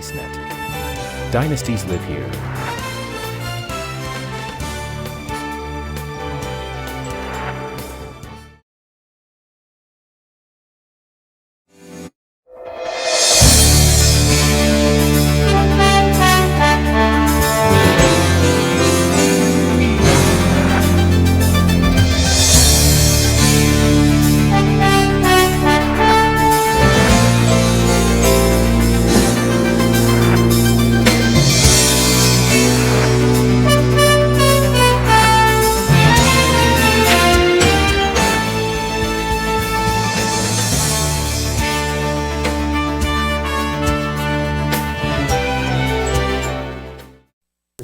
ICENET. Dynasties live here.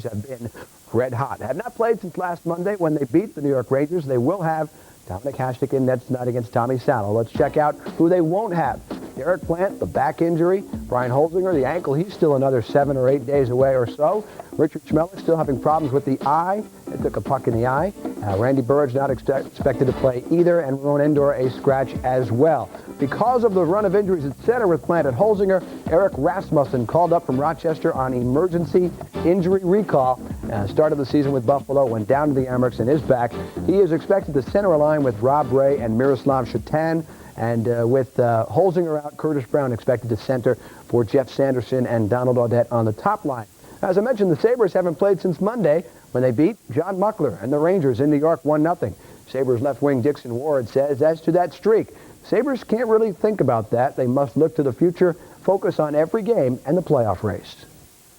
Have been red hot. Have not played since last Monday when they beat the New York Rangers. They will have Domink Hasek in net tonight against Tommy Salo. Let's check out who they won't have. Derek Plant, the back injury. Brian Holzinger, the ankle. He's still another 7 or 8 days away or so. Richard Schmeller still having problems with the eye. It took a puck in the eye. Randy Burridge not expected to play either, and Ron Endor a scratch as well. Because of the run of injuries at center with Plant and Holzinger, Eric Rasmussen called up from Rochester on emergency injury recall. Started the season with Buffalo, went down to the Amerks and is back. He is expected to center a line with Rob Ray and Miroslav Shatan. And with Holzinger out, Curtis Brown expected to center for Jeff Sanderson and Donald Audette on the top line. As I mentioned, the Sabres haven't played since Monday when they beat John Muckler and the Rangers in New York 1-0. Sabres left wing Dixon Ward says, as to that streak, Sabres can't really think about that. They must look to the future, focus on every game and the playoff race.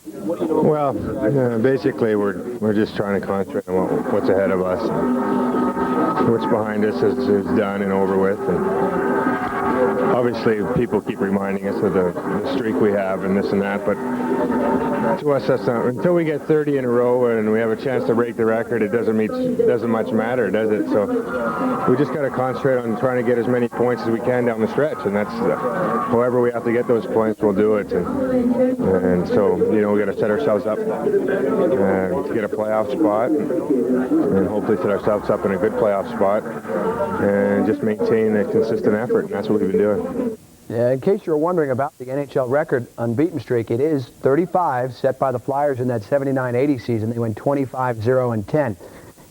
Well, basically, we're just trying to concentrate on what's ahead of us. What's behind us is done and over with. And obviously, people keep reminding us of the streak we have and this and that, but to us, that's not, until we get 30 in a row and we have a chance to break the record, it doesn't much matter, does it? So we just got to concentrate on trying to get as many points as we can down the stretch, and that's however we have to get those points, we'll do it. And so, you know, we got to set ourselves up to get a playoff spot, and hopefully set ourselves up in a good playoff spot, and just maintain a consistent effort, and that's what we've been doing. Yeah, in case you're wondering about the NHL record unbeaten streak, it is 35, set by the Flyers in that 79-80 season. They went 25-0-10.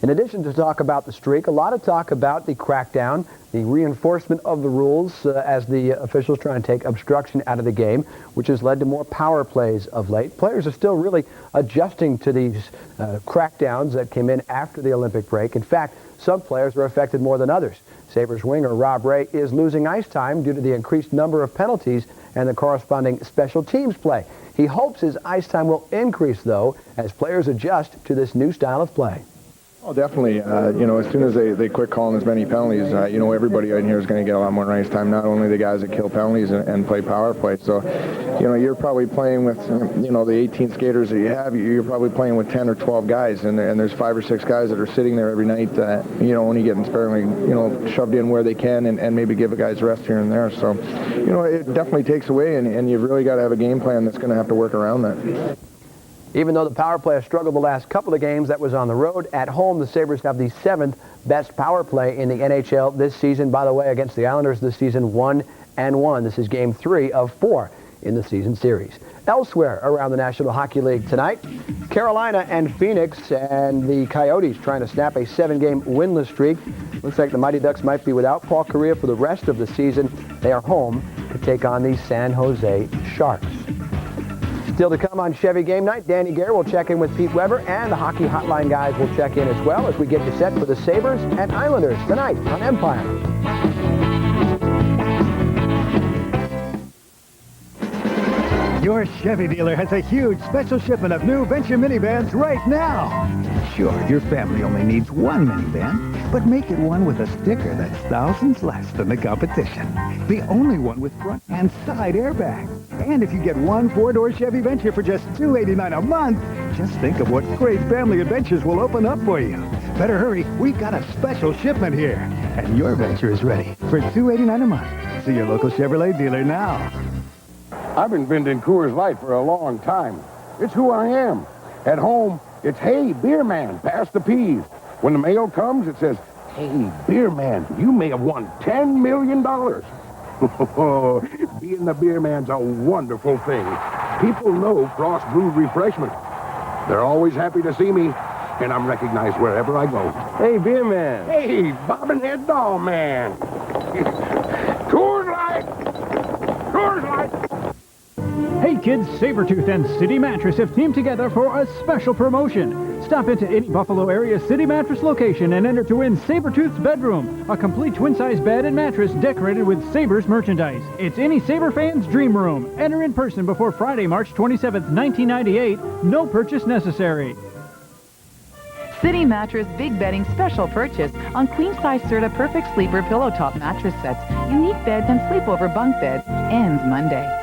In addition to talk about the streak, a lot of talk about the crackdown, the reinforcement of the rules as the officials try and take obstruction out of the game, which has led to more power plays of late. Players are still really adjusting to these crackdowns that came in after the Olympic break. In fact, some players are affected more than others. Sabres winger Rob Ray is losing ice time due to the increased number of penalties and the corresponding special teams play. He hopes his ice time will increase, though, as players adjust to this new style of play. Oh, definitely. You know, as soon as they quit calling as many penalties, you know, everybody in here is going to get a lot more ice time, not only the guys that kill penalties and play power play. So, you know, you're probably playing with, you know, the 18 skaters that you have, you're probably playing with 10 or 12 guys, and there's 5 or 6 guys that are sitting there every night, you know, only getting sparingly, you know, shoved in where they can and maybe give a guy's rest here and there. So, you know, it definitely takes away, and you've really got to have a game plan that's going to have to work around that. Even though the power play has struggled the last couple of games, that was on the road. At home, the Sabres have the 7th best power play in the NHL this season. By the way, against the Islanders this season, 1-1. This is game 3 of 4 in the season series. Elsewhere around the National Hockey League tonight, Carolina and Phoenix and the Coyotes trying to snap a 7-game winless streak. Looks like the Mighty Ducks might be without Paul Kariya for the rest of the season. They are home to take on the San Jose Sharks. Still to come on Chevy Game Night, Danny Gare will check in with Pete Weber, and the Hockey Hotline guys will check in as well as we get you set for the Sabres and Islanders tonight on Empire. Your Chevy dealer has a huge special shipment of new Venture minivans right now. Sure, your family only needs one minivan, but make it one with a sticker that's thousands less than the competition. The only one with front and side airbags. And if you get one 4-door Chevy Venture for just $289 a month, just think of what great family adventures will open up for you. Better hurry, we've got a special shipment here. And your Venture is ready for $289 a month. See your local Chevrolet dealer now. I've been vending Coors Light for a long time. It's who I am. At home, it's, hey, beer man, pass the peas. When the mail comes, it says, hey, beer man, you may have won $10 million. Being the beer man's a wonderful thing. People know Frost Brewed Refreshment. They're always happy to see me, and I'm recognized wherever I go. Hey, beer man. Hey, bobbin' head doll man. Coors Light! Coors Light! Hey kids, Sabretooth and City Mattress have teamed together for a special promotion. Stop into any Buffalo area City Mattress location and enter to win Sabretooth's bedroom, a complete twin-size bed and mattress decorated with Sabres merchandise. It's any Sabre fan's dream room. Enter in person before Friday, March 27th, 1998. No purchase necessary. City Mattress Big Bedding Special Purchase on Queen Size Serta Perfect Sleeper Pillow Top Mattress Sets, Unique Beds and Sleepover Bunk Beds ends Monday.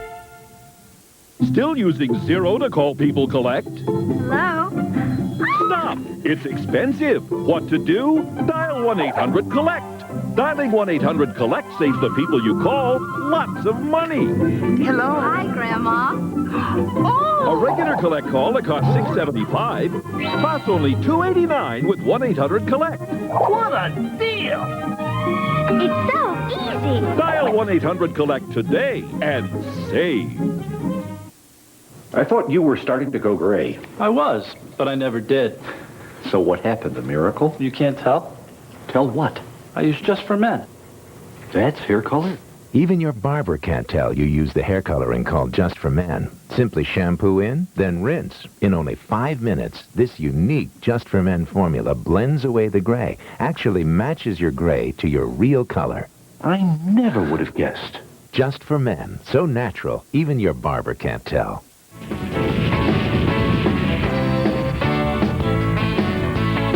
Still using zero to call people collect? Hello? Stop! It's expensive. What to do? Dial 1-800-COLLECT. Dialing 1-800-COLLECT saves the people you call lots of money. Hello? Hi, Grandma. Oh! A regular collect call that costs $6.75 costs only $2.89 with 1-800-COLLECT. What a deal! It's so easy. Dial 1-800-COLLECT today and save. I thought you were starting to go gray. I was, but I never did. So what happened, a miracle? You can't tell? Tell what? I use Just for Men. That's hair color? Even your barber can't tell you use the hair coloring called Just for Men. Simply shampoo in, then rinse. In only 5 minutes, this unique Just for Men formula blends away the gray, actually matches your gray to your real color. I never would have guessed. Just for Men. So natural, even your barber can't tell.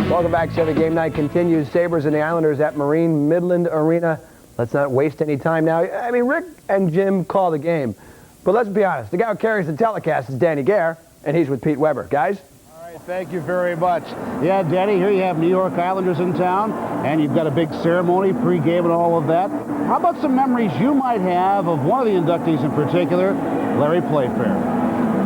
Welcome back. Chevy Game Night continues. Sabres and the Islanders at Marine Midland Arena. Let's not waste any time now. I mean, Rick and Jim call the game. But let's be honest. The guy who carries the telecast is Danny Gare, and he's with Pete Weber. Guys? All right, thank you very much. Yeah, Danny, here you have New York Islanders in town, and you've got a big ceremony, pregame and all of that. How about some memories you might have of one of the inductees in particular, Larry Playfair?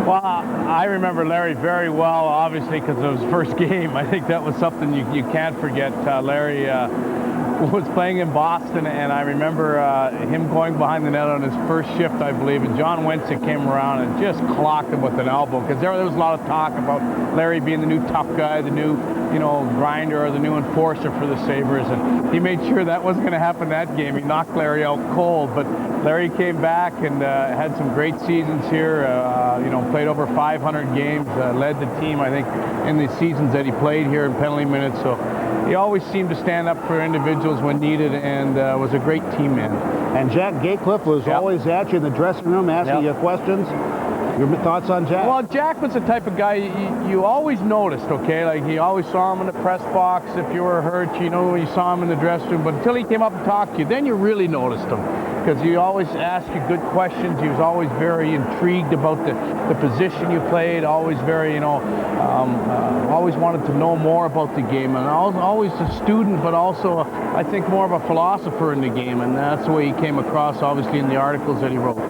Well, I remember Larry very well, obviously, because it was his first game. I think that was something you can't forget. Larry was playing in Boston, and I remember him going behind the net on his first shift, I believe, and John Wentzik came around and just clocked him with an elbow, because there was a lot of talk about Larry being the new tough guy, the new, grinder or the new enforcer for the Sabres, and he made sure that wasn't going to happen that game. He knocked Larry out cold, but Larry came back and had some great seasons here, played over 500 games, led the team, I think, in the seasons that he played here in penalty minutes, so he always seemed to stand up for individuals when needed and was a great team man. And Jack Gatecliff was always at you in the dressing room asking you questions. Your thoughts on Jack? Well, Jack was the type of guy you always noticed, okay? Like, he always saw him in the press box. If you were hurt, you saw him in the dressing room. But until he came up and talked to you, then you really noticed him. Because he always asked you good questions. He was always very intrigued about the position you played. Always very, always wanted to know more about the game. And always a student, but also, I think, more of a philosopher in the game. And that's the way he came across, obviously, in the articles that he wrote.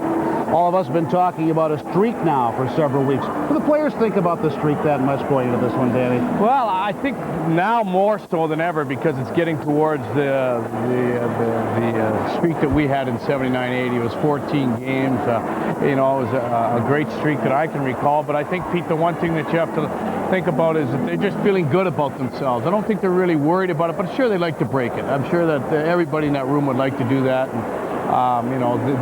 All of us have been talking about a streak now for several weeks. Do the players think about the streak that much going into this one, Danny? Well, I think now more so than ever, because it's getting towards the streak that we had in 79-80. It was 14 games. It was a great streak that I can recall. But I think, Pete, the one thing that you have to think about is that they're just feeling good about themselves. I don't think they're really worried about it, but sure they'd like to break it. I'm sure that everybody in that room would like to do that. And,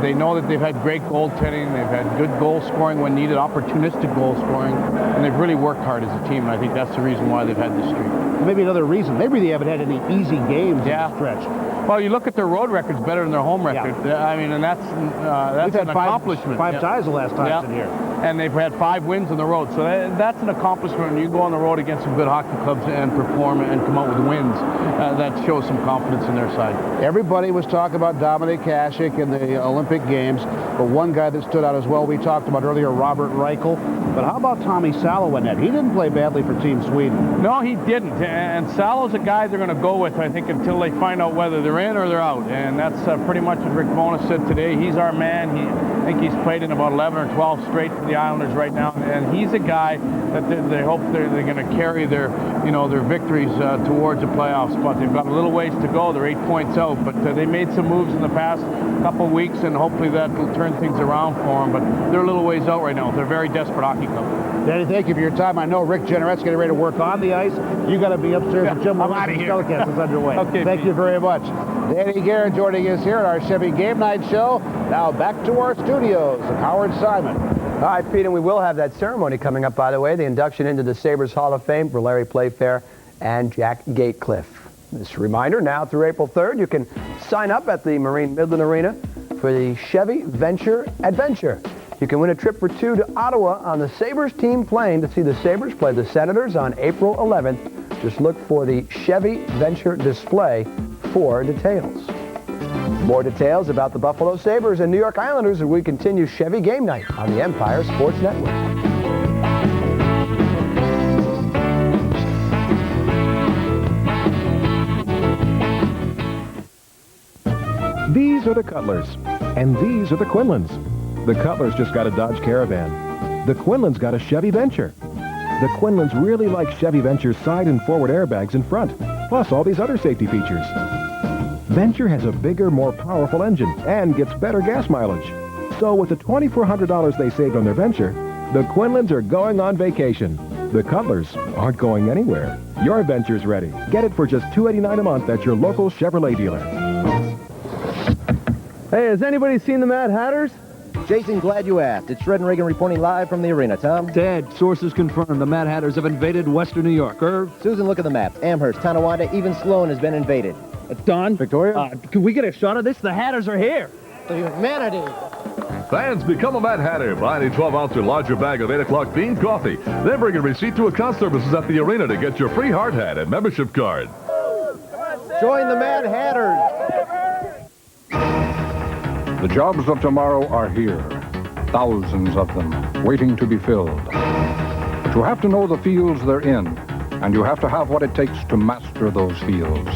they know that they've had great goaltending, they've had good goal scoring when needed, opportunistic goal scoring, and they've really worked hard as a team, and I think that's the reason why they've had this streak. Maybe another reason, maybe they haven't had any easy games in the stretch. Well, you look at their road records better than their home record. Yeah. I mean, and that's an accomplishment. Five ties the last time in here. And they've had 5 wins on the road. So that's an accomplishment. When you go on the road against some good hockey clubs and perform and come out with wins, that shows some confidence in their side. Everybody was talking about Domink Hasek in the Olympic Games, but one guy that stood out as well, we talked about earlier, Robert Reichel. But how about Tommy Salo in that? He didn't play badly for Team Sweden. No, he didn't. And Salo's a guy they're going to go with, I think, until they find out whether they're they're in or they're out, and that's pretty much what Rick Bowness said today. He's our man. I think he's played in about 11 or 12 straight for the Islanders right now, and he's a guy that they hope they're going to carry their victories towards the playoff spot. They've got a little ways to go. They're 8 points out, but they made some moves in the past couple of weeks, and hopefully that will turn things around for them. But they're a little ways out right now. They're a very desperate hockey club. Danny, thank you for your time. I know Rick Jenneret's getting ready to work on the ice. You got to be upstairs with Jim Lawrence's telecast is underway. Okay, thank you very much. Danny Garrett joining us here at our Chevy Game Night Show. Now back to our studios and Howard Simon. All right, Pete, and we will have that ceremony coming up, by the way, the induction into the Sabres Hall of Fame for Larry Playfair and Jack Gatecliff. This reminder, now through April 3rd, you can sign up at the Marine Midland Arena for the Chevy Venture Adventure. You can win a trip for two to Ottawa on the Sabres team plane to see the Sabres play the Senators on April 11th. Just look for the Chevy Venture display for details. More details about the Buffalo Sabres and New York Islanders as we continue Chevy Game Night on the Empire Sports Network. These are the Cutlers, and these are the Quinlans. The Cutlers just got a Dodge Caravan. The Quinlans got a Chevy Venture. The Quinlans really like Chevy Venture's side and forward airbags in front, plus all these other safety features. Venture has a bigger, more powerful engine and gets better gas mileage. So with the $2,400 they saved on their Venture, the Quinlans are going on vacation. The Cutlers aren't going anywhere. Your Venture's ready. Get it for just $289 a month at your local Chevrolet dealer. Hey, has anybody seen the Mad Hatters? Jason, glad you asked. It's Fred and Reagan reporting live from the arena. Tom? Ted, sources confirm the Mad Hatters have invaded western New York. Irv? Susan, look at the map. Amherst, Tonawanda, even Sloan has been invaded. Don? Victoria? Can we get a shot of this? The Hatters are here. The humanity. Fans, become a Mad Hatter. Buy any 12-ounce or larger bag of 8 o'clock bean coffee. Then bring a receipt to account services at the arena to get your free hard hat and membership card. Join the Mad Hatters. The jobs of tomorrow are here. Thousands of them, waiting to be filled. But you have to know the fields they're in, and you have to have what it takes to master those fields.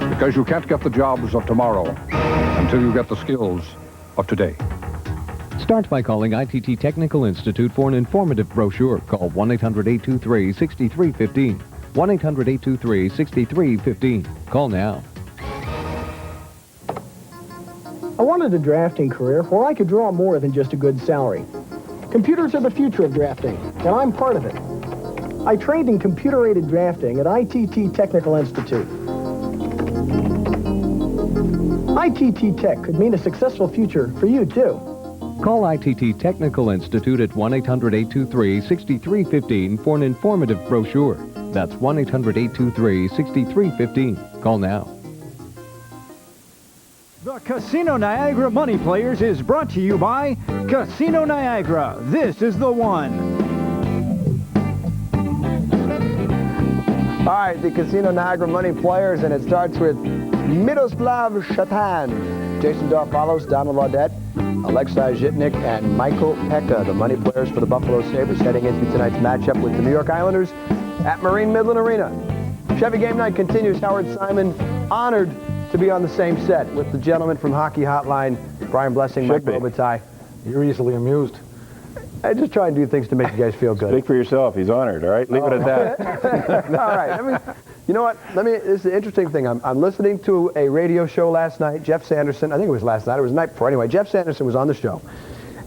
Because you can't get the jobs of tomorrow until you get the skills of today. Start by calling ITT Technical Institute for an informative brochure. Call 1-800-823-6315. 1-800-823-6315. Call now. I wanted a drafting career where I could draw more than just a good salary. Computers are the future of drafting, and I'm part of it. I trained in computer-aided drafting at ITT Technical Institute. ITT Tech could mean a successful future for you, too. Call ITT Technical Institute at 1-800-823-6315 for an informative brochure. That's 1-800-823-6315. Call now. The Casino Niagara Money Players is brought to you by Casino Niagara. This is the one. All right, the Casino Niagara Money Players, and it starts with Miroslav Shatan, Jason Dorfalos, Donald Audette, Alexei Zhitnik, and Michael Pekka, the money players for the Buffalo Sabres, heading into tonight's matchup with the New York Islanders at Marine Midland Arena. Chevy Game Night continues. Howard Simon, honored to be on the same set with the gentleman from Hockey Hotline, Brian Blessing, Mike Robitaille. You're easily amused. I just try and do things to make you guys feel good. Speak for yourself. He's honored, all right? Leave it at that. All right. You know what? This is an interesting thing. I'm listening to a radio show last night. Jeff Sanderson, I think it was last night. It was the night before. Anyway, Jeff Sanderson was on the show.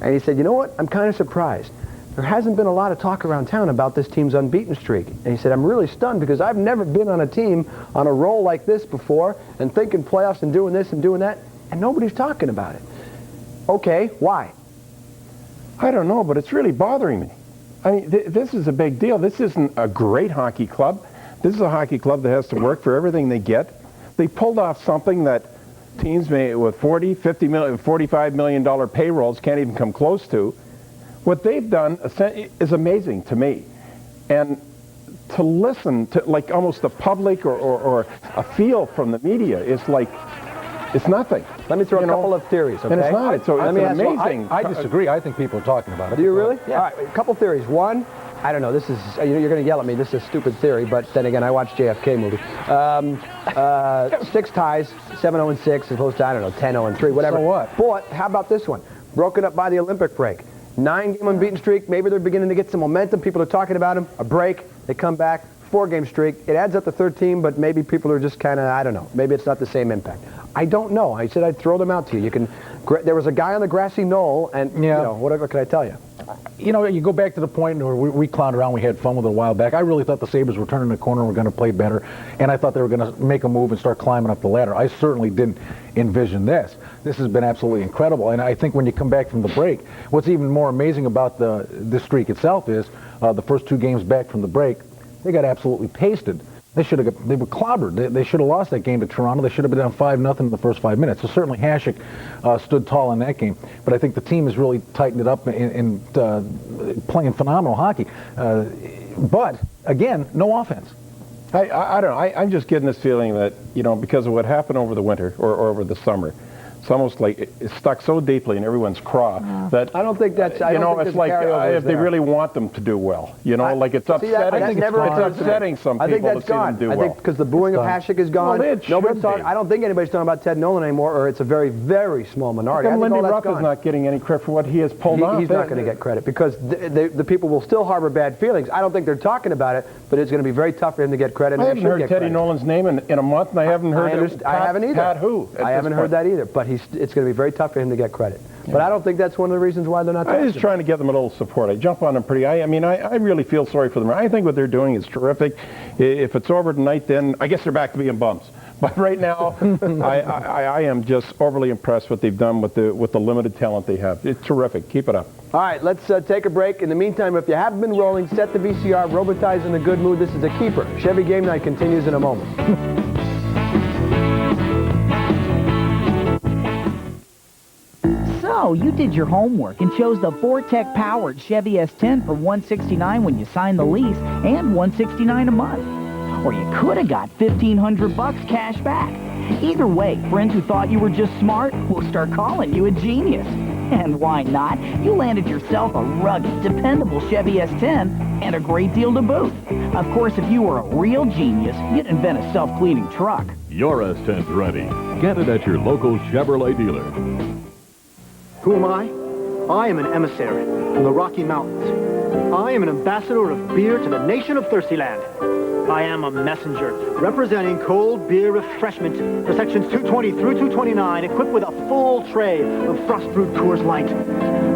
And he said, you know what? I'm kind of surprised. There hasn't been a lot of talk around town about this team's unbeaten streak. And he said, I'm really stunned because I've never been on a team on a roll like this before and thinking playoffs and doing this and doing that, and nobody's talking about it. Okay, why? I don't know, but it's really bothering me. I mean, this is a big deal. This isn't a great hockey club. This is a hockey club that has to work for everything they get. They pulled off something that teams with 40, 50 million, $45 million payrolls can't even come close to. What they've done is amazing to me. And to listen to like almost the public or a feel from the media is like, it's nothing. Let me throw a couple of theories, okay? And it's not. It's amazing. I disagree. I think people are talking about it. Do you really? Yeah. All right, a couple theories. One, I don't know. This is, you're going to yell at me. This is a stupid theory, but then again, I watched JFK movie. 6 ties, 7-0-6, as opposed to, I don't know, 10-0-3, whatever. So what? But how about this one? Broken up by the Olympic break. 9-game unbeaten streak. Maybe they're beginning to get some momentum. People are talking about them. A break. They come back. 4-game streak. It adds up to 13, but maybe people are just kind of, I don't know. Maybe it's not the same impact. I don't know. I said I'd throw them out to you. You can. There was a guy on the grassy knoll, and you know, whatever can I tell you? You know, you go back to the point where we clowned around, we had fun with it a while back. I really thought the Sabres were turning the corner and were going to play better, and I thought they were going to make a move and start climbing up the ladder. I certainly didn't envision this. This has been absolutely incredible, and I think when you come back from the break, what's even more amazing about the streak itself is the first 2 games back from the break, they got absolutely pasted. They were clobbered. They should have lost that game to Toronto. They should have been down 5-0 in the first 5 minutes. So certainly Hasek stood tall in that game. But I think the team has really tightened it up in playing phenomenal hockey. But again, no offense. I don't know. I'm just getting this feeling that, you know, because of what happened over the winter or over the summer, it's almost like it's stuck so deeply in everyone's craw that I don't think that's. You know, it's like if they really want them to do well. You know, like it's upsetting. It's upsetting some people to see them do well. I think because the booing of Hasek is gone. Nobody's talking. I don't think anybody's talking about Ted Nolan anymore, or it's a very, very small minority. Lindy Ruff is not getting any credit for what he has pulled off. He's not going to get credit because the people will still harbor bad feelings. I don't think they're talking about it, but it's going to be very tough for him to get credit. I haven't heard Teddy Nolan's name in a month, and I haven't heard. I haven't either. Pat who? I haven't heard that either. But it's going to be very tough for him to get credit. Yeah. But I don't think that's one of the reasons why they're not talking. I'm just trying to get them a little support. I jump on them pretty. I mean, I really feel sorry for them. I think what they're doing is terrific. If it's over tonight, then I guess they're back to being bums. But right now, I am just overly impressed what they've done with the limited talent they have. It's terrific. Keep it up. All right, let's take a break. In the meantime, if you haven't been rolling, set the VCR. Robotie's in a good mood. This is a keeper. Chevy Game Night continues in a moment. So, you did your homework and chose the Vortec-powered Chevy S10 for $169 when you signed the lease and $169 a month. Or you could have got $1,500 cash back. Either way, friends who thought you were just smart will start calling you a genius. And why not? You landed yourself a rugged, dependable Chevy S10 and a great deal to boot. Of course, if you were a real genius, you'd invent a self-cleaning truck. Your S10's ready. Get it at your local Chevrolet dealer. Who am I? I am an emissary from the Rocky Mountains. I am an ambassador of beer to the nation of Thirstyland. I am a messenger representing cold beer refreshment for sections 220 through 229, equipped with a full tray of frost-brewed Coors Light.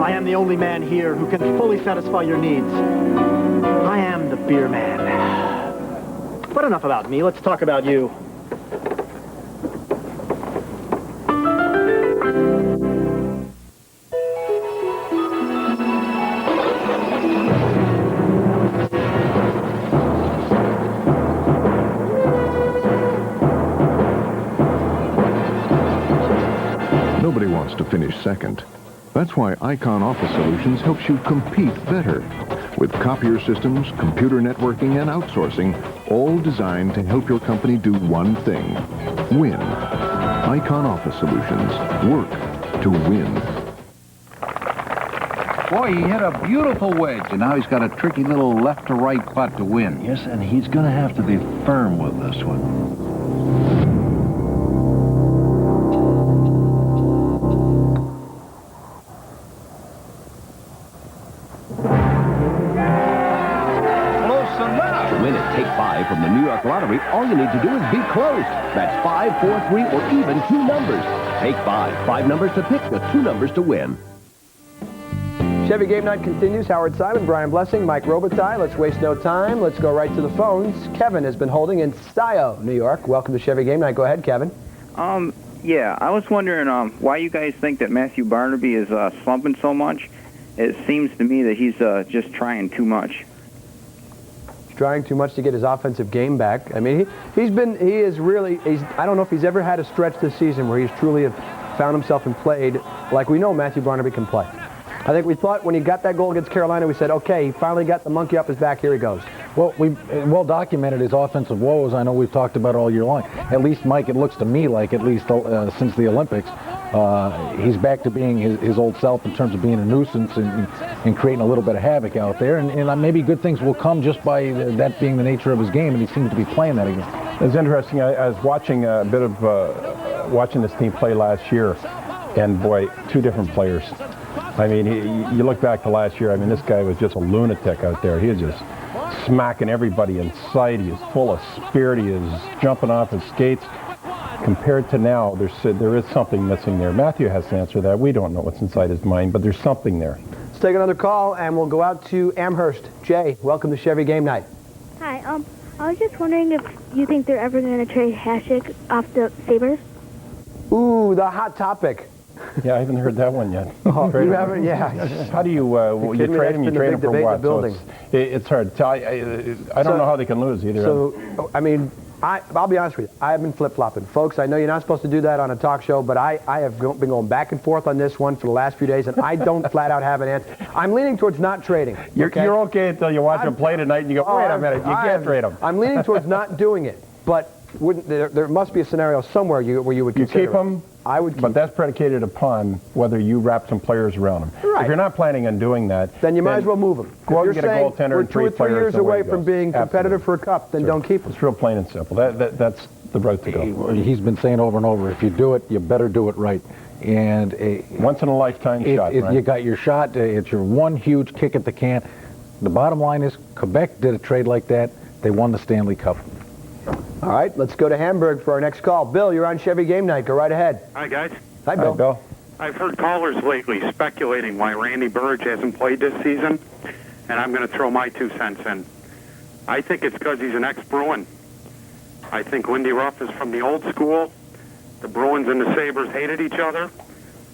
I am the only man here who can fully satisfy your needs. I am the beer man. But enough about me. Let's talk about you. Nobody wants to finish second. That's why Icon Office Solutions helps you compete better. With copier systems, computer networking, and outsourcing, all designed to help your company do one thing: win. Icon Office Solutions. Work to win. Boy, he hit a beautiful wedge, and now he's got a tricky little left-to-right putt to win. Yes, and he's going to have to be firm with this one. From the New York Lottery, all you need to do is be close. That's 5, 4, 3, or even 2 numbers. Take 5. 5 numbers to pick, the 2 numbers to win. Chevy Game Night continues. Howard Simon, Brian Blessing, Mike Robitaille. Let's waste no time. Let's go right to the phones. Kevin has been holding in Salo, New York. Welcome to Chevy Game Night. Go ahead, Kevin. Yeah, I was wondering why you guys think that Matthew Barnaby is slumping so much. It seems to me that he's just trying too much. Trying too much to get his offensive game back. I mean, I don't know if he's ever had a stretch this season where he's truly found himself and played like we know Matthew Barnaby can play. I think we thought when he got that goal against Carolina, we said, okay, he finally got the monkey up his back, here he goes. Well, we've well documented his offensive woes. I know we've talked about it all year long. At least, Mike, it looks to me like, at least since the Olympics, he's back to being his old self in terms of being a nuisance and creating a little bit of havoc out there. And maybe good things will come just by that being the nature of his game, and he seems to be playing that again. It's interesting. I was watching a bit of watching this team play last year, and boy, two different players. I mean, you look back to last year, I mean, this guy was just a lunatic out there. He was just smacking everybody in sight. He is full of spirit. He is jumping off his skates. Compared to now, there is something missing there. Matthew has to answer that. We don't know what's inside his mind, but there's something there. Let's take another call, and we'll go out to Amherst. Jay, welcome to Chevy Game Night. Hi. I was just wondering if you think they're ever going to trade Hasek off the Sabres? Ooh, the hot topic. Yeah, I haven't heard that one yet. Oh, you haven't? Yeah. How do you trade him? You trade him for what? So it's hard to tell. I don't know how they can lose either. So, I mean, I'll be honest with you. I have been flip-flopping. Folks, I know you're not supposed to do that on a talk show, but I have been going back and forth on this one for the last few days, and I don't flat out have an answer. I'm leaning towards not trading. You're okay until you watch him play tonight and you go, wait a minute, you can't trade him. I'm leaning towards not doing it, but there must be a scenario somewhere where you would consider keep him. I would keep. But that's predicated upon whether you wrap some players around him. Right. If you're not planning on doing that, then you might as well move him. Go out and get a goaltender and 3 players. We're 2 or 3 years away from being competitive for a cup, then don't keep him. It's real plain and simple. That's the route to go. He's been saying over and over, if you do it, you better do it right. And once in a lifetime shot, right? You got your shot. It's your one huge kick at the can. The bottom line is Quebec did a trade like that. They won the Stanley Cup. All right, let's go to Hamburg for our next call. Bill, you're on Chevy Game Night. Go right ahead. Hi, guys. Hi, Bill. Hi, Bill. I've heard callers lately speculating why Randy Burge hasn't played this season, and I'm going to throw my 2 cents in. I think it's because he's an ex-Bruin. I think Lindy Ruff is from the old school. The Bruins and the Sabres hated each other,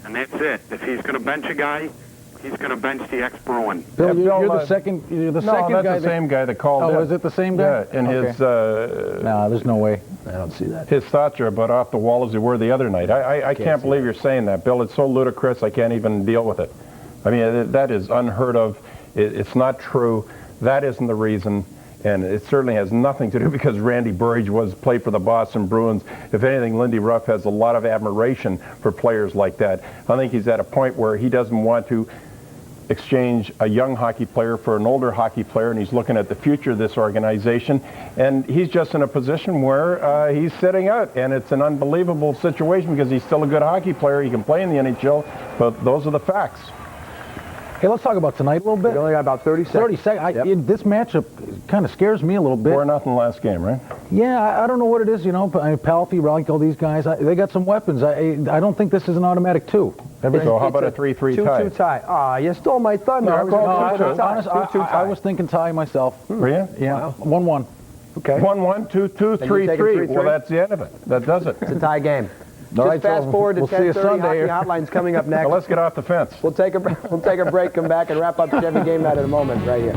and that's it. If he's going to bench a guy, he's going to bench the ex-Bruin. Bill, you're the second. You're the second guy. That's the same guy that called. Oh, is it the same guy? Yeah, and his. No, there's no way. I don't see that. His thoughts are about off the wall as they were the other night. I can't believe you're saying that, Bill. It's so ludicrous. I can't even deal with it. I mean, that is unheard of. It's not true. That isn't the reason. And it certainly has nothing to do because Randy Burge played for the Boston Bruins. If anything, Lindy Ruff has a lot of admiration for players like that. I think he's at a point where he doesn't want to exchange a young hockey player for an older hockey player, and he's looking at the future of this organization. And he's just in a position where he's sitting out, and it's an unbelievable situation because he's still a good hockey player. He can play in the NHL, but those are the facts. Hey, let's talk about tonight a little bit. We only got about 30 seconds. 30 seconds. This matchup kind of scares me a little bit. 4-0 last game, right? Yeah, I don't know what it is, you know. Palfy, Raleigh, all these guys, they got some weapons. I don't think this is an automatic 2. So how about a 3-3 tie? 2-2 tie. Ah, you stole my thunder. I was thinking tie myself. Were you? Yeah. 1-1. Okay. 1-1, 2-2, 3-3. Well, that's the end of it. That does it. It's a tie game. All Just right, fast so forward to we'll see you 10:30. Sunday. Hockey Hotline's coming up next. Well, let's get off the fence. We'll take a break, come back, and wrap up Chevy Game Night in a moment right here.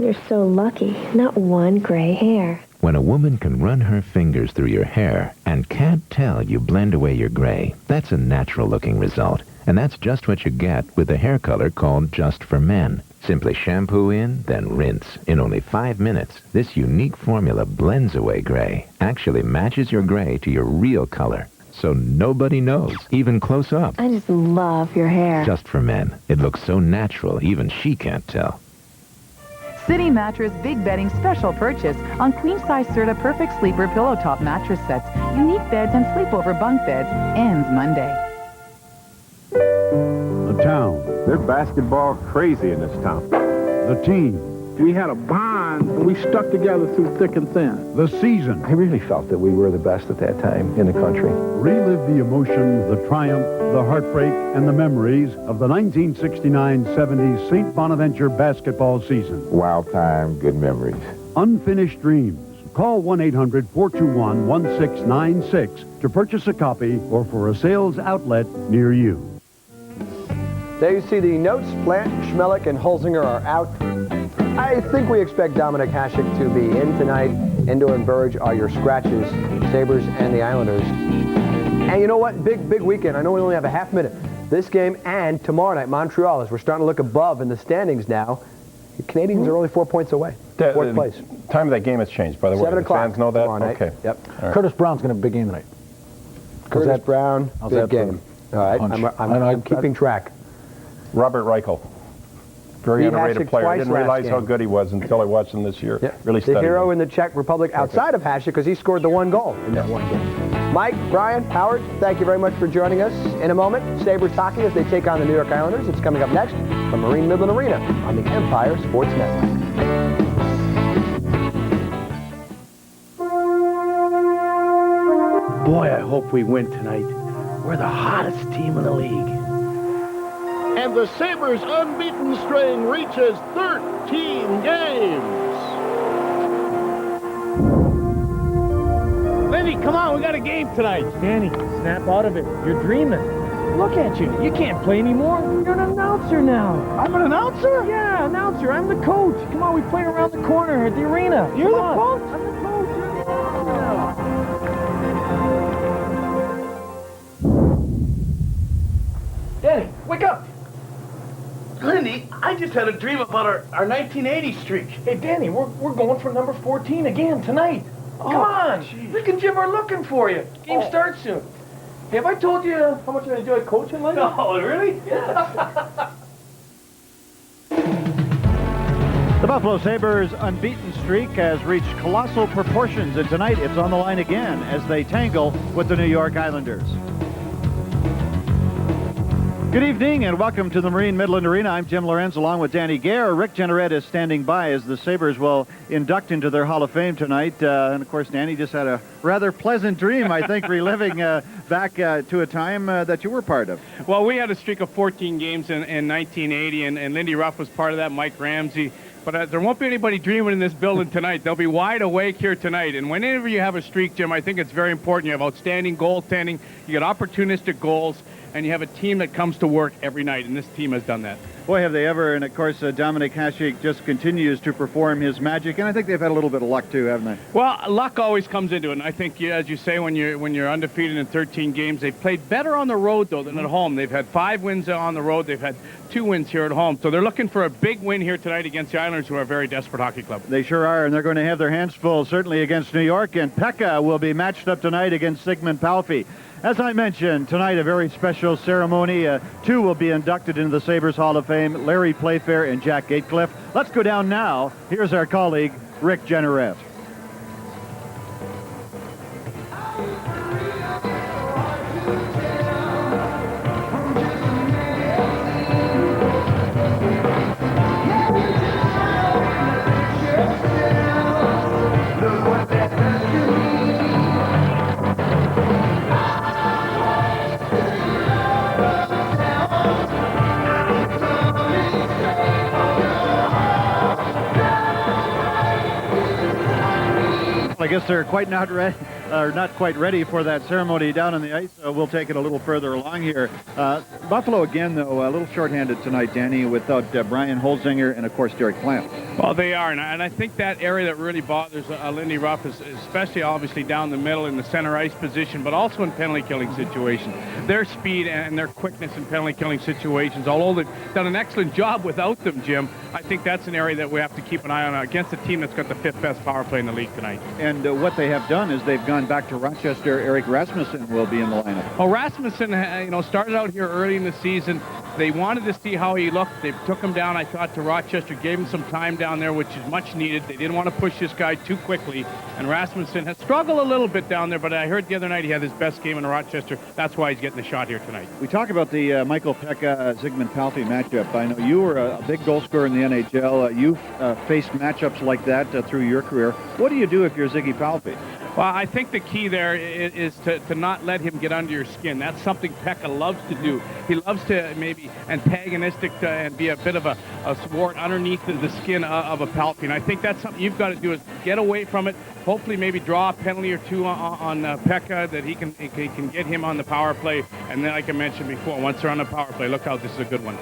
You're so lucky. Not one gray hair. When a woman can run her fingers through your hair and can't tell you blend away your gray, that's a natural-looking result. And that's just what you get with a hair color called Just for Men. Simply shampoo in, then rinse. In only 5 minutes, this unique formula blends away gray, actually matches your gray to your real color. So nobody knows, even close up. I just love your hair. Just for Men. It looks so natural, even she can't tell. City Mattress Big Bedding Special Purchase on Queen Size Serta Perfect Sleeper Pillow Top Mattress Sets, Unique Beds and Sleepover Bunk Beds ends Monday. The town. They're basketball crazy in this town. The team. We had a bond, and we stuck together through thick and thin. The season. I really felt that we were the best at that time in the country. Relive the emotion, the triumph, the heartbreak, and the memories of the 1969-70 St. Bonaventure basketball season. Wild time, good memories. Unfinished dreams. Call 1-800-421-1696 to purchase a copy or for a sales outlet near you. There you see the notes. Plant, Schmelik, and Holzinger are out. I think we expect Dominic Hasek to be in tonight. Endo and Burge are your scratches, Sabres and the Islanders. And you know what? Big weekend. I know we only have a half minute. This game and tomorrow night, Montreal, as we're starting to look above in the standings now. The Canadians are only 4 points away. Fourth place. Time of that game has changed, by the way. 7 o'clock. Fans know that? tomorrow night. Okay. Yep. Right. Curtis Brown's going to have a big game tonight. Curtis Brown, big game. All right, I'm keeping track. Robert Reichel. Very Beat underrated Hasek player. I twice didn't last realize how game. good he was until I watched him this year. Really The studied hero him. in the Czech Republic outside of Hasek because he scored the 1 goal in that 1 game. Mike, Brian, Howard, thank you very much for joining us. In a moment, Sabres hockey as they take on the New York Islanders. It's coming up next from Marine Midland Arena on the Empire Sports Network. Boy, I hope we win tonight. We're the hottest team in the league. And the Sabres' unbeaten string reaches 13 games. Lindy, come on, we got a game tonight. Danny, snap out of it. You're dreaming. Look at you. You can't play anymore. You're an announcer now. I'm an announcer? Yeah, announcer. I'm the coach. Come on, we played around the corner at the arena. You're the coach? I'm the coach. You're the announcer. Danny, wake up. Lindy, I just had a dream about our 1980 streak. Hey, Danny, we're going for number 14 again tonight. Come on. Rick and Jim are looking for you. Game starts soon. Hey, have I told you how much I enjoy coaching lately? Oh, really? Yeah. The Buffalo Sabres' unbeaten streak has reached colossal proportions, and tonight it's on the line again as they tangle with the New York Islanders. Good evening and welcome to the Marine Midland Arena. I'm Jim Lorenz along with Danny Gare. Rick Jeanneret is standing by as the Sabres will induct into their Hall of Fame tonight. And of course, Danny just had a rather pleasant dream, I think, reliving back to a time that you were part of. Well, we had a streak of 14 games in 1980, and Lindy Ruff was part of that, Mike Ramsey. But there won't be anybody dreaming in this building tonight. They'll be wide awake here tonight. And whenever you have a streak, Jim, I think it's very important. You have outstanding goaltending, you get opportunistic goals, and you have a team that comes to work every night, and this team has done that. Boy, have they ever, and of course, Domink Hasek just continues to perform his magic, and I think they've had a little bit of luck too, haven't they? Well, luck always comes into it, and I think, as you say, when you're undefeated in 13 games, they've played better on the road, though, than at home. They've had 5 wins on the road. They've had 2 wins here at home. So they're looking for a big win here tonight against the Islanders, who are a very desperate hockey club. They sure are, and they're going to have their hands full, certainly against New York, and Pekka will be matched up tonight against Sigmund Palffy. As I mentioned, tonight a very special ceremony. 2 will be inducted into the Sabres Hall of Fame, Larry Playfair and Jack Gatecliff. Let's go down now. Here's our colleague, Rick Jeanneret. I guess they're not quite ready for that ceremony down on the ice. We'll take it a little further along here. Buffalo again, though, a little shorthanded tonight, Danny, without Brian Holzinger and, of course, Derek Plant. Well, they are, and I think that area that really bothers Lindy Ruff is especially obviously down the middle in the center ice position, but also in penalty-killing situations. Their speed and their quickness in penalty-killing situations, although they've done an excellent job without them, Jim, I think that's an area that we have to keep an eye on against a team that's got the 5th best power play in the league tonight. And what they have done is they've gone back to Rochester. Eric Rasmussen will be in the lineup. Well, Rasmussen, started out here early in the season. They wanted to see how he looked. They took him down, I thought, to Rochester, gave him some time down there, which is much needed. They didn't want to push this guy too quickly, and Rasmussen has struggled a little bit down there, but I heard the other night he had his best game in Rochester. That's why he's getting the shot here tonight. We talk about the Michael Pekka-Sigmund Palffy matchup. I know you were a big goal scorer in the NHL. You've faced matchups like that through your career. What do you do if you're Ziggy Palffy? Well, I think the key there is to not let him get under your skin. That's something Pekka loves to do. He loves to maybe antagonistic and be a bit of a sword underneath the skin of a Palffy. And I think that's something you've got to do is get away from it. Hopefully maybe draw a penalty or 2 on Pekka that he can get him on the power play. And then, like I mentioned before, once they're on the power play, look out, this is a good one.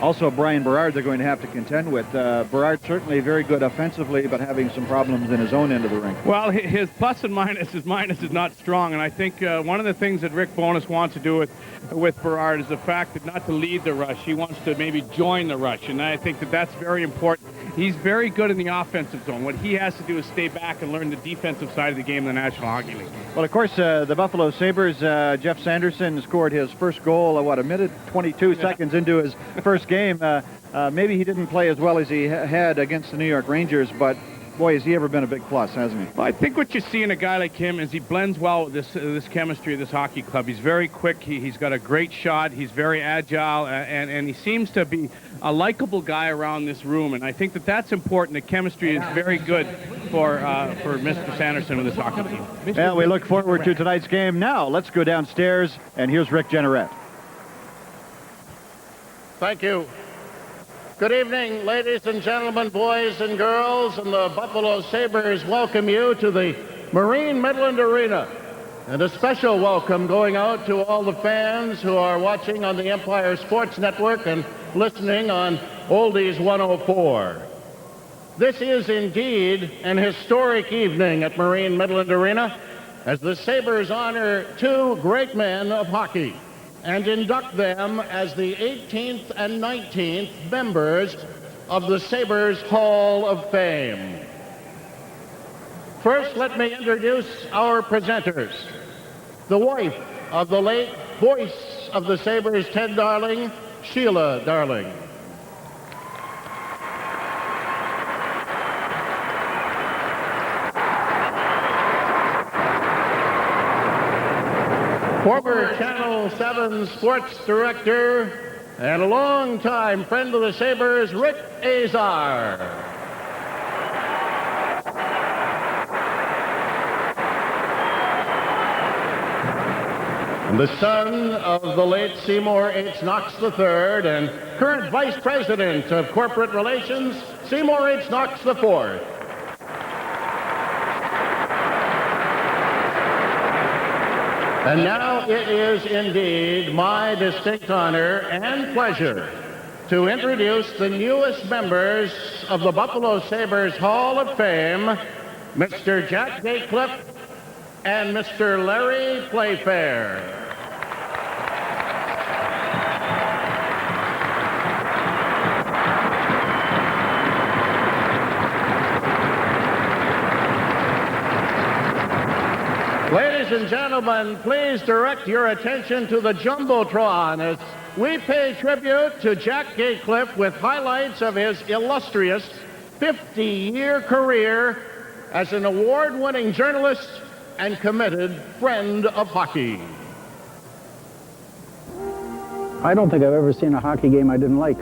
also Brian Berard they're going to have to contend with. Berard certainly very good offensively, but having some problems in his own end of the ring. Well, his plus and minus, his minus is not strong, and I think one of the things that Rick Bowness wants to do with Berard is the fact that not to lead the rush. He wants to maybe join the rush, and I think that that's very important. He's very good in the offensive zone. What he has to do is stay back and learn the defensive side of the game in the National Hockey League. Well, of course, the Buffalo Sabres, Jeff Sanderson scored his first goal, a minute 22 seconds into his first game. Maybe he didn't play as well as he had against the New York Rangers, but boy, has he ever been a big plus, hasn't he? Well, I think what you see in a guy like him is he blends well with this chemistry of this hockey club. He's very quick. He's got a great shot. He's very agile, and he seems to be a likable guy around this room. And I think that that's important. The chemistry is very good for Mr. Sanderson with this hockey team. Well, we look forward to tonight's game. Now, let's go downstairs, and here's Rick Jenneret. Thank you. Good evening, ladies and gentlemen, boys and girls, and the Buffalo Sabres welcome you to the Marine Midland Arena. And a special welcome going out to all the fans who are watching on the Empire Sports Network and listening on Oldies 104. This is indeed an historic evening at Marine Midland Arena as the Sabres honor two great men of hockey and induct them as the 18th and 19th members of the Sabres Hall of Fame. First, let me introduce our presenters. The wife of the late voice of the Sabres, Ted Darling, Sheila Darling. Former Channel 7 sports director and a longtime friend of the Sabres, Rick Azar. And the son of the late Seymour H. Knox III and current Vice President of Corporate Relations, Seymour H. Knox IV. And now it is indeed my distinct honor and pleasure to introduce the newest members of the Buffalo Sabres Hall of Fame, Mr. Jack Gaycliff and Mr. Larry Playfair. Ladies and gentlemen, please direct your attention to the Jumbotron as we pay tribute to Jack Gaycliff with highlights of his illustrious 50-year career as an award-winning journalist and committed friend of hockey. I don't think I've ever seen a hockey game I didn't like.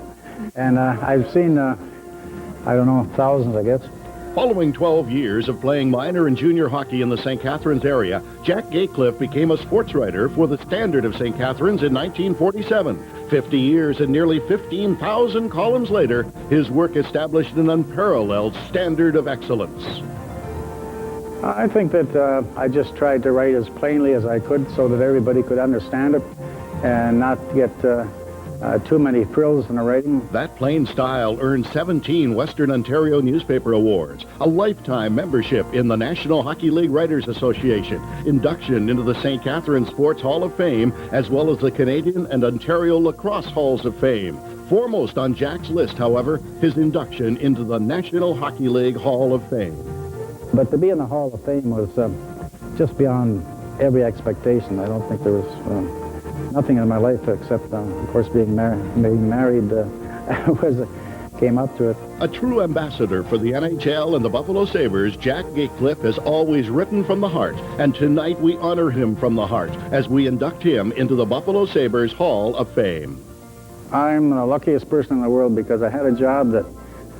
And I've seen, I don't know, thousands, I guess. Following 12 years of playing minor and junior hockey in the St. Catharines area, Jack Gaycliff became a sports writer for the Standard of St. Catharines in 1947. 50 years and nearly 15,000 columns later, his work established an unparalleled standard of excellence. I think that I just tried to write as plainly as I could so that everybody could understand it and not get too many frills in the writing. That plain style earned 17 Western Ontario newspaper awards, a lifetime membership in the National Hockey League Writers Association, induction into the St. Catharines Sports Hall of Fame, as well as the Canadian and Ontario Lacrosse Halls of Fame. Foremost on Jack's list, however, his induction into the National Hockey League Hall of Fame. But to be in the Hall of Fame was just beyond every expectation. I don't think there was nothing in my life except, of course, being married came up to it. A true ambassador for the NHL and the Buffalo Sabres, Jack Gaycliff has always written from the heart, and tonight we honor him from the heart as we induct him into the Buffalo Sabres Hall of Fame. I'm the luckiest person in the world because I had a job that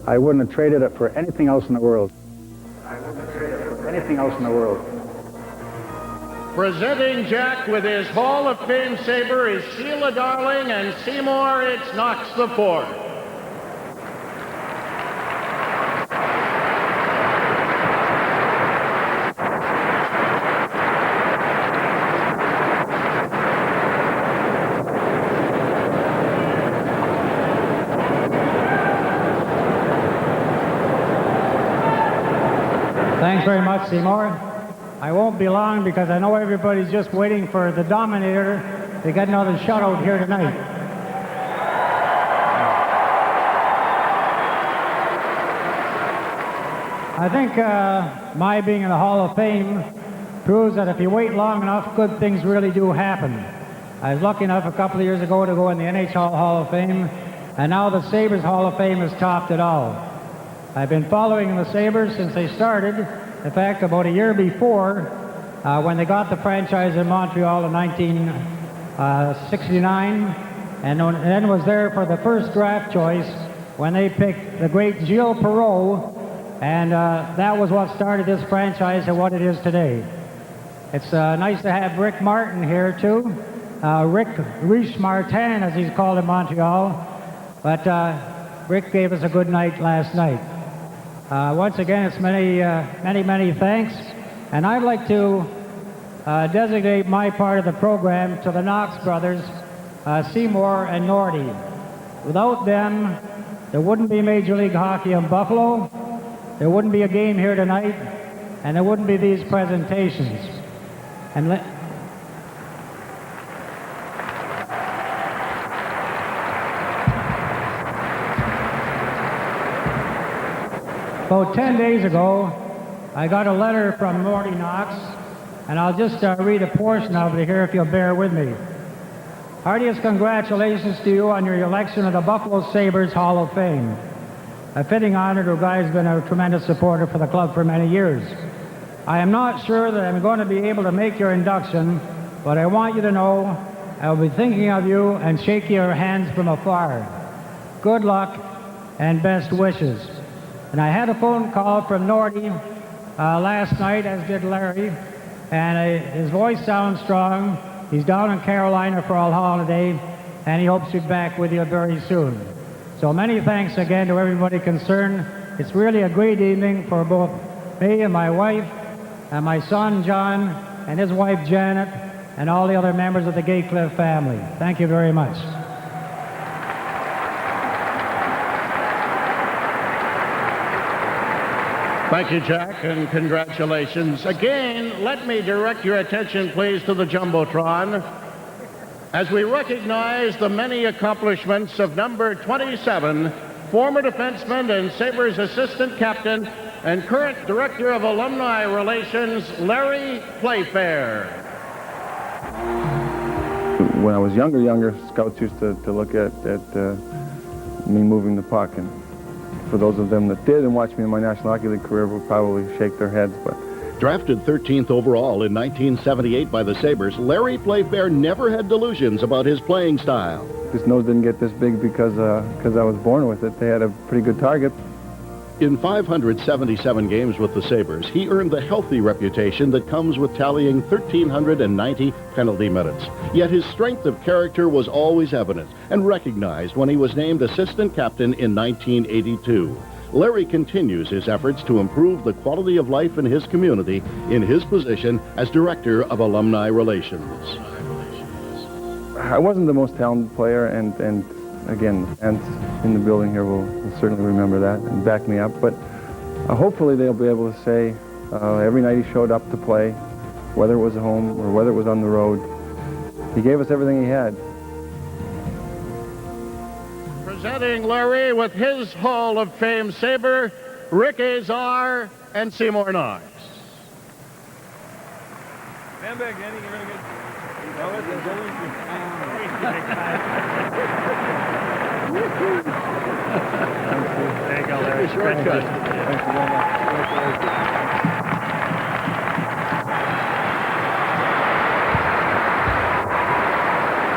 I wouldn't have traded it for anything else in the world. I wouldn't have traded it for anything else in the world. Presenting Jack with his Hall of Fame saber is Sheila Darling and Seymour H. Knox IV. Thanks very much, Seymour. I won't be long because I know everybody's just waiting for the Dominator to get another shutout here tonight. I think my being in the Hall of Fame proves that if you wait long enough, good things really do happen. I was lucky enough a couple of years ago to go in the NHL Hall of Fame, and now the Sabres Hall of Fame has topped it all. I've been following the Sabres since they started. In fact, about a year before, when they got the franchise in Montreal in 1969, and then was there for the first draft choice when they picked the great Gilles Perreault, and that was what started this franchise and what it is today. It's nice to have Rick Martin here, too. Rick Martin, as he's called in Montreal. But Rick gave us a good night last night. Once again, it's many thanks. And I'd like to designate my part of the program to the Knox brothers, Seymour and Nordy. Without them, there wouldn't be Major League Hockey in Buffalo, there wouldn't be a game here tonight, and there wouldn't be these presentations. And about 10 days ago, I got a letter from Nordy Knox, and I'll just read a portion of it here if you'll bear with me. Heartiest congratulations to you on your election of the Buffalo Sabres Hall of Fame. A fitting honor to a guy who's been a tremendous supporter for the club for many years. I am not sure that I'm going to be able to make your induction, but I want you to know I'll be thinking of you and shake your hands from afar. Good luck and best wishes. And I had a phone call from Nordy last night, as did Larry, and his voice sounds strong. He's down in Carolina for a holiday, and he hopes to be back with you very soon. So many thanks again to everybody concerned. It's really a great evening for both me and my wife, and my son John, and his wife Janet, and all the other members of the Gatecliff family. Thank you very much. Thank you, Jack, and congratulations. Again, let me direct your attention, please, to the Jumbotron as we recognize the many accomplishments of number 27, former defenseman and Sabres assistant captain and current director of alumni relations, Larry Playfair. When I was younger, scouts used to look at me moving the puck, and for those of them that did and watched me in my National Hockey League career would probably shake their heads, but Drafted 13th overall in 1978 by the Sabres, Larry Playfair never had delusions about his playing style. this nose didn't get this big because I was born with it. They had a pretty good target. In 577 games with the Sabres, he earned the healthy reputation that comes with tallying 1,390 penalty minutes. Yet his strength of character was always evident and recognized when he was named assistant captain in 1982. Larry continues his efforts to improve the quality of life in his community in his position as Director of Alumni Relations. I wasn't the most talented player, and again, fans in the building here will certainly remember that and back me up. But hopefully they'll be able to say every night he showed up to play, whether it was at home or whether it was on the road, he gave us everything he had. Presenting Larry with his Hall of Fame Sabre, Rick Azar and Seymour Knox. Stand back, Danny. You're going to get... There you go, Larry. Good, good. Thank you very much.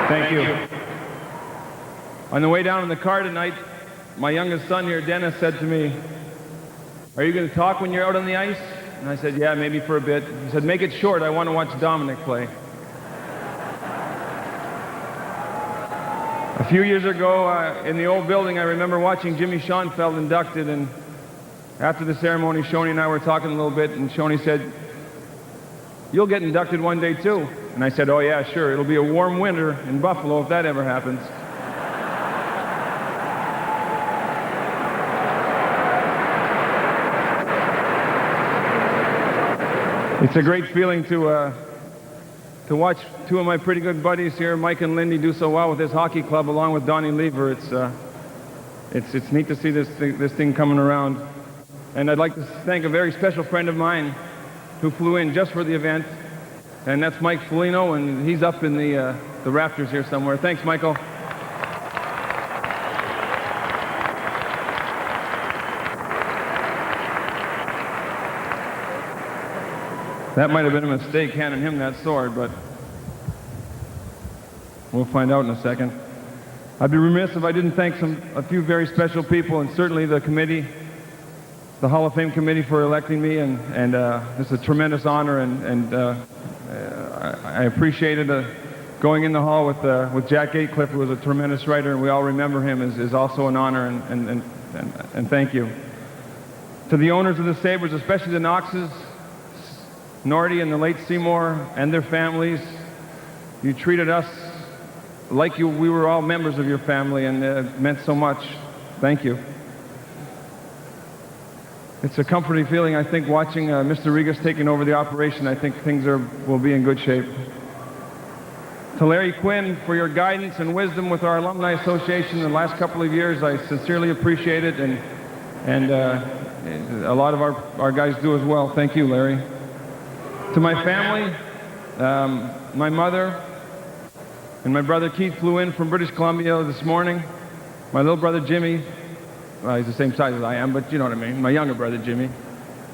Thank you. On the way down in the car tonight, my youngest son here, Dennis, said to me, "Are you going to talk when you're out on the ice?" And I said, "Yeah, maybe for a bit." He said, "Make it short. I want to watch Domink play." A few years ago, in the old building, I remember watching Jimmy Schoenfeld inducted, and after the ceremony, Shoney and I were talking a little bit, and Shoney said, "You'll get inducted one day, too." And I said, "Oh, yeah, sure. It'll be a warm winter in Buffalo if that ever happens." It's a great feeling to watch two of my pretty good buddies here, Mike and Lindy, do so well with this hockey club, along with Donnie Lever. It's neat to see this thing coming around. And I'd like to thank a very special friend of mine who flew in just for the event, and that's Mike Foligno, and he's up in the rafters here somewhere. Thanks, Michael. That might have been a mistake handing him that sword, but we'll find out in a second. I'd be remiss if I didn't thank a few very special people, and certainly the committee, the Hall of Fame committee, for electing me, and it's a tremendous honor, and I appreciated going in the hall with Jack Gatecliff, who was a tremendous writer, and we all remember him, is also an honor, and thank you. To the owners of the Sabres, especially the Knoxes, Nordy and the late Seymour and their families, you treated us like we were all members of your family, and it meant so much. Thank you. It's a comforting feeling, I think, watching Mr. Regas taking over the operation. I think things will be in good shape. To Larry Quinn, for your guidance and wisdom with our Alumni Association in the last couple of years, I sincerely appreciate it, and a lot of our guys do as well. Thank you, Larry. To my family, my mother and my brother Keith flew in from British Columbia this morning. My little brother Jimmy, well, he's the same size as I am, but you know what I mean. My younger brother Jimmy,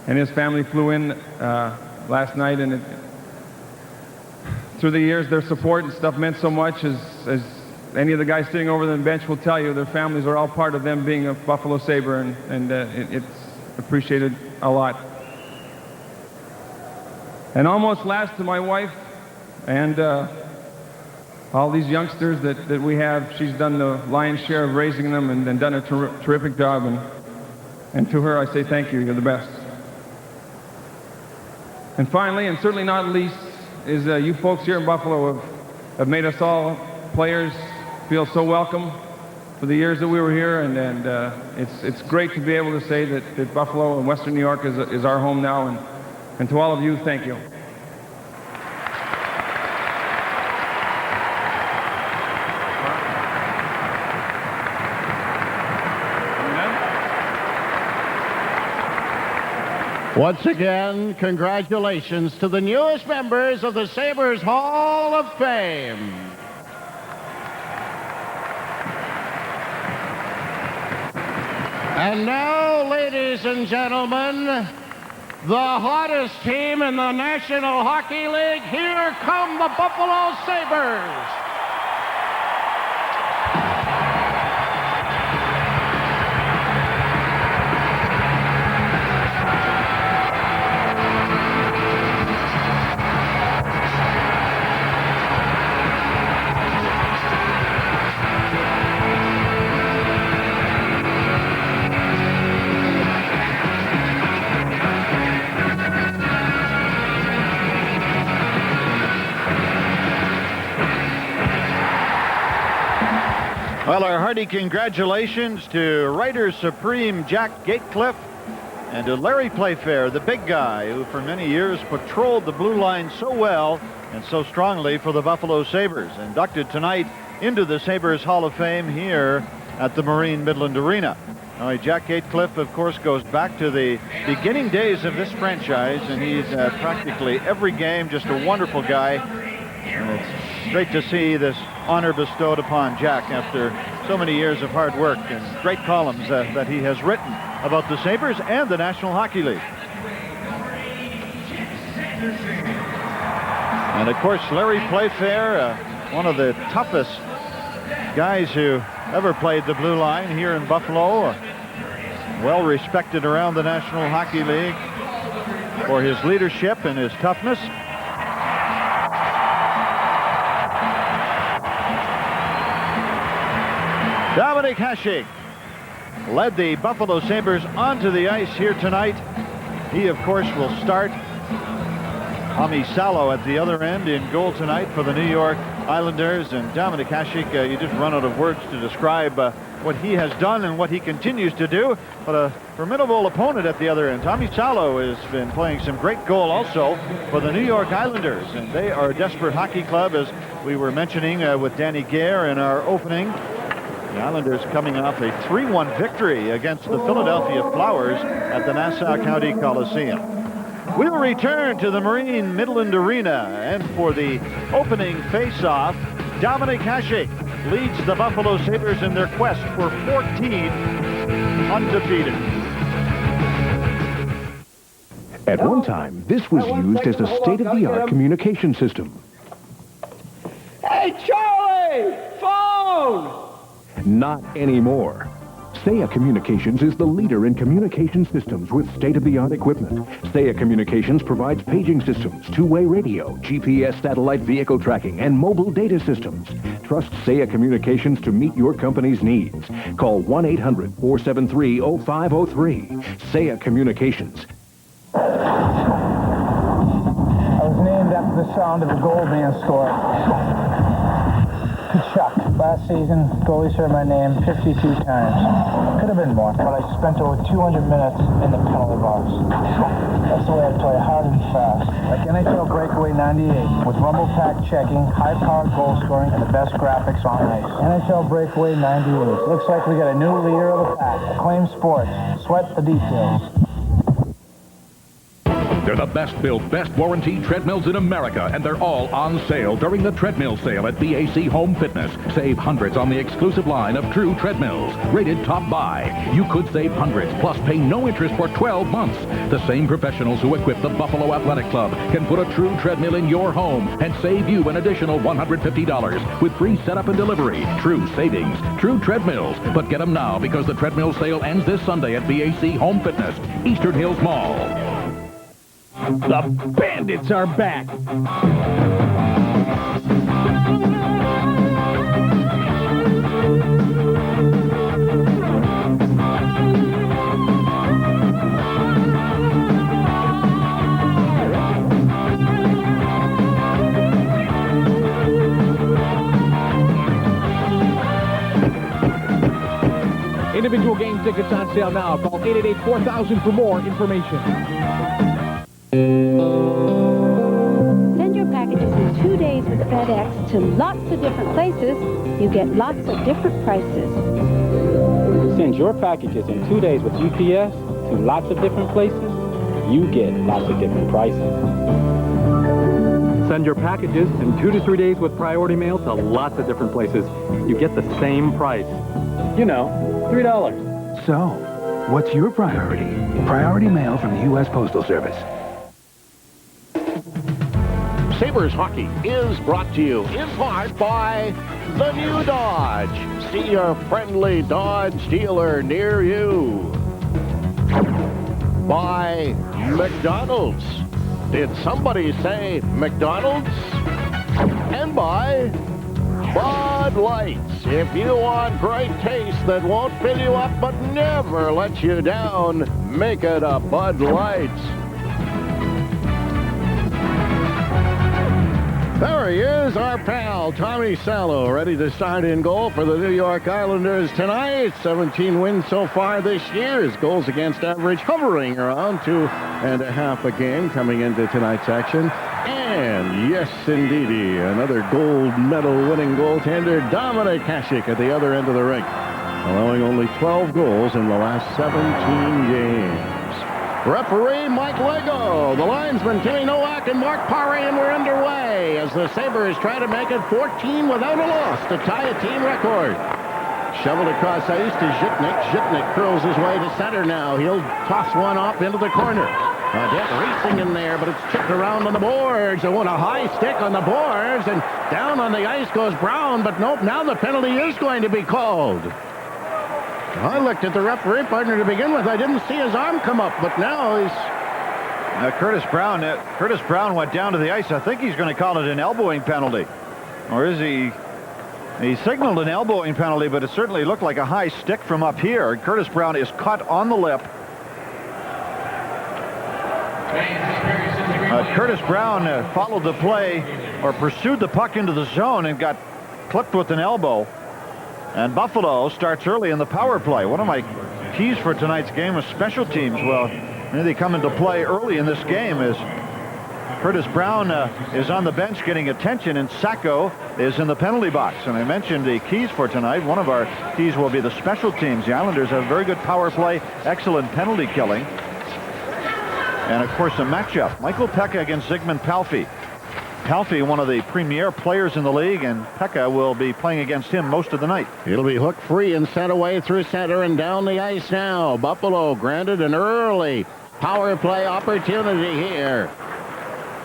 and his family flew in last night, and through the years, their support and stuff meant so much. As any of the guys sitting over the bench will tell you, their families are all part of them being a Buffalo Sabre, and it's appreciated a lot. And almost last, to my wife and all these youngsters that we have. She's done the lion's share of raising them and done a terrific job. And to her, I say thank you. You're the best. And finally, and certainly not least, is you folks here in Buffalo have made us all players feel so welcome for the years that we were here. And it's great to be able to say that Buffalo and Western New York is our home now. And to all of you, thank you. Once again, congratulations to the newest members of the Sabres Hall of Fame. And now, ladies and gentlemen, the hottest team in the National Hockey League, here come the Buffalo Sabres. Well, our hearty congratulations to Writer Supreme Jack Gatecliff and to Larry Playfair, the big guy who for many years patrolled the blue line so well and so strongly for the Buffalo Sabres, inducted tonight into the Sabres Hall of Fame here at the Marine Midland Arena. Now, Jack Gatecliff, of course, goes back to the beginning days of this franchise, and he's at practically every game, just a wonderful guy. And it's great to see this honor bestowed upon Jack after so many years of hard work and great columns that he has written about the Sabres and the National Hockey League. And of course, Larry Playfair, one of the toughest guys who ever played the blue line here in Buffalo, well respected around the National Hockey League for his leadership and his toughness. Domink Hasek led the Buffalo Sabres onto the ice here tonight. He, of course, will start. Salo at the other end in goal tonight for the New York Islanders. And Domink Hasek, you just run out of words to describe what he has done and what he continues to do, but a formidable opponent at the other end. Tommy Salo has been playing some great goal also for the New York Islanders, and they are a desperate hockey club, as we were mentioning with Danny Gare in our opening. The Islanders coming off a 3-1 victory against the Philadelphia Flyers at the Nassau County Coliseum. We'll return to the Marine Midland Arena, and for the opening face-off, Domink Hasek leads the Buffalo Sabres in their quest for 14 undefeated. At one time, this was used as a state-of-the-art communication system. Hey, Charlie! Phone! Not anymore. Saya Communications is the leader in communication systems with state-of-the-art equipment. Saya Communications provides paging systems, two-way radio, GPS satellite vehicle tracking, and mobile data systems. Trust Saya Communications to meet your company's needs. Call 1-800-473-0503. Saya Communications. I was named after the sound of a goal being scored. Chuck. Last season, goalies heard my name 52 times. Could have been more, but I spent over 200 minutes in the penalty box. That's the way I play, hard and fast. Like NHL Breakaway 98, with rumble pack checking, high-powered goal scoring, and the best graphics on ice. NHL Breakaway 98. Looks like we got a new leader of the pack. Acclaim Sports. Sweat the details. They're the best built, best warranty treadmills in America, and they're all on sale during the treadmill sale at BAC Home Fitness. Save hundreds on the exclusive line of True treadmills, rated top buy. You could save hundreds, plus pay no interest for 12 months. The same professionals who equip the Buffalo Athletic Club can put a True treadmill in your home and save you an additional $150 with free setup and delivery. True savings, True treadmills. But get them now, because the treadmill sale ends this Sunday at BAC Home Fitness, Eastern Hills Mall. The Bandits are back. Individual game tickets on sale now. Call 888-4000 for more information. Send your packages in 2 days with FedEx to lots of different places. You get lots of different prices. Send your packages in 2 days with UPS to lots of different places. You get lots of different prices. Send your packages in 2 to 3 days with priority mail to lots of different places. You get the same price. You know, $3. So, what's your priority? Priority mail from the U.S. Postal Service. Sabres hockey is brought to you in part by the new Dodge. See your friendly Dodge dealer near you. By McDonald's. Did somebody say McDonald's? And by Bud Lights. If you want great taste that won't fill you up but never let you down, make it a Bud Lights. There he is, our pal, Tommy Salo, ready to start in goal for the New York Islanders tonight. 17 wins so far this year. His goals against average hovering around 2.5 a game coming into tonight's action. And yes, indeedy, another gold medal winning goaltender, Domink Hasek, at the other end of the rink, allowing only 12 goals in the last 17 games. Referee Mike Lego, the linesman Timmy Nowak and Mark Paré, and we're underway as the Sabres try to make it 14 without a loss to tie a team record. Shoveled across ice to Zhitnik. Zhitnik curls his way to center now. He'll toss one off into the corner. Depp racing in there, but it's chipped around on the boards. They want a high stick on the boards, and down on the ice goes Brown, but nope, now the penalty is going to be called. I looked at the referee partner to begin with. I didn't see his arm come up, but now he's... Curtis Brown went down to the ice. I think he's going to call it an elbowing penalty. Or is he... He signaled an elbowing penalty, but it certainly looked like a high stick from up here. Curtis Brown is cut on the lip. Curtis Brown followed the play, or pursued the puck into the zone and got clipped with an elbow. And Buffalo starts early in the power play. One of my keys for tonight's game is special teams. Well, they come into play early in this game as Curtis Brown is on the bench getting attention, and Sacco is in the penalty box. And I mentioned the keys for tonight. One of our keys will be the special teams. The Islanders have very good power play, excellent penalty killing. And, of course, a matchup. Michael Pekka against Zygmunt Palffy. Palffy, one of the premier players in the league, and Pekka will be playing against him most of the night. It'll be hooked free and sent away through center and down the ice now. Buffalo granted an early power play opportunity here.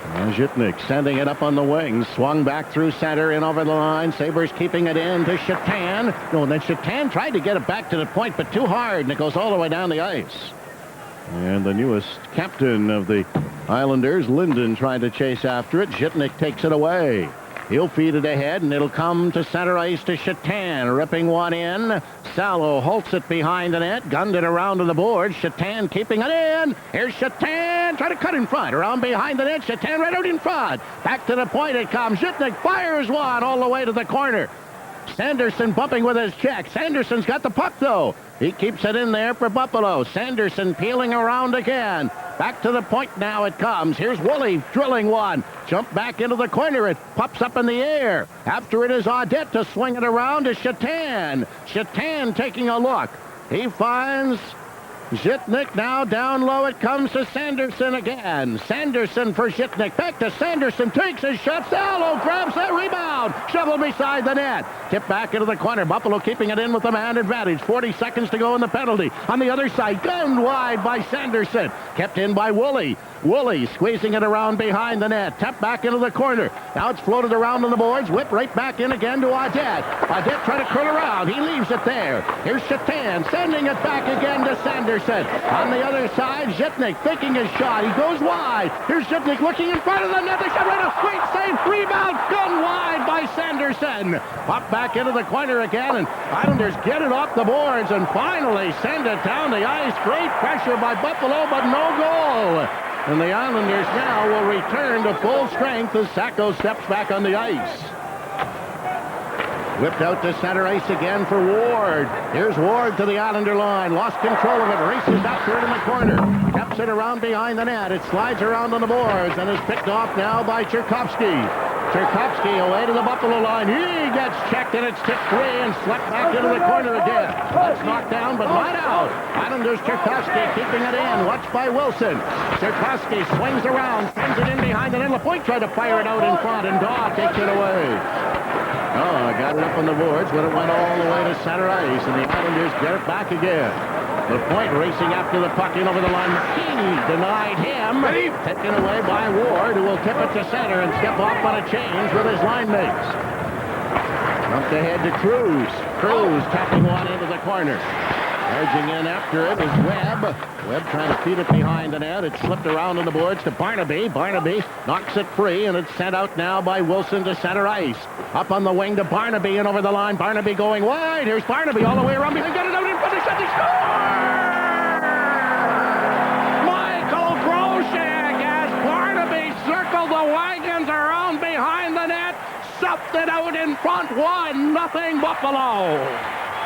Zhitnik sending it up on the wing. Swung back through center and over the line. Sabres keeping it in to Shatan. No, and then Shatan tried to get it back to the point, but too hard, and it goes all the way down the ice. And the newest captain of the Islanders, Linden, trying to chase after it. Zhitnik takes it away. He'll feed it ahead, and it'll come to center ice to Shatan. Ripping one in. Salo halts it behind the net. Gunned it around to the board. Shatan keeping it in. Here's Shatan. Try to cut in front. Around behind the net. Shatan right out in front. Back to the point it comes. Zhitnik fires one all the way to the corner. Sanderson bumping with his check. Sanderson's got the puck, though. He keeps it in there for Buffalo. Sanderson peeling around again. Back to the point now it comes. Here's Woolley drilling one. Jump back into the corner. It pops up in the air. After it is Audette to swing it around to Shatan. Shatan taking a look. He finds Zhitnik. Now down low it comes to Sanderson again. Sanderson for Zhitnik. Back to Sanderson. Takes his shot. Salo grabs that rebound. Shovel beside the net. Tip back into the corner. Buffalo keeping it in with the man advantage. 40 seconds to go in the penalty. On the other side, gunned wide by Sanderson. Kept in by Woolley. Woolley squeezing it around behind the net. Tap back into the corner. Now it's floated around on the boards. Whip right back in again to Audette. Audette trying to curl around. He leaves it there. Here's Shatan sending it back again to Sanderson. On the other side, Zhitnik faking his shot. He goes wide. Here's Zhitnik looking in front of the net. They shot right off. Great save. Rebound. Gunned wide by Sanderson. Pop back into the corner again, and Islanders get it off the boards and finally send it down the ice. Great pressure by Buffalo, but no goal. And the Islanders now will return to full strength as Sacco steps back on the ice. Whipped out to center ice again for Ward. Here's Ward to the Islander line. Lost control of it. Races after it in the corner. Taps it around behind the net. It slides around on the boards and is picked off now by Cherkovsky. Cherkovsky away to the Buffalo line. He gets checked and it's tipped free and swept back into the corner again. That's knocked down but not out. Islanders Cherkovsky keeping it in. Watched by Wilson. Cherkovsky swings around. Sends it in behind the net. LaPointe tried to fire it out in front and Daw takes it away. Oh, got it up on the boards when it went all the way to center ice, and the Islanders get it back again. LaPointe racing after the puck in over the line. McKinney denied him. Taken away by Ward, who will tip it to center and step off on a change with his line mates. Jumped ahead to Cruz. Cruz tapping one into the corner. Charging in after it is Webb. Webb trying to feed it behind the net. It slipped around on the boards to Barnaby. Barnaby knocks it free, and it's sent out now by Wilson to center ice. Up on the wing to Barnaby and over the line. Barnaby going wide. Here's Barnaby all the way around. They got it out in front. They shot. They score! Michael Groshek as Barnaby circled the wagons around behind the net. Supped it out in front. 1-0 Buffalo.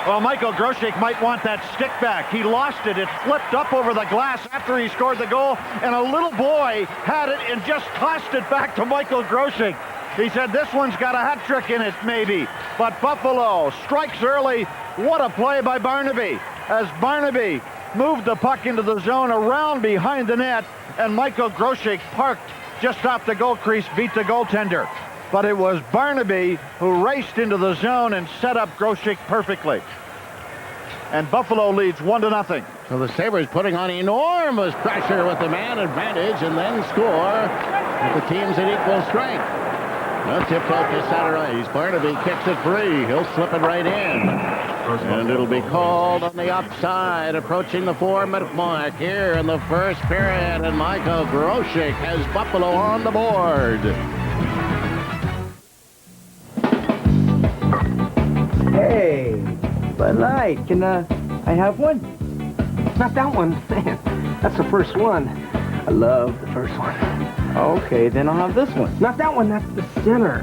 Well, Michael Groshek might want that stick back. He lost it. It flipped up over the glass after he scored the goal, and a little boy had it and just tossed it back to Michael Groshek. He said, this one's got a hat trick in it, maybe. But Buffalo strikes early. What a play by Barnaby. As Barnaby moved the puck into the zone around behind the net, and Michael Groshek parked just off the goal crease, beat the goaltender. But it was Barnaby who raced into the zone and set up Groshek perfectly. And Buffalo leads 1-0. So the Sabres putting on enormous pressure with the man advantage and then score with the teams at equal strength. Now tipped out to center ice. Barnaby kicks it free. He'll slip it right in. And it'll be called on the upside, approaching the 4-minute mark here in the first period. And Michael Groshek has Buffalo on the board. Hey, Bud Light, can I have one? Not that one. That's the first one. I love the first one. Okay, then I'll have this one. Not that one, that's the center.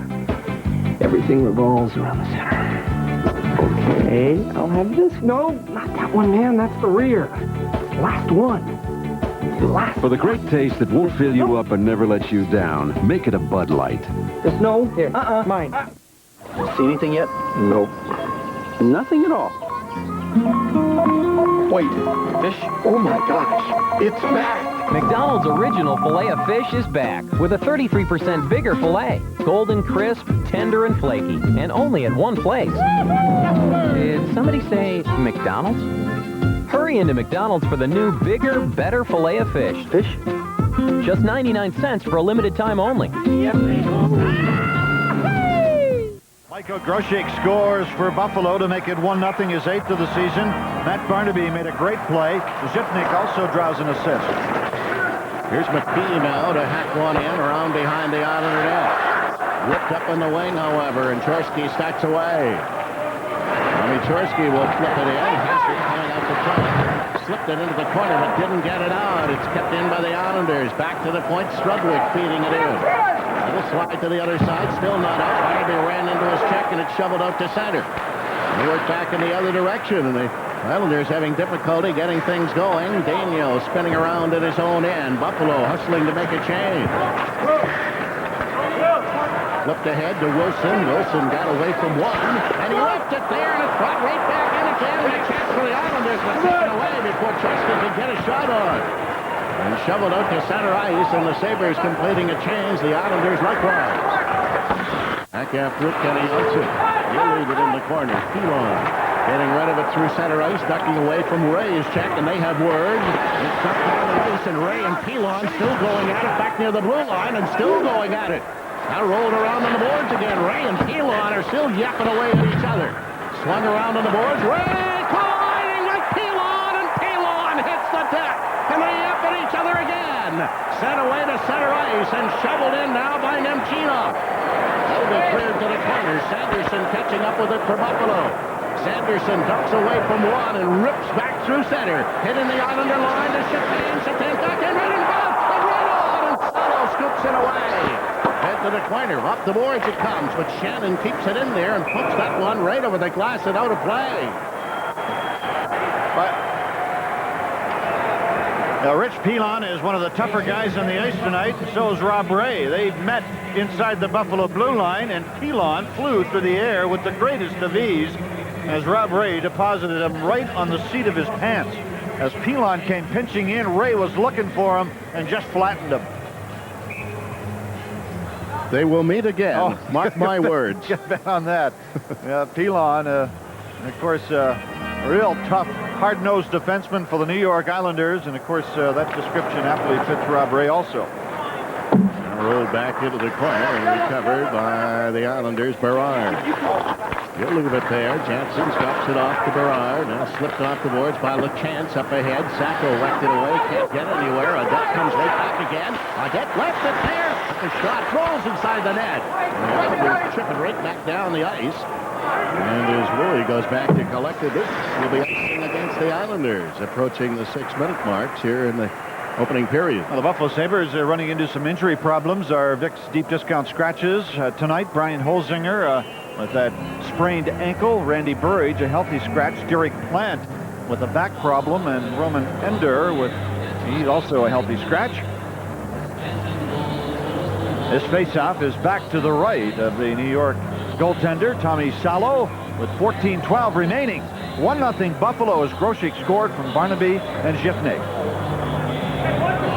Everything revolves around the center. Okay, I'll have this. No, not that one, man. That's the rear. Last one. Last For the great taste that won't fill you up and never lets you down, make it a Bud Light. Just no. Here. Mine. See anything yet? Nope. Nothing at all. Wait, fish? Oh my gosh, it's back! McDonald's original Filet-O-Fish is back with a 33% bigger filet. Golden crisp, tender, and flaky, and only at one place. Did somebody say McDonald's? Hurry into McDonald's for the new, bigger, better Filet-O-Fish. Fish? Just 99 cents for a limited time only. Michael Groshek scores for Buffalo to make it 1-0, his 8th of the season. Matt Barnaby made a great play. Zipnik also draws an assist. Here's McKee now to hack one in around behind the Islander net. Whipped up in the wing, however, and Chorsky stacks away. Tommy Chorsky will flip it in. Hasek coming out the front. Slipped it into the corner, but didn't get it out. It's kept in by the Islanders. Back to the point, Strudwick feeding it in. Little slide to the other side, still not out. Barnaby ran into his check, and it's shoveled out to center. They work back in the other direction, and the Islanders having difficulty getting things going. Daniel spinning around at his own end. Buffalo hustling to make a change. Flipped ahead to Wilson. Wilson got away from one, and he left it there, and it's brought right back in again. And a chance for the Islanders, but taken away before Chorsky could get a shot on. And shoveled out to center ice, and the Sabres completing a change. The Islanders likewise. Back after it, Kenny Olsen. He'll leave it in the corner. Pilon getting rid of it through center ice, ducking away from Ray's check, and they have words. It's up down the ice, and Ray and Pilon still going at it back near the blue line, and still going at it. Now rolling around on the boards again. Ray and Pilon are still yapping away at each other. Swung around on the boards. Ray colliding with Pilon, and Pilon hits the deck. And they yap at each other again. Sent away to center ice and shoveled in now by Nemchinov. Over cleared to the corner. Sanderson catching up with it for Buffalo. Sanderson ducks away from one and rips back through center. Hitting the Islander line to Chapin. Chapin back in right in front. And right on. And Salo scoops it away. Head to the corner. Off the boards it comes. But Shannon keeps it in there and puts that one right over the glass and out of play. Now, Rich Pilon is one of the tougher guys on the ice tonight. So is Rob Ray. They met inside the Buffalo blue line, and Pilon flew through the air with the greatest of ease as Rob Ray deposited him right on the seat of his pants. As Pilon came pinching in, Ray was looking for him and just flattened him. They will meet again. Oh, mark my words. Get back on that. Pilon, of course, a real tough, hard-nosed defenseman for the New York Islanders, and of course that description aptly fits Rob Ray also. Now rolled back into the corner and recovered by the Islanders. Berard. He'll leave it there. Jansen drops it off to Berard. Now slipped off the boards by LeChance up ahead. Sacco whacked it away. Can't get anywhere. Adet comes right back again. Adet left it there. The shot rolls inside the net. The Islanders tripping right back down the ice. And as Woolley goes back to collect it, this will be icing against the Islanders, approaching the 6-minute marks here in the opening period. Well, the Buffalo Sabres are running into some injury problems. Our Vic's deep discount scratches tonight. Brian Holzinger with that sprained ankle. Randy Burridge, a healthy scratch. Derek Plant with a back problem. And Roman Ender he's also a healthy scratch. This faceoff is back to the right of the New York goaltender, Tommy Salo, with 14:12 remaining. 1-0 Buffalo as Groshek scored from Barnaby and Zipnik.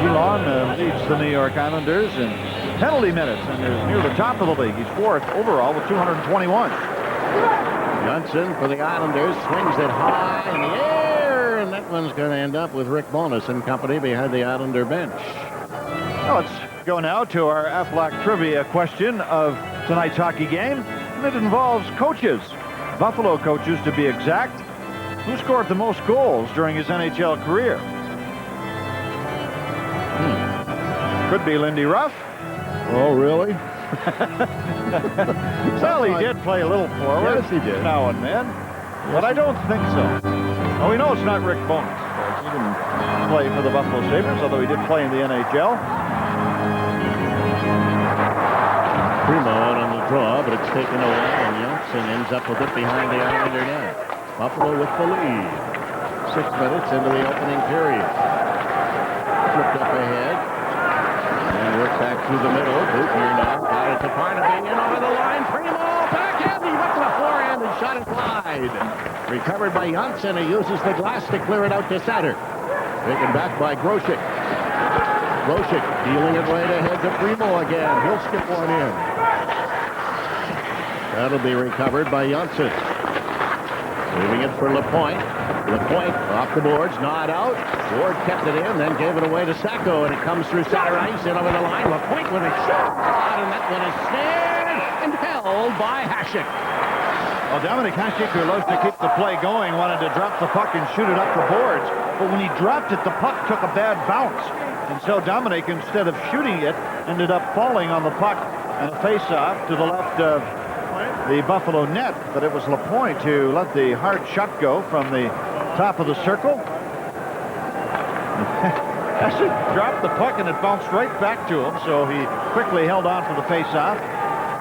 Pilon leads the New York Islanders in penalty minutes and is near the top of the league. He's 4th overall with 221. Johnson for the Islanders swings it high in the air, and that one's going to end up with Rick Bowness and company behind the Islander bench. Now let's go now to our Aflac trivia question of tonight's hockey game. And it involves coaches, Buffalo coaches to be exact. Who scored the most goals during his NHL career? Could be Lindy Ruff. Oh, really? Well, he did play a little forward. Yes, he did. Now and then. But I don't think so. Well, we know it's not Rick Bowness, of course. He didn't play for the Buffalo Sabres, although he did play in the NHL. Fremont on the draw ball, but it's taken away, and Johnson ends up with it behind the Islander net. Buffalo with the lead. 6 minutes into the opening period. Flipped up ahead. And worked back through the middle. Bootner now got it to Barnaby. In over the line. Primo backhand. He went to the forehand and shot it wide. Recovered by Johnson. He uses the glass to clear it out to center. Taken back by Grosek. Grosek dealing it right ahead to Primo again. He'll skip one in. That'll be recovered by Johnson. Leaving it for Lapointe. Lapointe off the boards, not out. Ward kept it in, then gave it away to Sacco, and it comes through center ice, in over the line. Lapointe with a shot, and that one is snared and held by Hasek. Well, Domink Hasek, who loves to keep the play going, wanted to drop the puck and shoot it up the boards. But when he dropped it, the puck took a bad bounce. And so Domink, instead of shooting it, ended up falling on the puck and a face-off to the left of the Buffalo net. But it was Lapointe who let the hard shot go from the top of the circle. Hasek dropped the puck and it bounced right back to him, so he quickly held on for the face-off.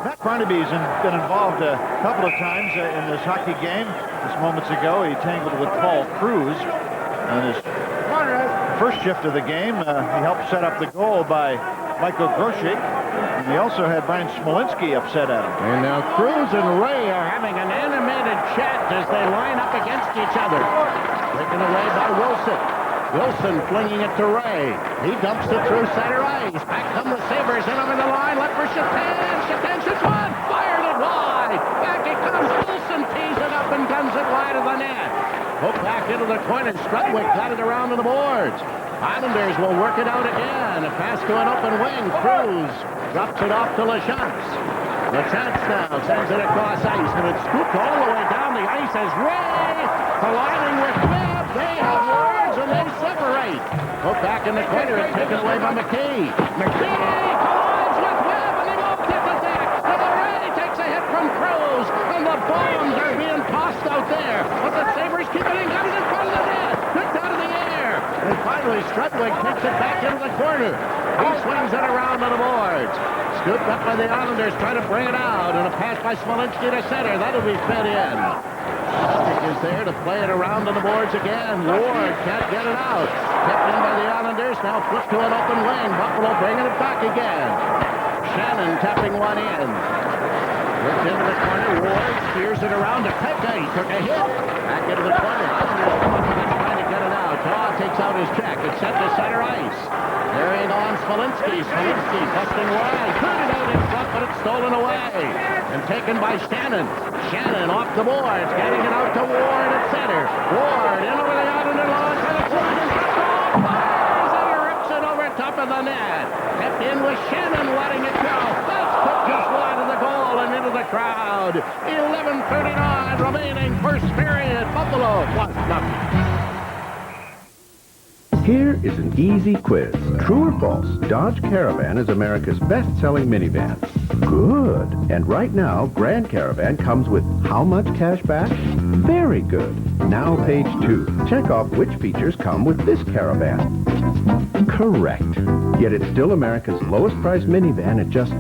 Matt Barnaby's been involved a couple of times in this hockey game. Just moments ago, he tangled with Paul Cruz on his first shift of the game. He helped set up the goal by Michael Grosek. And he also had Brian Smolinski upset at him. And now Cruz and Ray are having an animated chat as they line up against each other. Taken away by Wilson. Wilson flinging it to Ray. He dumps it through center ice. Back come the Sabres in over the line. Left for Chatan. Chatan shoots one. Fired it wide. Back it comes. Wilson tees it up and guns it wide of the net. Hook back into the corner. Strudwick got it around to the boards. Islanders will work it out again. A pass to an open wing. Cruz drops it off to Lachance. Lachance now sends it across ice, and it's scooped all the way down the ice as Ray colliding with Webb. They have words, and they separate. Hook back in the corner and taken away by McKee. McKee collides with Webb, and they won't get the deck. And Ray takes a hit from Cruz, and the bombs are being tossed out there. But the Sabres keep it in, got it in front of the net. Picked out of the air. And finally, Strudwick takes it back into the corner. He swings it around on the boards. Scooped up by the Islanders, trying to bring it out, and a pass by Smolinski to center. That'll be fed in. Hasek is there to play it around on the boards again. Ward can't get it out. Kept in by the Islanders, now flipped to an open lane. Buffalo bringing it back again. Shannon tapping one in. Worked into the corner. Ward steers it around to Pekka. He took a hit. Back into the corner. Islanders coming with it, trying to get it out. Taw takes out his check. It's sent to center ice. Carrying on Smolinski. Smolinski busting wide. Turned it out in front, but it's stolen away. And taken by Shannon. Shannon off the boards. Getting it out to Ward at center. Ward in over the Islander line. For the point and fires and he rips it over top of the net. Kept in with Shannon letting it go. That's put just wide of the goal and into the crowd. 11:39 remaining first period. Buffalo 1-0. Here is an easy quiz. True or false? Dodge Caravan is America's best-selling minivan. Good. And right now, Grand Caravan comes with how much cash back? Very good. Now page 2. Check off which features come with this Caravan. Correct. Yet it's still America's lowest-priced minivan at just,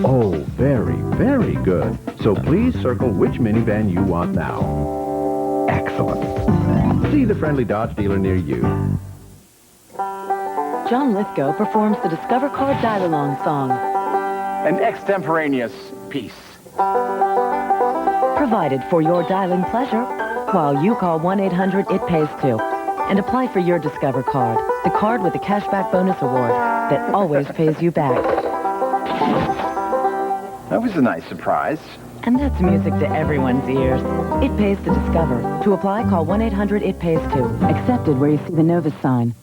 oh, very, very good. So please circle which minivan you want now. Excellent. See the friendly Dodge dealer near you. John Lithgow performs the Discover Card Dial-Along song. An extemporaneous piece. Provided for your dialing pleasure while you call 1-800-IT-PAYS-2 and apply for your Discover Card, the card with the cashback bonus award that always pays you back. That was a nice surprise. And that's music to everyone's ears. It pays to Discover. To apply, call 1-800-IT-PAYS-2. Accepted where you see the Novus sign.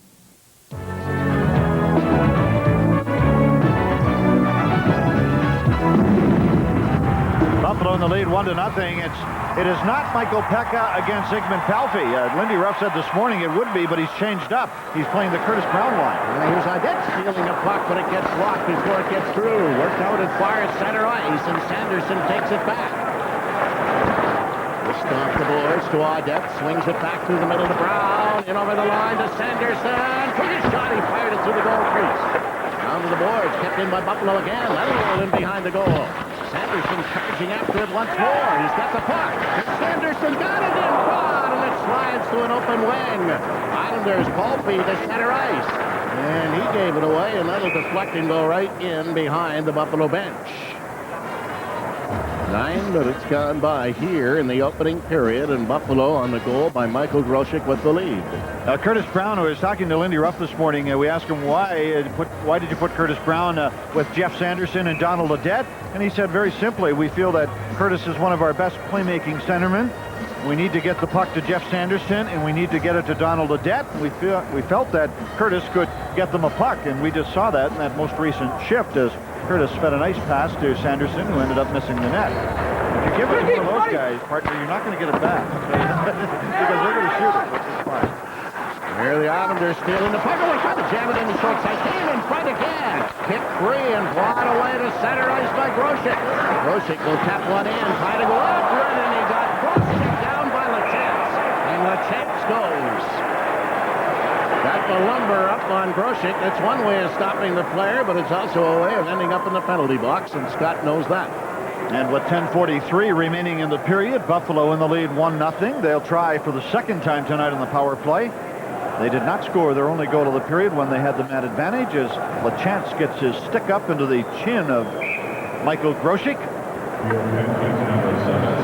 Buffalo in the lead 1-0. It is not Michael Pekka against Sigmund Palffy. Lindy Ruff said this morning it would be, but he's changed up. He's playing the Curtis Brown line. And here's Adet stealing a puck, but it gets blocked before it gets through. Worked out at far center ice, and Sanderson takes it back. Just off the boards to Adet, swings it back through the middle to Brown, in over the line to Sanderson. Quick shot, he fired it through the goal crease. Down to the boards, kept in by Buffalo again. That'll roll in behind the goal. Sanderson charging after it once more. He's got the puck. Sanderson got it in front, and it slides to an open wing. Islanders Palpy to center ice. And he gave it away, and that'll deflect and go right in behind the Buffalo bench. 9 minutes gone by here in the opening period, and Buffalo on the goal by Michael Grosek with the lead. Curtis Brown, who was talking to Lindy Ruff this morning, we asked him why did you put Curtis Brown with Jeff Sanderson and Donald Audette? And he said very simply, we feel that Curtis is one of our best playmaking centermen. We need to get the puck to Jeff Sanderson, and we need to get it to Donald Audette. We felt that Curtis could get them a puck, and we just saw that in that most recent shift as Curtis fed a nice pass to Sanderson, who ended up missing the net. If you give it to one of those guys, partner, you're not going to get it back. Because they're going to shoot it, which is fine. Here the Islanders stealing the puck. Oh, trying to jam it in the short side. Came in front again. Hit free and brought away to center ice by Grosek. Grosek will tap one in. Try to go up. And he got Grosek down by Lachance. And Lachance goes. Got the lumber up on Grosek. That's one way of stopping the player, but it's also a way of ending up in the penalty box, and Scott knows that. And with 10:43 remaining in the period, Buffalo in the lead 1-0. They'll try for the second time tonight on the power play. They did not score their only goal of the period when they had the man advantage as Lachance gets his stick up into the chin of Michael Grosek.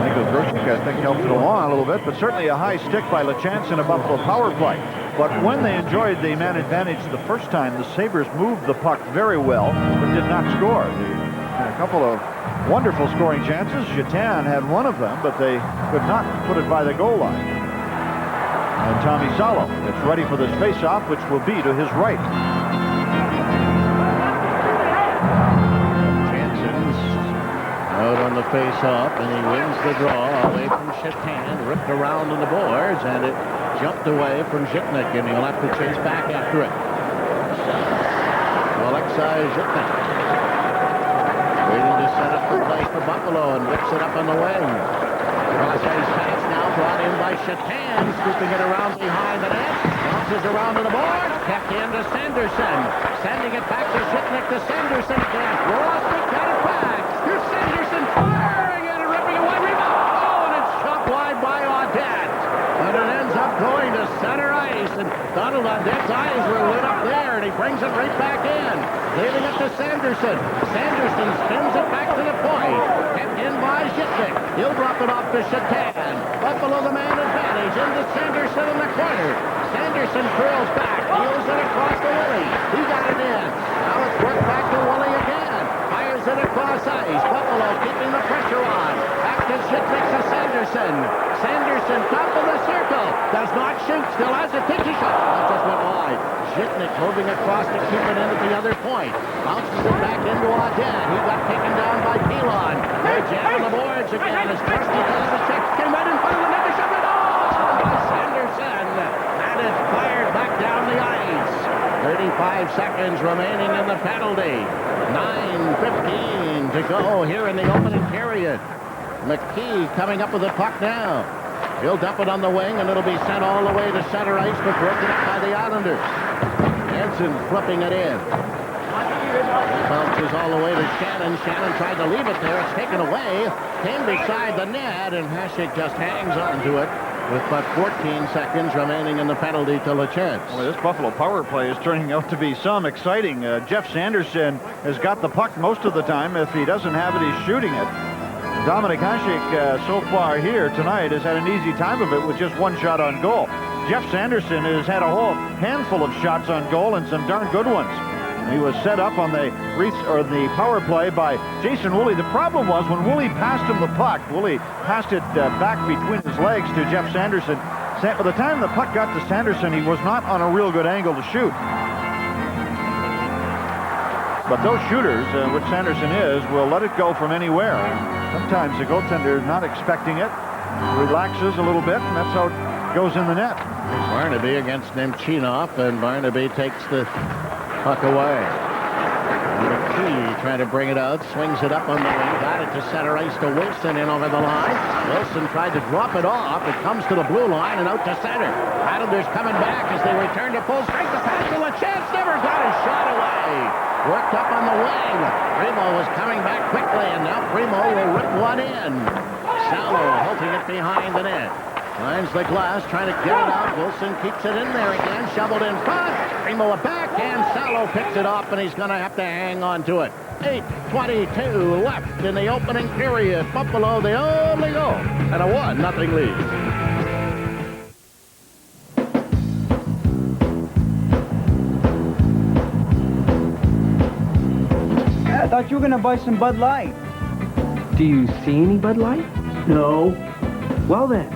Michael Grosek, I think, helped it along a little bit, but certainly a high stick by Lachance in a Buffalo power play. But when they enjoyed the man advantage the first time, the Sabres moved the puck very well, but did not score. They had a couple of wonderful scoring chances. Jetan had one of them, but they could not put it by the goal line. And Tommy Salo is ready for this face-off, which will be to his right. Jansen's out on the face-off, and he wins the draw away from Jetan, ripped around in the boards, and it jumped away from Zhitnik, and he'll have to chase back after it. Alexei Zhitnik waiting to set up the play for Buffalo and whips it up on the wing. Cross-ice pass now brought in by Jetan, scooping it around behind the net. Bounces around to the board, kept in to Sanderson. Sending it back to Zhitnik to Sanderson again. Lost it, got it back. Here's Sanderson firing it and ripping away. Rebound. Oh, and it's shot wide by Audette. And it ends up going to center ice. And Donald Audette's eyes were lit up there, and he brings it right back in. Leaving it to Sanderson. Sanderson spins it back to the point. Kept in by Zhitnik. He'll drop it off to Jetan. Buffalo the man advantage into Sanderson in the corner. Sanderson curls back. Deals it across to Willie. He got it in. Now it's worked back to Willie again. Fires it across ice. Buffalo keeping the pressure on. Back to Zhitnik to Sanderson. Sanderson top of the circle. Does not shoot. Still has a tiki shot. That just went wide. Zhitnik moving across to keep it in at the other point. Bounces it back into Audette. He got taken down by Pilon. They're jamming the boards again as Trusty does the check. Came right in front of the net. Shot it off by Sanderson. And it's fired back down the ice. 35 seconds remaining in the penalty. 9:15 to go here in the opening period. McKee coming up with the puck now. He'll dump it on the wing, and it'll be sent all the way to center ice, but broken up by the Islanders. Jensen flipping it in. Bounces all the way to Shannon. Shannon tried to leave it there. It's taken away. Came beside the net, and Hasek just hangs on to it with but 14 seconds remaining in the penalty to Lachance. Well, this Buffalo power play is turning out to be some exciting. Jeff Sanderson has got the puck most of the time. If he doesn't have it, he's shooting it. Dominic Hasek, so far here tonight, has had an easy time of it with just one shot on goal. Jeff Sanderson has had a whole handful of shots on goal and some darn good ones. He was set up on the power play by Jason Woolley. The problem was when Woolley passed him the puck, Woolley passed it back between his legs to Jeff Sanderson. By the time the puck got to Sanderson, he was not on a real good angle to shoot. But those shooters, which Sanderson is, will let it go from anywhere. Sometimes the goaltender is not expecting it, relaxes a little bit, and that's how it goes in the net. Barnaby against Nemchinov, and Barnaby takes the puck away. McKee trying to bring it out, swings it up on the wing, got it to center ice to Wilson in over the line. Wilson tried to drop it off. It comes to the blue line and out to center. Islanders coming back as they return to full strength. The pass to Lachance, never got his shot away. Worked up on the wing. Remo was coming back quickly, and now Primo will rip one in. Salo holding it behind the net. Finds the glass, trying to get it out. Wilson keeps it in there again, shoveled in front. Primo a backhand. Salo picks it up, and he's going to have to hang on to it. 8:22 left in the opening period. Buffalo the only goal, and a 1-0 lead. I thought you were going to buy some Bud Light. Do you see any Bud Light? No. Well then.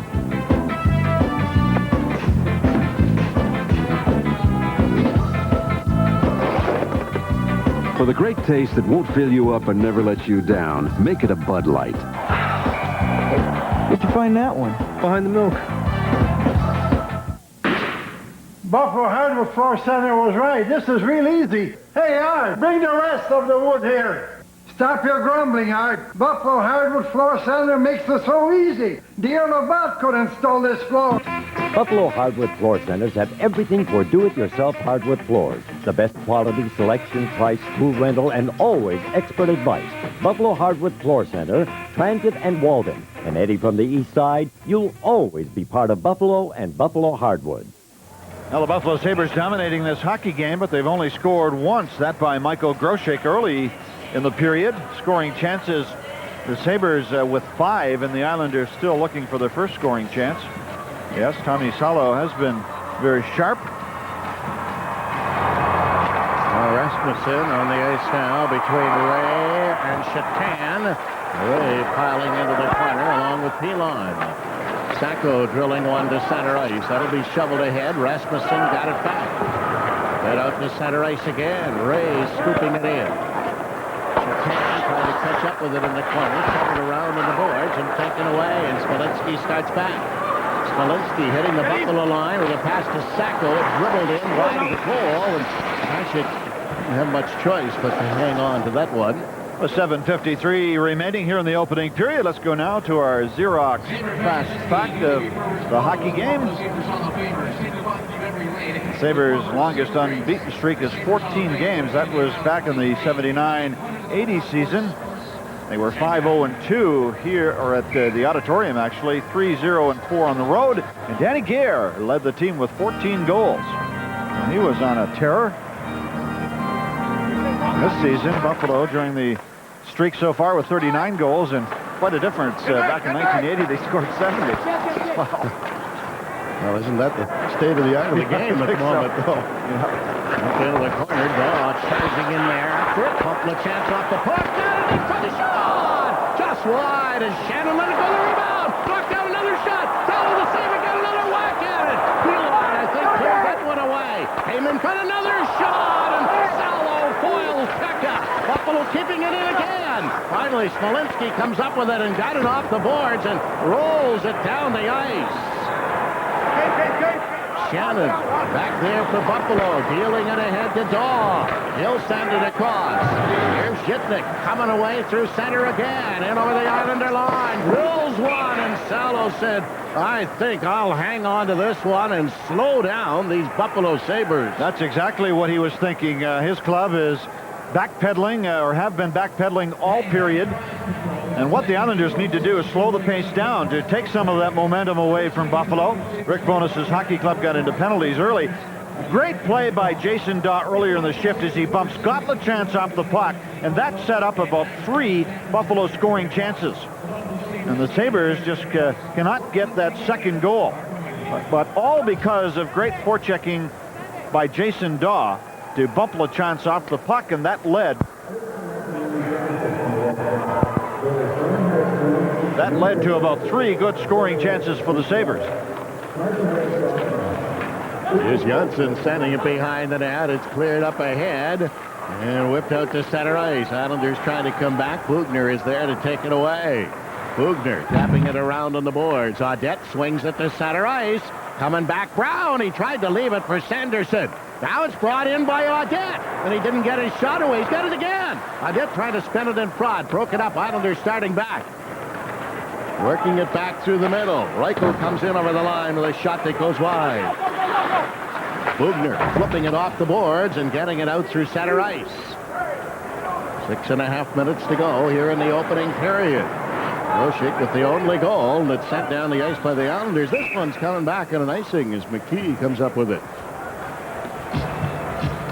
For the great taste that won't fill you up and never let you down, make it a Bud Light. Where'd you find that one? Behind the milk. Buffalo Hardwood Floor Center was right. This is real easy. Hey, Art, bring the rest of the wood here. Stop your grumbling, Art. Buffalo Hardwood Floor Center makes it so easy. Dear Labatt could install this floor. Buffalo Hardwood Floor Centers have everything for do-it-yourself hardwood floors. The best quality, selection, price, tool rental, and always expert advice. Buffalo Hardwood Floor Center, Transit and Walden. And Eddie from the east side, you'll always be part of Buffalo and Buffalo Hardwood. Now the Buffalo Sabres dominating this hockey game, but they've only scored once. That by Michael Groshek early in the period. Scoring chances, the Sabres with 5, and the Islanders still looking for their first scoring chance. Yes, Tommy Salo has been very sharp. Rasmussen on the ice now between Ray and Shatan. Ray piling into the corner along with Pilon. Sacco drilling one to center ice. That'll be shoveled ahead. Rasmussen got it back. Head out to center ice again. Ray scooping it in. Shatan trying to catch up with it in the corner. Covered around on the boards and taken away. And Smolinski starts back. Smolinski hitting the Buffalo line with a pass to Sacco. It dribbled in wide of the goal. And Hasek didn't have much choice but to hang on to that one. With 7:53 remaining here in the opening period, let's go now to our Xerox fast fact of the hockey game. Sabres' longest unbeaten streak is 14 games. That was back in the 79-80 season. They were 5-0-2 here, or at the auditorium actually, 3-0-4 on the road. And Danny Gare led the team with 14 goals. And he was on a tear. This season, Buffalo during the streak so far with 39 goals, and quite a difference. Back in 1980, they scored 70. Wow. Well, isn't that the state of the art of the game at the moment, though? Yeah. Up into the corner, Daw charging in there. After it, couple of chance off the puck. Down for the shot! Just wide, and Shannon let it go the rebound. Knocked down another shot. Salo the saver, got another whack at it. Pilon, I think, cleared that one away. Came in front, another shot, and Salo foils Pekka. Buffalo keeping it in again. Finally, Smolinski comes up with it and got it off the boards and rolls it down the ice. Shannon back there for Buffalo, dealing it ahead to Daw. He'll send it across. Here's Zhitnik coming away through center again, in over the Islander line. Drills one, and Salo said, I think I'll hang on to this one and slow down these Buffalo Sabres. That's exactly what he was thinking. His club is backpedaling, or have been backpedaling all period. And what the Islanders need to do is slow the pace down to take some of that momentum away from Buffalo. Rick Bonus's hockey club got into penalties early. Great play by Jason Daw earlier in the shift as he bumps Scott LeChance off the puck, and that set up about 3 Buffalo scoring chances. And the Sabres just cannot get that second goal. But all because of great forechecking by Jason Daw to bump LeChance off the puck, and that led to about 3 good scoring chances for the Sabres. Here's Janssen sending it behind the net. It's cleared up ahead and whipped out to center ice. Islanders trying to come back. Bugner is there to take it away. Bugner tapping it around on the boards. Audette swings it to center ice. Coming back, Brown. He tried to leave it for Sanderson. Now it's brought in by Audette, and he didn't get his shot away. He's got it again. Audette trying to spin it in front. Broke it up. Islanders starting back. Working it back through the middle. Reichel comes in over the line with a shot that goes wide. Bugner flipping it off the boards and getting it out through center ice. 6.5 minutes to go here in the opening period. Groshek with the only goal that's sent down the ice by the Islanders. This one's coming back on an icing as McKee comes up with it.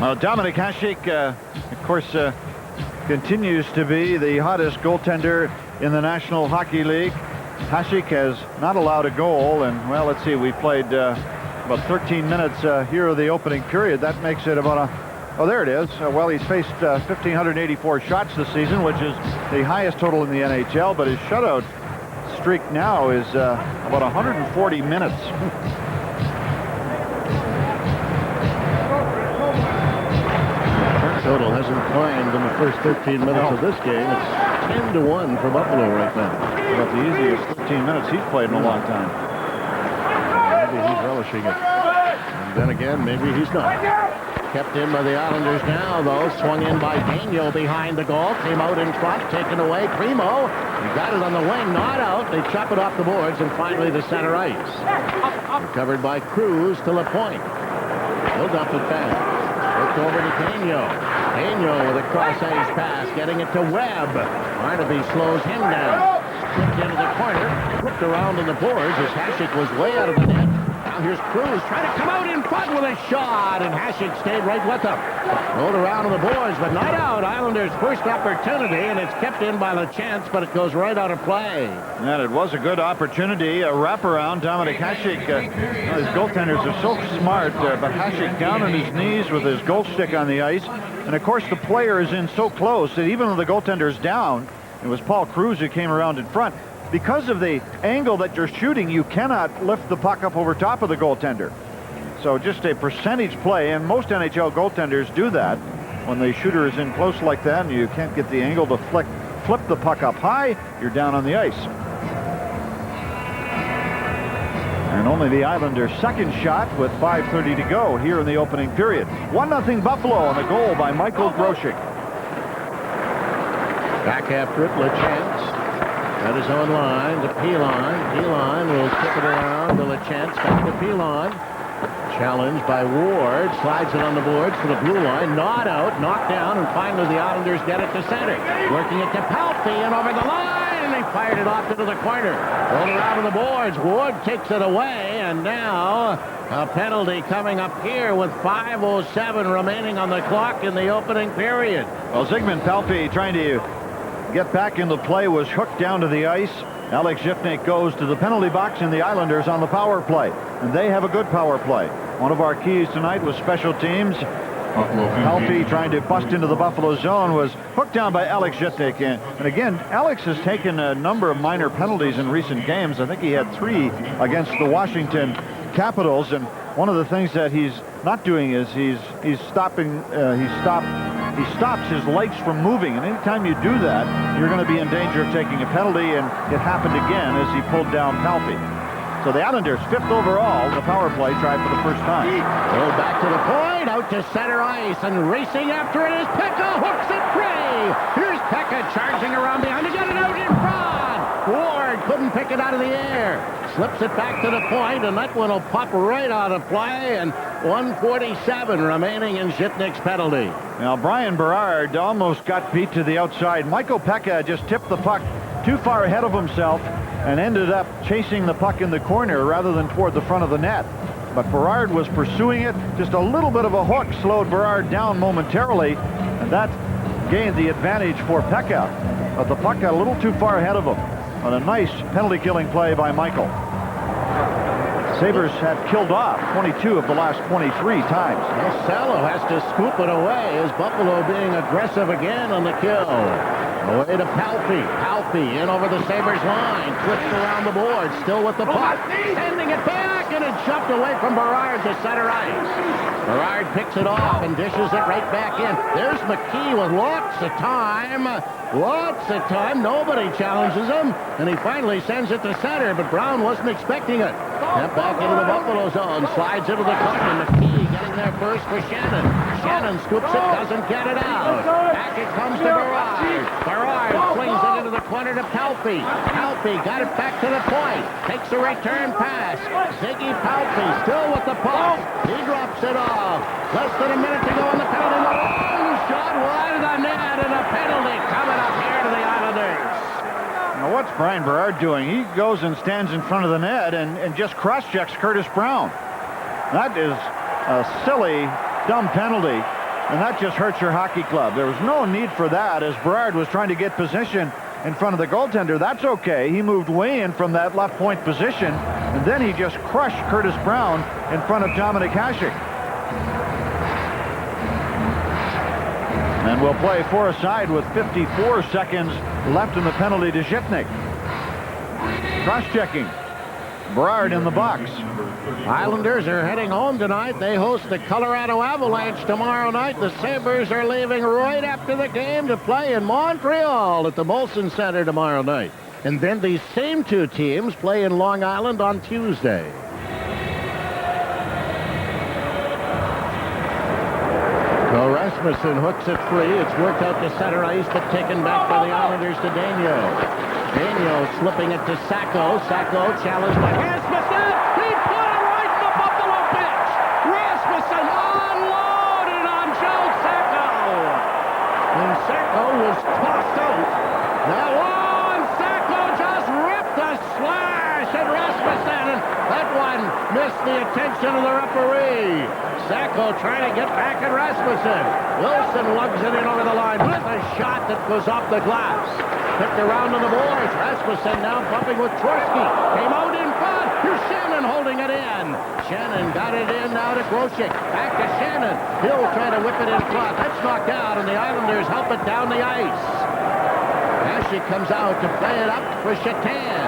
Well, Domink Hasek, of course, continues to be the hottest goaltender in the National Hockey League. Hasek has not allowed a goal, and, well, let's see, we've played about 13 minutes here of the opening period. That makes it about oh, there it is. Well, he's faced 1,584 shots this season, which is the highest total in the NHL, but his shutout streak now is about 140 minutes. Total hasn't climbed in the first 13 minutes of this game. It's 10-1 for Buffalo right now. About the easiest 13 minutes he's played in a long time. Maybe he's relishing it. And then again, maybe he's not. Kept in by the Islanders now, though. Swung in by Daniel behind the goal. Came out in front, taken away. Primo, he got it on the wing, not out. They chop it off the boards, and finally to center ice. Recovered by Cruz to LaPointe. He'll dump it back. Looked over to Daniel. Daniel with a cross-ice pass, getting it to Webb. Barnaby slows him down. Flipped into the corner, whipped around on the boards as Hasek was way out of the net. Now here's Cruz trying to come out in front with a shot, and Hasek stayed right with him. Rolled around on the boards, but not out. Islanders' first opportunity, and it's kept in by LaChance, but it goes right out of play. And it was a good opportunity, a wraparound. Domink Hasek, his goaltenders are so smart, but Hasek down on his knees with his goal stick on the ice. And, of course, the player is in so close that even though the goaltender's down, it was Paul Cruz who came around in front. Because of the angle that you're shooting, you cannot lift the puck up over top of the goaltender. So just a percentage play, and most NHL goaltenders do that. When the shooter is in close like that and you can't get the angle to flip the puck up high, you're down on the ice. And only the Islanders' second shot with 5:30 to go here in the opening period. 1-0 Buffalo on the goal by Michael Groshek. Back after it, LaChance. At his own line to Pilon. Pilon will kick it around to LaChance. Back to Pilon. Challenged by Ward. Slides it on the boards to the blue line. Not out. Knocked down. And finally the Islanders get it to center. Working it to Palffy and over the line. And they fired it off into the corner. Rolled around on the boards. Ward takes it away. And now a penalty coming up here with 5:07 remaining on the clock in the opening period. Well, Zygmunt Palffy trying to get back in the play was hooked down to the ice. Alex Zhifnik goes to the penalty box, and the Islanders on the power play. And they have a good power play. One of our keys tonight was special teams. Palffy trying to bust into the Buffalo zone was hooked down by Alex Zhifnik. And again, Alex has taken a number of minor penalties in recent games. I think he had 3 against the Washington Capitals. And one of the things that he's not doing is he stops his legs from moving, and anytime you do that, you're going to be in danger of taking a penalty, and it happened again as he pulled down Palffy. So the Islanders 5th overall in the power play tried for the first time. Rolled back to the point, out to center ice, and racing after it is Pekka, hooks it free. Here's Pekka charging around behind to get it out in front. Ward couldn't pick it out of the air. Slips it back to the point, and that one will pop right out of play, and 1:47 remaining in Zhifnik's penalty. Now, Brian Berard almost got beat to the outside. Michael Pekka just tipped the puck too far ahead of himself and ended up chasing the puck in the corner rather than toward the front of the net. But Berard was pursuing it. Just a little bit of a hook slowed Berard down momentarily, and that gained the advantage for Pekka. But the puck got a little too far ahead of him. On a nice penalty-killing play by Michael. Sabres have killed off 22 of the last 23 times. Well, Salo has to scoop it away as Buffalo being aggressive again on the kill. Away to Palffy. Palffy in over the Sabres line. Twists around the board. Still with the puck. Sending it back, and it's shoved away from Berard to center ice. Berard picks it off and dishes it right back in. There's McKee with lots of time. Lots of time. Nobody challenges him. And he finally sends it to center, but Brown wasn't expecting it. Step back into the Buffalo zone. Slides into the corner. McKee getting there first for Shannon. Shannon scoops it, doesn't get it out. Back it comes to Berard. Berard flings it into the corner to Palffy. Palffy got it back to the point. Takes a return pass. Ziggy Palffy still with the puck. He drops it off. Less than a minute to go on the penalty. Long shot wide of the net, and a penalty coming up here to the Islanders. Now, what's Brian Berard doing? He goes and stands in front of the net and just cross-checks Curtis Brown. That is a silly, dumb penalty, and that just hurts your hockey club. There was no need for that as Berard was trying to get position in front of the goaltender. That's okay. He moved way in from that left point position, and then he just crushed Curtis Brown in front of Domink Hasek. And we'll play four-a-side with 54 seconds left in the penalty to Zhitnik. Cross-checking. Berard in the box. Islanders are heading home tonight. They host the Colorado Avalanche tomorrow night. The Sabres are leaving right after the game to play in Montreal at the Molson Center tomorrow night. And then these same two teams play in Long Island on Tuesday. So Rasmussen hooks it free. It's worked out to center ice, but taken back by the Islanders to Daigneault. Daigneault slipping it to Sacco. Sacco challenged by Rasmussen. He put it right in the Buffalo bench. Rasmussen unloaded on Joe Sacco. And Sacco was tossed out. Now on, Sacco just ripped a slash at Rasmussen. And that one missed the attention of the referee. Sacco trying to get back at Rasmussen. Wilson lugs it in over the line with a shot that goes off the glass. Picked around to the boards. Rasmussen now bumping with Trotsky. Came out in front. Here's Shannon holding it in. Shannon got it in now to Grosek. Back to Shannon. He'll try to whip it in front. That's knocked out, and the Islanders help it down the ice. Hasek comes out to play it up for Chatan.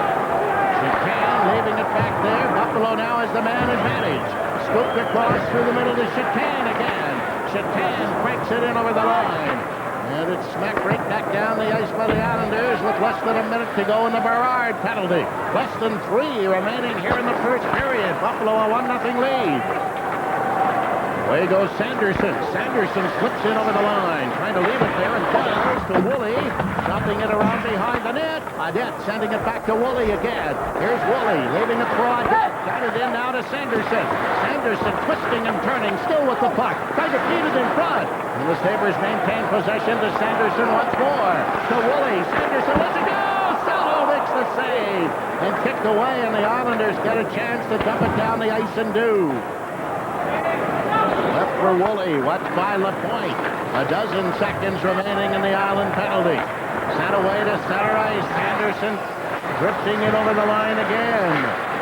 Chatan leaving it back there. Buffalo now has the man advantage. Scooped across through the middle to Chatan again. Chatan breaks it in over the line. And it's smacked right back down the ice by the Islanders with less than a minute to go in the Berard penalty. Less than 3 remaining here in the first period. Buffalo a 1-0 lead. Away goes Sanderson. Sanderson slips in over the line, trying to leave it there, and falls to Woolley. Chopping it around behind the net. Adet sending it back to Woolley again. Here's Woolley leaving it for Adet. Got it in now to Sanderson. Sanderson twisting and turning, still with the puck. Trying to feed it in front. And the Sabres maintain possession to Sanderson once more. To Woolley. Sanderson lets it go. Salo makes the save. And kicked away, and the Islanders get a chance to dump it down the ice and do. Left for Woolley. Watched by LaPointe. 12 seconds remaining in the Island penalty. Sent away to center ice. Sanderson drifting it over the line again.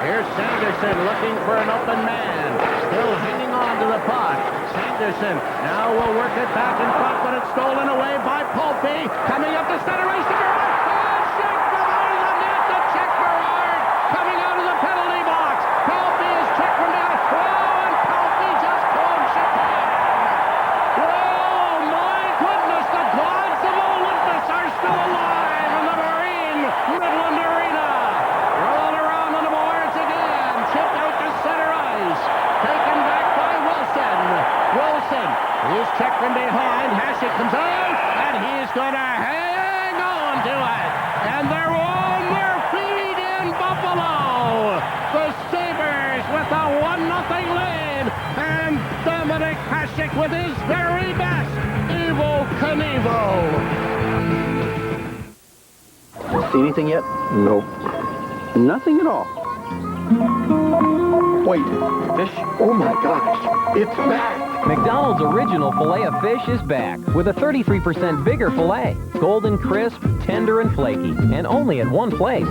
Here's Sanderson looking for an open man. Still hanging on to the puck. Sanderson now will work it back in front, but it's stolen away by Pulpy. Coming up to center ice to Berard. Oh, shake from out of the net to check Berard. Coming out of the penalty box. Pulpy is checked from down. Oh, and Pulpy just called Chatan. Oh, my goodness, the gods of Olympus are still alive in the Marine Midland Arena. Rolled around on the boards again. Chipped out to center ice. Taken back by Wilson. Wilson is checked from behind. Hasek comes out, and he's going to hang on to it. And they're on their feet in Buffalo. The Sabres with a 1-0 lead. And Domink Hasek with his very best. Evel Knievel. See anything yet? No. Nothing at all. Wait, fish? Oh my gosh, it's back! McDonald's original Filet-O-Fish is back with a 33% bigger filet. Golden crisp, tender, and flaky. And only at one place.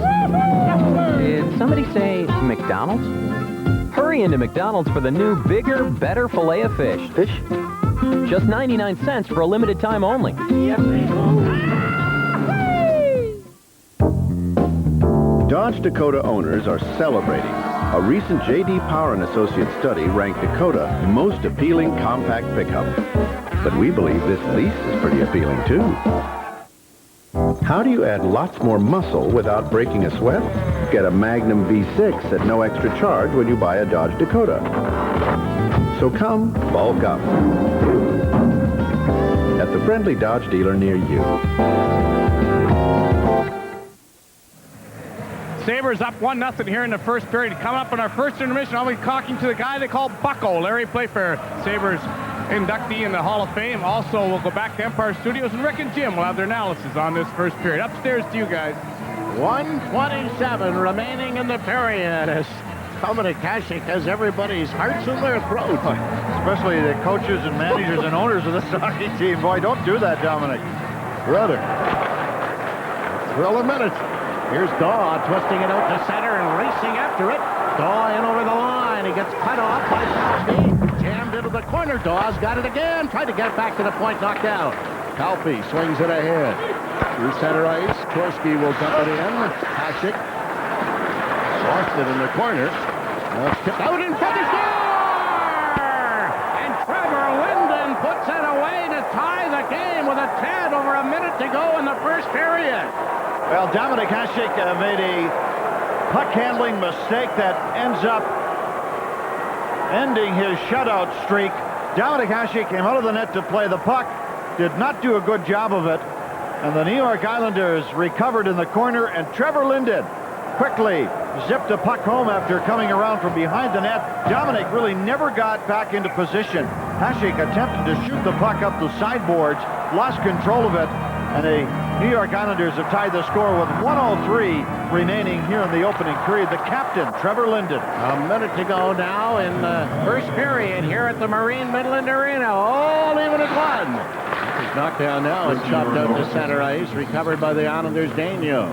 Did somebody say McDonald's? Hurry into McDonald's for the new, bigger, better Filet-O-Fish. Fish? Just 99 cents for a limited time only. Dodge Dakota owners are celebrating. A recent J.D. Power & Associates study ranked Dakota most appealing compact pickup. But we believe this lease is pretty appealing too. How do you add lots more muscle without breaking a sweat? Get a Magnum V6 at no extra charge when you buy a Dodge Dakota. So come, bulk up. At the friendly Dodge dealer near you. Sabres up 1-0 here in the first period. Coming up in our first intermission, I'll be talking to the guy they call Bucko, Larry Playfair. Sabres inductee in the Hall of Fame. Also, we'll go back to Empire Studios, and Rick and Jim will have their analysis on this first period. Upstairs to you guys. 1:27 remaining in the period as Domink Hasek has everybody's hearts in their throats. Especially the coaches and managers and owners of this hockey team. Boy, don't do that, Domink. Brother. Thrill a minute. Here's Daw twisting it out to center and racing after it. Daw in over the line. He gets cut off by Palpy. Jammed into the corner. Daw's got it again. Tried to get it back to the point. Knocked out. Palpy swings it ahead. Through center ice. Korsky will dump it in. Hasek lost it in the corner. Tipped out in front of score! And Trevor Linden puts it away to tie the game with a tad over a minute to go in the first period. Well, Domink Hasek made a puck handling mistake that ends up ending his shutout streak. Domink Hasek came out of the net to play the puck, did not do a good job of it, and the New York Islanders recovered in the corner, and Trevor Linden quickly zipped a puck home after coming around from behind the net. Domink really never got back into position. Hasek attempted to shoot the puck up the sideboards, lost control of it, and the New York Islanders have tied the score with 1:03 remaining here in the opening period. The captain, Trevor Linden. A minute to go now in the first period here at the Marine Midland Arena. All even at one. He's knocked down now and chopped out to center ice. Recovered by the Islanders' Daigneault.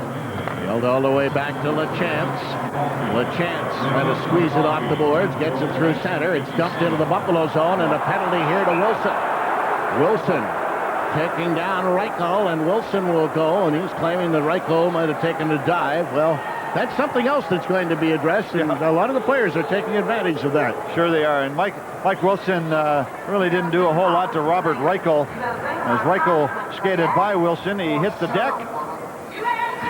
Held all the way back to LaChance. LaChance trying to squeeze it off the boards. Gets it through center. It's dumped into the Buffalo zone, and a penalty here to Wilson. Wilson taking down Reichel, and Wilson will go, and he's claiming that Reichel might have taken a dive. Well, that's something else that's going to be addressed, and a lot of the players are taking advantage of that. Sure they are, and Mike Wilson really didn't do a whole lot to Robert Reichel. As Reichel skated by Wilson, he hit the deck,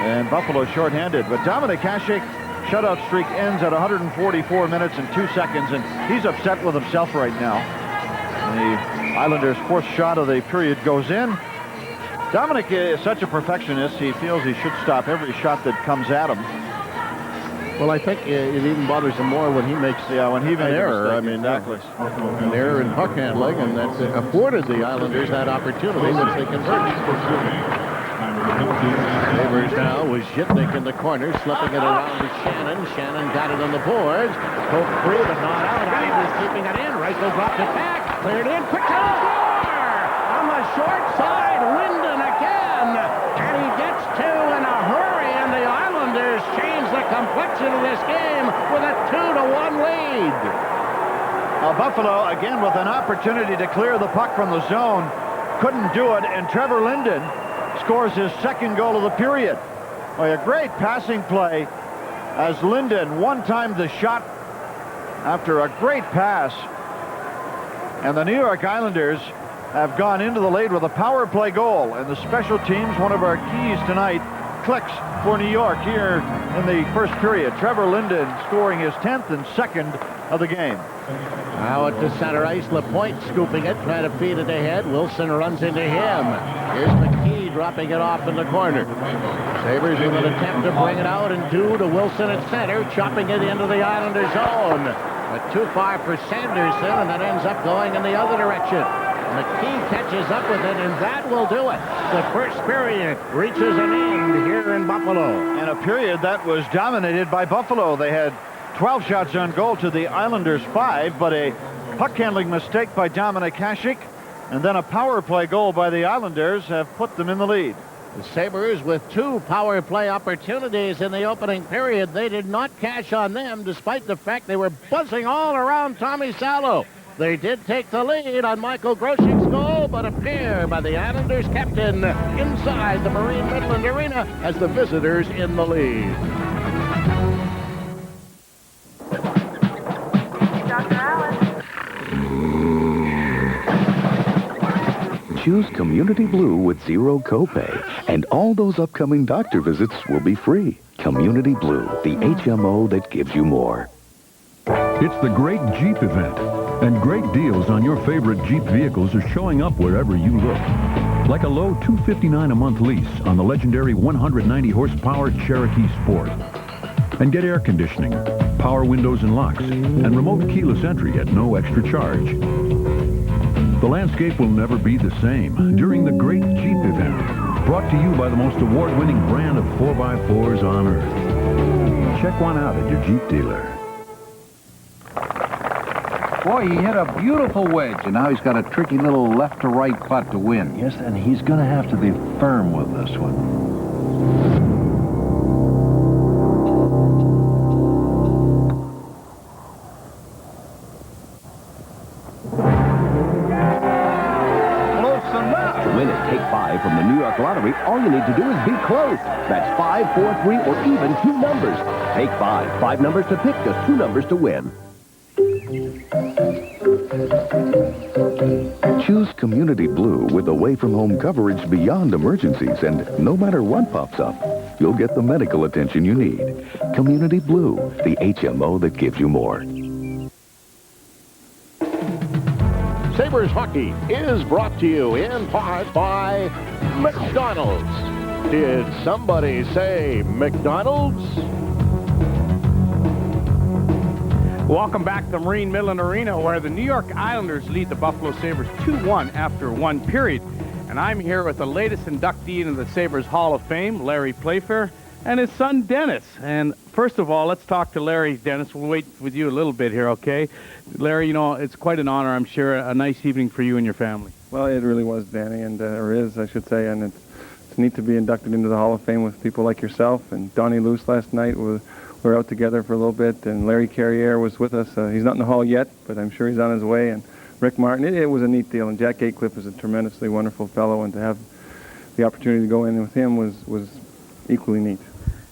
and Buffalo shorthanded. But Domink Hasek shutout streak ends at 144 minutes and 2 seconds, and he's upset with himself right now. And the Islanders' fourth shot of the period goes in. Domink is such a perfectionist, he feels he should stop every shot that comes at him. Well, I think it even bothers him more when he makes an error. I mean, exactly. An error in puck handling, and that afforded the Islanders that opportunity, which they converted. Sabres now with Zhitnik in the corner, slipping it around to Shannon. Shannon got it on the boards. Poke free, but not out. Islanders keeping it in. Reichel dropped it back. Cleared in. Quick to the score! On the short side, Linden again. And he gets two in a hurry, and the Islanders change the complexion of this game with a 2-1 lead. Buffalo, again, with an opportunity to clear the puck from the zone, couldn't do it, and Trevor Linden scores his second goal of the period. Well, a great passing play as Linden one-timed the shot after a great pass. And the New York Islanders have gone into the lead with a power play goal. And the special teams, one of our keys tonight, clicks for New York here in the first period. Trevor Linden scoring his 10th and second of the game. Now at the center ice, LaPointe scooping it, trying to feed it ahead. Wilson runs into him. Here's McKee dropping it off in the corner. Sabres with an attempt to bring it out, and two to Wilson at center, chopping it into the Islander zone. But too far for Sanderson, and that ends up going in the other direction. McKee catches up with it, and that will do it. The first period reaches an end here in Buffalo. And a period that was dominated by Buffalo. They had 12 shots on goal to the Islanders 5, but a puck handling mistake by Domink Hasek, and then a power play goal by the Islanders have put them in the lead. The Sabres with two power play opportunities in the opening period. They did not cash on them, despite the fact they were buzzing all around Tommy Salo. They did take the lead on Michael Groshek's goal, but a pair by the Islanders captain inside the Marine Midland Arena as the visitors in the lead. Choose Community Blue with zero copay, and all those upcoming doctor visits will be free. Community Blue, the HMO that gives you more. It's the Great Jeep event, and great deals on your favorite Jeep vehicles are showing up wherever you look. Like a low $259 a month lease on the legendary 190 horsepower Cherokee Sport. And get air conditioning, power windows and locks, and remote keyless entry at no extra charge. The landscape will never be the same during the Great Jeep event. Brought to you by the most award-winning brand of 4x4s on Earth. Check one out at your Jeep dealer. Boy, he hit a beautiful wedge, and now he's got a tricky little left-to-right putt to win. Yes, and he's going to have to be firm with this one. From the New York Lottery, all you need to do is be close. That's 5, 4, 3, or even 2 numbers. Take 5. 5 numbers to pick, just 2 numbers to win. Choose Community Blue with away-from-home coverage beyond emergencies, and no matter what pops up, you'll get the medical attention you need. Community Blue, the HMO that gives you more. Sabres hockey is brought to you in part by McDonald's. Did somebody say McDonald's? Welcome back to the Marine Midland Arena, where the New York Islanders lead the Buffalo Sabres 2-1 after 1 period. And I'm here with the latest inductee into the Sabres Hall of Fame, Larry Playfair, and his son, Dennis. And first of all, let's talk to Larry. Dennis, we'll wait with you a little bit here, okay? Larry, you know, it's quite an honor, I'm sure, a nice evening for you and your family. Well, it really was, Danny, and or is, I should say, and it's neat to be inducted into the Hall of Fame with people like yourself. And Donnie Luce last night, we were out together for a little bit, and Larry Carriere was with us. He's not in the Hall yet, but I'm sure he's on his way. And Rick Martin, it was a neat deal, and Jack Gatecliff is a tremendously wonderful fellow, and to have the opportunity to go in with him was equally neat.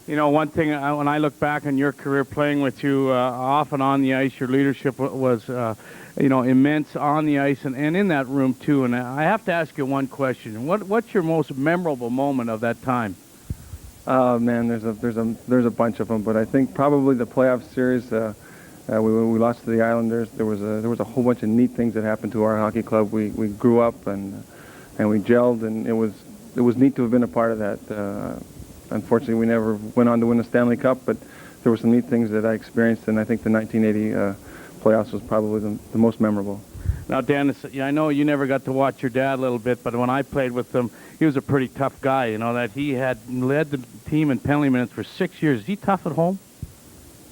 You know, one thing, when I look back on your career playing with you off and on the ice, your leadership was, you know, immense on the ice and in that room, too. And I have to ask you one question. What's your most memorable moment of that time? Man, there's a bunch of them, but I think probably the playoff series, we lost to the Islanders. There was a whole bunch of neat things that happened to our hockey club. We grew up and we gelled, and it was neat to have been a part of that. Unfortunately, we never went on to win the Stanley Cup, but there were some neat things that I experienced, and I think the 1980 playoffs was probably the most memorable. Now, Dennis, I know you never got to watch your dad a little bit, but when I played with him, he was a pretty tough guy, you know, that he had led the team in penalty minutes for 6 years. Is he tough at home?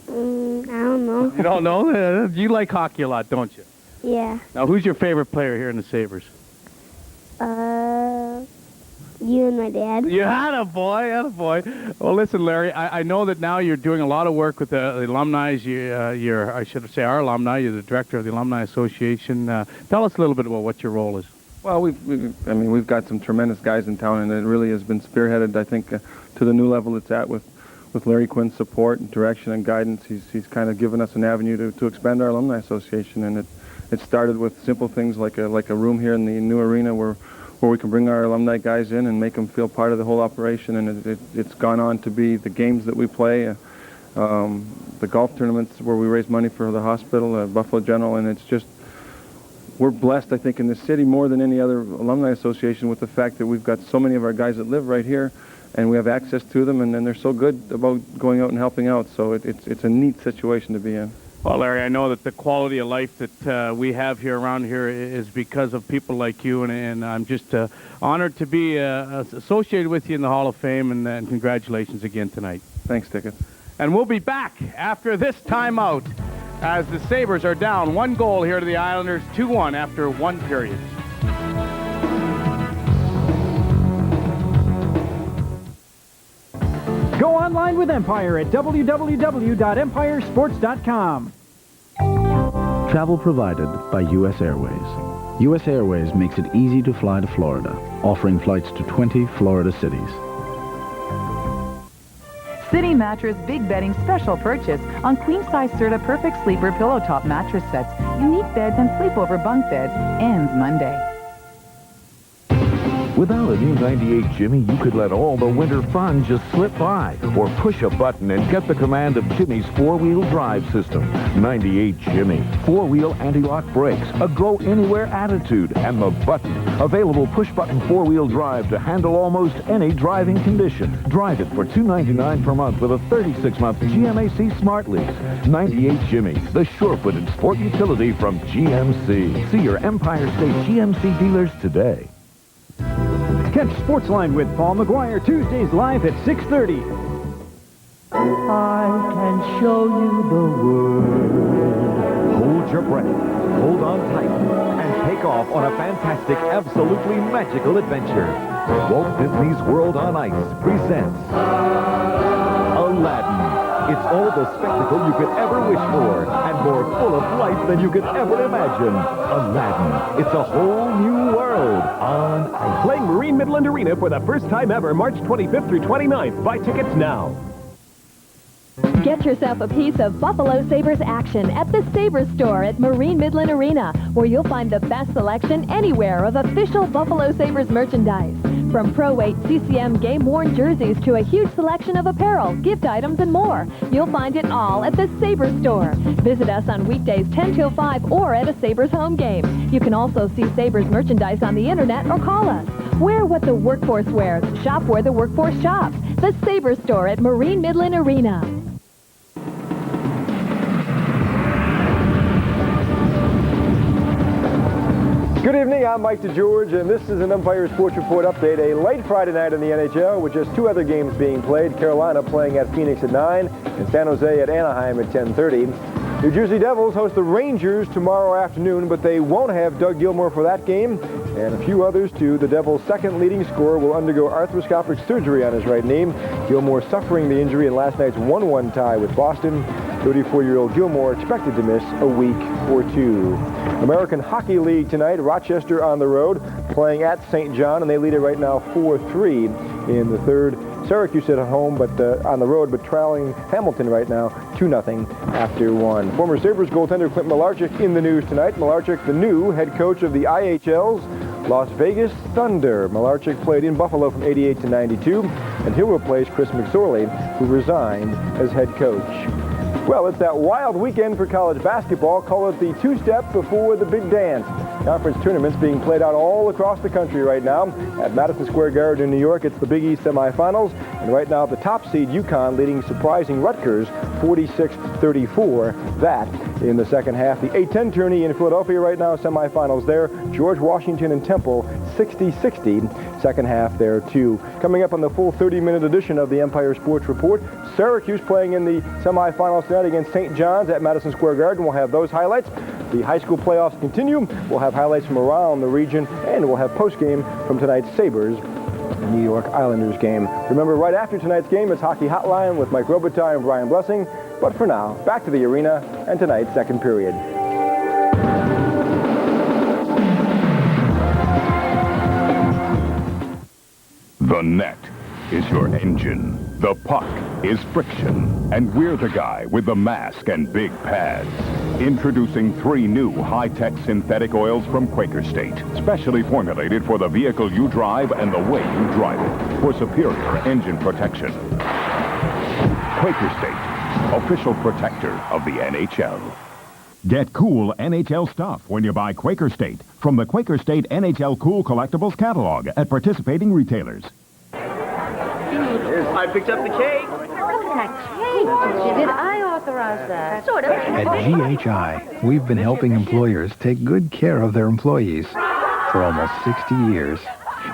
I don't know. You don't know? You like hockey a lot, don't you? Yeah. Now, who's your favorite player here in the Sabres? You and my dad. You had a boy. Well, listen, Larry, I know that now you're doing a lot of work with the alumni. I should say our alumni. You're the director of the Alumni Association. Tell us a little bit about what your role is. Well, we've got some tremendous guys in town, and it really has been spearheaded, I think, to the new level it's at with Larry Quinn's support and direction and guidance. He's kind of given us an avenue to expand our Alumni Association, and it started with simple things like a room here in the new arena where we can bring our alumni guys in and make them feel part of the whole operation, and it's gone on to be the games that we play, the golf tournaments where we raise money for the hospital, Buffalo General, and it's just, we're blessed, I think, in this city more than any other alumni association with the fact that we've got so many of our guys that live right here, and we have access to them, and then they're so good about going out and helping out, so it's a neat situation to be in. Well, Larry, I know that the quality of life that we have here around here is because of people like you, and I'm just honored to be associated with you in the Hall of Fame, and congratulations again tonight. Thanks, Ticket. And we'll be back after this timeout as the Sabres are down 1 goal here to the Islanders, 2-1 after 1 period. Go online with Empire at www.empiresports.com. Travel provided by U.S. Airways. U.S. Airways makes it easy to fly to Florida, offering flights to 20 Florida cities. City Mattress Big Bedding Special Purchase on Queen-Size Serta Perfect Sleeper Pillow Top Mattress Sets, Unique Beds and Sleepover Bunk Beds ends Monday. Without a new 98 Jimmy, you could let all the winter fun just slip by, or push a button and get the command of Jimmy's four-wheel drive system. 98 Jimmy, four-wheel anti-lock brakes, a go-anywhere attitude, and the button. Available push-button four-wheel drive to handle almost any driving condition. Drive it for $2.99 per month with a 36-month GMAC Smart Lease. 98 Jimmy, the sure-footed sport utility from GMC. See your Empire State GMC dealers today. Catch Sportsline with Paul McGuire Tuesdays live at 6:30. I can show you the world. Hold your breath, hold on tight, and take off on a fantastic, absolutely magical adventure. Walt Disney's World on Ice presents Aladdin. It's all the spectacle you could ever wish for, and more full of life than you could ever imagine. Aladdin. It's a whole new world on ice. Playing Marine Midland Arena for the first time ever, March 25th through 29th. Buy tickets now. Get yourself a piece of Buffalo Sabres action at the Sabres store at Marine Midland Arena, where you'll find the best selection anywhere of official Buffalo Sabres merchandise. From pro-weight CCM game-worn jerseys to a huge selection of apparel, gift items, and more. You'll find it all at the Sabres store. Visit us on weekdays 10 till 5 or at a Sabres home game. You can also see Sabres merchandise on the internet or call us. Wear what the workforce wears. Shop where the workforce shops. The Sabres store at Marine Midland Arena. Good evening, I'm Mike DeGeorge, and this is an Empire Sports Report update. A late Friday night in the NHL with just two other games being played. Carolina playing at Phoenix at 9 and San Jose at Anaheim at 10:30. New Jersey Devils host the Rangers tomorrow afternoon, but they won't have Doug Gilmour for that game, and a few others too. The Devils' second leading scorer will undergo arthroscopic surgery on his right knee. Gilmour suffering the injury in last night's 1-1 tie with Boston. 34-year-old Gilmour expected to miss a week or two. American Hockey League tonight, Rochester on the road, playing at St. John, and they lead it right now 4-3 in the third. Syracuse at home, but on the road, but trailing Hamilton right now 2-0 after 1. Former Sabres goaltender Clint Malarchuk in the news tonight. Malarchuk, the new head coach of the IHL's Las Vegas Thunder. Malarchuk played in Buffalo from 88 to 92, and he'll replace Chris McSorley, who resigned as head coach. Well, it's that wild weekend for college basketball. Call it the two-step before the big dance. Conference tournaments being played out all across the country right now. At Madison Square Garden in New York, it's the Big East semifinals. And right now, the top seed UConn leading surprising Rutgers 46-34. That in the second half. The A-10 tourney in Philadelphia right now, semifinals there. George Washington and Temple 60-60. Second half there, too. Coming up on the full 30-minute edition of the Empire Sports Report, Syracuse playing in the semifinals tonight against St. John's at Madison Square Garden. We'll have those highlights. The high school playoffs continue. We'll have highlights from around the region, and we'll have post-game from tonight's Sabres and New York Islanders game. Remember, right after tonight's game, it's Hockey Hotline with Mike Robitaille and Brian Blessing. But for now, back to the arena and tonight's second period. The net is your engine. The puck is friction. And we're the guy with the mask and big pads. Introducing 3 new high-tech synthetic oils from Quaker State. Specially formulated for the vehicle you drive and the way you drive it. For superior engine protection. Quaker State, official protector of the NHL. Get cool NHL stuff when you buy Quaker State from the Quaker State NHL Cool Collectibles catalog at participating retailers. I picked up the cake. Did I authorize that? Sort of. At GHI, we've been helping employers take good care of their employees for almost 60 years.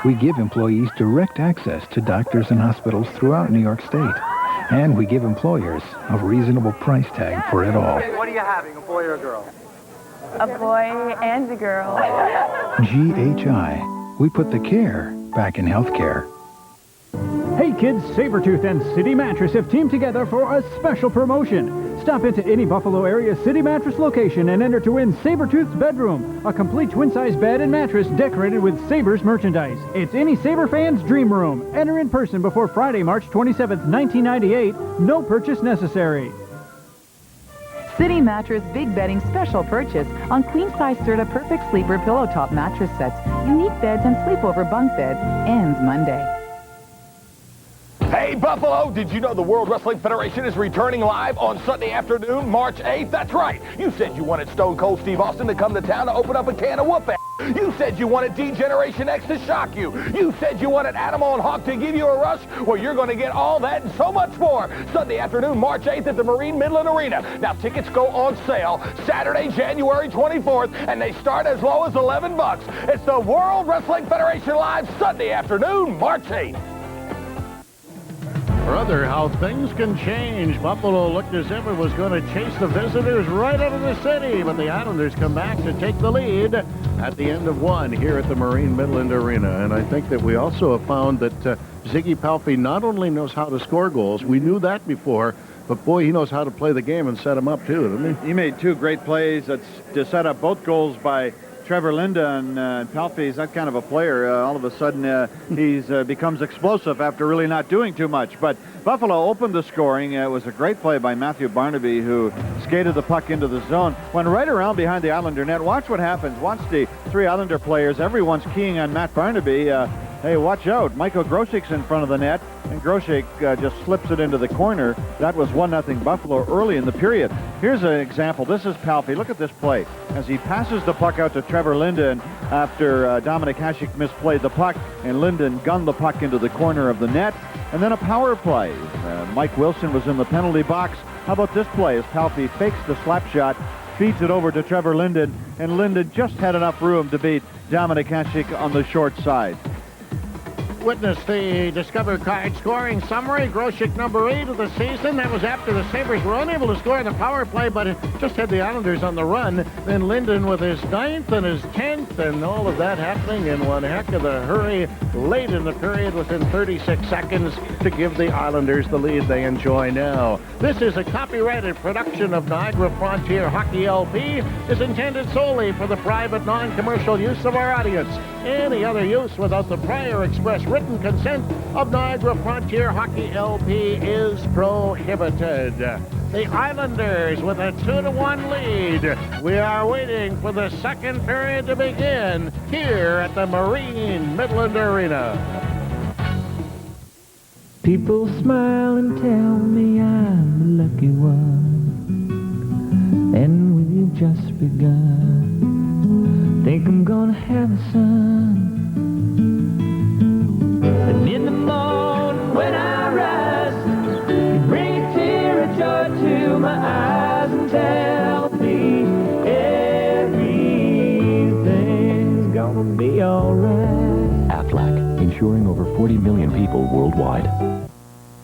We give employees direct access to doctors and hospitals throughout New York State. And we give employers a reasonable price tag for it all. What are you having, a boy or a girl? A boy and a girl. GHI, we put the care back in healthcare. Hey kids, Sabretooth and City Mattress have teamed together for a special promotion. Stop into any Buffalo area City Mattress location and enter to win Sabretooth's bedroom, a complete twin-size bed and mattress decorated with Sabres merchandise. It's any Sabre fan's dream room. Enter in person before Friday, March 27th, 1998. No purchase necessary. City Mattress Big Bedding Special Purchase on queen-size Serta Perfect Sleeper Pillow Top mattress sets, unique beds and sleepover bunk beds ends Monday. Hey, Buffalo, did you know the World Wrestling Federation is returning live on Sunday afternoon, March 8th? That's right. You said you wanted Stone Cold Steve Austin to come to town to open up a can of whoop ass. You said you wanted D-Generation X to shock you. You said you wanted Animal and Hawk to give you a rush. Well, you're going to get all that and so much more Sunday afternoon, March 8th at the Marine Midland Arena. Now, tickets go on sale Saturday, January 24th, and they start as low as $11. It's the World Wrestling Federation live Sunday afternoon, March 8th. Brother, how things can change. Buffalo looked as if it was going to chase the visitors right out of the city, but the Islanders come back to take the lead at the end of one here at the Marine Midland Arena. And I think that we also have found that Ziggy Palffy not only knows how to score goals, we knew that before, but boy, he knows how to play the game and set them up too, doesn't he? He made two great plays to set up both goals by Trevor Linden, and Palffy's that kind of a player. All of a sudden, he's becomes explosive after really not doing too much. But Buffalo opened the scoring. It was a great play by Matthew Barnaby, who skated the puck into the zone. Went right around behind the Islander net. Watch what happens. Watch the three Islander players. Everyone's keying on Matt Barnaby. Hey, watch out. Michael Groshek's in front of the net, and Groshek just slips it into the corner. That was 1-0 Buffalo early in the period. Here's an example. This is Palffy. Look at this play. As he passes the puck out to Trevor Linden after Dominic Hasek misplayed the puck, and Linden gunned the puck into the corner of the net. And then a power play. Mike Wilson was in the penalty box. How about this play as Palffy fakes the slap shot, feeds it over to Trevor Linden, and Linden just had enough room to beat Dominic Hasek on the short side. Witness the Discover Card scoring summary. Groshek, number 8 of the season. That was after the Sabres were unable to score in the power play, but it just had the Islanders on the run. Then Linden with his 9th and his 10th, and all of that happening in one heck of a hurry late in the period within 36 seconds to give the Islanders the lead they enjoy now. This is a copyrighted production of Niagara Frontier Hockey LP. Is intended solely for the private, non-commercial use of our audience. Any other use without the prior express written consent of Niagara Frontier Hockey LP is prohibited. The Islanders with a 2-1 lead. We are waiting for the second period to begin here at the Marine Midland Arena. People smile and tell me I'm the lucky one, and we've just begun. Think I'm gonna have a son. And in the morning when I rise, you bring a tear of joy to my eyes and tell me everything's gonna be alright. Aflac, insuring over 40 million people worldwide.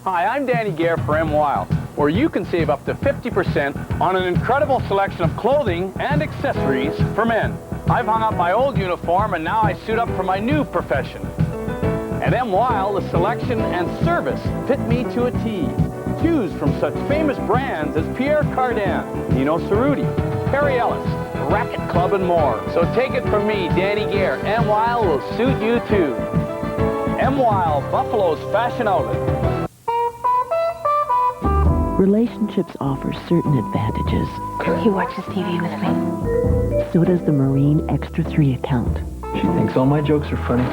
Hi, I'm Danny Gare for M Wild, where you can save up to 50% on an incredible selection of clothing and accessories for men. I've hung up my old uniform and now I suit up for my new profession. At M Wild, the selection and service fit me to a T. Choose from such famous brands as Pierre Cardin, Nino Cerruti, Perry Ellis, Racket Club, and more. So take it from me, Danny Gare. M Wild will suit you too. M Wild, Buffalo's fashion outlet. Relationships offer certain advantages. He watches TV with me. So does the Marine Extra 3 account. She thinks all my jokes are funny.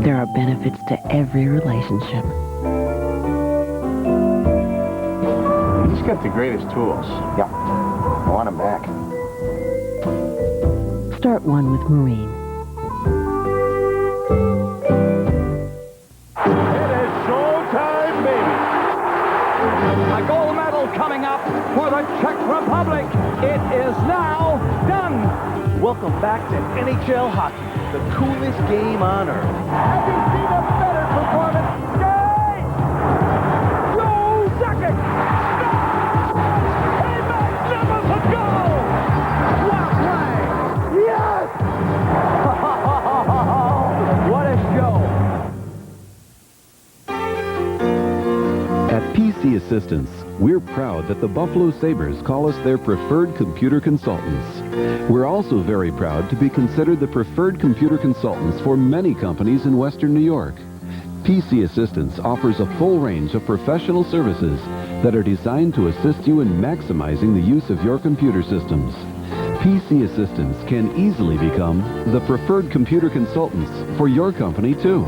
There are benefits to every relationship. He's got the greatest tools. Yeah, I want him back. Start one with Marine. A gold medal coming up for the Czech Republic. It is now done. Welcome back to NHL hockey, the coolest game on earth. Have you seen a better performance? Yay! Joe Sakic! A magnificent goal! What a play! Yes! What a show! At PC Assistance, we're proud that the Buffalo Sabres call us their preferred computer consultants. We're also very proud to be considered the preferred computer consultants for many companies in Western New York. PC Assistance offers a full range of professional services that are designed to assist you in maximizing the use of your computer systems. PC assistants can easily become the preferred computer consultants for your company, too.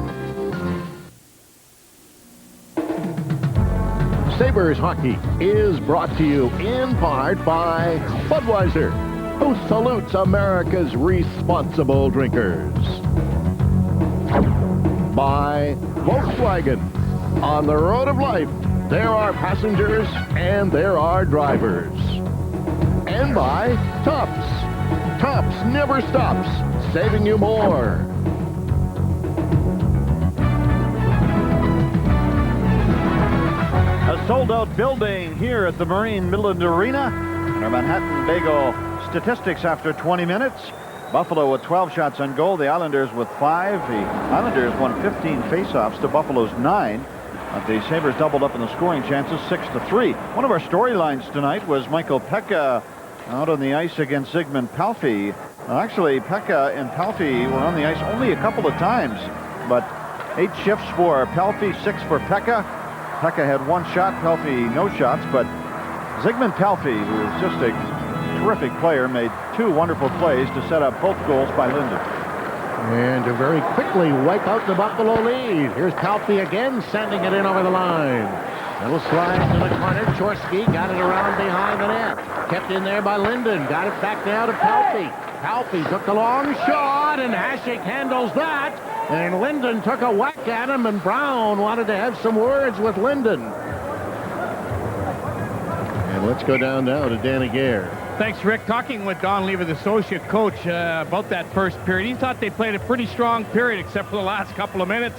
Sabres Hockey is brought to you in part by Budweiser, who salutes America's responsible drinkers. By Volkswagen. On the road of life, there are passengers and there are drivers. And by Tops. Tops never stops, saving you more. A sold-out building here at the Marine Midland Arena. And our Manhattan Bagel statistics after 20 minutes. Buffalo with 12 shots on goal. The Islanders with 5. The Islanders won 15 faceoffs to Buffalo's 9. But the Sabres doubled up in the scoring chances, 6-3. One of our storylines tonight was Michael Pekka out on the ice against Zygmunt Palffy. Actually, Pekka and Palffy were on the ice only a couple of times. But 8 shifts for Palffy, 6 for Pekka. Pekka had 1 shot, Palffy no shots. But Zygmunt Palffy, who is just a terrific player, made 2 wonderful plays to set up both goals by Linden. And to very quickly wipe out the Buffalo lead. Here's Palffy again, sending it in over the line. Little slide to the corner. Chorsky got it around behind the net. Kept in there by Linden. Got it back now to Palffy. Palffy took the long shot, and Hasek handles that. And Linden took a whack at him, and Brown wanted to have some words with Linden. And let's go down now to Danny Gare. Thanks, Rick. Talking with Don Lever, the associate coach, about that first period. He thought they played a pretty strong period, except for the last couple of minutes.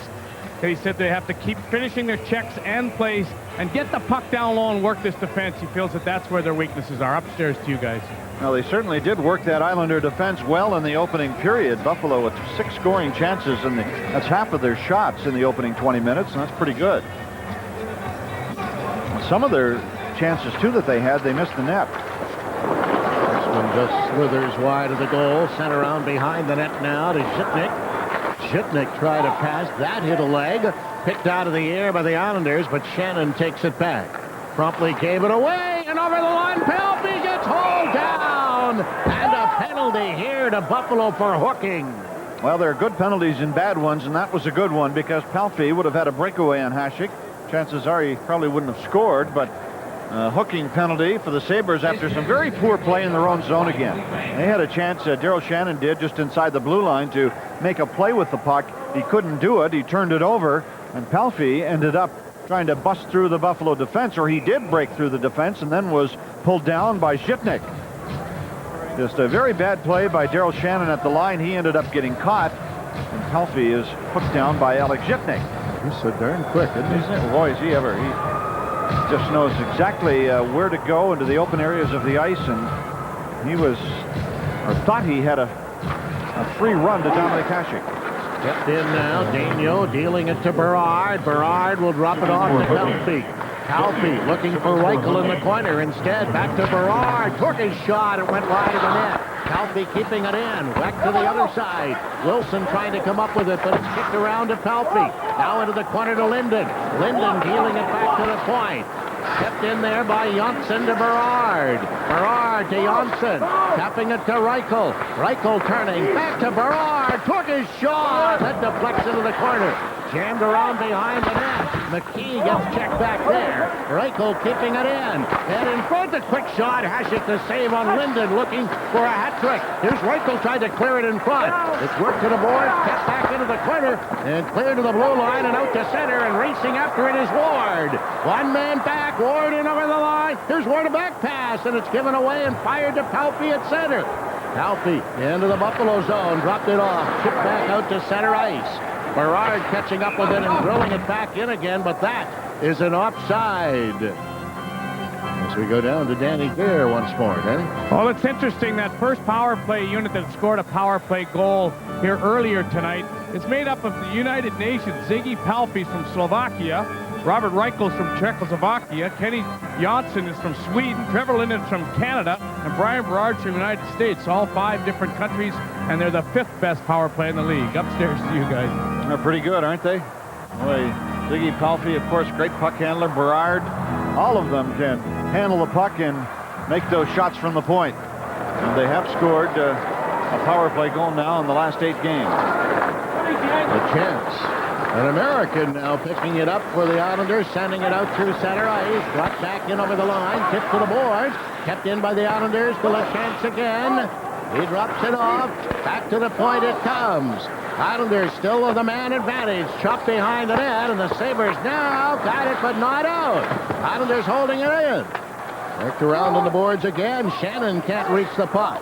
He said they have to keep finishing their checks and plays and get the puck down low and work this defense. He feels that that's where their weaknesses are. Upstairs to you guys. Well, they certainly did work that Islander defense well in the opening period. Buffalo with 6 scoring chances, and that's half of their shots in the opening 20 minutes, and that's pretty good. Some of their chances, too, that they had, they missed the net. This one just slithers wide of the goal. Sent around behind the net now to Zhitnik. Zhitnik tried to pass. That hit a leg. Picked out of the air by the Islanders, but Shannon takes it back. Promptly gave it away, and over the line, Palffy gets hauled down. And a penalty here to Buffalo for hooking. Well, there are good penalties and bad ones, and that was a good one because Palffy would have had a breakaway on Hasek. Chances are he probably wouldn't have scored, but hooking penalty for the Sabres after some very poor play in their own zone again. They had a chance, Daryl Shannon did, just inside the blue line to make a play with the puck. He couldn't do it. He turned it over, and Palffy ended up trying to bust through the Buffalo defense, or he did break through the defense and then was pulled down by Zhitnik. Just a very bad play by Daryl Shannon at the line. He ended up getting caught, and Palffy is hooked down by Alex Zhitnik. He's so darn quick, isn't he? Boy, is he ever. He just knows exactly where to go into the open areas of the ice, and he was, or thought he had a free run to Dominic Hasek. Kept in now, Daigneault dealing it to Berard. Berard will drop it off to Palffy. Palffy looking for Reichel in the corner. Instead, back to Berard. Took his shot. It went wide of the net. Palffy keeping it in. Back to the other side. Wilson trying to come up with it, but it's kicked around to Palffy. Now into the corner to Linden. Linden dealing it back to the point. Kept in there by Janssen to Berard. Berard to Janssen. Tapping it to Reichel. Reichel turning back to Berard. Took his shot. That deflects into the corner. Jammed around behind the net. McKee gets checked back there. Reichel keeping it in. And in front, the quick shot. Hasek the save on Linden, looking for a hat trick. Here's Reichel trying to clear it in front. It's worked to the board, kept back into the corner, and clear to the blue line and out to center, and racing after it is Ward. One man back, Ward in over the line. Here's Ward a back pass, and it's given away and fired to Palffy at center. Palffy into the Buffalo zone, dropped it off, chipped back out to center ice. Berard catching up with it and drilling it back in again, but that is an offside. As we go down to Danny Gare once more, Danny. Well, it's interesting, that first power play unit that scored a power play goal here earlier tonight is made up of the United Nations. Ziggy Palffy from Slovakia, Robert Reichel's from Czechoslovakia, Kenny Janssen is from Sweden, Trevor Linden's from Canada, and Brian Berard's from the United States. All 5 different countries, and they're the 5th best power play in the league. Upstairs to you guys. They're pretty good, aren't they? Boy, Ziggy Palffy, of course, great puck handler. Berard, all of them can handle the puck and make those shots from the point. And they have scored a power play goal now in the last 8 games. A chance. An American now picking it up for the Islanders, sending it out through center ice. Dropped back in over the line, tipped to the boards. Kept in by the Islanders. Still a chance again. He drops it off. Back to the point it comes. Islanders still with a man advantage. Chopped behind the net, and the Sabres now got it, but not out. Islanders holding it in. Worked around on the boards again. Shannon can't reach the puck.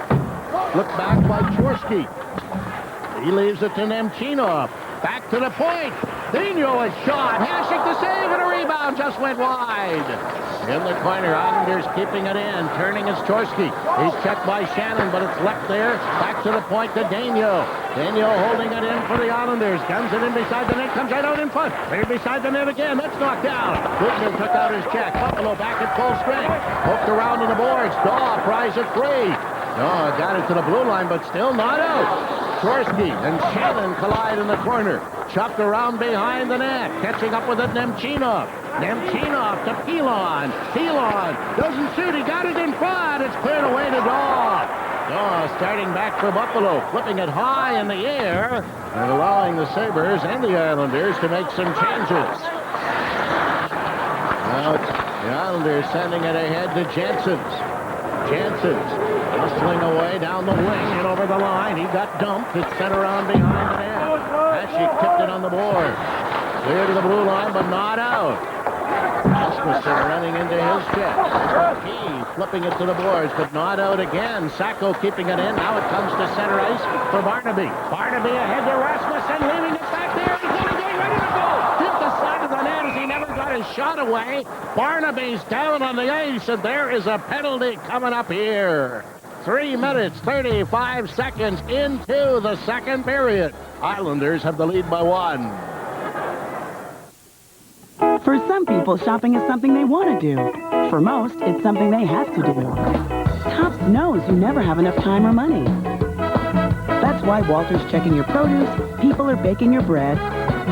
Look back by Chorsky. He leaves it to Nemchinov. Back to the point. Dino is shot. Hasek the save, and a rebound just went wide. In the corner, Islanders keeping it in. Turning is Chorsky. He's checked by Shannon, but it's left there. Back to the point to Daniel. Daniel holding it in for the Islanders. Guns it in beside the net. Comes right out in front. Cleared beside the net again. That's knocked down. Goodman took out his check. Buffalo back at full strength. Hooked around on the boards. Daw prize it free. Daw got it to the blue line, but still not out. Chorsky and Shannon collide in the corner. Chopped around behind the net. Catching up with it, Nemchinov. Nemchinov to Pilon. Pilon doesn't shoot. He got it in front. It's cleared away to Daw. Daw starting back for Buffalo. Flipping it high in the air and allowing the Sabres and the Islanders to make some changes. Now the Islanders sending it ahead to Janssens. Janssens hustling away down the wing and over the line. He got dumped. It's sent around behind the net. Hasek tipped it on the board. Clear to the blue line, but not out. Rasmussen running into his check. He flipping it to the boards, but not out again. Sacco keeping it in. Now it comes to center ice for Barnaby. Barnaby ahead to Rasmussen, leaving it back there. He's getting ready to go. Hit the side of the net as he never got his shot away. Barnaby's down on the ice, and there is a penalty coming up here. 3 minutes, 35 seconds into the second period. Islanders have the lead by 1. For some people, shopping is something they want to do. For most, it's something they have to do. Tops knows you never have enough time or money. That's why Walter's checking your produce, people are baking your bread,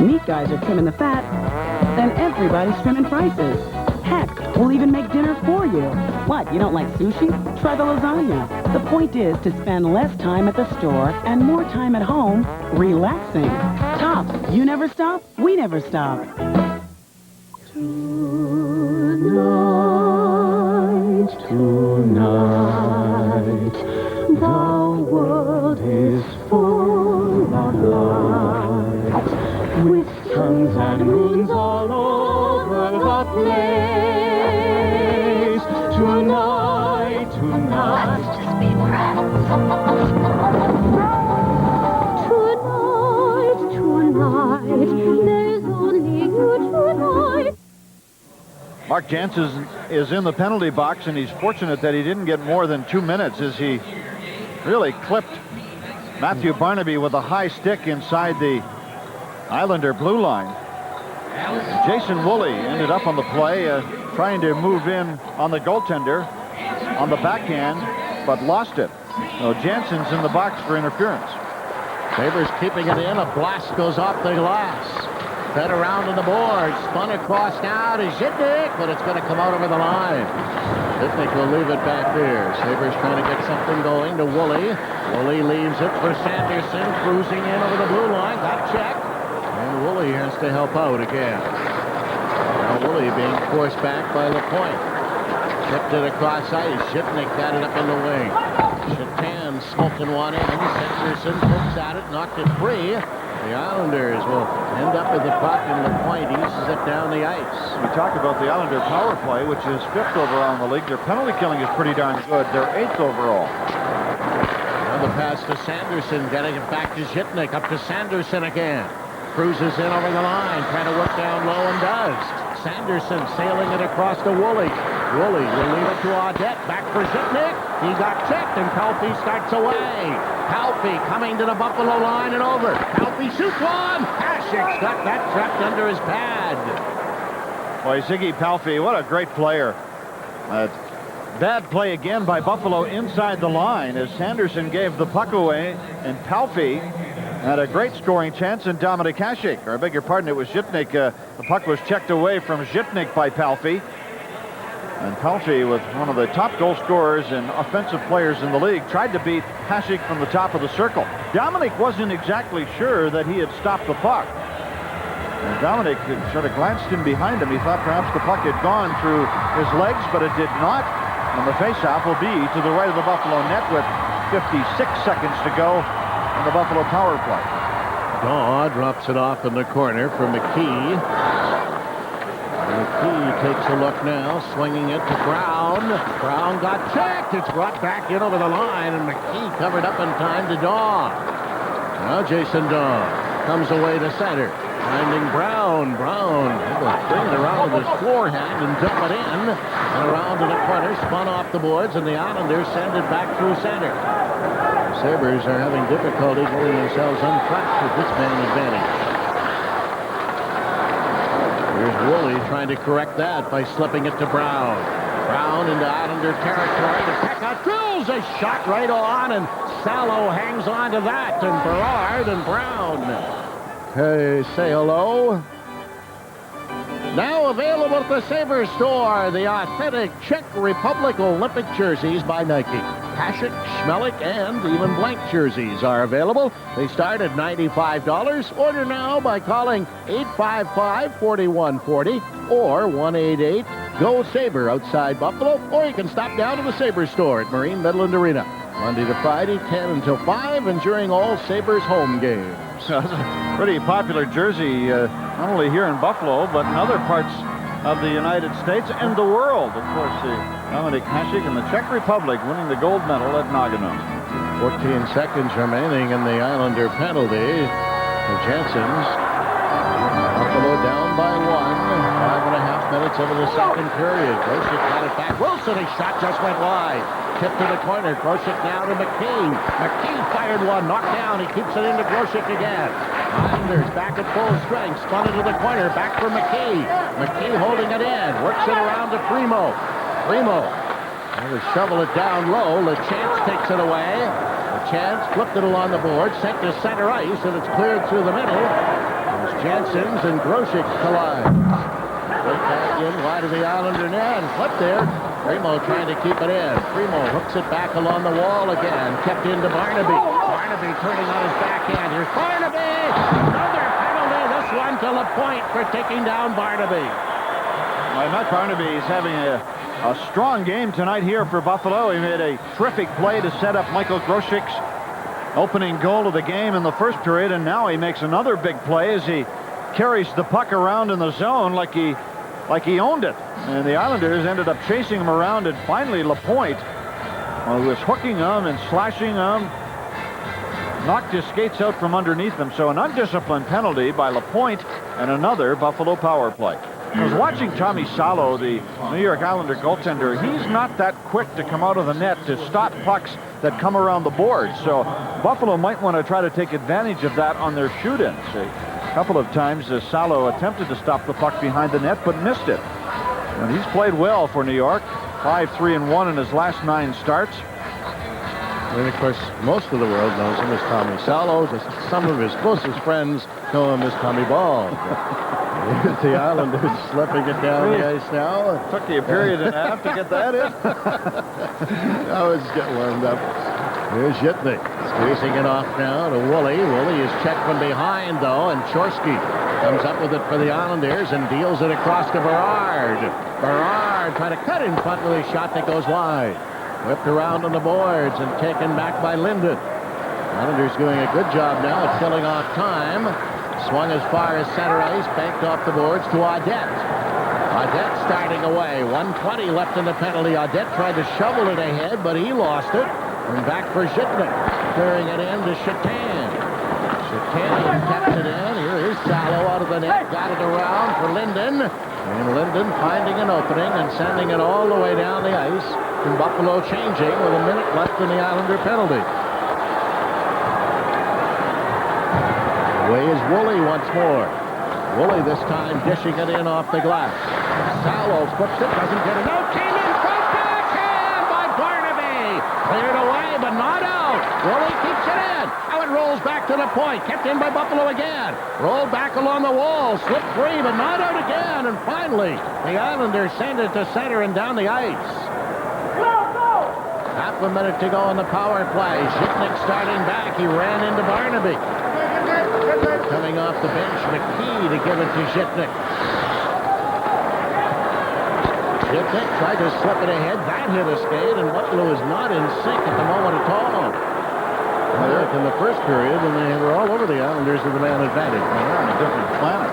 meat guys are trimming the fat, and everybody's trimming prices. Heck, we'll even make dinner for you. What, you don't like sushi? Try the lasagna. The point is to spend less time at the store and more time at home relaxing. Tops, you never stop, we never stop. Tonight, the world is full of light, with suns and moons all over the place. Tonight, let's just be friends. Tonight, there's only you tonight. Mark Janssen is in the penalty box, and he's fortunate that he didn't get more than 2 minutes as he really clipped Matthew Barnaby with a high stick inside the Islander blue line. Jason Woolley ended up on the play, trying to move in on the goaltender on the backhand, but lost it. So Jansen's in the box for interference. Sabres keeping it in. A blast goes off the glass. Fed around on the board. Spun across now to Zhitnik, but it's going to come out over the line. Zhitnik will leave it back there. Sabres trying to get something going to Woolley. Woolley leaves it for Sanderson, cruising in over the blue line. Got checked. And Woolley has to help out again. Now Woolley being forced back by the point. Tipped it across ice. Zhitnik got it up in the wing. Shatan smoking one in. Sanderson pokes at it, knocked it free. The Islanders will end up with the puck, and the point eases it down the ice. We talked about the Islander power play, which is 5th overall in the league. Their penalty killing is pretty darn good. They're 8th overall. Now the pass to Sanderson, getting it back to Zhitnik. Up to Sanderson again. Cruises in over the line, trying to work down low and does. Sanderson sailing it across to Woolley. Woolley will leave it to Audette. Back for Zhitnik. He got checked, and Palffy starts away. Palffy coming to the Buffalo line and over. Palffy shoots one. Hasek's got that trapped under his pad. Boy, Ziggy Palffy, what a great player. Bad play again by Buffalo inside the line as Sanderson gave the puck away, and Palffy had a great scoring chance, and Dominic Hasek, or I beg your pardon, it was Zhitnik. The puck was checked away from Zhitnik by Palffy. And Pelfrey, with one of the top goal scorers and offensive players in the league, tried to beat Hasek from the top of the circle. Domink wasn't exactly sure that he had stopped the puck. And Domink sort of glanced in behind him. He thought perhaps the puck had gone through his legs, but it did not. And the faceoff will be to the right of the Buffalo net with 56 seconds to go in the Buffalo power play. Daw drops it off in the corner for McKee. McKee takes a look now, swinging it to Brown. Brown got checked. It's brought back in over the line, and McKee covered up in time to Daw. Now Jason Daw comes away to center. Finding Brown. Brown bring it around with his forehand and dump it in. And around to the corner, spun off the boards, and the Islanders send it back through center. The Sabres are having difficulty getting themselves untrapped with this man advantage. Here's Woolley trying to correct that by slipping it to Brown. Brown into Islander territory. The Pekka drills a shot right on, and Salo hangs on to that, and Berard and Brown. Hey, say hello. Now available at the Sabres store, the authentic Czech Republic Olympic jerseys by Nike. Hasek, Schmelik, and even blank jerseys are available. They start at $95. Order now by calling 855-4140 or 188-GO-SABRE outside Buffalo, or you can stop down to the Sabres store at Marine Midland Arena. Monday to Friday, 10 until 5, and during all Sabres home games. That's a pretty popular jersey, not only here in Buffalo, but in other parts of the United States and the world. Of course, Dominik Hasek and the Czech Republic winning the gold medal at Nagano. 14 seconds remaining in the Islander penalty. The Jensen's. Buffalo down by 1. 5.5 minutes into the second period. Groshek got it back. Wilson, his shot just went wide. Tip to the corner. Groshek now to McKee. McKee fired one. Knocked down. He keeps it into Groshek again. Islanders back at full strength. Spun into the corner. Back for McKee. McKee holding it in. Works it around to Primo. Primo. They shovel it down low. LeChance takes it away. LeChance flipped it along the board. Sent to center ice, and it's cleared through the middle. There's Jensen's and Groshek collide. Right back in wide of the Islander net. Flip there. Primo trying to keep it in. Primo hooks it back along the wall again. Kept into Barnaby. Barnaby turning on his backhand. Here's Barnaby! Another penalty. This one to LaPointe for taking down Barnaby. Well, Matt Barnaby is having a strong game tonight here for Buffalo. He made a terrific play to set up Michael Groshek's opening goal of the game in the first period, and now he makes another big play as he carries the puck around in the zone like he owned it. And the Islanders ended up chasing him around, and finally LaPointe, who was hooking him and slashing him, knocked his skates out from underneath him. So an undisciplined penalty by LaPointe and another Buffalo power play. I was watching Tommy Salo, the New York Islander goaltender. He's not that quick to come out of the net to stop pucks that come around the board. So Buffalo might want to try to take advantage of that on their shoot-ins. A couple of times Salo attempted to stop the puck behind the net, but missed it. And he's played well for New York. 5-3-1 in his last 9 starts. And of course, most of the world knows him as Tommy Salo. Just some of his closest friends know him as Tommy Ball. The Islanders slipping it down the ice now. It took you a period and a half to get that in. Now let's get warmed up. Here's Yitney. Squeezing it off now to Woolley. Woolley is checked from behind, though, and Chorsky comes up with it for the Islanders and deals it across to Berard. Berard trying to cut in front with a shot that goes wide. Whipped around on the boards and taken back by Linden. Islanders doing a good job now at killing off time. Swung as far as center ice, banked off the boards to Audette. Audette starting away. 1:20 left in the penalty. Audette tried to shovel it ahead, but he lost it. And back for Zhitnik. Clearing it in to Shatan. Shatan kept it in. Here is Salo out of the net. Got it around for Linden. And Linden finding an opening and sending it all the way down the ice. And Buffalo changing with a minute left in the Islander penalty. Away is Woolley once more. Woolley this time dishing it in off the glass. Salo flips it, doesn't get it out. Came in front, backhand by Barnaby. Cleared away, but not out. Woolley keeps it in. Now it rolls back to the point. Kept in by Buffalo again. Rolled back along the wall. Slipped free, but not out again. And finally, the Islanders send it to center and down the ice. Half a minute to go on the power play. Zhitnik starting back. He ran into Barnaby. Coming off the bench, McKee to give it to Zhitnik. Zhitnik tried to slip it ahead. That hit a skate, and Buffalo is not in sync at the moment at all. Look, in the first period, and they were all over the Islanders with the man advantage. They're on a different planet.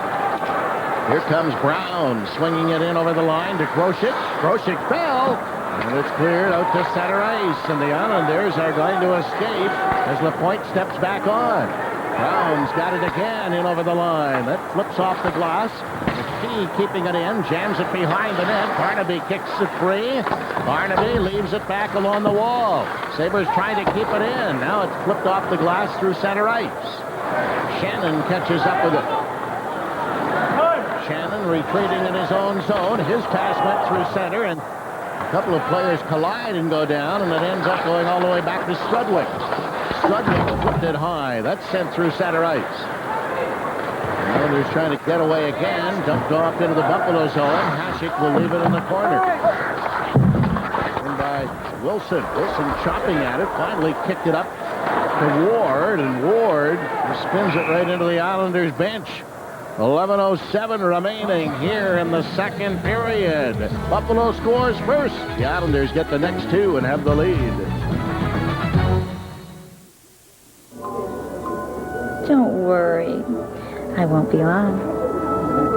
Here comes Brown, swinging it in over the line to Grosek. Grosek fell, and it's cleared out to center ice, and the Islanders are going to escape as Lapointe steps back on. Brown's got it again in over the line. That flips off the glass. McKee keeping it in, jams it behind the net. Barnaby kicks it free. Barnaby leaves it back along the wall. Sabres trying to keep it in. Now it's flipped off the glass through center ice. Shannon catches up with it. Shannon retreating in his own zone. His pass went through center, and a couple of players collide and go down, and it ends up going all the way back to Strudwick. Strudwick flipped it high. That's sent through center ice. The Islanders trying to get away again. Dumped off into the Buffalo zone. Hasek will leave it in the corner. And by Wilson. Wilson chopping at it. Finally kicked it up to Ward. And Ward spins it right into the Islanders bench. 11:07 remaining here in the second period. Buffalo scores first. The Islanders get the next two and have the lead. Don't worry. I won't be long.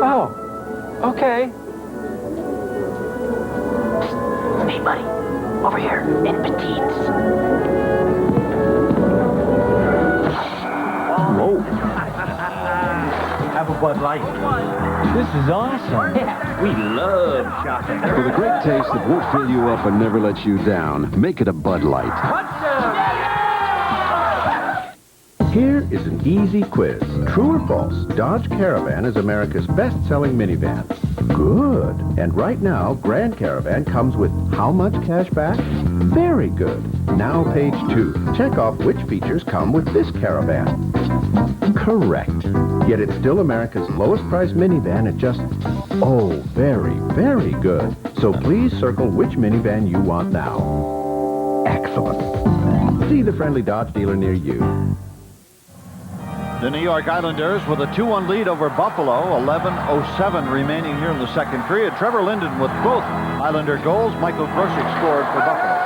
Oh, okay. Hey, buddy. Over here, in petites. Whoa. Have a Bud Light. This is awesome. Yeah, we love shopping. For the great taste that won't fill you up and never lets you down, make it a Bud Light. Here is an easy quiz. True or false, Dodge Caravan is America's best-selling minivan. Good. And right now, Grand Caravan comes with how much cash back? Very good. Now page 2. Check off which features come with this Caravan. Correct. Yet it's still America's lowest price minivan at just, oh, very, very good. So please circle which minivan you want now. Excellent. See the friendly Dodge dealer near you. The New York Islanders with a 2-1 lead over Buffalo. 11:07 remaining here in the second period. Trevor Linden with both Islander goals. Michael Grosek scored for Buffalo.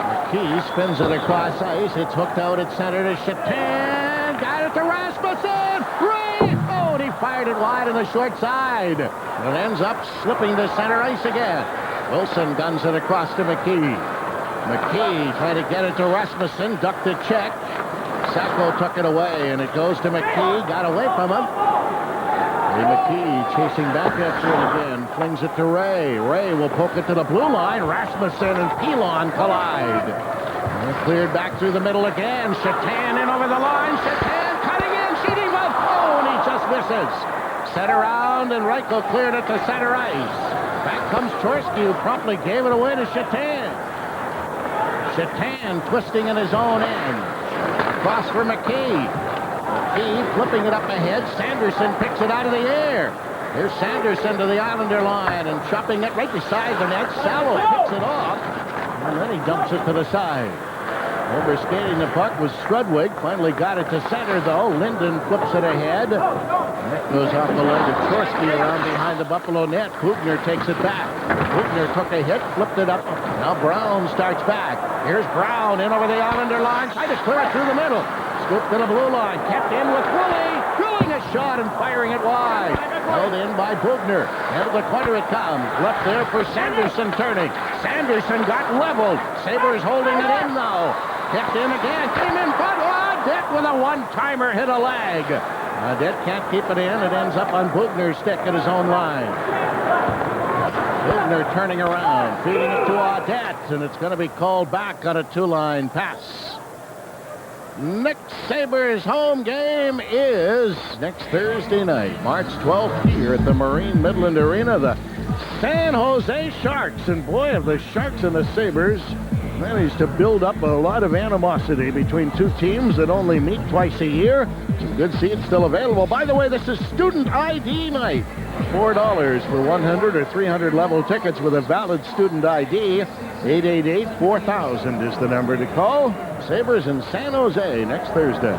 McKee spins it across ice. It's hooked out at center to Chapin. Got it to Rasmussen. Ray! Oh, and he fired it wide on the short side. It ends up slipping to center ice again. Wilson guns it across to McKee. McKee trying to get it to Rasmussen. Ducked the check. Salo took it away, and it goes to McKee. Got away from him. And McKee chasing back after it again. Flings it to Ray. Ray will poke it to the blue line. Rasmussen and Pilon collide. And cleared back through the middle again. Chatan in over the line. Chatan cutting in, shooting one. Oh, and he just misses. Set around, and Reichel cleared it to center ice. Back comes Chorsky, who promptly gave it away to Chatan. Chatan twisting in his own end. Cross for McKee. McKee flipping it up ahead. Sanderson picks it out of the air. Here's Sanderson to the Islander line and chopping it right beside the net. Salo picks it off, and then he dumps it to the side. Overskating the puck was Strudwick. Finally got it to center, though. Linden flips it ahead. That goes off the leg of Chorsky around behind the Buffalo net. Kugner takes it back. Kugner took a hit, flipped it up. Now Brown starts back. Here's Brown in over the Islander line. Tried to clear it through the middle. Scooped to the blue line. Kept in with Woolley. Drilling a shot and firing it wide. Held in by Bugner. And to the corner it comes. Left there for Sanderson turning. Sanderson got leveled. Sabres holding it in now. Kept in again. Came in front. Oh, Dett with a one-timer hit a leg. Dett can't keep it in. It ends up on Bugner's stick at his own line. Bugner turning around, feeding it to Audette, and it's going to be called back on a two-line pass. Next Sabres home game is next Thursday night, March 12th, here at the Marine Midland Arena. The San Jose Sharks, and boy, have the Sharks and the Sabres managed to build up a lot of animosity between two teams that only meet twice a year. Some good seats still available. By the way, this is student ID night. $4 for 100 or 300 level tickets with a valid student ID. 888-4000 is the number to call. Sabres in San Jose next Thursday.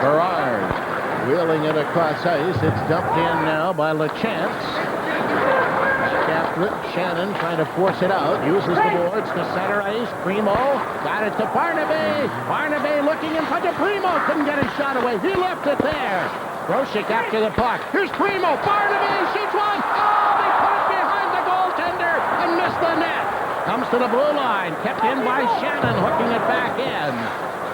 Berard wheeling it across ice. It's dumped in now by LeChance. Back after it. Shannon trying to force it out. Uses the boards to center ice. Primo got it to Barnaby. Barnaby looking in front of Primo. Couldn't get his shot away. He left it there. Grosek after the puck. Here's Primo. Barnaby shoots one. Oh, they put it behind the goaltender and missed the net. Comes to the blue line. Kept in by Shannon. Hooking it back in.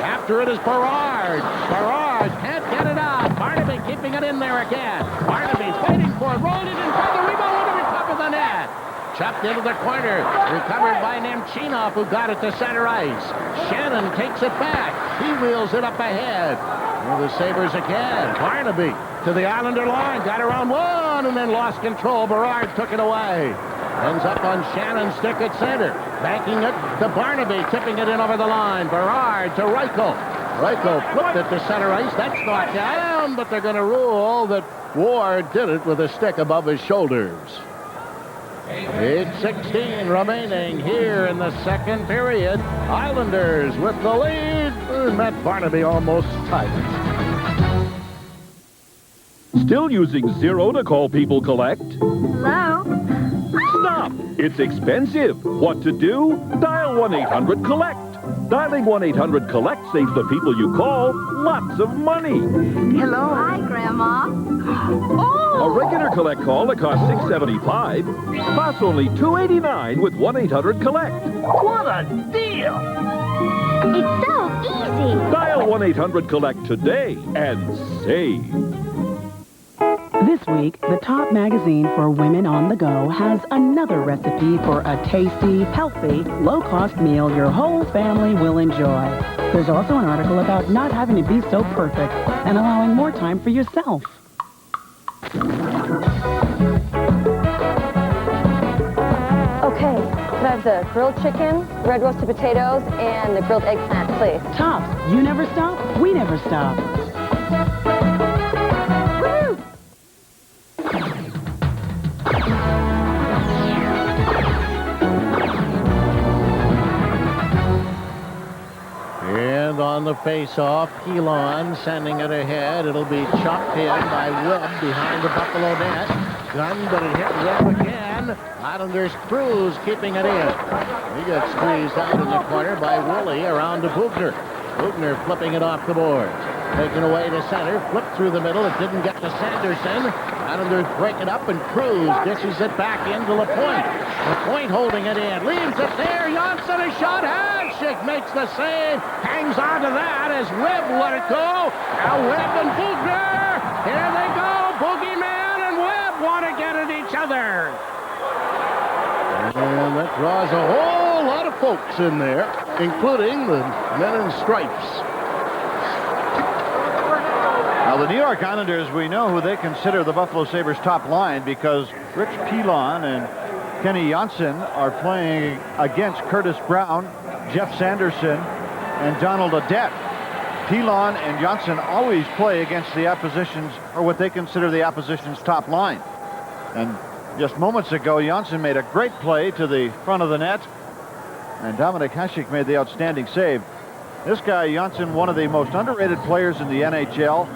After it is Berard. Berard can't get it out. Barnaby keeping it in there again. Barnaby's waiting for it. Rolled it in front of the rebound over the top of the net. Chopped into the corner. Recovered by Nemchinov, who got it to center ice. Shannon takes it back. He wheels it up ahead. Well, the Sabres again. Barnaby to the Islander line. Got around one and then lost control. Berard took it away. Ends up on Shannon's stick at center. Banking it to Barnaby, tipping it in over the line. Berard to Reichel. Reichel flipped it to center ice. That's knocked down, but they're going to rule that Ward did it with a stick above his shoulders. 8:16 remaining here in the second period. Islanders with the lead. Matt Barnaby almost tied it. Still using zero to call people collect? Hello? Stop! It's expensive. What to do? Dial 1-800-COLLECT. Dialing 1-800-COLLECT saves the people you call lots of money. Hello? Hi, Grandma. Oh! A regular collect call that costs $6.75 costs only $2.89 with 1-800-COLLECT. What a deal! It's so easy. Dial 1-800-COLLECT today and save. This week, the top magazine for women on the go has another recipe for a tasty, healthy, low-cost meal your whole family will enjoy. There's also an article about not having to be so perfect and allowing more time for yourself. Okay, could I have the grilled chicken, red roasted potatoes, and the grilled eggplant, please? Tops, you never stop, we never stop. And on the face-off, Keelan sending it ahead. It'll be chopped in by Webb behind the Buffalo net. Gun, but it hit Webb again. Islanders Cruz keeping it in. He got squeezed out in the corner by Woolley around to Bugner. Bugner flipping it off the boards. Taken away to center, flipped through the middle. It didn't get to Sanderson. Islanders break it up, and Cruz dishes it back into LaPointe. LaPointe holding it in, leaves it there. Janssen a shot. Hasek makes the save. Hangs on to that as Webb let it go. Now Webb and Bugner. Here they go. Boogeyman and Webb want to get at each other. And that draws a whole lot of folks in there, including the men in stripes. Now, the New York Islanders, we know who they consider the Buffalo Sabres top line because Rich Pilon and Kenny Janssen are playing against Curtis Brown, Jeff Sanderson, and Donald Adet. Pilon and Janssen always play against the opposition's, or what they consider the opposition's top line. And just moments ago, Janssen made a great play to the front of the net, and Dominic Hasek made the outstanding save. This guy, Janssen, one of the most underrated players in the NHL,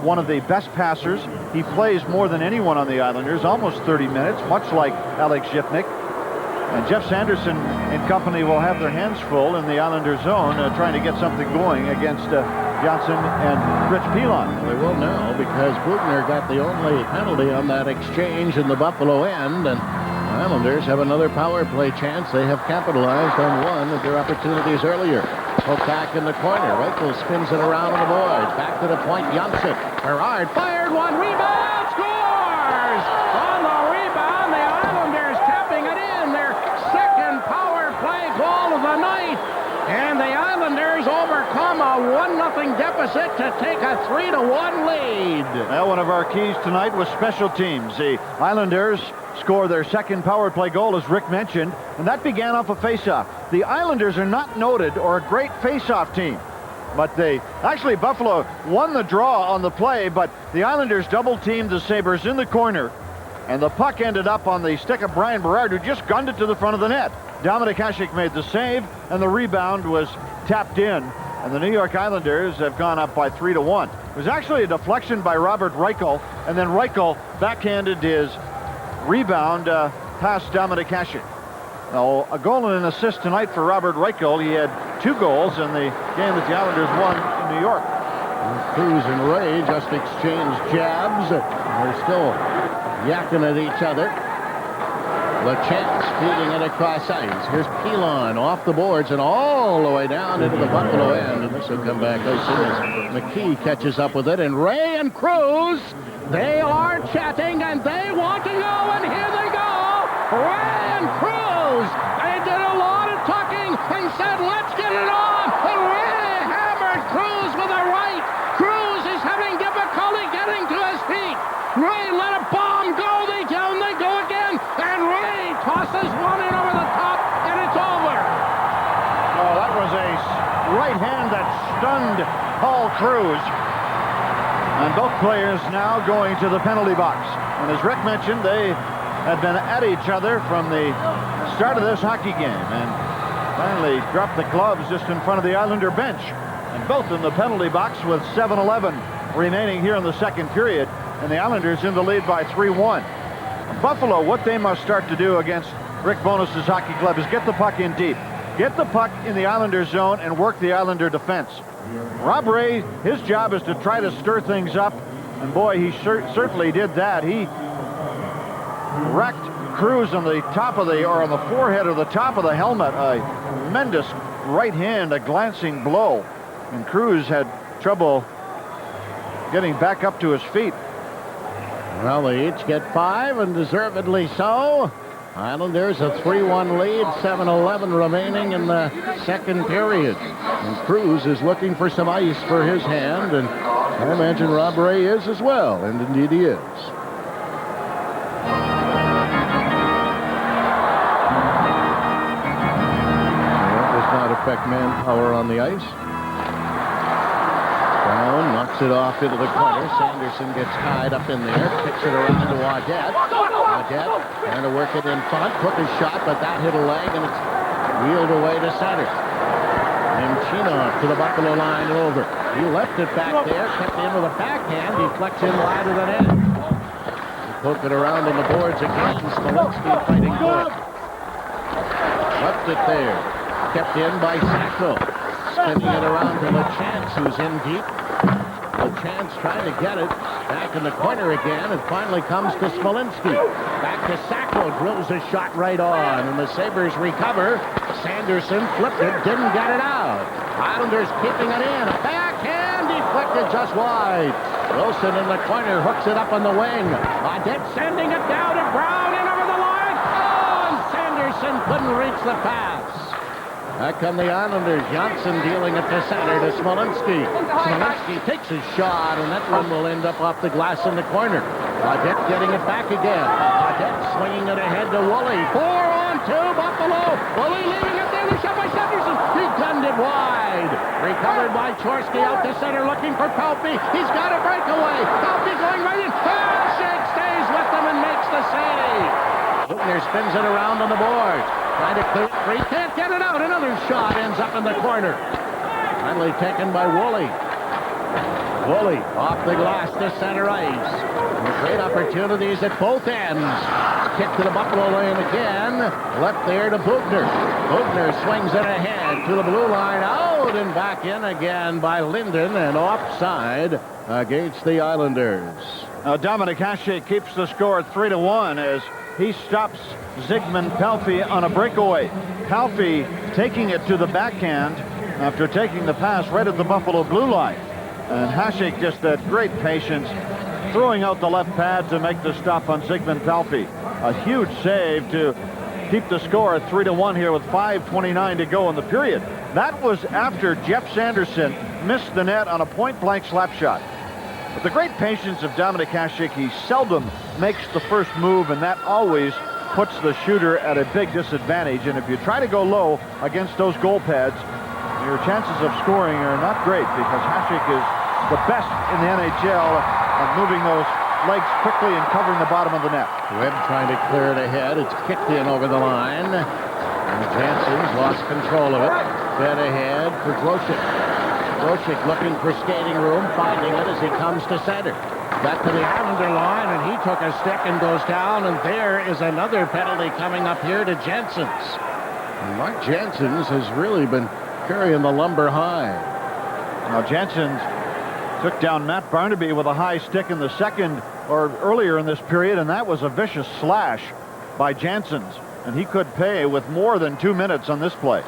one of the best passers. He plays more than anyone on the Islanders, almost 30 minutes, much like Alex Zhipnik. And Jeff Sanderson and company will have their hands full in the Islander zone trying to get something going against Janssen and Rich Pilon. Well, they will now because Bugner got the only penalty on that exchange in the Buffalo end, and the Islanders have another power play chance. They have capitalized on one of their opportunities earlier. Back in the corner. Reichel spins it around on the boards. Back to the point, Janssen. Berard fired one. Rebound. Scores! On the rebound, the Islanders tapping it in. Their second power play goal of the night. And the Islanders overcome a 1-0 deficit to take a 3-1 lead. Well, one of our keys tonight was special teams. The Islanders score their second power play goal, as Rick mentioned, and that began off a faceoff. The Islanders are not noted or a great faceoff team, but actually Buffalo won the draw on the play, but the Islanders double-teamed the Sabres in the corner, and the puck ended up on the stick of Brian Berard, who just gunned it to the front of the net. Domink Hasek made the save, and the rebound was tapped in, and the New York Islanders have gone up by 3-1. It was actually a deflection by Robert Reichel, and then Reichel backhanded his rebound past Domink Hasek. Now, a goal and an assist tonight for Robert Reichel. He had 2 goals in the game that the Islanders won in New York. Cruz and Ray just exchanged jabs. They're still yakking at each other. LeChance feeding it across ice. Here's Pilon off the boards and all the way down into the Buffalo end. And this will come back as soon as McKee catches up with it. And Ray and Cruz, they are chatting and they want to go. And here they go. Ray and Cruz. They did a lot of talking and said, let's get it on. And Ray hammered Cruz with a right. Cruz is having difficulty getting to his feet. Ray let a bomb go. They go again. And Ray tosses one in over the top, and it's over. Oh, that was a right hand that stunned Paul Cruz. And both players now going to the penalty box. And as Rick mentioned, they had been at each other from the start of this hockey game, and finally dropped the gloves just in front of the Islander bench. And both in the penalty box with 7:11 remaining here in the second period. And the Islanders in the lead by 3-1. Buffalo, what they must start to do against Rick Bowness's hockey club is get the puck in deep. Get the puck in the Islander zone and work the Islander defense. Rob Ray, his job is to try to stir things up. And boy, he certainly did that. He wrecked Cruz on the top of on the forehead or the top of the helmet. A tremendous right hand, a glancing blow. And Cruz had trouble getting back up to his feet. Well, they each get 5, and deservedly so. Islanders a 3-1 lead, 7:11 remaining in the second period. And Cruz is looking for some ice for his hand, and I imagine Rob Ray is as well, and indeed he is. That does not affect manpower on the ice. Brown knocks it off into the corner. Sanderson gets tied up in there, kicks it around to Audette. Audette trying to work it in front, took a shot, but that hit a leg, and it's wheeled away to center. And Chino to the Buffalo line and over. He left it back there, kept in with a backhand, deflects in wide of the net. Poke it around on the boards again. Smolinski fighting good. Left it there, kept in by Sacco. Spinning it around to LeChance, who's in deep. LeChance trying to get it back in the corner again. It finally comes to Smolinski. Back to Sacco, drills a shot right on, and the Sabres recover. Sanderson flipped it, didn't get it out. Islanders keeping it in. A backhand deflected just wide. Wilson in the corner hooks it up on the wing. Audette sending it down to Brown in over the line. Oh, and Sanderson couldn't reach the pass. Back come the Islanders. Johnson dealing it to center to Smolinski. Smolinski takes a shot, and that one will end up off the glass in the corner. Audette getting it back again. Audette swinging it ahead to Woolley. 4-on-2, Buffalo. Woolley leaving it there. The shot by Sanderson. He gunned it wide. Recovered by Chorsky out to center looking for Palpy. He's got a breakaway. Palpy going right in. Hasek stays with them and makes the save. Buchner spins it around on the board. Trying to clear it free. Can't get it out. Another shot ends up in the corner. Finally taken by Woolley. Woolley off the glass to center ice. And great opportunities at both ends. Kick to the Buffalo lane again. Left there to Buchner. Buchner swings it ahead to the blue line. Out and back in again by Linden. And offside against the Islanders. Now Domink Hasek keeps the score at 3-1 as he stops Zygmunt Palffy on a breakaway. Palffy taking it to the backhand after taking the pass right at the Buffalo blue line. And Hasek just that great patience, throwing out the left pad to make the stop on Zygmunt Palffy. A huge save to keep the score at 3-1 here with 5:29 to go in the period. That was after Jeff Sanderson missed the net on a point-blank slap shot. With the great patience of Domink Hasek, he seldom makes the first move, and that always puts the shooter at a big disadvantage. And if you try to go low against those goal pads, your chances of scoring are not great, because Hasek is the best in the NHL at moving those legs quickly and covering the bottom of the net. Webb trying to clear it ahead. It's kicked in over the line. And Jansen's lost control of it. Fed ahead for Groshek. Groshek looking for skating room, finding it as he comes to center. Got to the Islander line, and he took a stick and goes down, and there is another penalty coming up here to Jansen's. And Mark Jansen's has really been carrying the lumber high. Now Jansen's took down Matt Barnaby with a high stick in the second, or earlier in this period, and that was a vicious slash by Jansen's, and he could pay with more than 2 minutes on this play.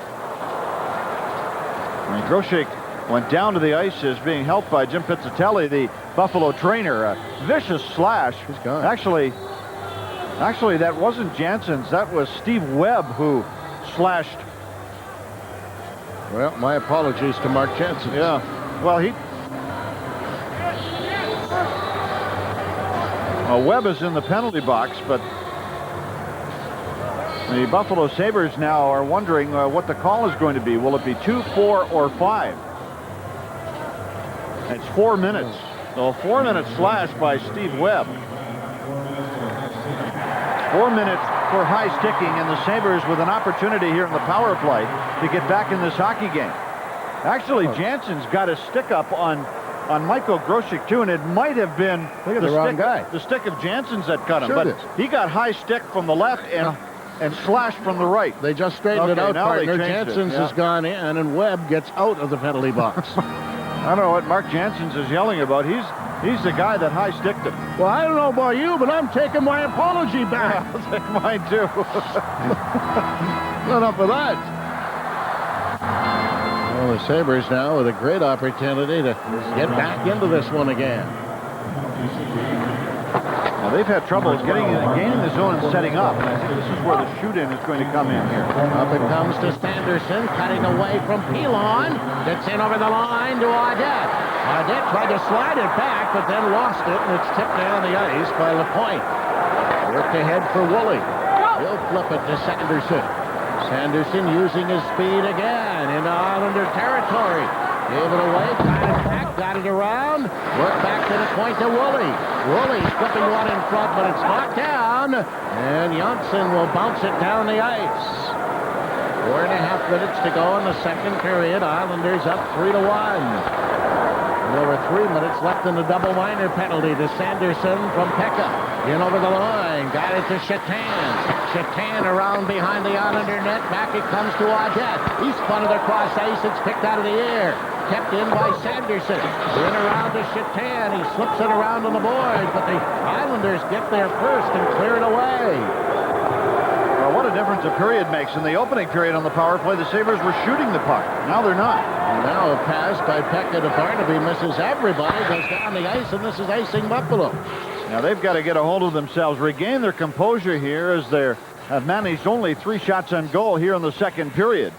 And Groshek went down to the ice, is being helped by Jim Pizzatelli, the Buffalo trainer. A vicious slash. He's gone. Actually, that wasn't Jansen's. That was Steve Webb who slashed. Well, my apologies to Mark Jansen. Yeah. Well, Webb is in the penalty box, but the Buffalo Sabres now are wondering what the call is going to be. Will it be 2, 4, or 5? It's 4 minutes. So a 4-minute slash by Steve Webb. 4 minutes for high sticking, and the Sabres with an opportunity here in the power play to get back in this hockey game. Actually, Jansen's got a stick up on Michael Groshek too, and it might have been the stick of Jansen's that cut him. Sure but did. he got high stick from the left and slashed from the right. They just straightened it out, now partner. they changed Jansen's it. has gone in, and Webb gets out of the penalty box. I don't know what Mark Jansen's is yelling about. He's the guy that high sticked him. Well, I don't know about you, but I'm taking my apology back. Yeah, I'll take mine too. Not up for that. Well, the Sabres now with a great opportunity to get back into this one again. Now, they've had trouble gaining the zone and setting up. And I think this is where the shoot-in is going to come in here. Up it comes to Sanderson, cutting away from Pilon. Gets in over the line to Audette. Audette tried to slide it back, but then lost it, and it's tipped down the ice by Lapointe. Worked ahead for Woolley. He'll flip it to Sanderson. Sanderson using his speed again into Islander territory. Gave it away, got it back, got it around. Worked back to the point to Woolley. Woolley flipping one in front, but it's knocked down. And Janssen will bounce it down the ice. 4.5 minutes to go in the second period. Islanders up 3-1. Over 3 minutes left in the double minor penalty to Sanderson from Pekka. In over the line, got it to Shatan. Shatan around behind the Islander net. Back it comes to Audette. He's spun it across ice. It's picked out of the air. Kept in by Sanderson. In around to Shatan. He slips it around on the boards, but the Islanders get there first and clear it away. Well, what a difference a period makes. In the opening period on the power play, the Sabres were shooting the puck. Now they're not. And now a pass by Pekka to Barnaby misses everybody, goes down the ice, and this is icing Buffalo. Now they've got to get a hold of themselves, regain their composure here, as they have managed only 3 shots on goal here in the second period.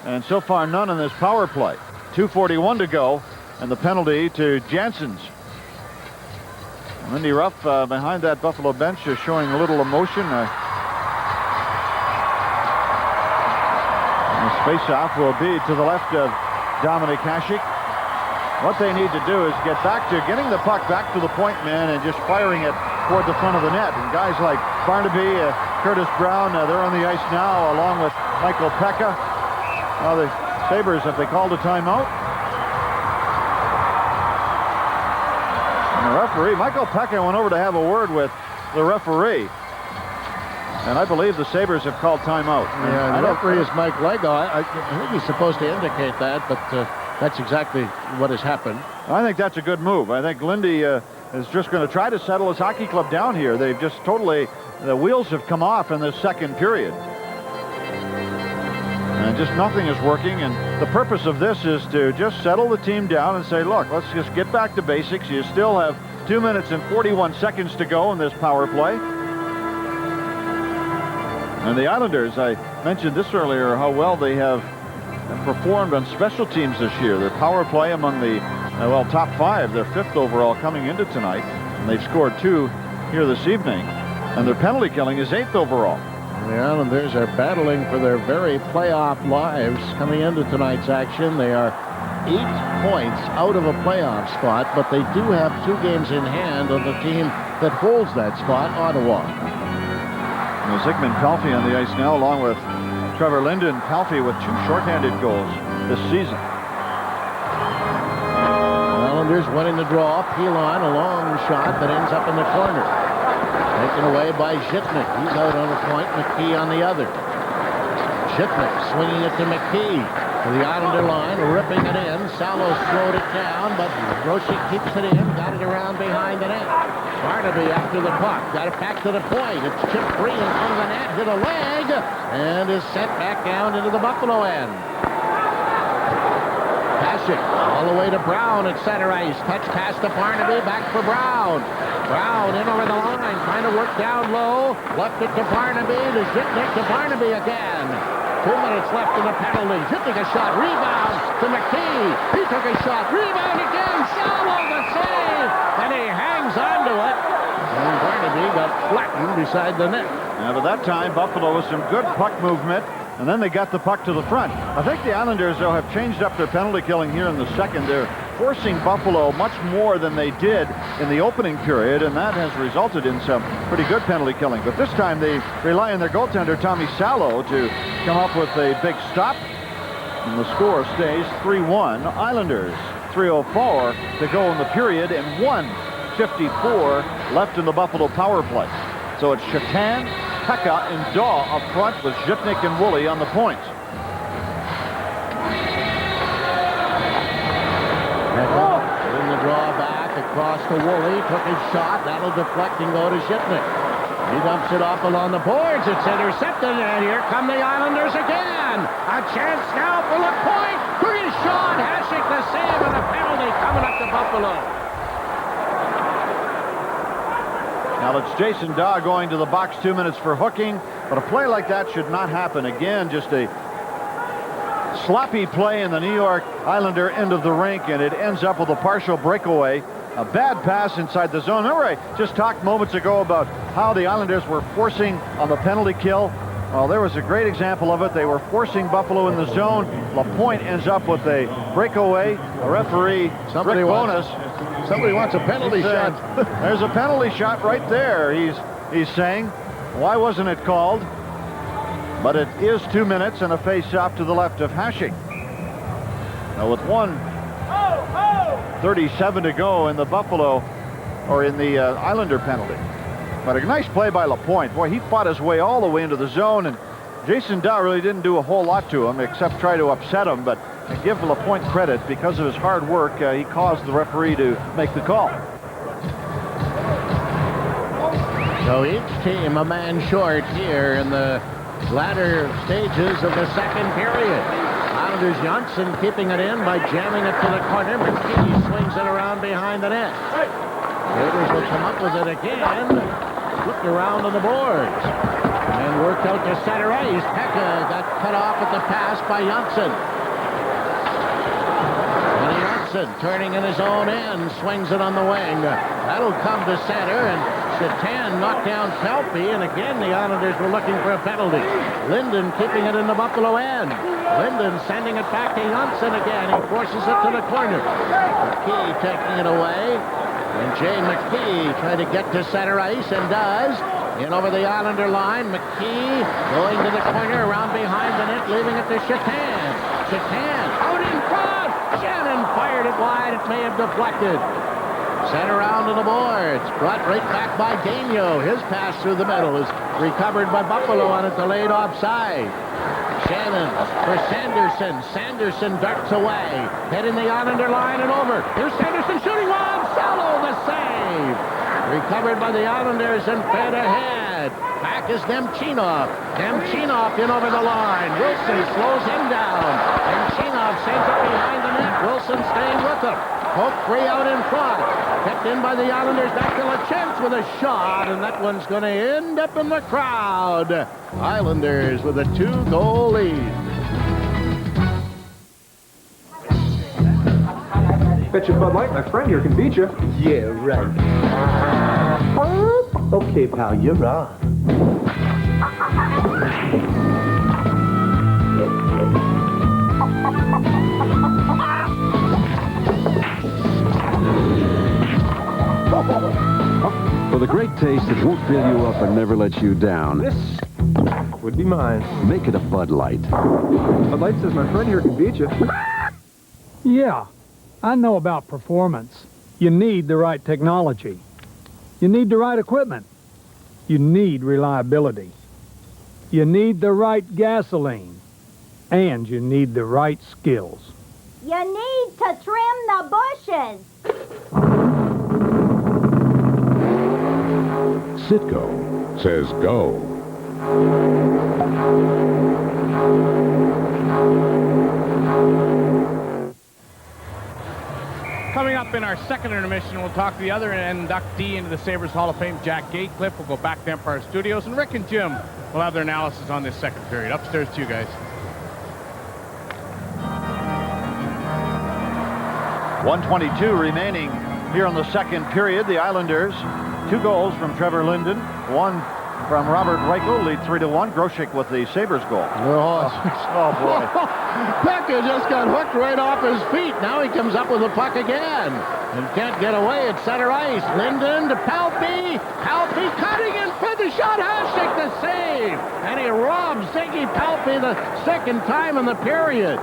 And so far none in this power play. 2:41 to go, and the penalty to Jansen's. Lindy Ruff behind that Buffalo bench is showing a little emotion. The face-off will be to the left of Domink Hasek. What they need to do is get back to getting the puck back to the point man and just firing it toward the front of the net. And guys like Barnaby, Curtis Brown, they're on the ice now along with Michael Pekka. Now the Sabres, have they called a timeout? And the referee, Michael Pekka, went over to have a word with the referee. And I believe the Sabres have called timeout. Yeah, the referee is Mike Lego. I think he's supposed to indicate that, but that's exactly what has happened. I think that's a good move. I think Lindy is just going to try to settle his hockey club down here. They've just totally, the wheels have come off in this second period. And just nothing is working. And the purpose of this is to just settle the team down and say, look, let's just get back to basics. You still have 2 minutes and 41 seconds to go in this power play. And the Islanders, I mentioned this earlier, how well they have have performed on special teams this year. Their power play among the, top 5. They're 5th overall coming into tonight. And they've scored 2 here this evening. And their penalty killing is 8th overall. The Islanders are battling for their very playoff lives coming into tonight's action. They are 8 points out of a playoff spot, but they do have 2 games in hand on the team that holds that spot, Ottawa. Zygmunt Palffy on the ice now, along with Trevor Linden. Palffy with 2 shorthanded goals this season. The Islanders winning the draw. Pilon, a long shot that ends up in the corner. Taken away by Zhytnik. He's out on a point. McKee on the other. Zhytnik swinging it to McKee. To the Islander line, ripping it in. Salo slowed it down, but Grosek keeps it in. Got it around behind the net. Barnaby after the puck. Got it back to the point. It's chipped free in front of the net. Hit a leg. And is sent back down into the Buffalo end. Hasek all the way to Brown at center ice. Touch pass to Barnaby. Back for Brown. Brown in over the line. Trying to work down low. Left it to Barnaby. To Zhytnik to Barnaby again. 2 minutes left in the penalty. Zhytnik a shot. Rebound to McKee. He took a shot. Rebound again. Salo the save. And he hangs onto it. And Barnaby got flattened beside the net. Yeah, but that time, Buffalo with some good puck movement. And then they got the puck to the front. I think the Islanders, though, have changed up their penalty killing here in the second. They're forcing Buffalo much more than they did in the opening period, and that has resulted in some pretty good penalty killing. But this time they rely on their goaltender, Tommy Salo, to come up with a big stop. And the score stays 3-1 Islanders. 3:04 to go in the period and 1:54 left in the Buffalo power play. So it's Shatan, Pekka, and Daw up front with Zhytnik and Woolley on the points. In the draw back across to Woolley. Took his shot. That'll deflect and go to Zhytnik. He dumps it off along the boards. It's intercepted, and here come the Islanders again. A chance now for LaPointe. Took his shot. Hasek the save and a penalty coming up to Buffalo. Now it's Jason Daw going to the box, 2 minutes for hooking, but a play like that should not happen. Again, just a sloppy play in the New York Islander end of the rink, and it ends up with a partial breakaway. A bad pass inside the zone. Remember, I just talked moments ago about how the Islanders were forcing on the penalty kill. Well, there was a great example of it. They were forcing Buffalo in the zone. LaPointe ends up with a breakaway. A referee, Rick Bowness. Somebody wants a penalty shot. There's a penalty shot right there, he's saying. Why wasn't it called? But it is 2 minutes and a face-off to the left of Hasek. Now with 1:37 to go in the Buffalo, or in the Islander penalty. But a nice play by LaPointe. Boy, he fought his way all the way into the zone, and Jason Daw really didn't do a whole lot to him except try to upset him, but I give LaPointe credit. Because of his hard work, he caused the referee to make the call. So each team a man short here in the latter stages of the second period. Islanders Johnson keeping it in by jamming it to the corner. McKee swings it around behind the net. Sabres will come up with it again. Flipped around on the boards. And worked out to center ice. Pekka got cut off at the pass by Johnson. And Johnson turning in his own end. Swings it on the wing. That'll come to center. And Shatan knocked down Palffy, and again the Islanders were looking for a penalty. Linden keeping it in the Buffalo end. Linden sending it back to Johnson again. He forces it to the corner. McKee taking it away. And Jay McKee trying to get to center ice, and does. In over the Islander line. McKee going to the corner around behind the net, leaving it to Shatan. Shatan out in front. Shannon fired it wide. It may have deflected. Sent around to the boards. Brought right back by Gagnon. His pass through the middle is recovered by Buffalo on a delayed offside. Shannon for Sanderson. Sanderson darts away. Heading the Islander line and over. Here's Sanderson shooting one. Salo the save. Recovered by the Islanders and fed ahead. Back is Nemchinov. Nemchinov in over the line. Wilson slows him down. Nemchinov sends it behind the net. Wilson staying with him. Poke free out in front. Kept in by the Islanders. Back to LaChance with a shot, and that one's going to end up in the crowd. Islanders with a 2-goal lead. Bet you Bud Light my friend here can beat you. Yeah, right. Okay, pal, you're on. For the great taste that won't fill you up and never let you down. This would be mine. Make it a Bud Light. Bud Light says my friend here can beat you. Yeah, I know about performance. You need the right technology. You need the right equipment. You need reliability. You need the right gasoline. And you need the right skills. You need to trim the bushes. Citgo says go. Coming up in our second intermission, we'll talk to the other inductee into the Sabres Hall of Fame, Jack Gatecliff. We'll go back to Empire Studios, and Rick and Jim will have their analysis on this second period. Upstairs to you guys. 1:22 remaining here in the second period. The Islanders, 2 goals from Trevor Linden, 1 from Robert Reichel, lead 3-1. Groshek with the Sabres goal. Oh boy. Pekka just got hooked right off his feet. Now he comes up with the puck again. And can't get away at center ice. Linden to Palpy. Palpy cutting in for the shot. Hasek the save. And he robs Ziggy Palpy the second time in the period.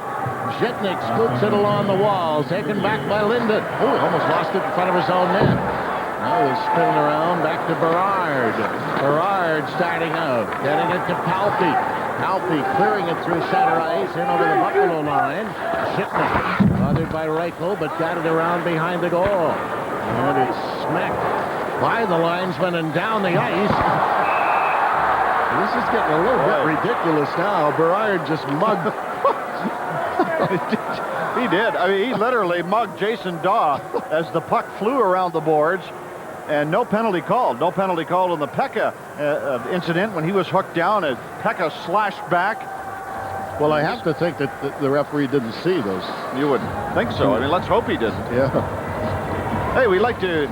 Zhitnik scoops it along the wall. Taken back by Linden. Oh, he almost lost it in front of his own net. Now he's spinning around back to Berard. Berard starting out. Getting it to Palpy. Palpy clearing it through center ice in over the Buffalo line. Zhitnik bothered by Reichel, but got it around behind the goal. And it's smacked by the linesman and down the ice. This is getting a little bit ridiculous now. Berard just mugged. He did. I mean, he literally mugged Jason Daw as the puck flew around the boards, and no penalty called. No penalty called in the Pekka incident when he was hooked down and Pekka slashed back. Well, I have to think that the referee didn't see those. You would think so. I mean, let's hope he didn't. Yeah. Hey, we'd like to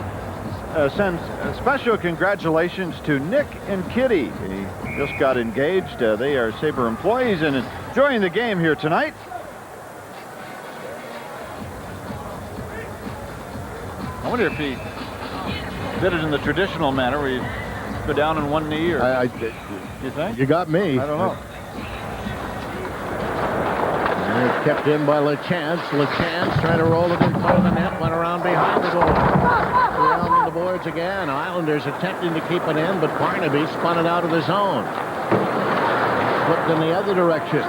send special congratulations to Nick and Kitty. He just got engaged. They are Sabre employees and enjoying the game here tonight. I wonder if he did it in the traditional manner where you go down on one knee, or you think? You got me. I don't know. And it's kept in by LeChance. LeChance trying to roll it in front of the net, went around behind the goal. Around on the boards again. Islanders attempting to keep it in, but Barnaby spun it out of the zone. Flipped in the other direction.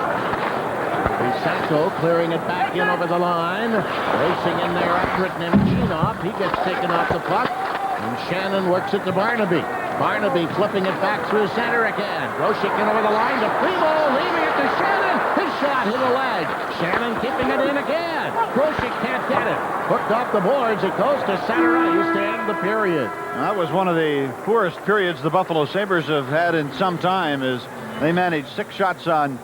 Sacco clearing it back in over the line. Racing in there after it, Nemchinov. He gets taken off the puck. And Shannon works it to Barnaby. Barnaby flipping it back through center again. Groshek in over the line to Primo, leaving it to Shannon. His shot hit a leg. Shannon keeping it in again. Groshek can't get it. Hooked off the boards. It goes to center ice to end the period. That was one of the poorest periods the Buffalo Sabres have had in some time, as they managed 6 shots on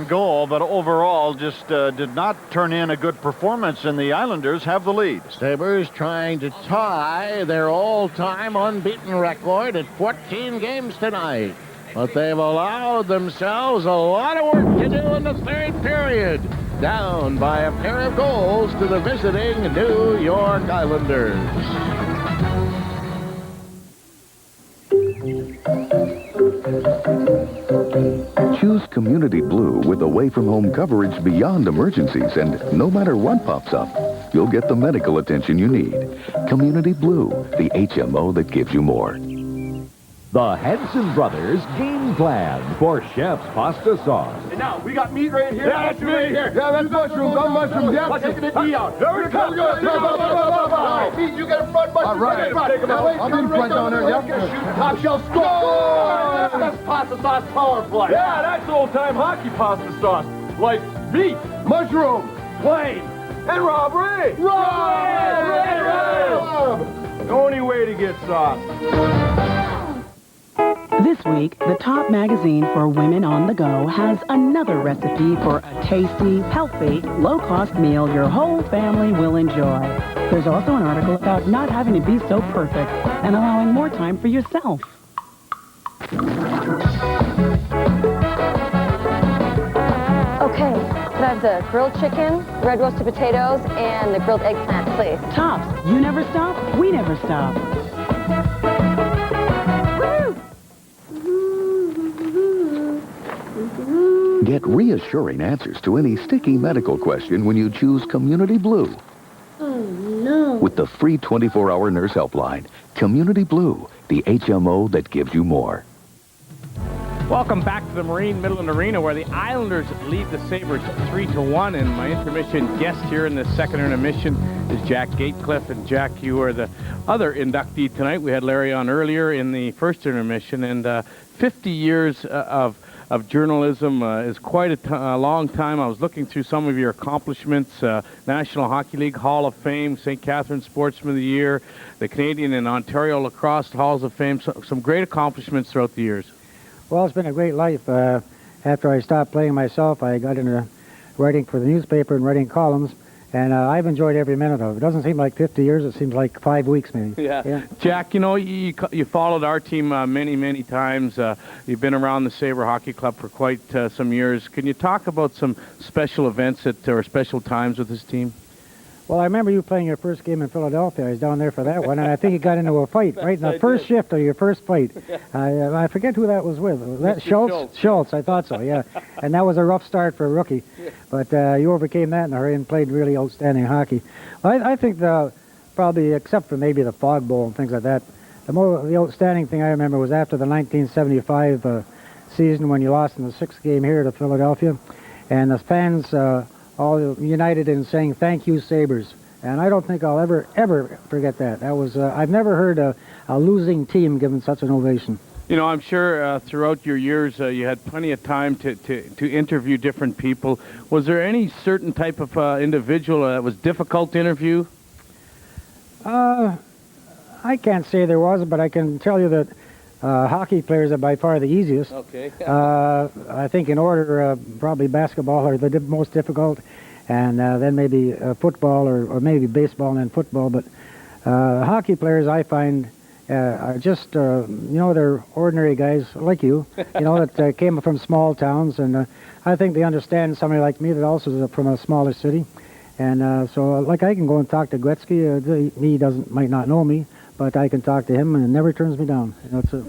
goal, but overall just did not turn in a good performance, and the Islanders have the lead. Sabres trying to tie their all-time unbeaten record at 14 games tonight. But they've allowed themselves a lot of work to do in the third period. Down by a pair of goals to the visiting New York Islanders. Choose Community Blue with away-from-home coverage beyond emergencies, and no matter what pops up, you'll get the medical attention you need. Community Blue, the HMO that gives you more. The Henson Brothers Game Plan for Chef's Pasta Sauce. And now, we got meat right here. Yeah, that's meat here. Yeah, that's mushrooms. I'm mushrooms. Yeah, let's take the meat out. There we go. Meat, you get a front mushrooms. All right. Take them out. I'm in front down there. Yep. Top shelf score. That's pasta sauce power play. Yeah, that's old-time hockey pasta sauce. Like meat, mushroom, plain, and robbery. Rob! The only way to get sauce. This This week, the top magazine for women on the go has another recipe for a tasty, healthy, low-cost meal your whole family will enjoy. There's also an article about not having to be so perfect and allowing more time for yourself. Okay, could I have the grilled chicken, red roasted potatoes, and the grilled eggplant, please? Tops, you never stop, we never stop. Get reassuring answers to any sticky medical question when you choose Community Blue. Oh, no. With the free 24-hour nurse helpline, Community Blue, the HMO that gives you more. Welcome back to the Marine Midland Arena, where the Islanders lead the Sabres 3-1, and my intermission guest here in the second intermission is Jack Gatecliff. And Jack, you are the other inductee tonight. We had Larry on earlier in the first intermission, and 50 years of journalism is quite a long time. I was looking through some of your accomplishments, National Hockey League Hall of Fame, St. Catharines Sportsman of the Year, the Canadian and Ontario Lacrosse Halls of Fame, some great accomplishments throughout the years. Well, it's been a great life. After I stopped playing myself, I got into writing for the newspaper and writing columns, and I've enjoyed every minute of it. It doesn't seem like 50 years. It seems like 5 weeks, maybe. Yeah. Jack, you know, you followed our team many times. You've been around the Sabre Hockey Club for quite some years. Can you talk about some special events or special times with this team? Well, I remember you playing your first game in Philadelphia. I was down there for that one, and I think you got into a fight right in the first shift of your first fight. I forget who that was with. Was that Schultz? Schultz, I thought so, yeah. And that was a rough start for a rookie. But you overcame that in a hurry and played really outstanding hockey. I think probably, except for maybe the Fog Bowl and things like that, the outstanding thing I remember was after the 1975 season when you lost in the 6th game here to Philadelphia, and the fans all united in saying, "Thank you, Sabres." And I don't think I'll ever forget that. That was, I've never heard a losing team given such an ovation. You know, I'm sure throughout your years you had plenty of time to interview different people. Was there any certain type of individual that was difficult to interview? I can't say there was, but I can tell you that hockey players are by far the easiest. Okay. I think in order, probably basketball are the most difficult, and then maybe football or maybe baseball and then football. But hockey players, I find, are just, you know, they're ordinary guys like you, you know, that came from small towns, and I think they understand somebody like me that also is from a smaller city. And so, like, I can go and talk to Gretzky. He might not know me, but I can talk to him, and it never turns me down. You know,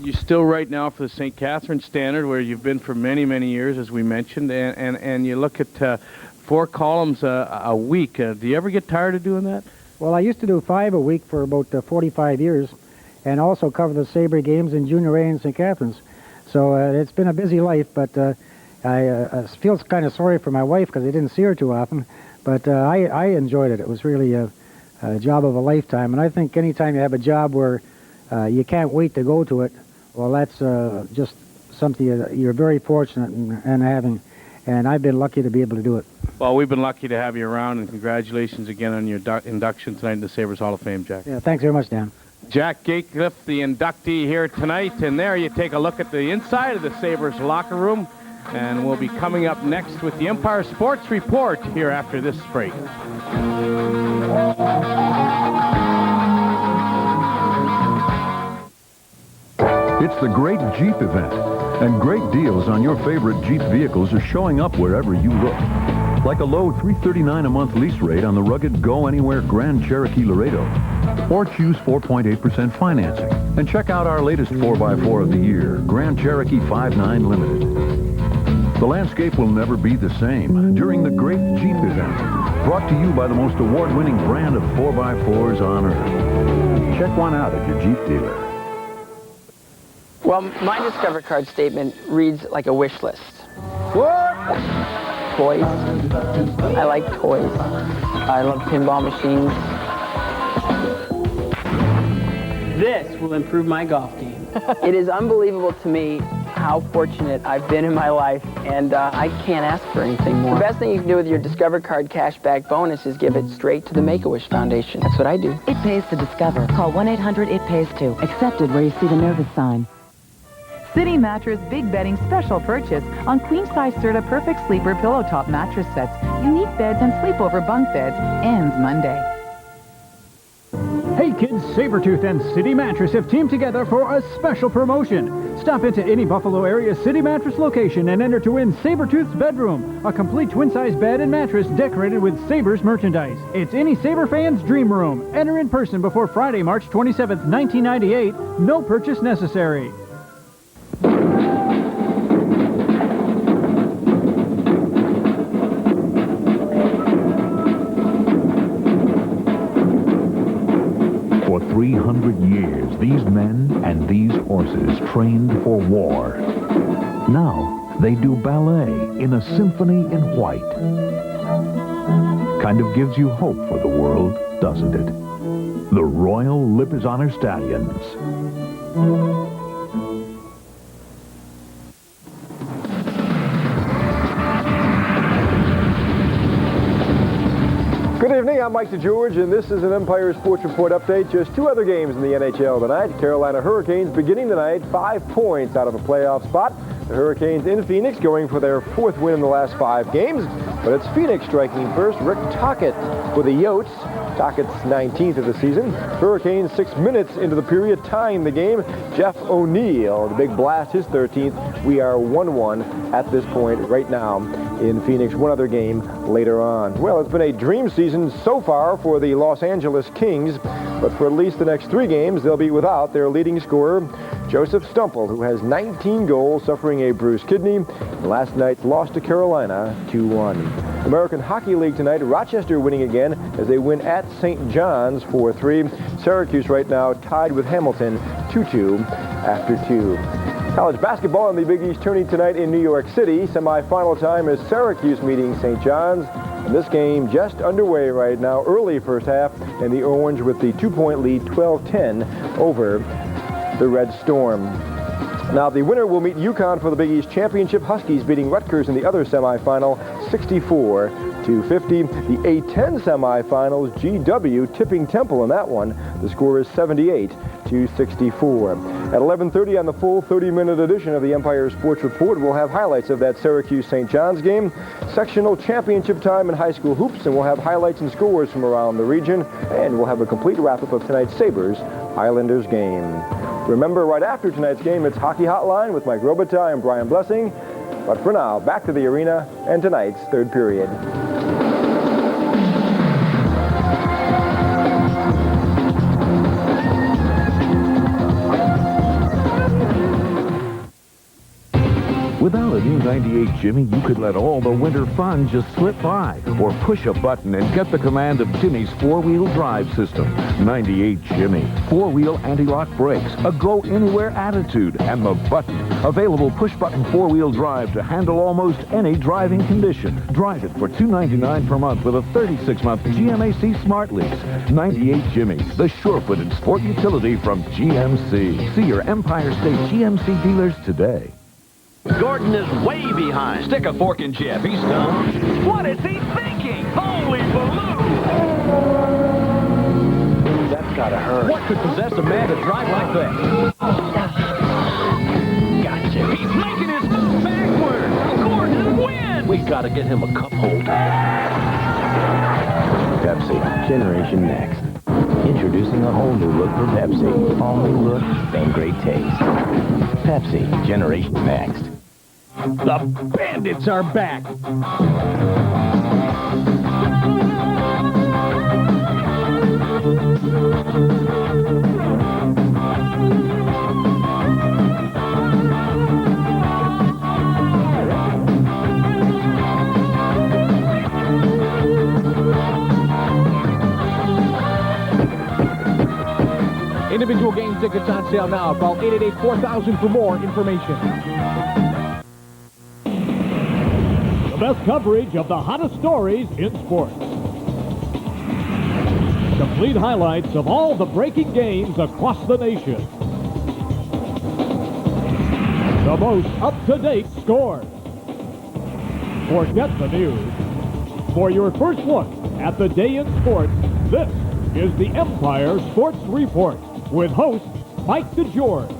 you still write now for the St. Catharines Standard, where you've been for many years, as we mentioned, and you look at 4 columns a week. Do you ever get tired of doing that? Well, I used to do 5 a week for about 45 years, and also cover the Sabre games in Junior A in St. Catharines. So it's been a busy life, but I feel kind of sorry for my wife because I didn't see her too often. But I enjoyed it. It was really a job of a lifetime. And I think anytime you have a job where you can't wait to go to it, well, that's just something you're very fortunate in having. And I've been lucky to be able to do it. Well, we've been lucky to have you around, and congratulations again on your induction tonight in the Sabres Hall of Fame, Jack. Yeah, thanks very much, Dan. Jack Gatecliff, the inductee here tonight. And there you take a look at the inside of the Sabres locker room. And we'll be coming up next with the Empire Sports Report here after this break. It's the Great Jeep event, and great deals on your favorite Jeep vehicles are showing up wherever you look. Like a low $339 a month lease rate on the rugged Go Anywhere Grand Cherokee Laredo. Or choose 4.8% financing. And check out our latest 4x4 of the year, Grand Cherokee 5.9 Limited. The landscape will never be the same during the Great Jeep event, brought to you by the most award-winning brand of 4x4s on Earth. Check one out at your Jeep dealer. Well, my Discover card statement reads like a wish list. What? Toys. I like toys. I love pinball machines. This will improve my golf game. It is unbelievable to me how fortunate I've been in my life, and I can't ask for anything more. The best thing you can do with your Discover card cashback bonus is give it straight to the Make-A-Wish Foundation. That's what I do. It pays to Discover. Call 1-800-IT-PAYS-TO. Accepted where you see the nervous sign. City Mattress Big Bedding Special Purchase on queen-size Serta Perfect Sleeper Pillow Top mattress sets, unique beds and sleepover bunk beds ends Monday. Hey kids, Sabretooth and City Mattress have teamed together for a special promotion. Stop into any Buffalo area City Mattress location and enter to win Sabretooth's bedroom, a complete twin-size bed and mattress decorated with Sabres merchandise. It's any Sabre fan's dream room. Enter in person before Friday, March 27th, 1998. No purchase necessary. For 300 years, these men and these horses trained for war. Now, they do ballet in a symphony in white. Kind of gives you hope for the world, doesn't it? The Royal Lipizzan Honor Stallions. Good evening, I'm Mike DeGeorge, and this is an Empire Sports Report update. Just two other games in the NHL tonight. Carolina Hurricanes beginning tonight 5 points out of a playoff spot. The Hurricanes in Phoenix going for their 4th win in the last 5 games. But it's Phoenix striking first. Rick Tocchet for the Yotes. Tocchet's 19th of the season. Hurricanes 6 minutes into the period tying the game. Jeff O'Neill, the big blast, his 13th. We are 1-1 at this point right now in Phoenix. One other game later on. Well, it's been a dream season so far for the Los Angeles Kings, but for at least the next 3 games, they'll be without their leading scorer, Joseph Stumple, who has 19 goals, suffering a bruised kidney. Last night's loss to Carolina, 2-1. American Hockey League tonight, Rochester winning again as they win at St. John's 4-3. Syracuse right now tied with Hamilton 2-2 after 2. College basketball in the Big East tourney tonight in New York City. Semi-final time is Syracuse meeting St. John's. And this game just underway right now, early first half, and the Orange with the 2-point lead, 12-10 over the Red Storm. Now, the winner will meet UConn for the Big East Championship. Huskies beating Rutgers in the other semifinal, 64-50. The A10 semifinals, GW tipping Temple in that one. The score is 78-64. At 11:30 on the full 30-minute edition of the Empire Sports Report, we'll have highlights of that Syracuse-St. John's game, sectional championship time in high school hoops, and we'll have highlights and scores from around the region, and we'll have a complete wrap-up of tonight's Sabres-Islanders game. Remember, right after tonight's game, it's Hockey Hotline with Mike Robitaille and Brian Blessing. But for now, back to the arena and tonight's third period. Without a new 98 Jimmy, you could let all the winter fun just slip by, or push a button and get the command of Jimmy's 4-wheel drive system. 98 Jimmy, 4-wheel anti-lock brakes, a go-anywhere attitude, and the button. Available push-button 4-wheel drive to handle almost any driving condition. Drive it for $2.99 per month with a 36-month GMAC Smart Lease. 98 Jimmy, the sure-footed sport utility from GMC. See your Empire State GMC dealers today. Gordon is way behind. Stick a fork in Jeff. He's done. What is he thinking? Holy baloo! That's gotta hurt. What could possess a man to drive like that? Gotcha. He's making his move backward. Gordon wins. We gotta get him a cup holder. Pepsi, Generation Next. Introducing a whole new look for Pepsi. All new look, same great taste. Pepsi, Generation Next. The Bandits are back. Individual game tickets on sale now. Call 888-4000 for more information. The best coverage of the hottest stories in sports. Complete highlights of all the breaking games across the nation. The most up-to-date scores. Forget the news. For your first look at the day in sports, this is the Empire Sports Report with host Mike DeGeorge.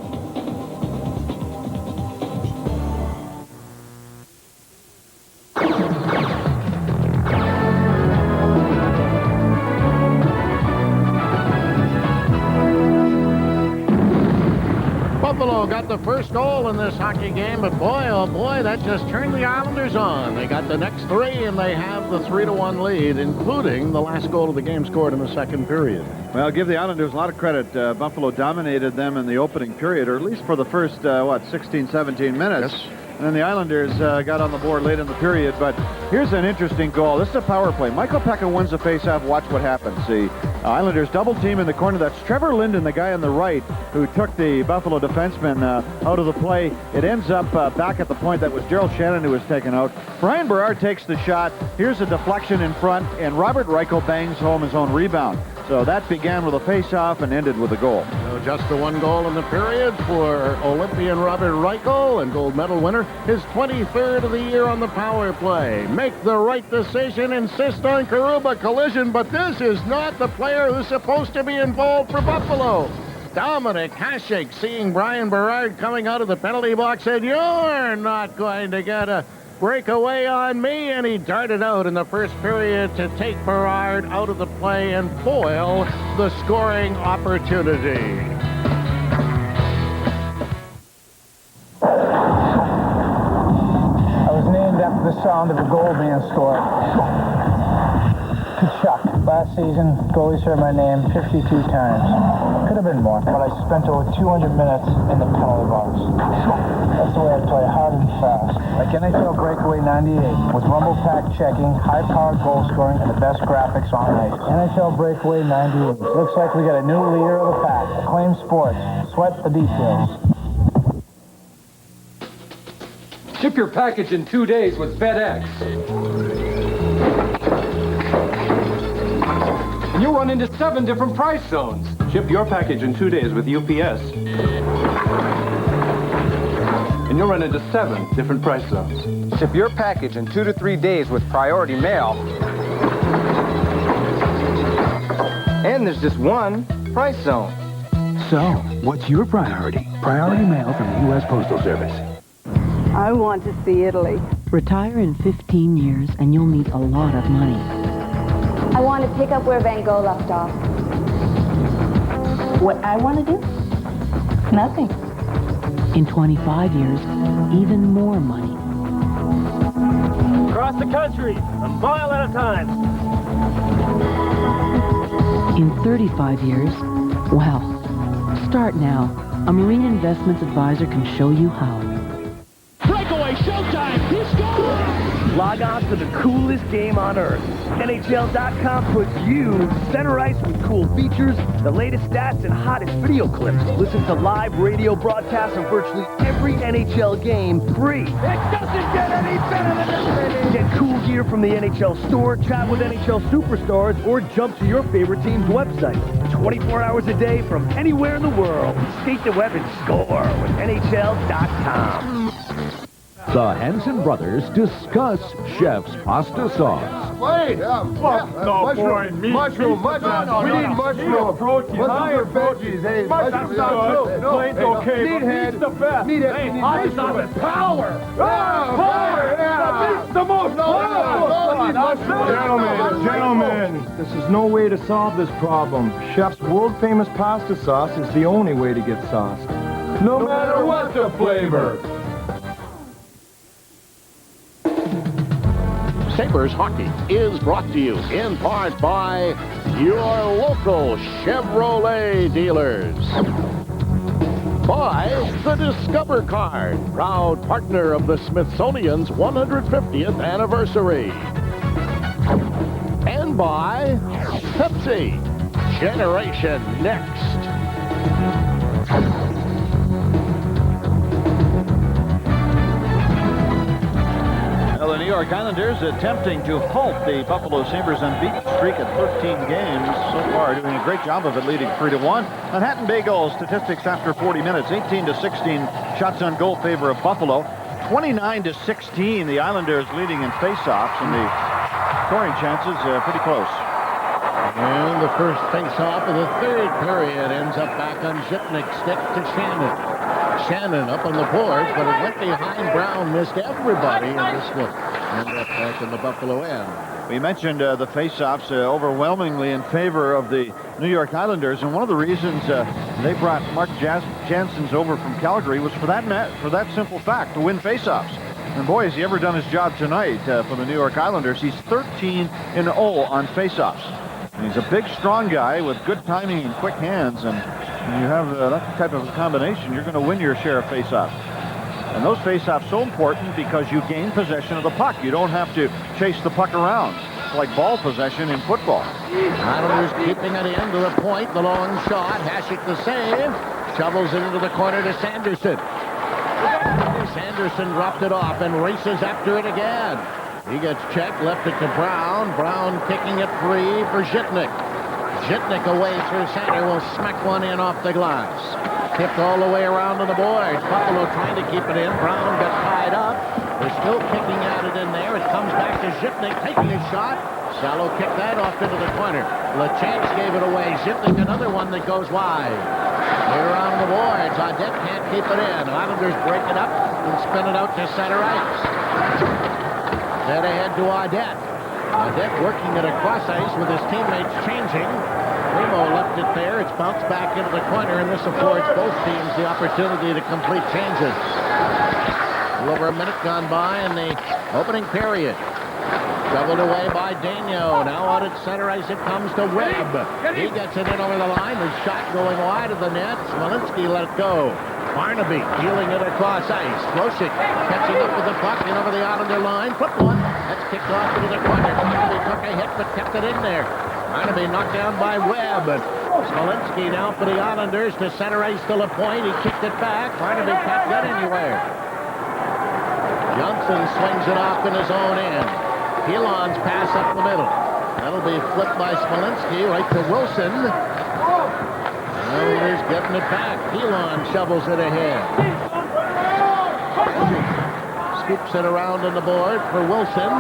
Buffalo got the first goal in this hockey game, but boy, oh boy, that just turned the Islanders on. They got the next three, and they have the 3-1 lead, including the last goal of the game scored in the second period. Well, give the Islanders a lot of credit. Buffalo dominated them in the opening period, or at least for the first, 16, 17 minutes. Yes. And then the Islanders got on the board late in the period. But here's an interesting goal. This is a power play. Michael Pekka wins the faceoff. Watch what happens. The Islanders double team in the corner. That's Trevor Linden, the guy on the right, who took the Buffalo defenseman out of the play. It ends up back at the point. That was Gerald Shannon who was taken out. Brian Berard takes the shot. Here's a deflection in front, and Robert Reichel bangs home his own rebound. So that began with a face-off and ended with a goal. So just the one goal in the period for Olympian Robert Reichel, and gold medal winner, his 23rd of the year on the power play. Make the right decision, insist on Karuba collision, but this is not the player who's supposed to be involved for Buffalo. Dominic Hasek, seeing Brian Berard coming out of the penalty box, said, "You're not going to get a breakaway on me," and he darted out in the first period to take Berard out of the play and foil the scoring opportunity. I was named after the sound of a goal being scored. Kachuk. Last season, goalies heard my name 52 times. Could have been more, but I spent over 200 minutes in the penalty box. That's the way I play, hard and fast. Like NHL Breakaway 98, with rumble pack checking, high-powered goal scoring, and the best graphics on ice. NHL Breakaway 98. Looks like we got a new leader of the pack. Acclaim Sports. Sweat the details. Ship your package in 2 days with FedEx. And you'll run into 7 different price zones. Ship your package in 2 days with UPS. And you'll run into 7 different price zones. Ship your package in 2 to 3 days with priority mail. And there's just one price zone. So, what's your priority? Priority mail from the U.S. Postal Service. I want to see Italy. Retire in 15 years and you'll need a lot of money. I want to pick up where Van Gogh left off. What I want to do? Nothing. In 25 years, even more money. Across the country, a mile at a time. In 35 years, well, start now. A Marine Investments Advisor can show you how. Breakaway, showtime, he scores! Log on to the coolest game on earth. NHL.com puts you center ice with cool features, the latest stats, and hottest video clips. Listen to live radio broadcasts of virtually every NHL game free. It doesn't get any better than this, baby! Get cool gear from the NHL store, chat with NHL superstars, or jump to your favorite team's website. 24 hours a day from anywhere in the world. Skate the web and score with NHL.com. The Hanson brothers discuss chef's pasta sauce. Wait! Mushroom. We need mushroom. What's higher veggies? Hey, mushroom's not true. Plain's okay, Meathead. the best. Meathead. Hey, Meathead. power! Power! Yeah! The most power! Gentlemen, this is no way to solve this problem. Chef's world-famous pasta sauce is the only way to get sauced. No matter what the flavor. Sabres Hockey is brought to you in part by your local Chevrolet dealers. By the Discover Card, proud partner of the Smithsonian's 150th anniversary. And by Pepsi, Generation Next. Well, the New York Islanders attempting to halt the Buffalo Sabres' unbeaten streak at 13 games so far, doing a great job of it, leading 3-1. Manhattan Bay goal statistics after 40 minutes, 18-16 shots on goal favor of Buffalo, 29-16 the Islanders leading in faceoffs, and the scoring chances pretty close. And the first face-off of the third period ends up back on Zhipnik's stick to Shannon. Shannon up on the boards, but it went behind Brown, missed everybody, and this will end up back in the Buffalo end. We mentioned the face-offs overwhelmingly in favor of the New York Islanders, and one of the reasons they brought Mark Janssens over from Calgary was for that simple fact, to win face-offs. And boy, has he ever done his job tonight for the New York Islanders. He's 13-0 on face-offs. And he's a big, strong guy with good timing and quick hands, and when you have that type of a combination, you're going to win your share of face-offs. And those face-offs so important because you gain possession of the puck. You don't have to chase the puck around. It's like ball possession in football. Islanders keeping it into the point. The long shot. Hasek the save. Shovels it into the corner to Sanderson. Sanderson dropped it off and races after it again. He gets checked, left it to Brown. Brown kicking it free for Zhitnik. Zhitnik away through center will smack one in off the glass. Tipped all the way around to the boards. Buffalo trying to keep it in. Brown got tied up. They're still kicking at it in there. It comes back to Zhitnik taking a shot. Salo kicked that off into the corner. LeChance gave it away. Zhitnik another one that goes wide. They're around the boards. Audette can't keep it in. Islanders break it up and spin it out to center ice. Then ahead to Audette. Audette working it across ice with his teammates changing. Primo left it there. It's bounced back into the corner, and this affords both teams the opportunity to complete changes. A little over a minute gone by in the opening period. Shoveled away by Daigneault. Now out at center ice it comes to Webb. He gets it in over the line. The shot going wide of the net. Smolinski let it go. Barnaby dealing it across ice. Grosek catching up with the puck in over the Islander line. Flip one. That's kicked off into the corner. Barnaby took a hit but kept it in there. Barnaby knocked down by Webb. Smolinski now for the Islanders to center ice to LaPointe. He kicked it back. Barnaby can't get anywhere. Johnson swings it off in his own end. Pilon's pass up the middle. That'll be flipped by Smolinski right to Wilson. Islanders getting it back. Pilon shovels it ahead. Scoops it around on the board for Wilson.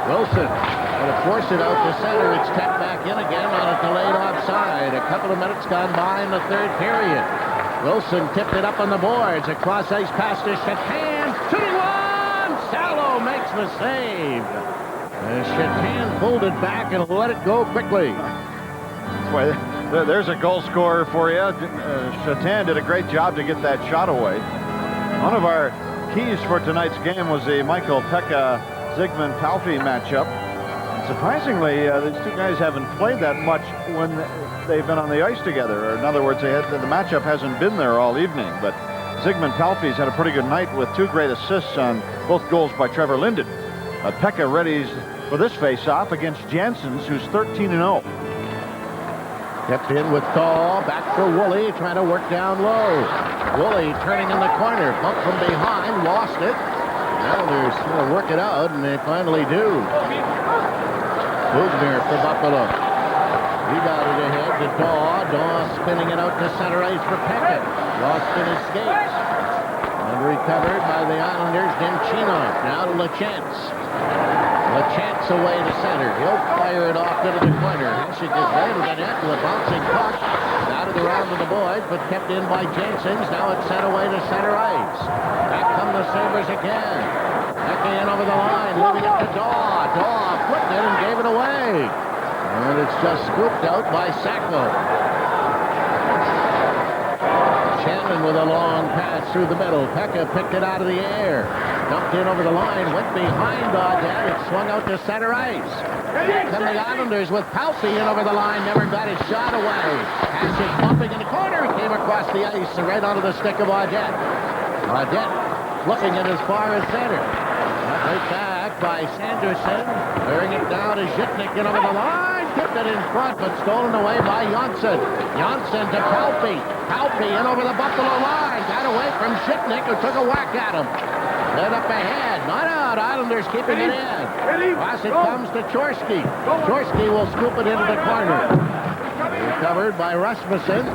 Wilson going to force it out to center. It's tapped back in again on a delayed offside. A couple of minutes gone by in the third period. Wilson tipped it up on the boards. A cross ice pass to Shatan. Shooting one! Salo makes the save. Shatan pulled it back and let it go quickly. Boy, there's a goal scorer for you. Shatan did a great job to get that shot away. One of our keys for tonight's game was the Michael Pekka-Zygmunt Palffy matchup. And surprisingly, these two guys haven't played that much when they've been on the ice together. Or in other words, the matchup hasn't been there all evening. But Zygmunt Palffy's had a pretty good night with 2 great assists on both goals by Trevor Linden. Pekka readies for this face-off against Janssens, who's 13-0. Kept in with Thal, back for Woolley, trying to work down low. Woolley turning in the corner, bump from behind, lost it. Now they're going to work it out, and they finally do. Bugner for Buffalo. He got it ahead to Daw. Daw spinning it out to center ice for Pekka. Lost in his skates. And recovered by the Islanders, Demchinov. Now to LeChance. LeChance away to center. He'll fire it off into the corner. Hasek is there to the net with a bouncing puck. Out of the round of the boys, but kept in by Janssens. Now it's sent away to center ice. Back come the Sabres again. Back in over the line, leaving it to Daw. Daw flipped it and gave it away. And it's just scooped out by Sacco. Shannon with a long pass through the middle. Pekka picked it out of the air. Dumped in over the line, went behind Audette. It swung out to center ice. Then the Islanders with Palffy in over the line, never got his shot away. Hasek bumping in the corner, came across the ice and right onto the stick of Audette. Audette flipping it as far as center. Right back by Sanderson, bearing it down to Zhitnik in over the line. Tipped it in front, but stolen away by Janssen. Janssen to Palffy. Palffy in over the Buffalo line. Got away from Zhitnik, who took a whack at him. Then up ahead. Not out. Islanders keeping it in. Pass it comes to Chorsky. Chorsky will scoop it into the corner. Recovered by Rasmussen.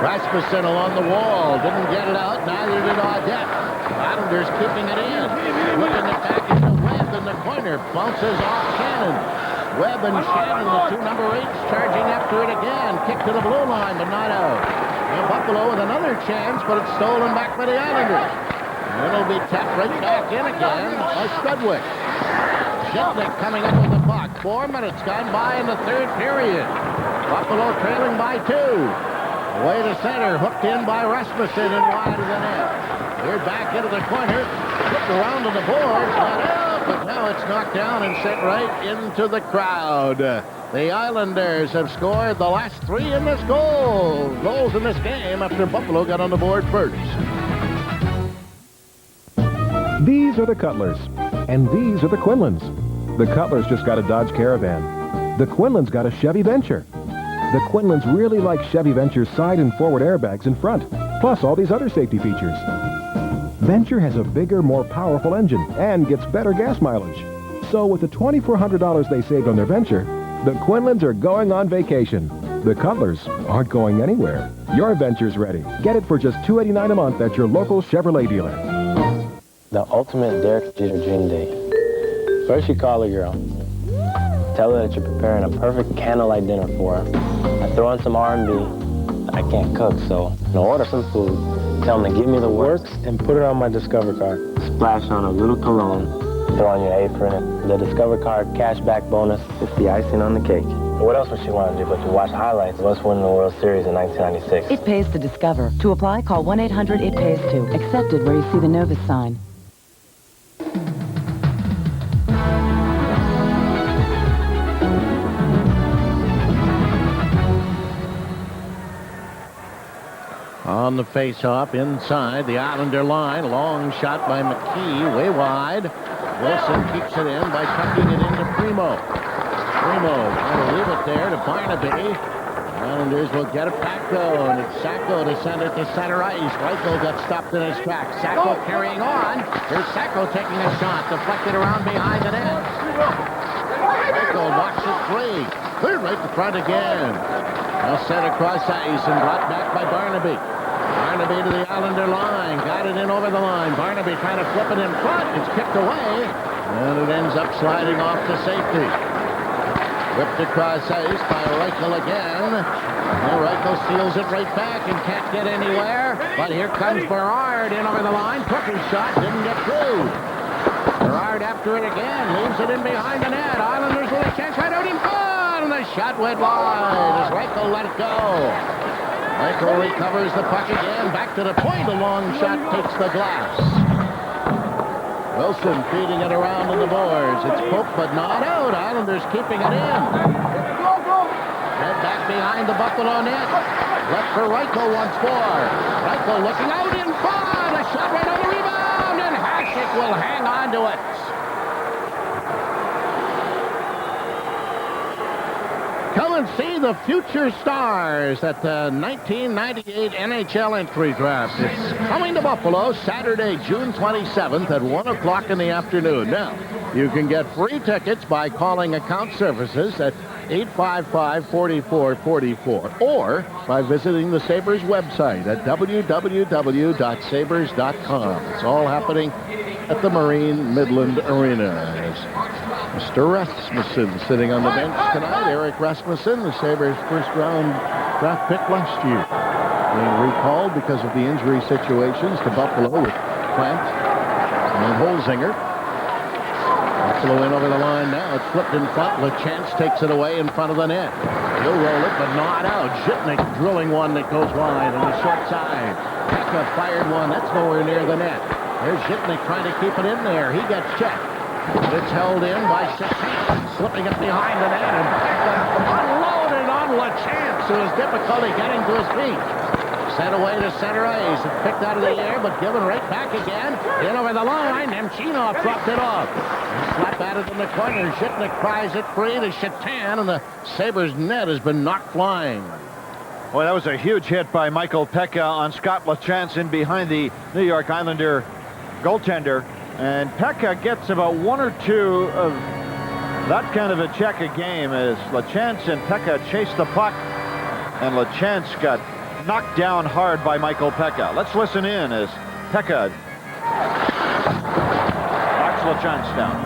Rasmussen along the wall. Didn't get it out. Neither did Audette. Islanders keeping it in. Looking it back into Webb in the corner. Bounces off Shannon. Webb and Shannon, the 2 number 8s, charging after it again. Kick to the blue line, but not out. And Buffalo with another chance, but it's stolen back by the Islanders. And it'll be tapped right back in again by Studwick. Zipnik coming up with the puck. 4 minutes gone by in the third period. Buffalo trailing by 2. Away to center, hooked in by Rasmussen and wide of the net. Here back into the corner, flipped around to the boards, not out, but now it's knocked down and sent right into the crowd. The Islanders have scored the last 3 in this goals in this game after Buffalo got on the board first. These are the Cutlers, and these are the Quinlans. The Cutlers just got a Dodge Caravan. The Quinlans got a Chevy Venture. The Quinlans really like Chevy Venture's side and forward airbags in front, plus all these other safety features. Venture has a bigger, more powerful engine and gets better gas mileage. So with the $2,400 they saved on their Venture, the Quinlans are going on vacation. The Cutlers aren't going anywhere. Your Venture's ready. Get it for just $289 a month at your local Chevrolet dealer. The ultimate Derek Jeter dream date. First you call a girl. Tell her that you're preparing a perfect candlelight dinner for her. I throw in some R&B. I can't cook, so I'll order some food. Tell them to give me the works and put it on my Discover card. Splash on a little cologne. Throw on your apron. The Discover card cashback bonus is the icing on the cake. What else would she want to do but to watch highlights of us winning the World Series in 1996? It pays to Discover. To apply, call 1-800-IT-PAYS-TO. Accepted where you see the Novus sign. On the face-off, inside the Islander line. Long shot by McKee, way wide. Wilson keeps it in by tucking it into Primo. Primo trying to leave it there to Barnaby. Islanders will get it back, though, and it's Sacco to send it to center ice. Reichel got stopped in his tracks. Sacco carrying on. Here's Sacco taking a shot, deflected around behind the net. Reichel knocks it free. Cleared right to front again. Now sent across ice and brought back by Barnaby. Barnaby to the Islander line. Got it in over the line. Barnaby trying to flip it in front. It's kicked away. And it ends up sliding off to safety. Whipped across ice by Reichel again. And Reichel steals it right back and can't get anywhere. But here comes Berard in over the line. Took his shot. Didn't get through. Berard after it again. Leaves it in behind the net. Islanders with a chance right out in front. And the shot went wide as Reichel let it go. Reichel recovers the puck again. Back to the point. A long shot takes the glass. Wilson feeding it around on the boards. It's poked but not out. Islanders keeping it in. Head back behind the Buffalo net. Left for Reichel once more. Reichel looking out in front. A shot right on the rebound. And Hasek will hang on to it. Come and see the future stars at the 1998 NHL entry draft. It's coming to Buffalo Saturday, June 27th at 1 o'clock in the afternoon. Now, you can get free tickets by calling Account Services at 855-4444 or by visiting the Sabres website at www.sabres.com. It's all happening at the Marine Midland Arena. Mr. Rasmussen sitting on the bench tonight. Eric Rasmussen, the Sabres' first-round draft pick last year. Being recalled because of the injury situations to Buffalo with Plant and Holzinger. Buffalo in over the line now. It's flipped in front. LaChance takes it away in front of the net. He'll roll it, but not out. Zipnik drilling one that goes wide on the short side. Pekka fired one. That's nowhere near the net. There's Zipnik trying to keep it in there. He gets checked. It's held in by Satan, slipping it behind the net, and unloaded on LaChance, who has difficulty getting to his feet. Sent away to center ice. It's picked out of the air, but given right back again. In over the line, Nemchinov dropped it off. Slap at it in the corner. Zipnik pries it free to Shatan, and the Sabres net has been knocked flying. Well, that was a huge hit by Michael Pekka on Scott LaChance in behind the New York Islander goaltender. And Pekka gets about 1 or 2 of that kind of a check a game as LaChance and Pekka chase the puck. And LaChance got knocked down hard by Michael Pekka. Let's listen in as Pekka knocks LaChance down.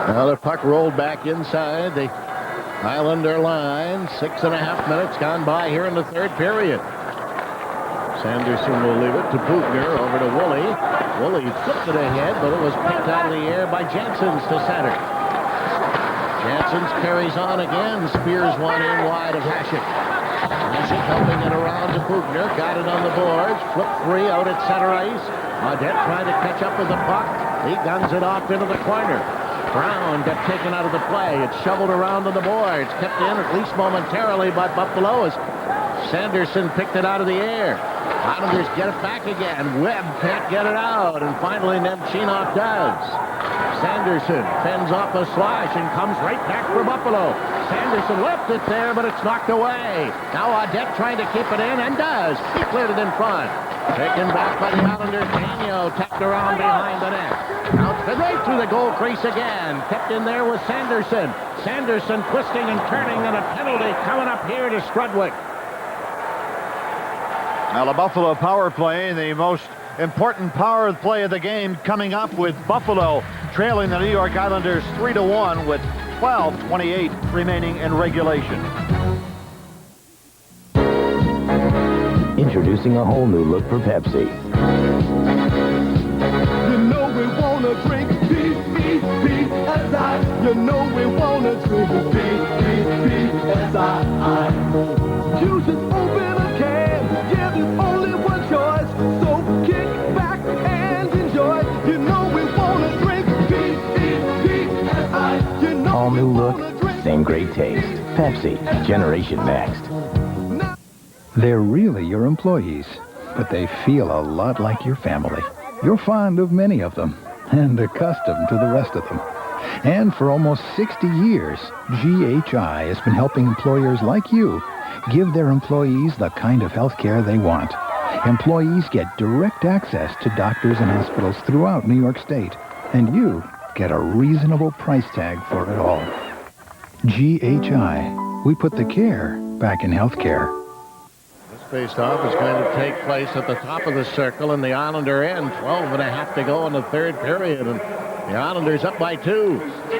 Now the puck rolled back inside the Islander line. 6.5 minutes gone by here in the third period. Sanderson will leave it to Pugner, over to Woolley. Woolley flipped it ahead, but it was picked out of the air by Janssens to center. Janssens carries on again, spears one in wide of Hasek. Hasek helping it around to Pugner, got it on the boards, flipped free out at center ice. Audette trying to catch up with the puck. He guns it off into the corner. Brown got taken out of the play. It's shoveled around on the boards, kept in at least momentarily by Buffalo as Sanderson picked it out of the air. Islanders get it back again. Webb can't get it out, and finally Nemchinov does. Sanderson fends off a slash and comes right back for Buffalo. Sanderson left it there, but it's knocked away. Now Audette trying to keep it in, and does. He cleared it in front. Taken back by the Islanders. Daniel tapped around behind the net. Now it's right through the goal crease again. Kept in there with Sanderson. Sanderson twisting and turning, and a penalty coming up here to Strudwick. Now the Buffalo power play, the most important power play of the game, coming up with Buffalo trailing the New York Islanders 3-1 with 12:28 remaining in regulation. Introducing a whole new look for Pepsi. You know we wanna drink P-P-P-S-I. You know we wanna drink P-P-P-S-I. You should open a can. Yeah, there's only one choice. So kick back and enjoy. You know we wanna drink P-P-P-S-I. You know All new look, same great taste. Pepsi, Generation Next. They're really your employees, but they feel a lot like your family. You're fond of many of them and accustomed to the rest of them. And for almost 60 years, GHI has been helping employers like you give their employees the kind of health care they want. Employees get direct access to doctors and hospitals throughout New York State, and you get a reasonable price tag for it all. GHI, we put the care back in health care. Face-off is going to take place at the top of the circle in the Islander end. 12.5 to go in the third period, and the Islanders up by 2.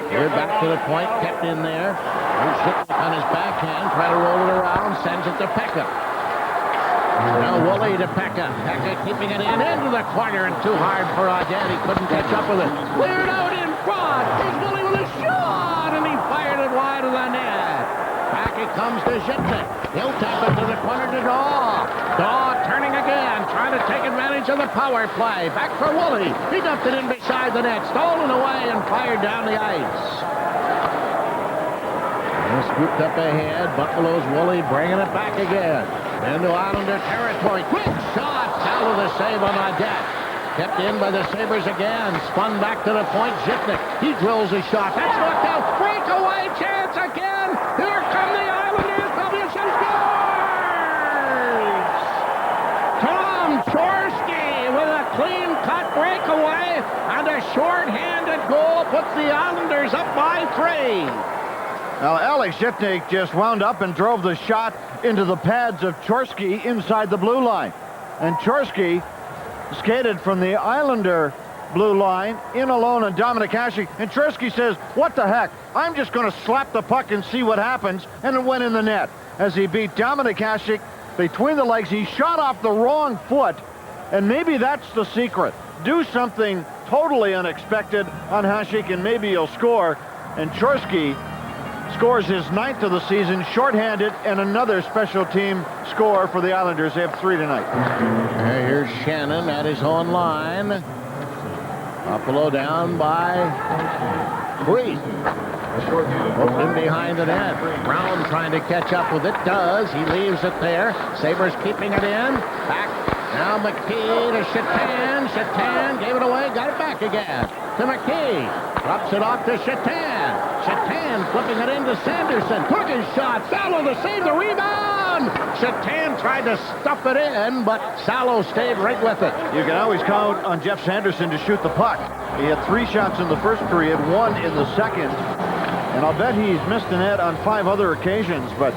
Here back to the point, kept in there. Here's Shipman on his backhand, trying to roll it around, sends it to Pekka. Now Woolley to Pekka. Pekka keeping it in into the corner, and too hard for Audette. He couldn't catch up with it. Cleared out in front. Here's Woolley with a shot, and he fired it wide of the net. Back it comes to Shipman. He'll tap it to the corner to Daw. Daw turning again, trying to take advantage of the power play. Back for Woolley. He dumped it in beside the net, stolen away and fired down the ice. And scooped up ahead. Buffalo's Woolley bringing it back again. Into Islander territory. Quick shot. Salo the save on Audette. Kept in by the Sabres again. Spun back to the point. Zipnik. He drills a shot. That's knocked out. Breakaway chance again. Here come the Islanders. Publishing scores! Tom Chorsky with a clean-cut breakaway and a short-handed goal puts the Islanders up by 3. Now, Alex Zipnik just wound up and drove the shot into the pads of Chorsky inside the blue line. And Chorsky skated from the Islander blue line in alone on Dominic Hasek. And Chorsky says, what the heck? I'm just going to slap the puck and see what happens. And it went in the net. As he beat Dominic Hasek between the legs, he shot off the wrong foot. And maybe that's the secret. Do something totally unexpected on Hasek and maybe you'll score. And Chorsky scores his 9th of the season, shorthanded, and another special team score for the Islanders. They have 3 tonight. Here's Shannon at his own line. Buffalo down by 3. Open behind the net. Brown trying to catch up with it. Does. He leaves it there. Sabres keeping it in. Back. Now McKee to Shatan. Shatan gave it away. Got it back again. To McKee. Drops it off to Shatan. Shatan flipping it into Sanderson. Took his shot. Salo to save the rebound. Shatan tried to stuff it in, but Salo stayed right with it. You can always count on Jeff Sanderson to shoot the puck. He had 3 shots in the first period, 1 in the second. And I'll bet he's missed the net on 5 other occasions, but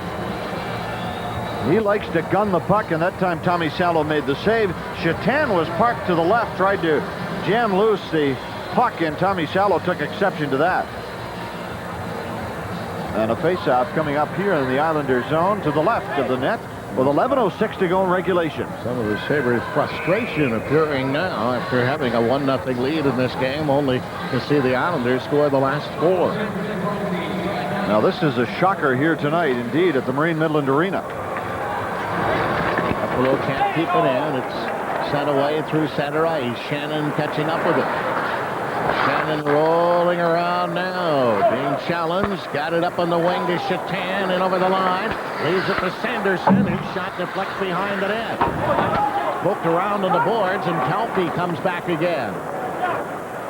he likes to gun the puck, and that time Tommy Salo made the save. Shatan was parked to the left, tried to jam loose the puck, and Tommy Salo took exception to that. And a face-off coming up here in the Islanders zone to the left of the net with 11:06 to go in regulation. Some of the Sabres' frustration appearing now after having a 1-0 lead in this game, only to see the Islanders score the last 4. Now this is a shocker here tonight, indeed, at the Marine Midland Arena. Buffalo can't keep it in. It's sent away through center ice. Shannon catching up with it. Shannon rolling around now, being challenged. Got it up on the wing to Chatan and over the line. Leaves it to Sanderson. His shot deflects behind the net. Poked around on the boards, and Calpe comes back again.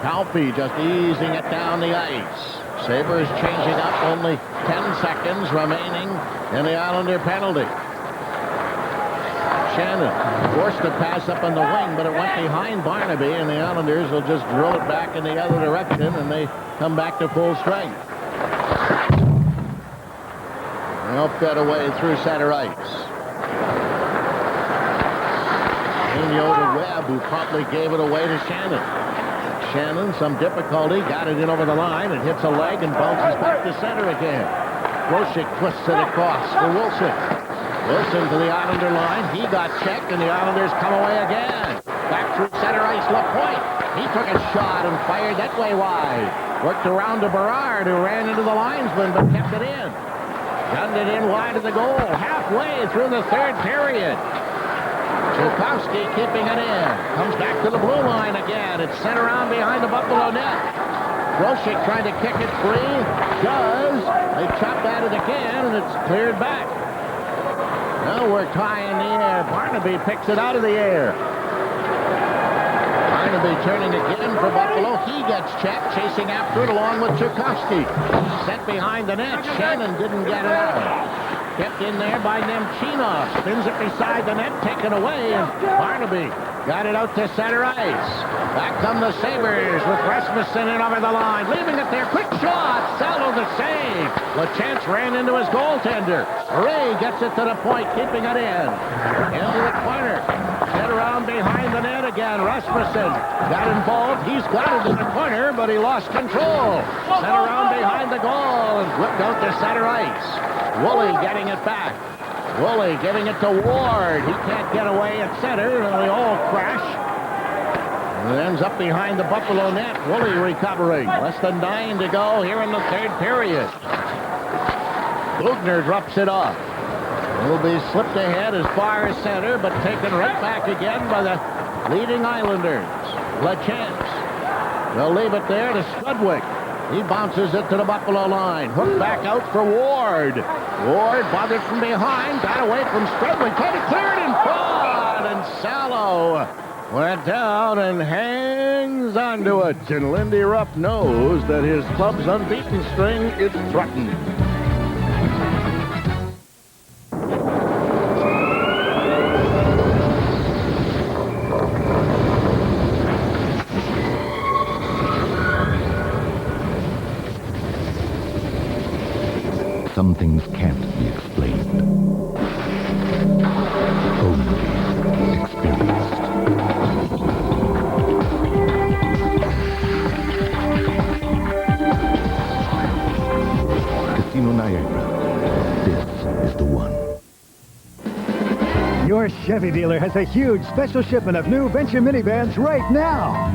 Calpe just easing it down the ice. Sabres changing up, only 10 seconds remaining in the Islander penalty. Shannon forced to pass up on the wing, but it went behind Barnaby, and the Islanders will just drill it back in the other direction, and they come back to full strength. Help that away through center ice. Vigneault to Webb, who promptly gave it away to Shannon. Shannon, some difficulty, got it in over the line. It hits a leg and bounces back to center again. Grosek twists it across for Wilson. Wilson to the Islander line. He got checked, and the Islanders come away again. Back through center ice, LaPointe. He took a shot and fired that way wide. Worked around to Berard, who ran into the linesman, but kept it in. Gunned it in wide of the goal, halfway through the third period. Tchaikovsky keeping it in. Comes back to the blue line again. It's sent around behind the Buffalo net. Grosek trying to kick it free. Does. They chop at it again, and it's cleared back. Now we're high in the air. Barnaby picks it out of the air. Barnaby turning again for Buffalo. He gets checked, chasing after it along with Tchaikovsky. Set behind the net. Shannon didn't get it out. Kept in there by Nemchinov. Spins it beside the net, taken away, and Barnaby got it out to center ice. Back come the Sabres with Rasmussen in over the line. Leaving it there. Quick shot. Salo the save. LaChance ran into his goaltender. Ray gets it to the point, keeping it in. Into the corner. Set around behind the net again. Rasmussen got involved. He's got it in the corner, but he lost control. Set around behind the goal and whipped out to center ice. Woolley getting it back. Woolley giving it to Ward. He can't get away at center, and they all crash. And it ends up behind the Buffalo net. Woolley recovering. Less than 9 to go here in the third period. Bugner drops it off. Will be slipped ahead as far as center, but taken right back again by the leading Islanders. LaChance. They'll leave it there to Strudwick. He bounces it to the Buffalo line. Hooked back out for Ward. Ward bothered from behind. Got away from Strudwick. Tried to clear it in front. And Salo went down and hangs onto it. And Lindy Ruff knows that his club's unbeaten string is threatened. Some things can't be explained. Only experienced. Casino Niagara. This is the one. Your Chevy dealer has a huge special shipment of new Venture minivans right now.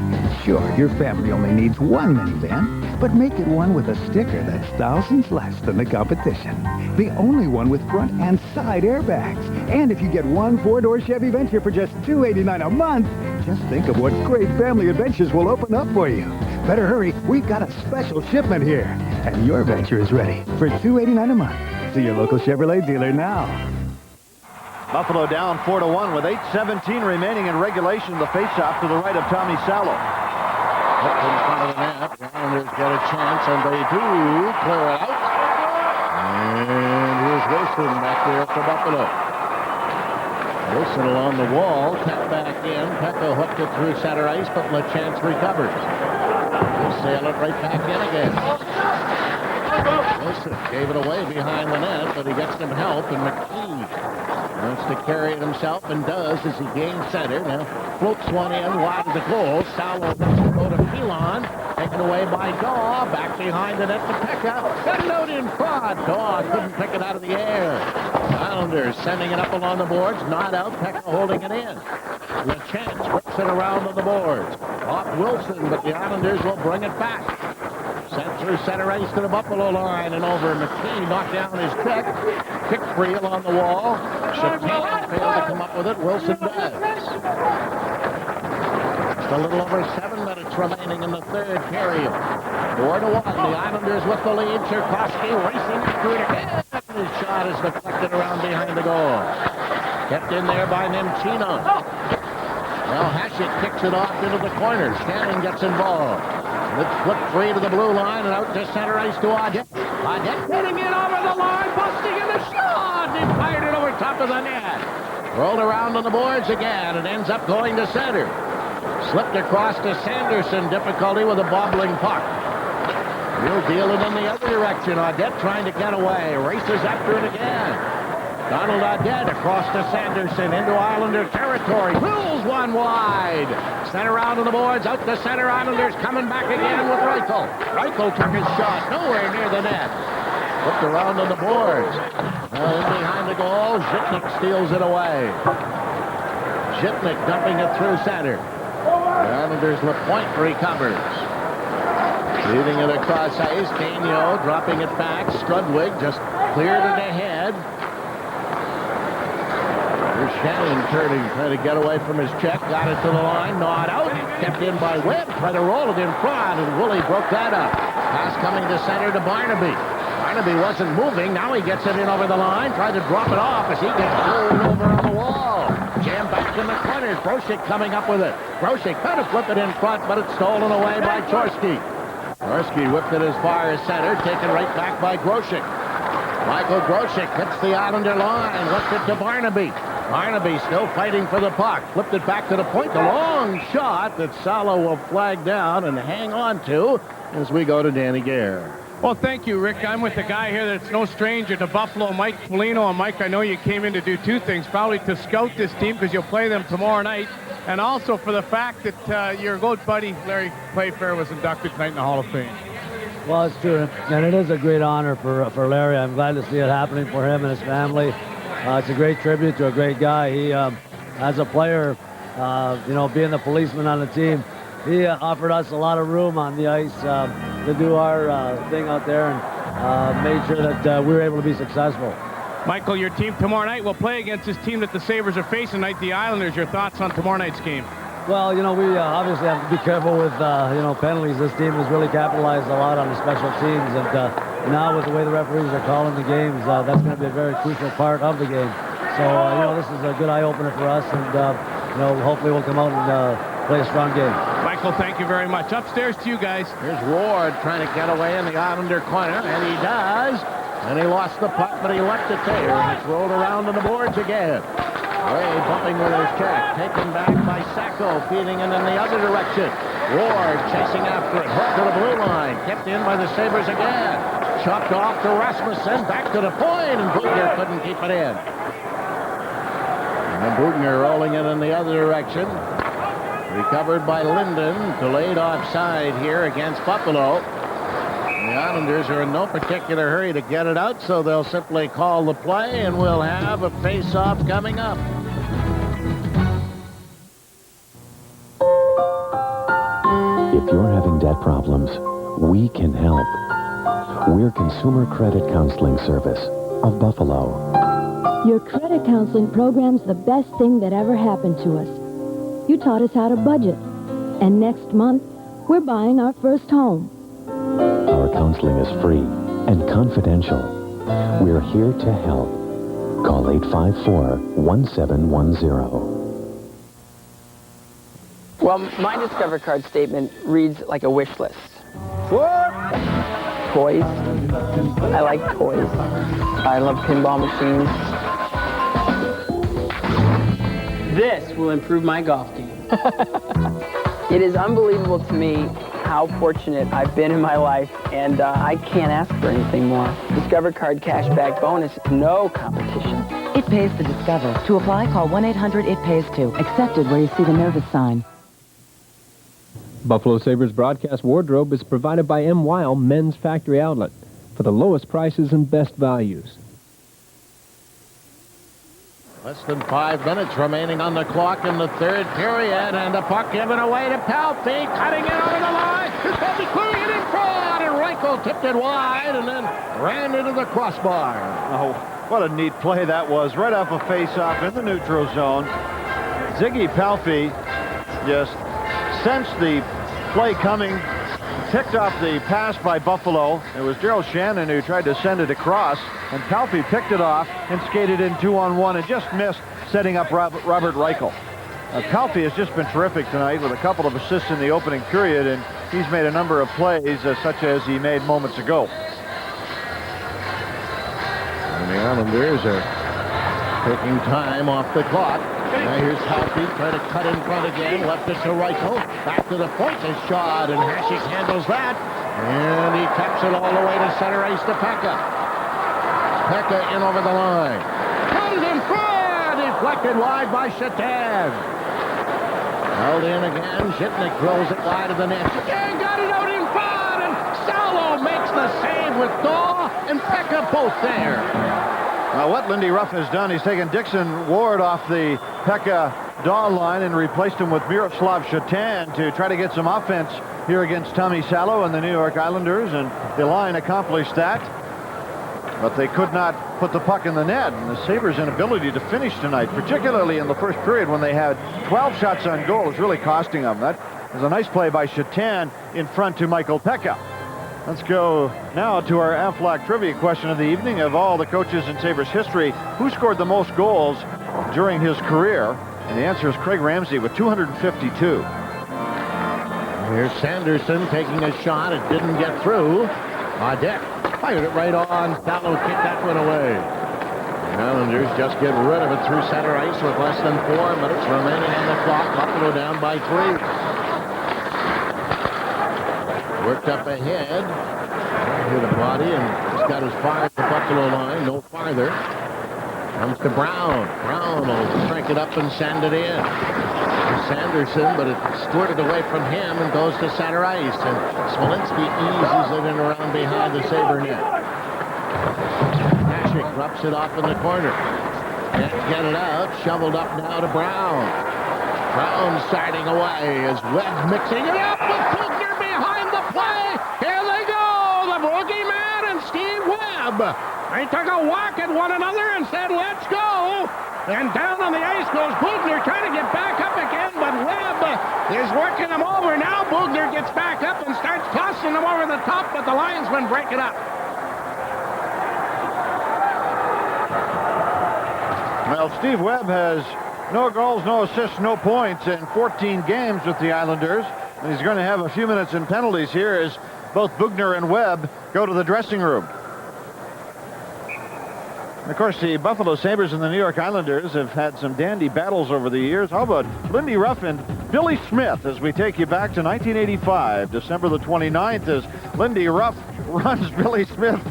Sure, your family only needs one minivan, but make it one with a sticker that's thousands less than the competition. The only one with front and side airbags. And if you get one four-door Chevy Venture for just $289 a month, just think of what great family adventures will open up for you. Better hurry, we've got a special shipment here. And your Venture is ready for $289 a month. See your local Chevrolet dealer now. Buffalo down 4-1 with 8:17 remaining in regulation. The face-off to the right of Tommy Salo. Up in front of the net. The Islanders get a chance, and they do clear it out. And here's Wilson back there for Buffalo. Wilson along the wall, tapped back in. Pekka hooked it through center ice, but LaChance recovers. He'll sail it right back in again. Wilson gave it away behind the net, but he gets some help, and McKee wants to carry it himself and does as he gains center. Now floats one in wide of the goal. Salo lets it go to Pilon. taken away by Daw. Back behind the net to Pekka. Got it out in front. Daw couldn't pick it out of the air. Islanders sending it up along the boards. Not out. Pekka holding it in. The chance whips it around on the boards. Off Wilson, but the Islanders will bring it back. Sent through center ice to the Buffalo line and over. McKee knocked down his check. Kick free along the wall. Chapin failed to come up with it. Wilson does. Just a little over 7 minutes remaining in the third period. 4-1. The Islanders with the lead. Cherkowski racing after it again. His shot is deflected around behind the goal. Kept in there by Nemchina. Now Hasek kicks it off into the corner. Shannon gets involved. It's flipped free to the blue line and out to center ice to Audette. Audette getting it over the line, busting in the shot. He fired it over top of the net. Rolled around on the boards again and ends up going to center. Slipped across to Sanderson. Difficulty with a bobbling puck. He'll deal it in the other direction. Audette trying to get away. Races after it again. Donald Audette across to Sanderson into Islander territory. Pulls one wide. Sent around on the boards. Out to center. Islanders coming back again with Reichel. Reichel took his shot. Nowhere near the net. Looked around on the boards. In behind the goal. Zhitnik steals it away. Zhitnik dumping it through center. The Islanders LaPointe recovers. Leading it across ice. Daigneault dropping it back. Strudwick just cleared it ahead. Here's Shannon turning, trying to get away from his check. Got it to the line, not out. Kept in by Webb, tried to roll it in front, and Woolley broke that up. Pass coming to center to Barnaby. Barnaby wasn't moving. Now he gets it in over the line. Tried to drop it off as he gets rolled over on the wall. Jammed back in the corners. Groshek coming up with it. Groshek tried to flip it in front, but it's stolen away by Chorsky. Chorsky whipped it as far as center, taken right back by Groshek. Michael Groshek hits the Islander line, left it to Barnaby. Barnaby still fighting for the puck. Flipped it back to the point. The long shot that Salo will flag down and hang on to as we go to Danny Gare. Well, thank you, Rick. I'm with a guy here that's no stranger to Buffalo, Mike Foligno. And Mike, I know you came in to do two things. Probably to scout this team because you'll play them tomorrow night. And also for the fact that your good buddy, Larry Playfair, was inducted tonight in the Hall of Fame. Well, it's true. And it is a great honor for Larry. I'm glad to see it happening for him and his family. It's a great tribute to a great guy. He, as a player, being the policeman on the team, he offered us a lot of room on the ice to do our thing out there and made sure that we were able to be successful. Michael, your team tomorrow night will play against this team that the Sabres are facing tonight, the Islanders. Your thoughts on tomorrow night's game? Well, we obviously have to be careful with, penalties. This team has really capitalized a lot on the special teams, and now with the way the referees are calling the games, that's going to be a very crucial part of the game. So, this is a good eye-opener for us, and, hopefully we'll come out and play a strong game. Michael, thank you very much. Upstairs to you guys. Here's Ward trying to get away in the Islander corner, and he does. And he lost the puck, but he left it there, and it's rolled around on the boards again. Ray bumping with his check. Taken back by Sacco, feeding it in the other direction. Ward chasing after it. Hooked to the blue line. Kept in by the Sabres again. Chopped off to Rasmussen. Back to the point, and Bugner couldn't keep it in. And Bugner rolling it in the other direction. Recovered by Linden. Delayed offside here against Buffalo. The Islanders are in no particular hurry to get it out, so they'll simply call the play, and we'll have a face-off coming up. If you're having debt problems, we can help. We're Consumer Credit Counseling Service of Buffalo. Your credit counseling program's the best thing that ever happened to us. You taught us how to budget, and next month, we're buying our first home. Our counseling is free and confidential. We're here to help. Call 854-1710. Well, my Discover card statement reads like a wish list. What? Toys. I like toys. I love pinball machines. This will improve my golf game. It is unbelievable to me how fortunate I've been in my life, and I can't ask for anything more. Discover card cashback bonus, no competition. It pays to Discover. To apply, call 1-800-IT-PAYS-TO. Accepted where you see the notice sign. Buffalo Sabres broadcast wardrobe is provided by M. Weil Men's Factory Outlet for the lowest prices and best values. Less than 5 minutes remaining on the clock in the third period, and the puck given away to Palfi, cutting it over the line. Palfi clearing it in front, and Reichel tipped it wide and then ran into the crossbar. Oh, what a neat play that was, right off a face-off in the neutral zone. Ziggy Palfi just sensed the play coming, picked off the pass by Buffalo. It was Gerald Shannon who tried to send it across, and Palfi picked it off and skated in 2-on-1 and just missed, setting up Robert Reichel. Palfi has just been terrific tonight with a couple of assists in the opening period, and he's made a number of plays such as he made moments ago. And the Islanders are taking time off the clock. Now here's Palfi trying to cut in front again. Left it to Reichel. Back to the point. His shot, and Hasek handles that. And he taps it all the way to center ice to Pekka. Pekka in over the line. Cut it in front! Deflected wide by Shatan. Held in again. Shitnik throws it wide of the net. Shatan got it out in front, and Salo makes the save with Daw and Pekka both there. Now, what Lindy Ruff has done, he's taken Dixon Ward off the Pekka-Daw line and replaced him with Miroslav Shatan to try to get some offense here against Tommy Salo and the New York Islanders, and the line accomplished that. But they could not put the puck in the net, and the Sabres' inability to finish tonight, particularly in the first period when they had 12 shots on goal, is really costing them. That was a nice play by Shatan in front to Michael Pekka. Let's go now to our Aflac trivia question of the evening. Of all the coaches in Sabres history, who scored the most goals during his career? And the answer is Craig Ramsey with 252. Here's Sanderson taking a shot. It didn't get through. Deck fired it right on. Salo kicked that one away. The Islanders just get rid of it through center ice with less than 4 minutes remaining on the clock. Buffalo down by 3. Worked up ahead. Hit a body, and he's got his fire at the Buffalo line. No farther. Comes to Brown. Brown will crank it up and send it in. Sanderson, but it squirted away from him and goes to center ice. And Smolinski eases it in around behind the Sabre net. Hasek drops it off in the corner. Can't get it out. Shoveled up now to Brown. Brown starting away as Webb mixing it up with Bugner behind the play. Here they go, the boogeyman and Steve Webb. They took a whack at one another and said, let's go. And down on the ice goes Bugner trying to get back up again, but Webb is working him over. Now Bugner gets back up and starts tossing him over the top, but the linesmen break it up. Well, Steve Webb has no goals, no assists, no points in 14 games with the Islanders. And he's going to have a few minutes in penalties here as both Bugner and Webb go to the dressing room. And of course, the Buffalo Sabres and the New York Islanders have had some dandy battles over the years. How about Lindy Ruff and Billy Smith as we take you back to 1985, December the 29th, as Lindy Ruff runs Billy Smith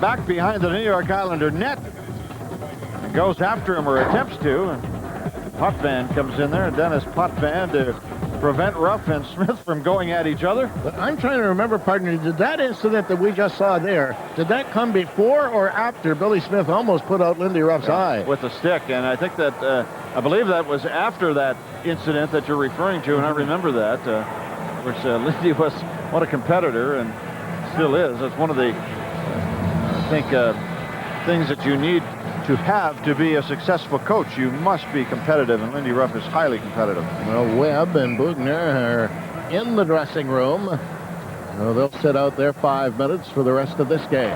back behind the New York Islander net. And goes after him, or attempts to, and Potvin comes in there, Dennis Potvin, to prevent Ruff and Smith from going at each other. But I'm trying to remember, partner, did that incident that we just saw there, did that come before or after Billy Smith almost put out Lindy Ruff's eye? With a stick, and I think that, I believe that was after that incident that you're referring to, and I remember that, which Lindy was, what a competitor, and still is. That's one of the, I think, things that you need to have to be a successful coach. You must be competitive, and Lindy Ruff is highly competitive. Well, Webb and Bugner are in the dressing room. Well, they'll sit out there 5 minutes for the rest of this game.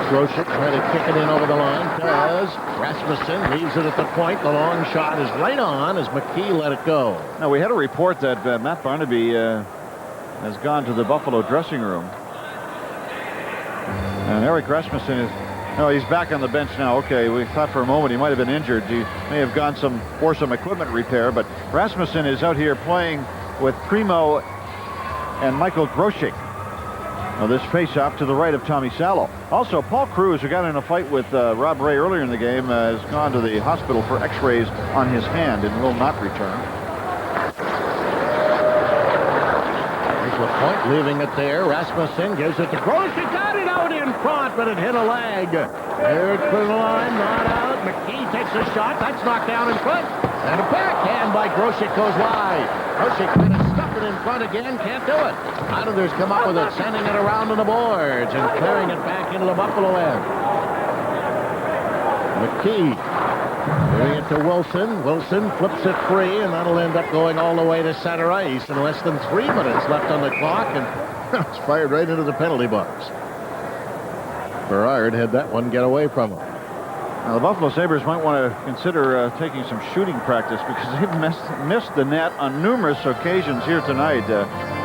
Groshek trying to kick it in over the line. Does. Rasmussen leaves it at the point. The long shot is right on as McKee let it go. Now, we had a report that Matt Barnaby has gone to the Buffalo dressing room. And Eric Rasmussen is... No, he's back on the bench now. Okay, we thought for a moment he might have been injured. He may have gone for some equipment repair, but Rasmussen is out here playing with Primo and Michael Groshek. Now this face-off to the right of Tommy Salo. Also, Paul Cruz, who got in a fight with Rob Ray earlier in the game, has gone to the hospital for x-rays on his hand and will not return. point, leaving it there. Rasmussen gives it to Gross. He got it out in front, but it hit a leg. There's the line, not out. McKee takes a shot. That's knocked down in front. And a backhand by Grosek goes wide. Grosek trying to stuff it in front again. Can't do it. Islanders come up with it, sending it around on the boards and clearing it back into the Buffalo end. McKee giving it to Wilson. Wilson flips it free, and that'll end up going all the way to center ice in less than 3 minutes left on the clock, and it's fired right into the penalty box. Berard had that one get away from him. Now, the Buffalo Sabres might want to consider taking some shooting practice because they've missed the net on numerous occasions here tonight.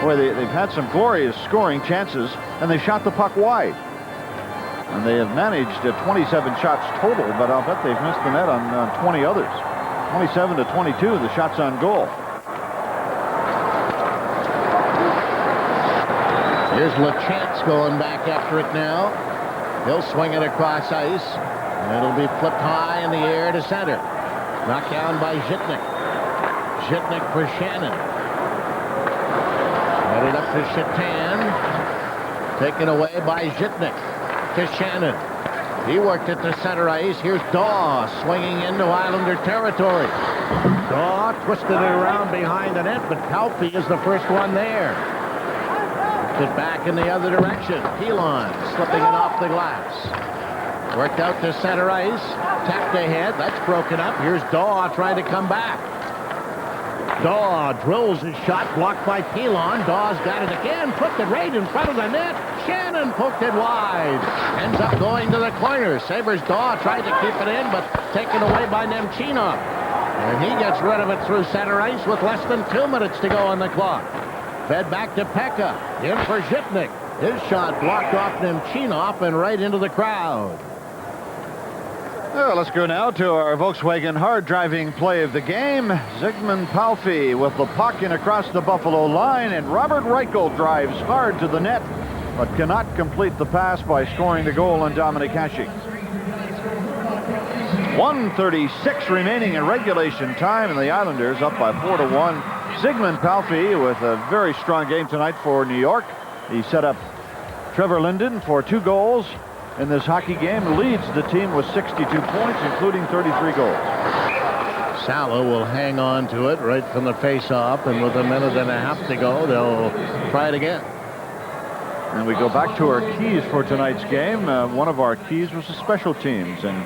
Boy, they've had some glorious scoring chances, and they shot the puck wide. And they have managed 27 shots total, but I'll bet they've missed the net on 20 others. 27 to 22, the shots on goal. Here's LeChance going back after it now. He'll swing it across ice. And it'll be flipped high in the air to center. Knocked down by Zhitnik. Zhitnik for Shannon. Headed up to Shatan. Taken away by Zhitnik to Shannon. He worked it to center ice. Here's Daw swinging into Islander territory. Daw twisted it around behind the net, but Palffy is the first one there. It back in the other direction. Pilon slipping it off the glass. Worked out to center ice. Tapped ahead. That's broken up. Here's Daw trying to come back. Daw drills his shot. Blocked by Pilon. Daw's got it again. Put it right in front of the net. Shannon poked it wide. Ends up going to the corner. Sabres Daw tried to keep it in, but taken away by Nemchinov. And he gets rid of it through center ice with less than 2 minutes to go on the clock. Fed back to Pekka. In for Zhitnik. His shot blocked off Nemchinov and right into the crowd. Well, let's go now to our Volkswagen hard-driving play of the game. Zygmunt Palffy with the puck in across the Buffalo line, and Robert Reichel drives hard to the net, but cannot complete the pass by scoring the goal on Dominic Hasek. 1:36 remaining in regulation time, and the Islanders up by 4-1. Zygmunt Palffy with a very strong game tonight for New York. He set up Trevor Linden for 2 goals. In this hockey game, leads the team with 62 points, including 33 goals. Salo will hang on to it right from the face-off, and with a minute and a half to go, they'll try it again. And we go back to our keys for tonight's game. One of our keys was the special teams, and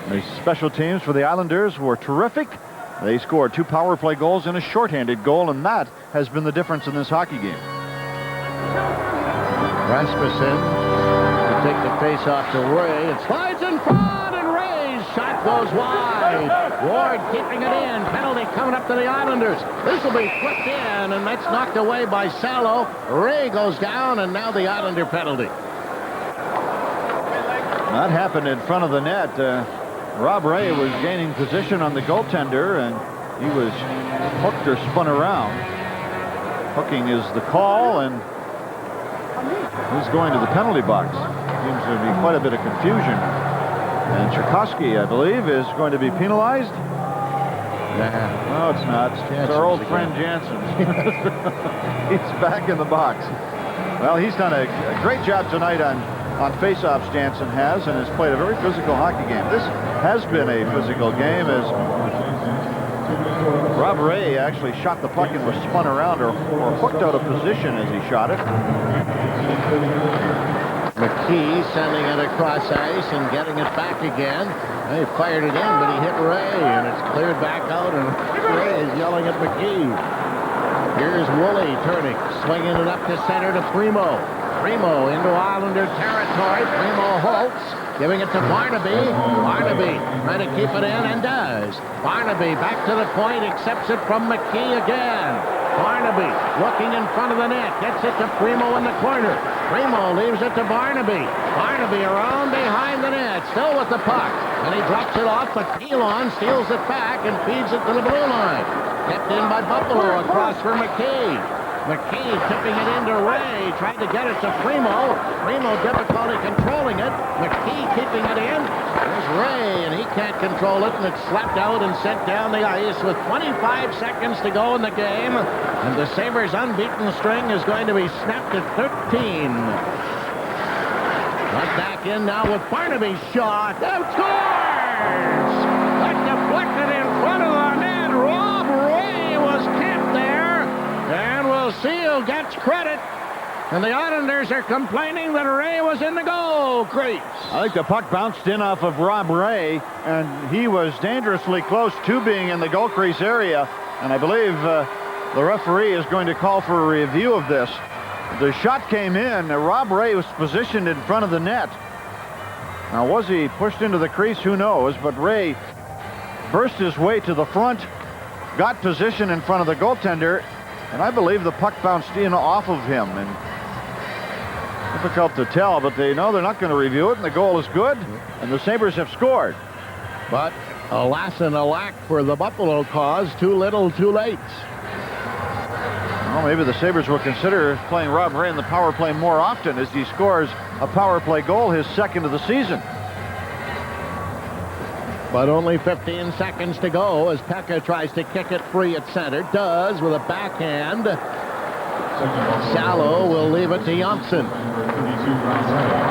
the special teams for the Islanders were terrific. They scored 2 power play goals and a shorthanded goal, and that has been the difference in this hockey game. Rasmussen take the face off to Ray. It slides in front, and Ray's shot goes wide. Ward keeping it in. Penalty coming up to the Islanders. This will be flipped in, and that's knocked away by Salo. Ray goes down, and now the Islander penalty. That happened in front of the net. Rob Ray was gaining position on the goaltender, and he was hooked or spun around. Hooking is the call, and he's going to the penalty box. Seems to be quite a bit of confusion. And Tchaikovsky, I believe, is going to be penalized. No, it's not. It's our old friend Jansen. He's back in the box. Well, he's done a great job tonight on face-offs, Jansen has, and has played a very physical hockey game. This has been a physical game as Rob Ray actually shot the puck and was spun around or hooked out of position as he shot it. McKee sending it across ice and getting it back again. He fired it in, but he hit Ray, and it's cleared back out, and Ray is yelling at McKee. Here's Woolley turning, swinging it up to center to Primo. Primo into Islander territory. Primo halts, giving it to Barnaby. Barnaby trying to keep it in, and does. Barnaby back to the point, accepts it from McKee again. Barnaby looking in front of the net, gets it to Primo in the corner. Primo leaves it to Barnaby. Barnaby around behind the net, still with the puck. And he drops it off, but Pilon steals it back and feeds it to the blue line. Kept in by Buffalo across for McKee. McKee tipping it into Ray. Tried to get it to Primo. Primo difficulty controlling it. McKee keeping it in. There's Ray, and he can't control it, and it's slapped out and sent down the ice with 25 seconds to go in the game. And the Sabres' unbeaten string is going to be snapped at 13. Right back in now with Barnaby's shot. Outscores! That deflected in front of the net. Rob Ray was camped there. And we'll see who gets credit. And the Islanders are complaining that Ray was in the goal crease. I think the puck bounced in off of Rob Ray, and he was dangerously close to being in the goal crease area. And I believe the referee is going to call for a review of this. The shot came in. Rob Ray was positioned in front of the net. Now, was he pushed into the crease? Who knows? But Ray burst his way to the front, got position in front of the goaltender, and I believe the puck bounced in off of him. And difficult to tell, but they know they're not going to review it, and the goal is good, and the Sabres have scored. But alas and alack for the Buffalo cause, too little, too late. Well, maybe the Sabres will consider playing Rob Ray in the power play more often as he scores a power play goal, his second of the season. But only 15 seconds to go as Pekka tries to kick it free at center. Does with a backhand. Salo will leave it to Johnson.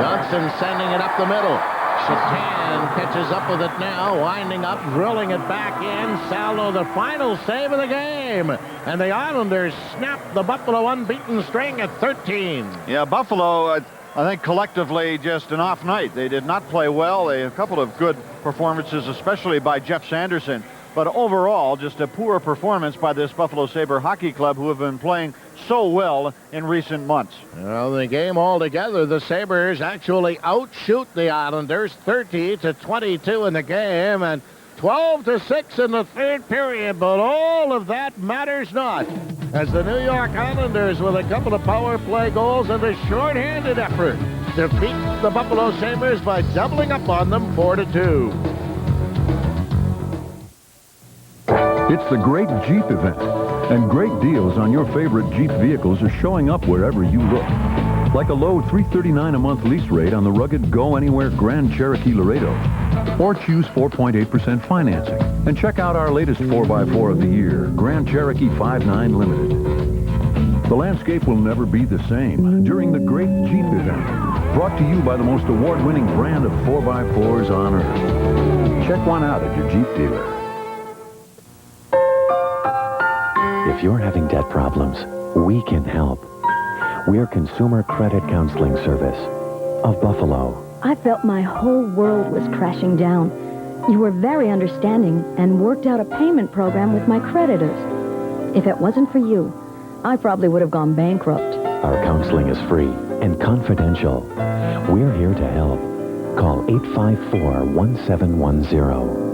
Johnson sending it up the middle. Shatan catches up with it now, winding up, drilling it back in. Salo, the final save of the game. And the Islanders snap the Buffalo unbeaten string at 13. Yeah, Buffalo, I think collectively just an off night. They did not play well. A couple of good performances, especially by Jeff Sanderson. But overall, just a poor performance by this Buffalo Sabre Hockey Club, who have been playing so well in recent months. Well, the game altogether, the Sabres actually outshoot the Islanders 30-22 in the game and 12-6 in the third period. But all of that matters not, as the New York Islanders, with a couple of power play goals and a shorthanded effort, defeat the Buffalo Sabres by doubling up on them 4-2. It's the Great Jeep event, and great deals on your favorite Jeep vehicles are showing up wherever you look. Like a low $339 a month lease rate on the rugged Go Anywhere Grand Cherokee Laredo. Or choose 4.8% financing. And check out our latest 4x4 of the year, Grand Cherokee 5.9 Limited. The landscape will never be the same during the Great Jeep event. Brought to you by the most award-winning brand of 4x4s on earth. Check one out at your Jeep dealer. If you're having debt problems, we can help. We're Consumer Credit Counseling Service of Buffalo. I felt my whole world was crashing down. You were very understanding and worked out a payment program with my creditors. If it wasn't for you, I probably would have gone bankrupt. Our counseling is free and confidential. We're here to help. Call 854-1710.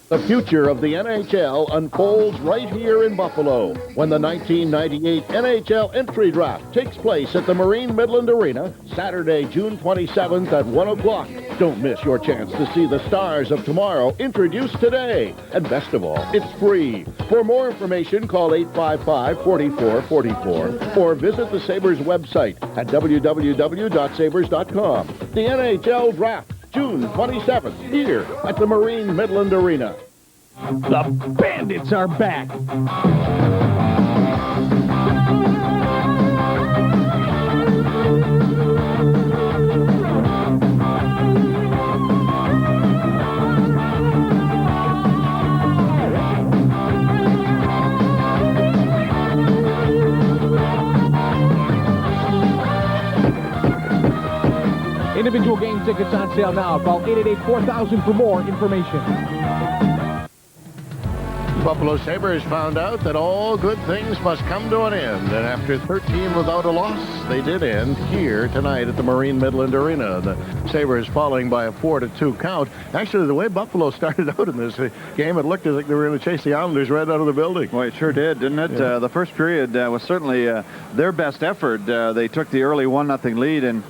The future of the NHL unfolds right here in Buffalo when the 1998 NHL Entry Draft takes place at the Marine Midland Arena Saturday, June 27th at 1 o'clock. Don't miss your chance to see the stars of tomorrow introduced today. And best of all, it's free. For more information, call 855-4444 or visit the Sabres website at www.sabres.com. The NHL Draft, June 27th, here at the Marine Midland Arena. The Bandits are back. Individual game tickets on sale now. Call 888-4000 for more information. Buffalo Sabres found out that all good things must come to an end, and after 13 without a loss, they did end here tonight at the Marine Midland Arena. The Sabres falling by a 4-2 count. Actually, the way Buffalo started out in this game, it looked as if they were going to chase the Islanders right out of the building. Well, it sure did, didn't it? Yeah. The first period was certainly their best effort. They took the early 1-0 lead and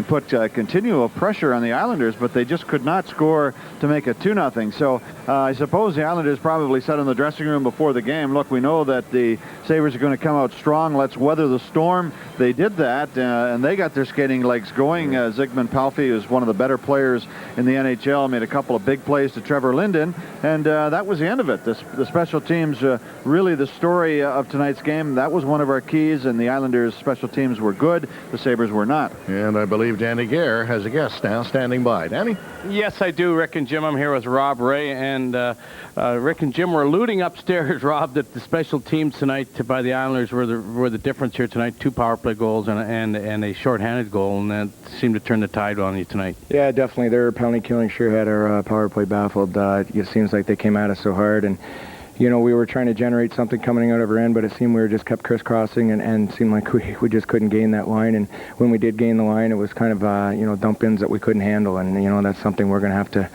put continual pressure on the Islanders, but they just could not score to make it 2-0. So I suppose the Islanders probably said in the draft, dressing room before the game, look, we know that the Sabres are going to come out strong. Let's weather the storm. They did that, and they got their skating legs going. Zygmunt Palffy is one of the better players in the NHL, made a couple of big plays to Trevor Linden, and that was the end of it. The special teams, really the story of tonight's game, that was one of our keys, and the Islanders' special teams were good. The Sabres were not. And I believe Danny Gare has a guest now standing by. Danny? Yes, I do, Rick and Jim. I'm here with Rob Ray, and Rick and Jim were alluding upstairs, Rob, that the special teams tonight by the Islanders were the difference here tonight. 2 power play goals and a shorthanded goal, and that seemed to turn the tide on you tonight. Yeah, definitely. Their penalty killing sure had our power play baffled. It seems like they came at us so hard, and you know, we were trying to generate something coming out of our end, but it seemed we were just kept crisscrossing and seemed like we just couldn't gain that line. And when we did gain the line, it was kind of, you know, dump-ins that we couldn't handle. And, you know, that's something we're going to have to,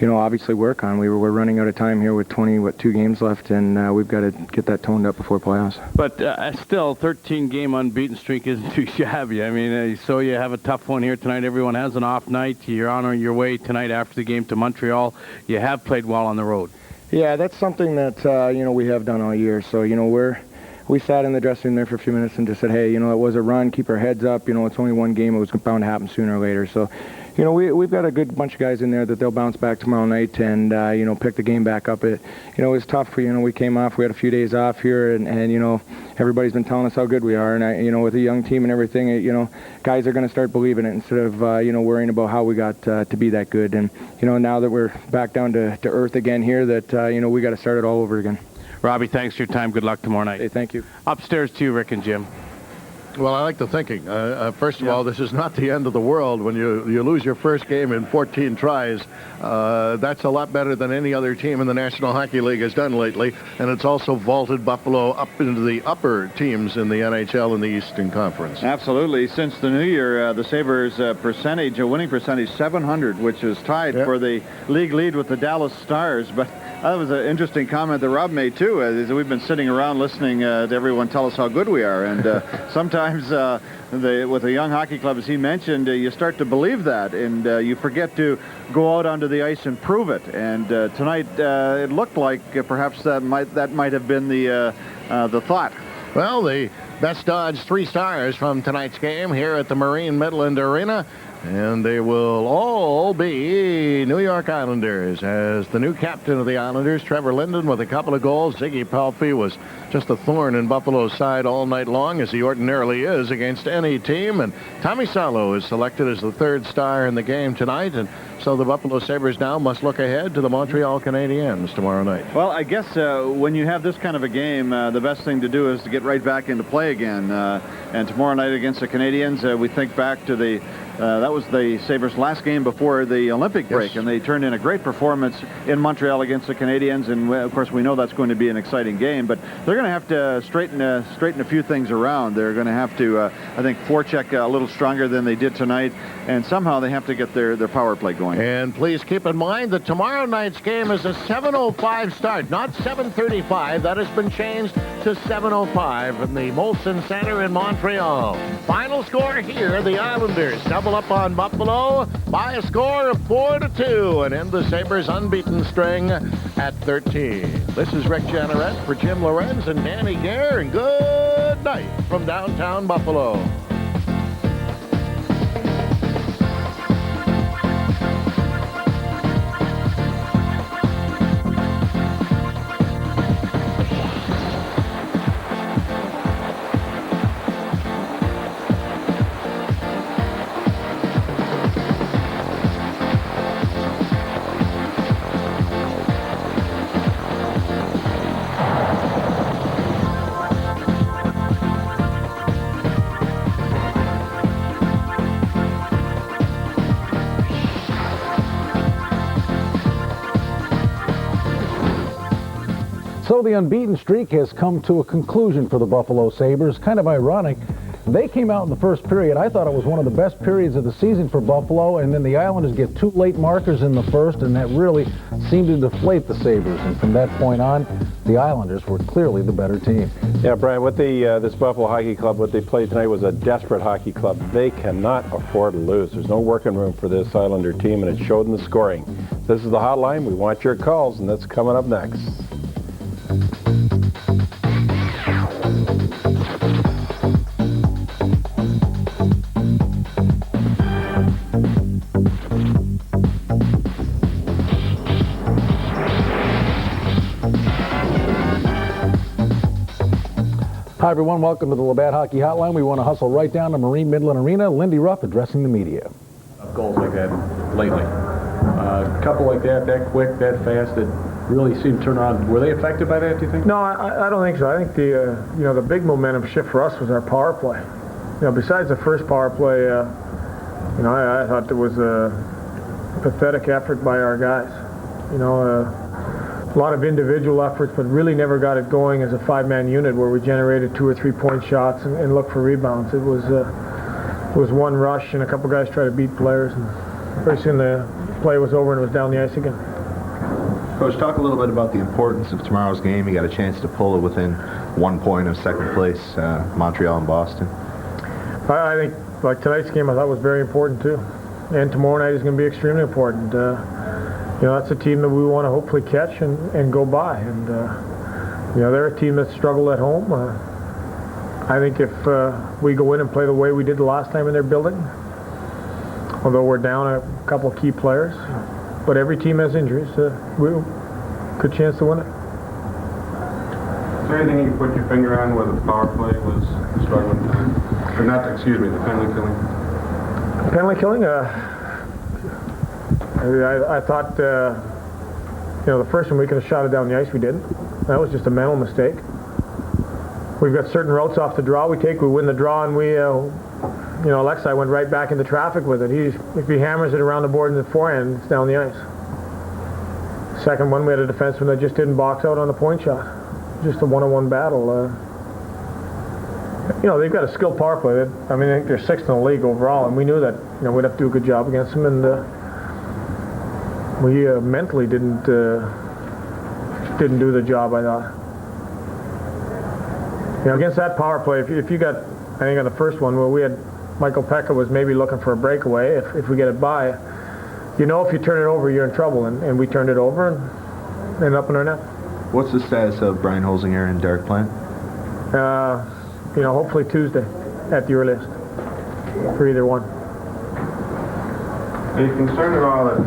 you know, obviously work on. We're running out of time here with 2 games left, and we've got to get that toned up before playoffs. But still, 13-game unbeaten streak isn't too shabby. I mean, so you have a tough one here tonight. Everyone has an off night. You're on your way tonight after the game to Montreal. You have played well on the road. Yeah, that's something that, you know, we have done all year. So, you know, we sat in the dressing room there for a few minutes and just said, hey, you know, it was a run, keep our heads up. You know, it's only one game. It was bound to happen sooner or later. So, you know, we've got a good bunch of guys in there that they'll bounce back tomorrow night and, you know, pick the game back up. You know, it was tough. You know, we came off. We had a few days off here, and you know, everybody's been telling us how good we are. And, you know, with a young team and everything, you know, guys are going to start believing it instead of, you know, worrying about how we got to be that good. And, you know, now that we're back down to earth again here, that, you know, we got to start it all over again. Robbie, thanks for your time. Good luck tomorrow night. Hey, thank you. Upstairs to you, Rick and Jim. Well, I like the thinking. First of all, this is not the end of the world. When you lose your first game in 14 tries, that's a lot better than any other team in the National Hockey League has done lately. And it's also vaulted Buffalo up into the upper teams in the NHL in the Eastern Conference. Absolutely. Since the new year, the Sabres' winning percentage, 700, which is tied for the league lead with the Dallas Stars. But that was an interesting comment that Rob made, too. We've been sitting around listening to everyone tell us how good we are. And sometimes with a young hockey club, as he mentioned, you start to believe that, and you forget to go out onto the ice and prove it. And tonight, it looked like perhaps that might have been the thought. Well, the best dodged 3 stars from tonight's game here at the Marine Midland Arena. And they will all be New York Islanders, as the new captain of the Islanders, Trevor Linden, with a couple of goals. Ziggy Palffy was just a thorn in Buffalo's side all night long, as he ordinarily is against any team. And Tommy Salo is selected as the 3rd star in the game tonight. And so the Buffalo Sabres now must look ahead to the Montreal Canadiens tomorrow night. Well, I guess when you have this kind of a game, the best thing to do is to get right back into play again. And tomorrow night against the Canadiens, we think back to that was the Sabres' last game before the Olympic break, and they turned in a great performance in Montreal against the Canadiens, and of course we know that's going to be an exciting game, but they're going to have to straighten a few things around. They're going to have to, I think, forecheck a little stronger than they did tonight, and somehow they have to get their power play going. And please keep in mind that tomorrow night's game is a 7:05 start, not 7:35. That has been changed to 7:05 in the Molson Center in Montreal. Final score here, the Islanders double up on Buffalo by a score of 4-2 and end the Sabres' unbeaten string at 13. This is Rick Janneret for Jim Lorenz and Danny Gare, and good night from downtown Buffalo. So the unbeaten streak has come to a conclusion for the Buffalo Sabres. Kind of ironic. They came out in the first period. I thought it was one of the best periods of the season for Buffalo, and then the Islanders get 2 late markers in the first, and that really seemed to deflate the Sabres. And from that point on, the Islanders were clearly the better team. Yeah, Brian, what this Buffalo Hockey Club, what they played tonight was a desperate hockey club. They cannot afford to lose. There's no working room for this Islander team, and it showed in the scoring. This is the hotline. We want your calls, and that's coming up next. Hi, everyone. Welcome to the Labatt Hockey Hotline. We want to hustle right down to Marine Midland Arena. Lindy Ruff addressing the media. Goals like that lately. A couple like that quick, that fast, that really seemed to turn around. Were they affected by that, do you think? No, I don't think so. I think the big momentum shift for us was our power play. Besides the first power play, I thought there was a pathetic effort by our guys. A lot of individual efforts, but really never got it going as a five-man unit where we generated 2 or 3 point shots and looked for rebounds. It was one rush and a couple guys tried to beat players, and pretty soon the play was over and it was down the ice again. Coach, talk a little bit about the importance of tomorrow's game. You got a chance to pull it within 1 point of second place, Montreal and Boston. I think, like tonight's game, I thought was very important too. And tomorrow night is going to be extremely important. That's a team that we want to hopefully catch and go by. And, they're a team that struggled at home. I think if we go in and play the way we did the last time in their building, although we're down a couple of key players, but every team has injuries, we have a good chance to win it. Is there anything you can put your finger on where the power play was struggling tonight? Or not, excuse me, the penalty killing? Penalty killing? I thought, the first one we could have shot it down the ice, we didn't. That was just a mental mistake. We've got certain routes off the draw we take. We win the draw, and we, Alexei went right back into traffic with it. If he hammers it around the board in the forehand, it's down the ice. Second one, we had a defenseman that just didn't box out on the point shot. Just a one-on-one battle. They've got a skilled power play. I think they're 6th in the league overall, and we knew that we'd have to do a good job against them, and we mentally didn't do the job, I thought. Against that power play, if you got, I think on the first one, where we had Michael Pekka was maybe looking for a breakaway, if we get it by, if you turn it over, you're in trouble, and we turned it over and ended up in our net. What's the status of Brian Holzinger and Derek Plant? Hopefully Tuesday at the earliest for either one. Are you concerned at all that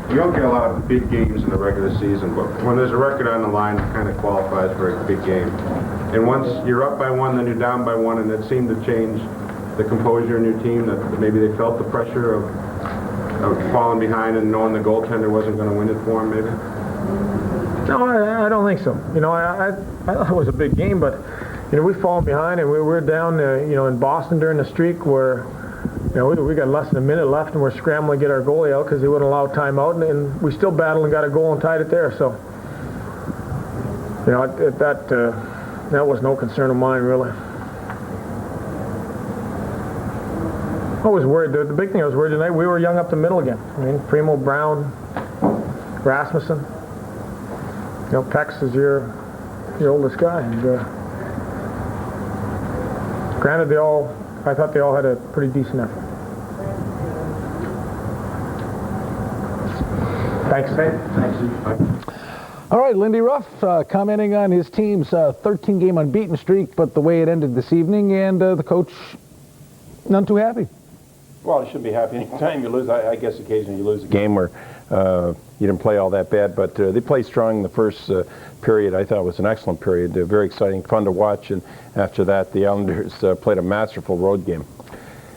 you don't get a lot of big games in the regular season, but when there's a record on the line, it kind of qualifies for a big game? And once you're up by one, then you're down by one, and it seemed to change the composure in your team, that maybe they felt the pressure of falling behind and knowing the goaltender wasn't going to win it for them, maybe? No, I don't think so. I thought it was a big game, but we've fallen behind, and we were down, in Boston during the streak where, we got less than a minute left, and we're scrambling to get our goalie out because he wouldn't allow timeout, and we still battled and got a goal and tied it there. So, that was no concern of mine, really. I was worried. The big thing I was worried tonight, we were young up the middle again. Primo, Brown, Rasmussen. Pex is your oldest guy, and granted, I thought they all had a pretty decent effort. Thanks. Thanks. All right, Lindy Ruff commenting on his team's 13-game unbeaten streak, but the way it ended this evening, and the coach none too happy. Well, you shouldn't be happy anytime you lose. I guess occasionally you lose a game where you didn't play all that bad, but they played strong in the first period. I thought it was an excellent period. Very exciting, fun to watch, and after that, the Islanders played a masterful road game.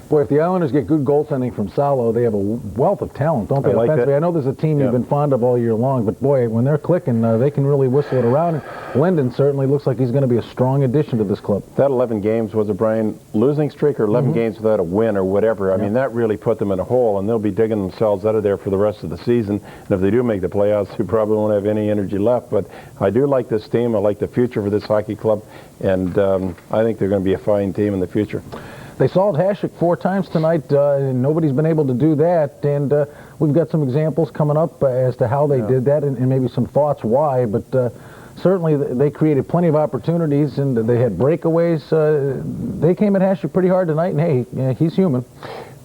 Boy, if the Islanders get good goaltending from Salo, they have a wealth of talent, don't they, offensively? I know there's a team you've been fond of all year long, but boy, when they're clicking, they can really whistle it around. And Linden certainly looks like he's going to be a strong addition to this club. That 11 games, was a Brian losing streak or 11 games without a win or whatever? I mean, that really put them in a hole, and they'll be digging themselves out of there for the rest of the season. And if they do make the playoffs, they probably won't have any energy left. But I do like this team. I like the future for this hockey club, and I think they're going to be a fine team in the future. They solved Hasek 4 times tonight. Nobody's been able to do that, and we've got some examples coming up as to how they did that, and maybe some thoughts why, but certainly they created plenty of opportunities, and they had breakaways. They came at Hasek pretty hard tonight, and hey, he's human.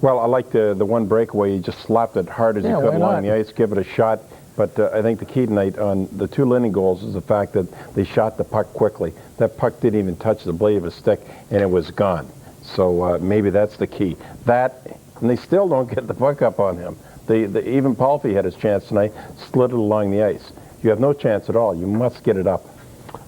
Well, I like the one breakaway. He just slapped it hard as he could along the ice, give it a shot. But I think the key tonight on the 2 Linden goals is the fact that they shot the puck quickly. That puck didn't even touch the blade of his stick, and it was gone. So maybe that's the key. And they still don't get the puck up on him. Even Palffy had his chance tonight, slid it along the ice. You have no chance at all. You must get it up.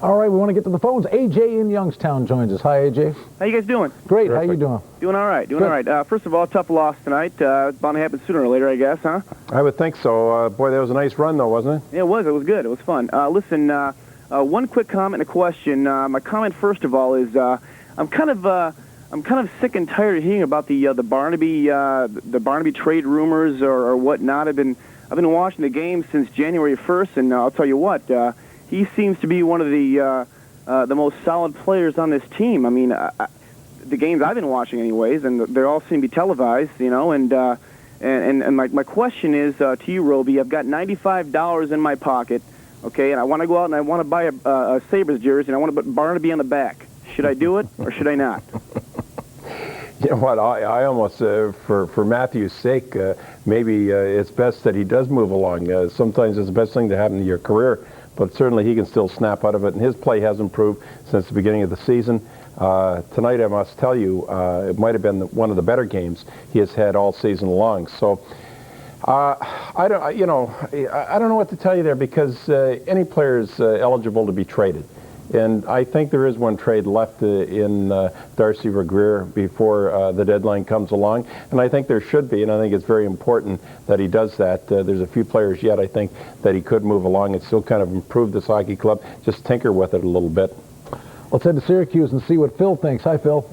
All right, we want to get to the phones. AJ in Youngstown joins us. Hi, AJ. How you guys doing? Great. Terrific. How you doing? Doing all right. Doing all right. First of all, tough loss tonight. It's bound to happen sooner or later, I guess, huh? I would think so. Boy, that was a nice run, though, wasn't it? Yeah, it was. It was good. It was fun. Listen, one quick comment and a question. My comment, first of all, is I'm kind of sick and tired of hearing about the Barnaby trade rumors or whatnot. I've been watching the game since January 1st, and I'll tell you what. He seems to be one of the most solid players on this team. I mean, the games I've been watching, anyways, and they all seem to be televised, you know. And my question is to you, Roby. I've got $95 in my pocket, okay, and I want to go out and I want to buy a Sabres jersey, and I want to put Barnaby on the back. Should I do it or should I not? You know what? I almost, for Matthew's sake, maybe it's best that he does move along. Sometimes it's the best thing to happen to your career. But certainly he can still snap out of it, and his play has improved since the beginning of the season. Tonight, I must tell you, it might have been one of the better games he has had all season long. So, I don't know what to tell you there, because any player is eligible to be traded. And I think there is one trade left in Darcy Regrier before the deadline comes along. And I think there should be, and I think it's very important that he does that. There's a few players yet, I think, that he could move along and still kind of improve this hockey club, just tinker with it a little bit. Let's head to Syracuse and see what Phil thinks. Hi, Phil.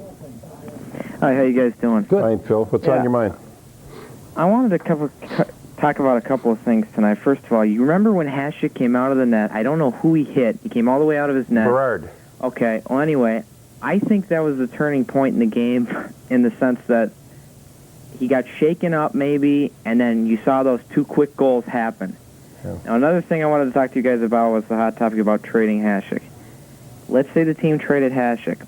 Hi, how you guys doing? Good. Fine, Phil. What's on your mind? I wanted to talk about a couple of things tonight. First of all, you remember when Hasek came out of the net? I don't know who he hit. He came all the way out of his net. Berard. Okay. Well, anyway, I think that was the turning point in the game in the sense that he got shaken up maybe, and then you saw those two quick goals happen. Yeah. Now, another thing I wanted to talk to you guys about was the hot topic about trading Hasek. Let's say the team traded Hasek.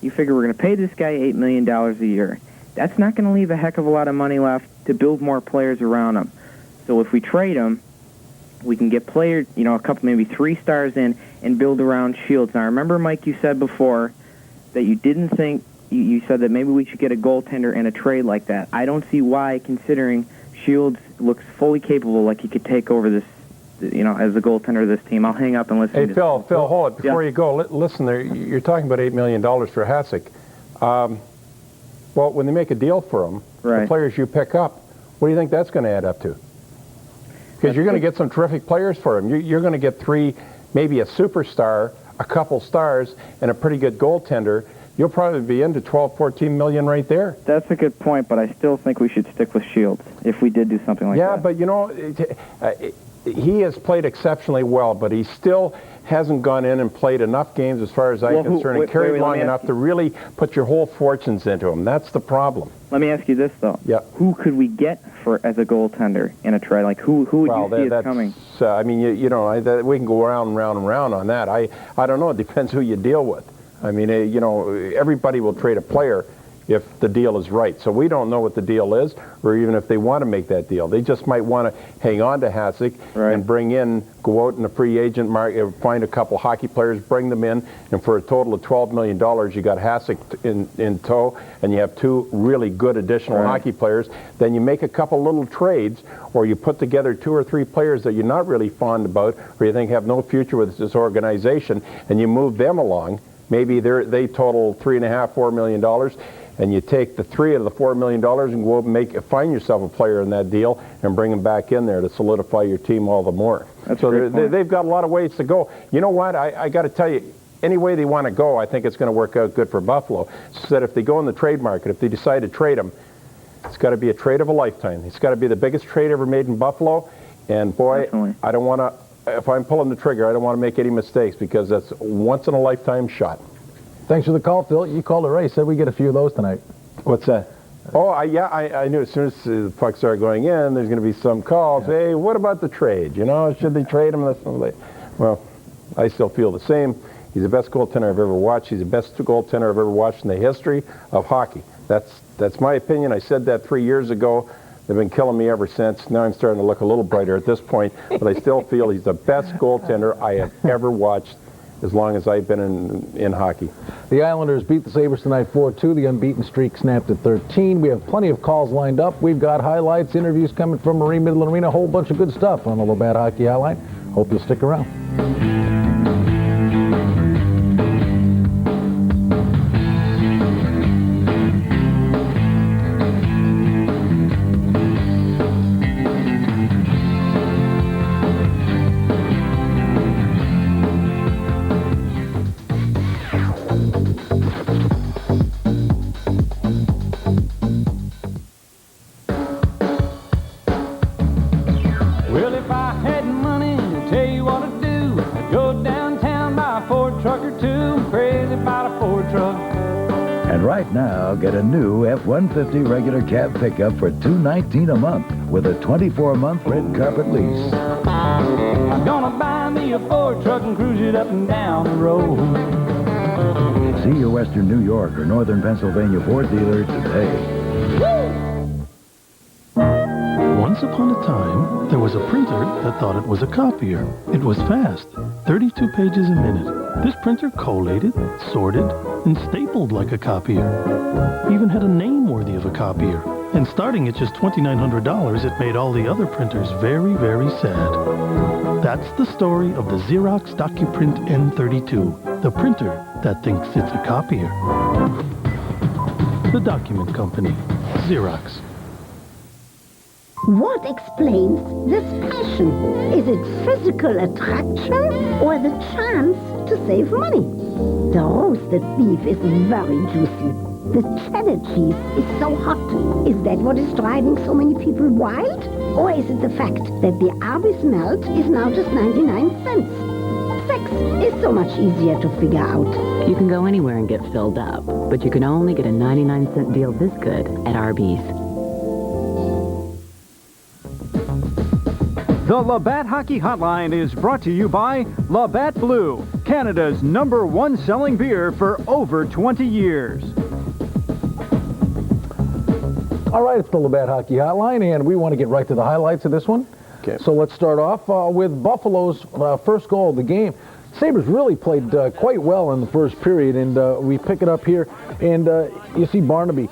You figure we're going to pay this guy $8 million a year. That's not going to leave a heck of a lot of money left to build more players around him. So if we trade him, we can get players, you know, a couple, maybe 3 stars in and build around Shields. Now, remember, Mike, you said before that you didn't think, you said that maybe we should get a goaltender in a trade like that. I don't see why, considering Shields looks fully capable, like he could take over this, you know, as the goaltender of this team. I'll hang up and listen. Hey, Phil, hold it. Before you go, listen there, you're talking about $8 million for Hasek. Well, when they make a deal for him, the players you pick up, what do you think that's going to add up to? Because you're going to get some terrific players for him. You're going to get 3, maybe a superstar, a couple stars, and a pretty good goaltender. You'll probably be into 12, 14 million right there. That's a good point, but I still think we should stick with Shields if we did do something like that. Yeah, but you know, he has played exceptionally well, but he still hasn't gone in and played enough games, as far as I'm concerned, and carried long enough to really put your whole fortunes into him. That's the problem. Let me ask you this, though. Yeah. Who could we get for as a goaltender in a trade? Like, who would you see as coming? I mean, you know, we can go round and round and round on that. I don't know. It depends who you deal with. I mean, you know, everybody will trade a player if the deal is right. So we don't know what the deal is, or even if they want to make that deal. They just might want to hang on to Hasek and go out in the free agent market, find a couple hockey players, bring them in, and for a total of $12 million, you got Hasek in tow, and you have 2 really good additional hockey players. Then you make a couple little trades, or you put together 2 or 3 players that you're not really fond about, or you think have no future with this organization, and you move them along. Maybe they total $3.5, $4 million. And you take the 3 out of the $4 million and go and find yourself a player in that deal and bring him back in there to solidify your team all the more. So they've got a lot of ways to go. You know what? I got to tell you, any way they want to go, I think it's going to work out good for Buffalo. So that if they go in the trade market, if they decide to trade him, it's got to be a trade of a lifetime. It's got to be the biggest trade ever made in Buffalo. And boy, I don't want to, if I'm pulling the trigger, I don't want to make any mistakes, because that's a once-in-a-lifetime shot. Thanks for the call, Phil. You called it right. Said we get a few of those tonight. What's that? Oh, I knew as soon as the puck started going in, there's going to be some calls. Yeah. Hey, what about the trade? You know, should they trade him? Well, I still feel the same. He's the best goaltender I've ever watched. He's the best goaltender I've ever watched in the history of hockey. That's my opinion. I said that 3 years ago. They've been killing me ever since. Now I'm starting to look a little brighter at this point, but I still feel he's the best goaltender I have ever watched as long as I've been in hockey. The Islanders beat the Sabres tonight 4-2. The unbeaten streak snapped at 13. We have plenty of calls lined up. We've got highlights, interviews coming from Marine Midland Arena, a whole bunch of good stuff on the Low Bad Hockey Hotline. Hope you'll stick around. And right now, get a new F-150 regular cab pickup for $219 a month with a 24-month red carpet lease. I'm gonna buy me a Ford truck and cruise it up and down the road. See your Western New York or Northern Pennsylvania Ford dealer today. Once upon a time, there was a printer that thought it was a copier. It was fast, 32 pages a minute. This printer collated, sorted, and stapled like a copier. Even had a name worthy of a copier. And starting at just $2,900, it made all the other printers very, very sad. That's the story of the Xerox DocuPrint N32, the printer that thinks it's a copier. The Document Company, Xerox. What explains this passion? Is it physical attraction or the chance to save money? The roasted beef is very juicy. The cheddar cheese is so hot. Is that what is driving so many people wild? Or is it the fact that the Arby's melt is now just 99 cents? Sex is so much easier to figure out. You can go anywhere and get filled up, but you can only get a 99-cent deal this good at Arby's. The Labatt Hockey Hotline is brought to you by Labatt Blue, Canada's #1 selling beer for over 20 years. All right, it's the Labatt Hockey Hotline, and we want to get right to the highlights of this one. Okay. So let's start off with Buffalo's first goal of the game. Sabres really played quite well in the first period, and we pick it up here, and you see Barnaby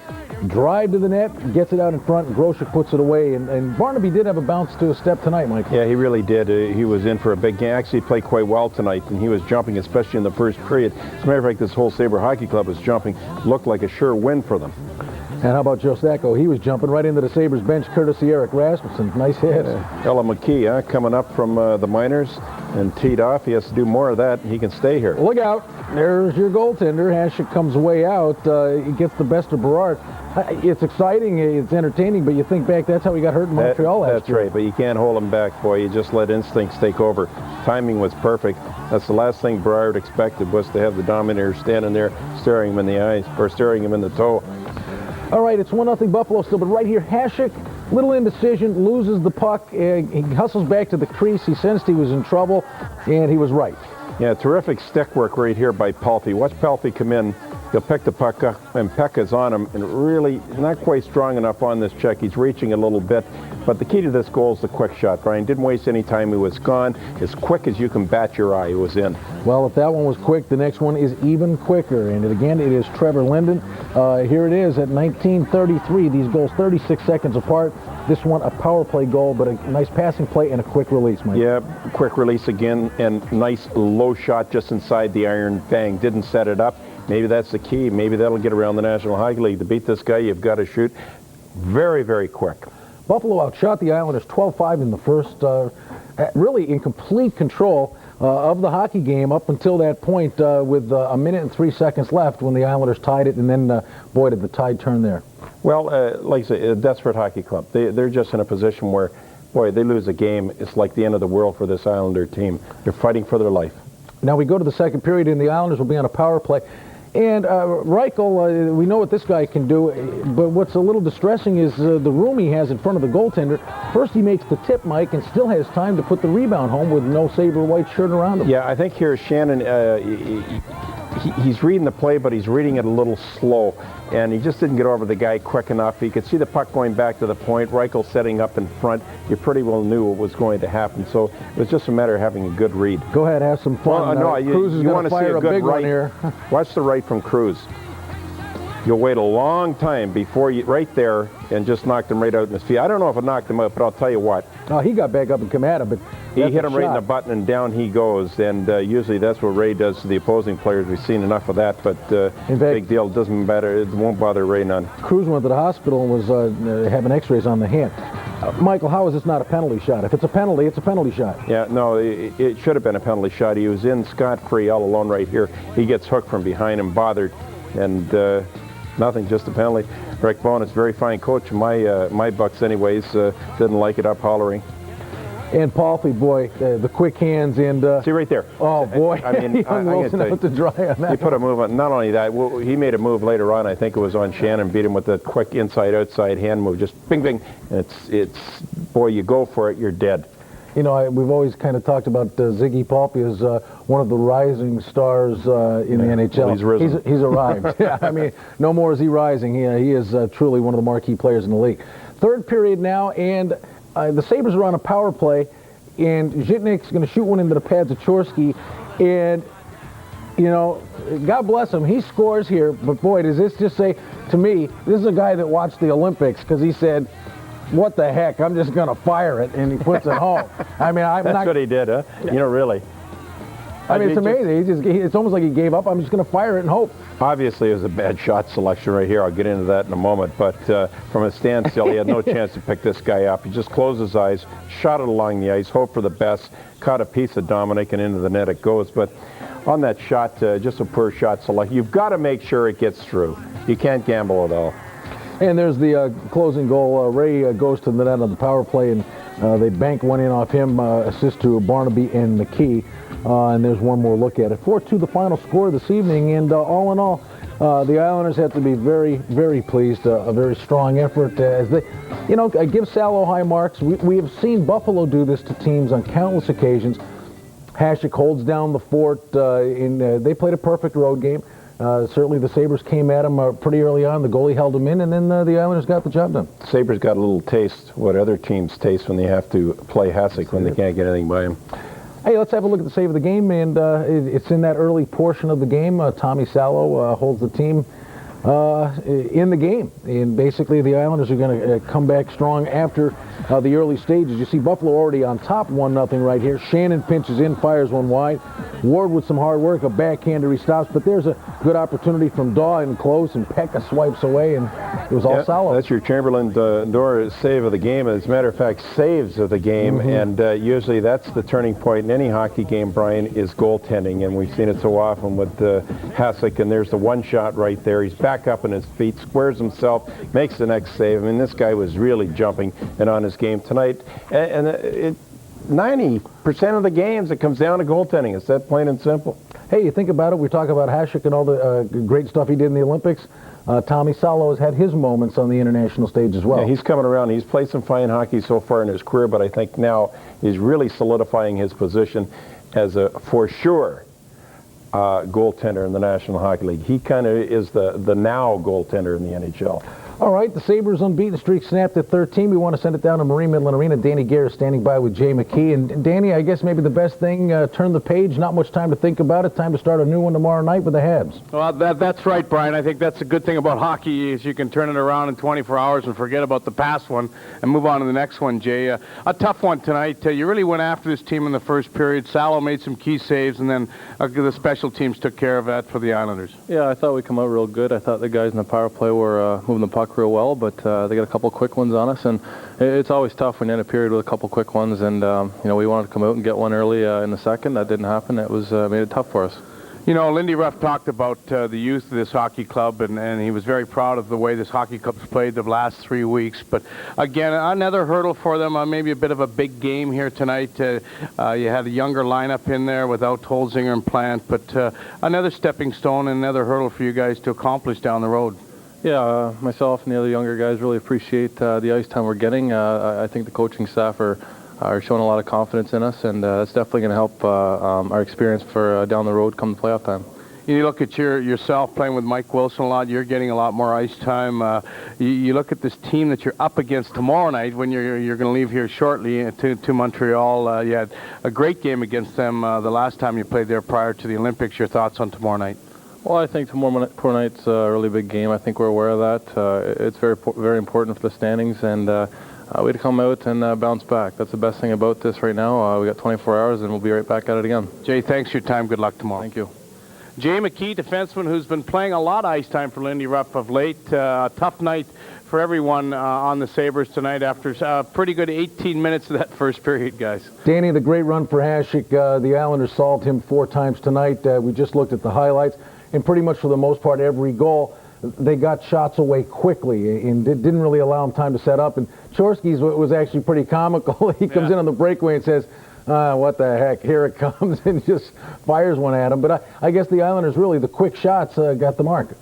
drive to the net, gets it out in front, and Grosek puts it away. And Barnaby did have a bounce to a step tonight, Mike. Yeah, he really did. He was in for a big game. Actually played quite well tonight, and he was jumping, especially in the first period. As a matter of fact, this whole Sabre Hockey Club was jumping. Looked like a sure win for them. And how about Joe Sacco? He was jumping right into the Sabres bench, courtesy Eric Rasmussen. Nice hit. Ella McKee coming up from the minors and teed off. He has to do more of that. He can stay here. Look out. There's your goaltender. Hasek comes way out. He gets the best of Berard. It's exciting, it's entertaining, but you think back, that's how he got hurt in Montreal last year. That's right, but you can't hold him back, boy. You just let instincts take over. Timing was perfect. That's the last thing Berard expected, was to have the Dominator standing there staring him in the eyes, or staring him in the toe. All right, it's 1-0 Buffalo still, but right here, Hasek, little indecision, loses the puck. He hustles back to the crease. He sensed he was in trouble, and he was right. Yeah, terrific stick work right here by Palffy. Watch Palffy come in. He'll pick the puck up, and Pekka's on him, and really not quite strong enough on this check. He's reaching a little bit, but the key to this goal is the quick shot. Brian didn't waste any time. He was gone as quick as you can bat your eye. He was in. Well, if that one was quick, the next one is even quicker, and again, it is Trevor Linden. Here it is at 19:33. These goals 36 seconds apart. This one a power play goal, but a nice passing play and a quick release, Mike. Yeah, quick release again, and nice low shot just inside the iron. Bang, didn't set it up. Maybe that's the key. Maybe that'll get around the National Hockey League. To beat this guy, you've got to shoot very, very quick. Buffalo outshot the Islanders 12-5 in the first, really in complete control of the hockey game up until that point with a minute and 3 seconds left when the Islanders tied it, and then, boy, did the tide turn there. Well, like I say, a desperate hockey club. They're just in a position where, boy, they lose a game, it's like the end of the world for this Islander team. They're fighting for their life. Now we go to the second period, and the Islanders will be on a power play. And Reichel, we know what this guy can do, but what's a little distressing is the room he has in front of the goaltender. First he makes the tip, Mike, and still has time to put the rebound home with no Sabre white shirt around him. Yeah, I think here Shannon, he's reading the play, but he's reading it a little slow, and he just didn't get over the guy quick enough. He could see the puck going back to the point, Reichel setting up in front. You pretty well knew what was going to happen, so it was just a matter of having a good read. Go ahead, have some fun. Well, no, Cruz is going to fire a big right one here. Watch the right from Cruz. You'll wait a long time before you, right there, and just knocked him right out in his feet. I don't know if it knocked him out, but I'll tell you what. Oh, he got back up and come at him, but he hit him right in the button, and down he goes. And usually that's what Ray does to the opposing players. We've seen enough of that, but big deal. It doesn't matter. It won't bother Ray none. Cruz went to the hospital and was having X-rays on the hand. Michael, how is this not a penalty shot? If it's a penalty, it's a penalty shot. Yeah, no, it should have been a penalty shot. He was in scot-free all alone right here. He gets hooked from behind him, bothered, and nothing, just a penalty. Rick Bowen is a very fine coach. My Bucks, anyways, didn't like it up hollering. And Palfy, boy, the quick hands and... See right there. Oh, boy. I mean, Young Wilson out to dry on that. He put a move on. Not only that, he made a move later on. I think it was on Shannon, beat him with a quick inside-outside hand move. Just bing, bing. It's boy, you go for it, you're dead. You know, we've always kind of talked about Ziggy Palfy as one of the rising stars in the NHL. Well, he's risen. He's arrived. Yeah, I mean, no more is he rising. He is truly one of the marquee players in the league. Third period now, and the Sabres are on a power play, and Zhitnik's going to shoot one into the pads of Chorsky, and, you know, God bless him, he scores here, but boy, does this just say, to me, this is a guy that watched the Olympics, because he said, what the heck, I'm just going to fire it, and he puts it home. I mean, That's what he did, huh? You know, really. I mean, it's amazing. It's almost like he gave up. I'm just going to fire it and hope. Obviously, it was a bad shot selection right here. I'll get into that in a moment. But from a standstill, he had no chance to pick this guy up. He just closed his eyes, shot it along the ice, hoped for the best, caught a piece of Domink, and into the net it goes. But on that shot, just a poor shot selection. You've got to make sure it gets through. You can't gamble at all. And there's the closing goal. Ray goes to the net on the power play, and they bank one in off him, assist to Barnaby and McKee. And there's one more look at it. 4-2 the final score this evening, and all in all, the Islanders have to be very, very pleased. A very strong effort as they, you know, give Salo high marks. We have seen Buffalo do this to teams on countless occasions. Hasek holds down the fort. They played a perfect road game. Certainly the Sabres came at him pretty early on. The goalie held him in, and then the Islanders got the job done. Sabres got a little taste what other teams taste when they have to play Hasek when they can't get anything by him. Hey, let's have a look at the save of the game, and it's in that early portion of the game. Tommy Salo holds the team in the game, and basically the Islanders are going to come back strong after the early stages. You see Buffalo already on top 1-0 right here. Shannon pinches in, fires one wide. Ward with some hard work, a backhander he stops, but there's a good opportunity from Daw in close, and Pekka swipes away, and it was all Salo. That's your Chamberlain Door save of the game. As a matter of fact, saves of the game, and usually that's the turning point in any hockey game, Brian, is goaltending, and we've seen it so often with Hasek, and there's the one shot right there. He's back up on his feet, squares himself, makes the next save. I mean, this guy was really jumping and on his game tonight, and 90% of the games, it comes down to goaltending. It's that plain and simple. Hey, you think about it, we talk about Hasek and all the great stuff he did in the Olympics. Tommy Salo has had his moments on the international stage as well. Yeah, he's coming around. He's played some fine hockey so far in his career, but I think now he's really solidifying his position as a, for sure, goaltender in the National Hockey League. He kind of is the now goaltender in the NHL. All right, the Sabres' unbeaten streak snapped at 13. We want to send it down to Marine Midland Arena. Danny Gare is standing by with Jay McKee. And Danny, I guess maybe the best thing, turn the page, not much time to think about it. Time to start a new one tomorrow night with the Habs. Well, that's right, Brian. I think that's a good thing about hockey is you can turn it around in 24 hours and forget about the past one and move on to the next one, Jay. A tough one tonight. You really went after this team in the first period. Salo made some key saves, and then the special teams took care of that for the Islanders. Yeah, I thought we come out real good. I thought the guys in the power play were moving the puck real well, but they got a couple quick ones on us, and it's always tough when you end a period with a couple quick ones, and you know, we wanted to come out and get one early in the second. That didn't happen. It was made it tough for us. You know, Lindy Ruff talked about the youth of this hockey club, and he was very proud of the way this hockey club's played the last 3 weeks. But again, another hurdle for them, maybe a bit of a big game here tonight. You had a younger lineup in there without Holzinger and Plant, but another stepping stone and another hurdle for you guys to accomplish down the road. Yeah, myself and the other younger guys really appreciate the ice time we're getting. I think the coaching staff are showing a lot of confidence in us, and that's definitely going to help our experience for down the road come the playoff time. You look at yourself playing with Mike Wilson a lot. You're getting a lot more ice time. You look at this team that you're up against tomorrow night when you're going to leave here shortly to Montreal. You had a great game against them the last time you played there prior to the Olympics. Your thoughts on tomorrow night? Well, I think tomorrow night's a really big game. I think we're aware of that. It's very important for the standings, and we had to come out and bounce back. That's the best thing about this right now. We got 24 hours, and we'll be right back at it again. Jay, thanks for your time. Good luck tomorrow. Thank you. Jay McKee, defenseman who's been playing a lot of ice time for Lindy Ruff of late. A tough night for everyone on the Sabres tonight after a pretty good 18 minutes of that first period, guys. Danny, the great run for Hasek. The Islanders solved him 4 times tonight. We just looked at the highlights, and pretty much for the most part, every goal they got shots away quickly and didn't really allow them time to set up. And Chorsky's was actually pretty comical. He comes in on the breakaway and says, what the heck, here it comes, and just fires one at him. But I guess the Islanders, really, the quick shots got the mark.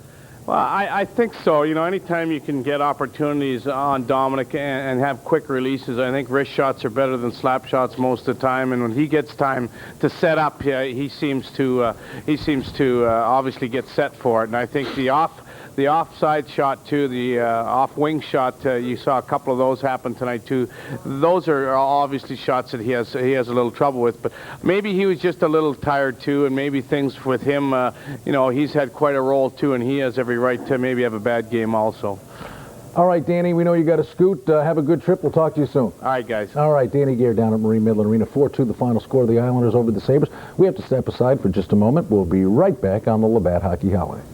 Well, I think so. You know, anytime you can get opportunities on Domink and have quick releases, I think wrist shots are better than slap shots most of the time. And when he gets time to set up, he seems to obviously get set for it. And I think the offside shot too, the off-wing shot, you saw a couple of those happen tonight too. Those are obviously shots that he has a little trouble with. But maybe he was just a little tired too, and maybe things with him, you know, he's had quite a role too, and he has every right to maybe have a bad game also. All right, Danny, we know you got to scoot. Have a good trip. We'll talk to you soon. All right, guys. All right, Danny Gear down at Marine Midland Arena. 4-2 the final score of the Islanders over the Sabres. We have to step aside for just a moment. We'll be right back on the Labatt Hockey Holiday.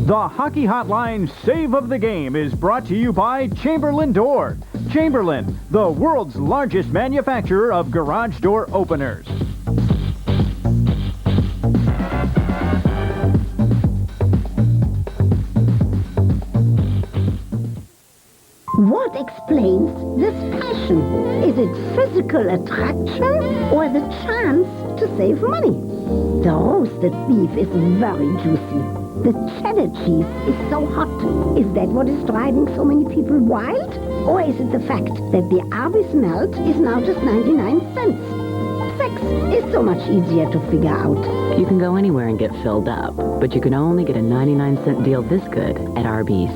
The Hockey Hotline Save of the Game is brought to you by Chamberlain Door. Chamberlain, the world's largest manufacturer of garage door openers. What explains this passion? Is it physical attraction or the chance to save money? The roasted beef is very juicy. The cheddar cheese is so hot. Is that what is driving so many people wild? Or is it the fact that the Arby's melt is now just 99 cents? Sex is so much easier to figure out. You can go anywhere and get filled up, but you can only get a 99-cent deal this good at Arby's.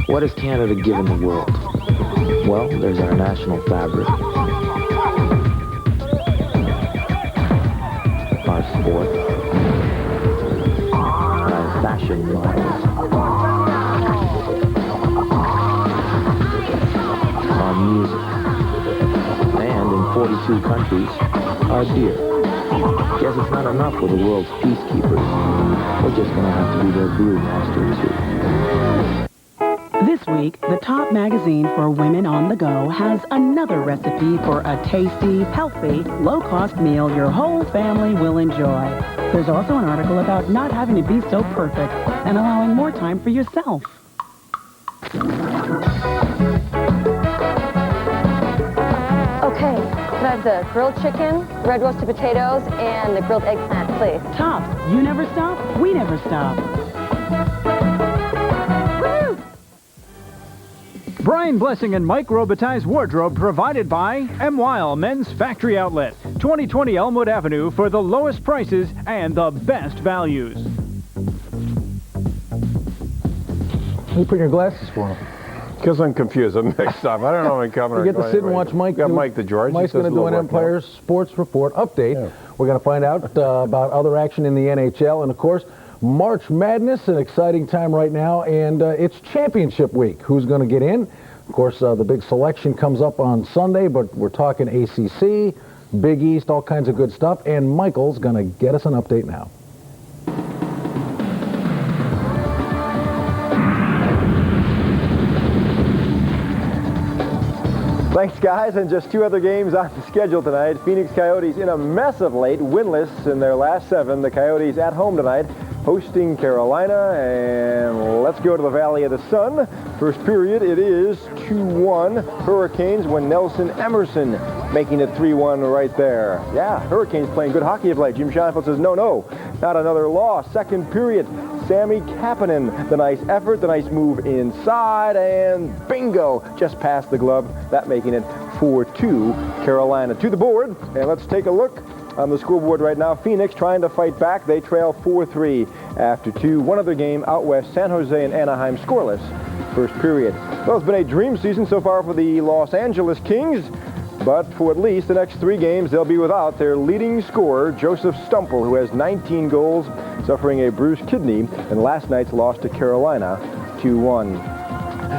What has Canada given the world? Well, there's our national fabric, our sport, our fashion lines, our music, and in 42 countries, our beer. Guess it's not enough for the world's peacekeepers. We're just gonna have to be their brewmaster too. This week, the top magazine for women on the go has another recipe for a tasty, healthy, low-cost meal your whole family will enjoy. There's also an article about not having to be so perfect and allowing more time for yourself. Okay, can I have the grilled chicken, red roasted potatoes, and the grilled egg snack, please? Tops, you never stop, we never stop. Brian Blessing and Mike Robitaille's wardrobe provided by M. Weil Men's Factory Outlet, 2020 Elmwood Avenue for the lowest prices and the best values. You put your glasses for him. Because I'm confused. I'm mixed up. I don't know if I'm coming or You get to sit and watch Mike. Got Mike the George. Mike's going to do an Empire Sports Report update. Yeah. We're going to find out about other action in the NHL. And, of course, March Madness, an exciting time right now. And it's championship week. Who's going to get in? Of course, the big selection comes up on Sunday, but we're talking ACC, Big East, all kinds of good stuff. And Michael's going to get us an update now. Thanks, guys. And just two other games on the schedule tonight. Phoenix Coyotes in a mess of late, winless in their last 7. The Coyotes at home tonight, hosting Carolina. And let's go to the Valley of the Sun. First period, it is 2-1 Hurricanes when Nelson Emerson making it 3-1 right there. Yeah, Hurricanes playing good hockey of late. Jim Scheinfeld says, no, not another loss. Second period, Sammy Kapanen. The nice effort, the nice move inside, and bingo, just past the glove. That making it 4-2 Carolina. To the board, and let's take a look on the scoreboard right now. Phoenix trying to fight back. They trail 4-3 after 2. One other game out west, San Jose and Anaheim scoreless. First period. Well, it's been a dream season so far for the Los Angeles Kings, but for at least the next 3 games, they'll be without their leading scorer, Joseph Stumple, who has 19 goals, suffering a bruised kidney in last night's loss to Carolina, 2-1.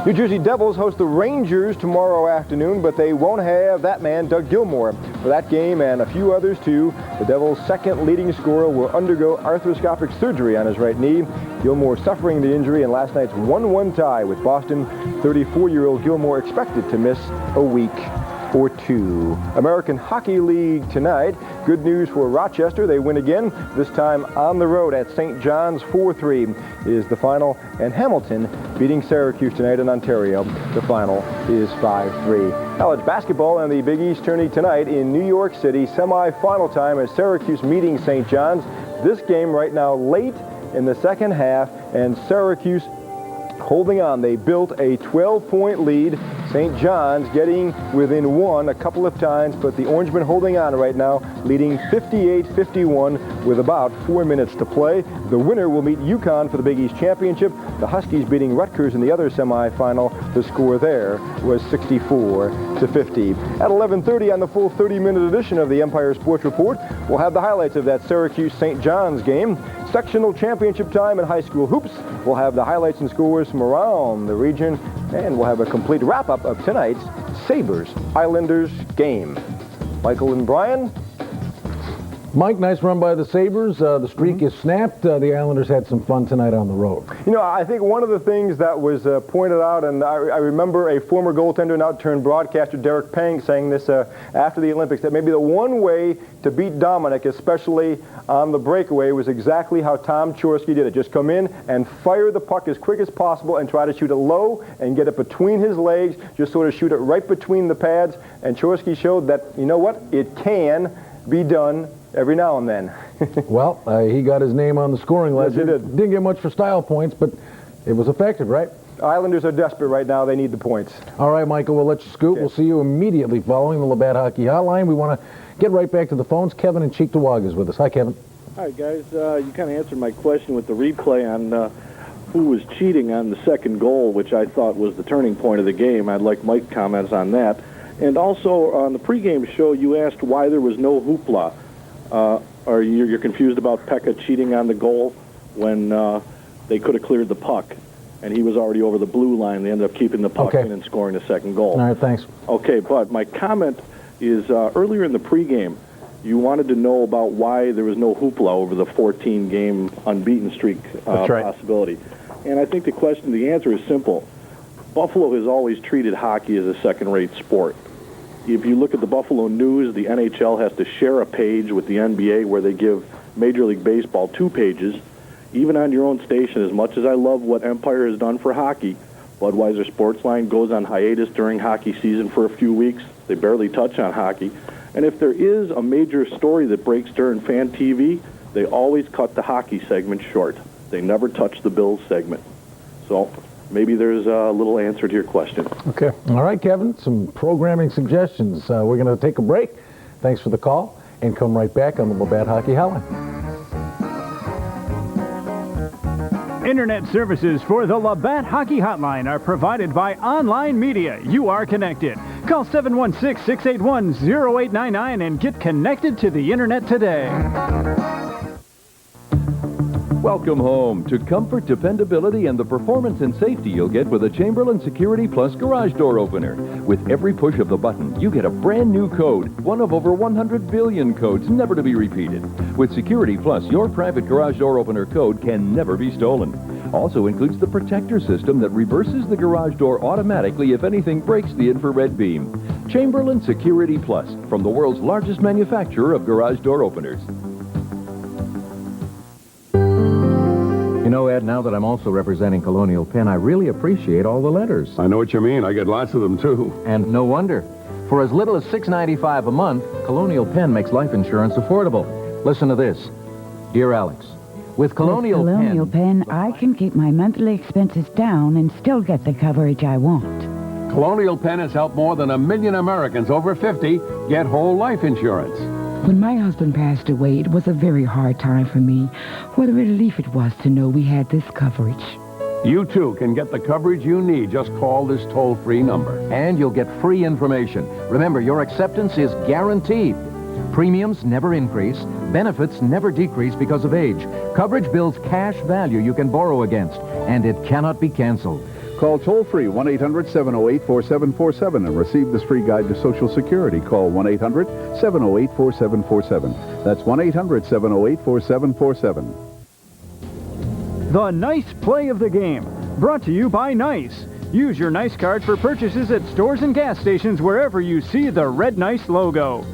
New Jersey Devils host the Rangers tomorrow afternoon, but they won't have that man, Doug Gilmour, for that game and a few others, too. The Devils' second leading scorer will undergo arthroscopic surgery on his right knee. Gilmour suffering the injury in last night's 1-1 tie with Boston. 34-year-old Gilmour expected to miss a week. 4-2. American Hockey League tonight. Good news for Rochester. They win again, this time on the road at St. John's. 4-3 is the final. And Hamilton beating Syracuse tonight in Ontario. The final is 5-3. College basketball and the Big East tourney tonight in New York City. Semi-final time as Syracuse meeting St. John's. This game right now late in the second half, and Syracuse holding on. They built a 12-point lead. St. John's getting within one a couple of times, but the Orangemen holding on right now, leading 58-51 with about 4 minutes to play. The winner will meet UConn for the Big East Championship. The Huskies beating Rutgers in the other semifinal. The score there was 64-50. At 11:30 on the full 30-minute edition of the Empire Sports Report, we'll have the highlights of that Syracuse-St. John's game. Sectional championship time in high school hoops. We'll have the highlights and scores from around the region, and we'll have a complete wrap-up of tonight's Sabres-Islanders game. Michael and Brian. Mike, nice run by the Sabres. The streak is snapped. The Islanders had some fun tonight on the road. You know, I think one of the things that was pointed out, and I remember a former goaltender, now turned broadcaster, Derek Pang, saying this after the Olympics, that maybe the one way to beat Dominic, especially on the breakaway, was exactly how Tom Chorsky did it. Just come in and fire the puck as quick as possible and try to shoot it low and get it between his legs, just sort of shoot it right between the pads. And Chorsky showed that, you know what, it can be done every now and then. Well, he got his name on the scoring ledger. Yes, he did. Didn't get much for style points, but it was effective, right? Islanders are desperate right now. They need the points. All right, Michael, we'll let you scoot. Okay. We'll see you immediately following the Labatt Hockey Hotline. We want to get right back to the phones. Kevin in Cheektowaga is with us. Hi, Kevin. Hi, guys. You kind of answered my question with the replay on who was cheating on the second goal, which I thought was the turning point of the game. I'd like Mike's comments on that. And also, on the pregame show, you asked why there was no hoopla. Or you're confused about Pekka cheating on the goal when they could have cleared the puck, and he was already over the blue line. They ended up keeping the puck in and scoring the second goal. All right, thanks. Okay, but my comment is earlier in the pregame, you wanted to know about why there was no hoopla over the 14-game unbeaten streak possibility. And I think the answer is simple. Buffalo has always treated hockey as a second-rate sport. If you look at the Buffalo News, the NHL has to share a page with the NBA where they give Major League Baseball 2 pages. Even on your own station, as much as I love what Empire has done for hockey, Budweiser Sportsline goes on hiatus during hockey season for a few weeks. They barely touch on hockey. And if there is a major story that breaks during fan TV, they always cut the hockey segment short. They never touch the Bills segment. So maybe there's a little answer to your question. Okay. All right, Kevin, some programming suggestions. We're going to take a break. Thanks for the call, and come right back on the Labatt Hockey Hotline. Internet services for the Labatt Hockey Hotline are provided by Online Media. You are connected. Call 716-681-0899 and get connected to the Internet today. Welcome home to comfort, dependability, and the performance and safety you'll get with a Chamberlain Security Plus garage door opener. With every push of the button, you get a brand new code, one of over 100 billion codes never to be repeated. With Security Plus, your private garage door opener code can never be stolen. Also includes the protector system that reverses the garage door automatically if anything breaks the infrared beam. Chamberlain Security Plus, from the world's largest manufacturer of garage door openers. You know, Ed, now that I'm also representing Colonial Penn, I really appreciate all the letters. I know what you mean. I get lots of them, too. And no wonder. For as little as $6.95 a month, Colonial Penn makes life insurance affordable. Listen to this. Dear Alex, with Colonial Penn, I can keep my monthly expenses down and still get the coverage I want. Colonial Penn has helped more than 1 million Americans over 50 get whole life insurance. When my husband passed away, it was a very hard time for me. What a relief it was to know we had this coverage. You, too, can get the coverage you need. Just call this toll-free number. And you'll get free information. Remember, your acceptance is guaranteed. Premiums never increase. Benefits never decrease because of age. Coverage builds cash value you can borrow against, and it cannot be canceled. Call toll-free 1-800-708-4747 and receive this free guide to Social Security. Call 1-800-708-4747. That's 1-800-708-4747. The Nice Play of the Game, brought to you by Nice. Use your Nice card for purchases at stores and gas stations wherever you see the Red Nice logo.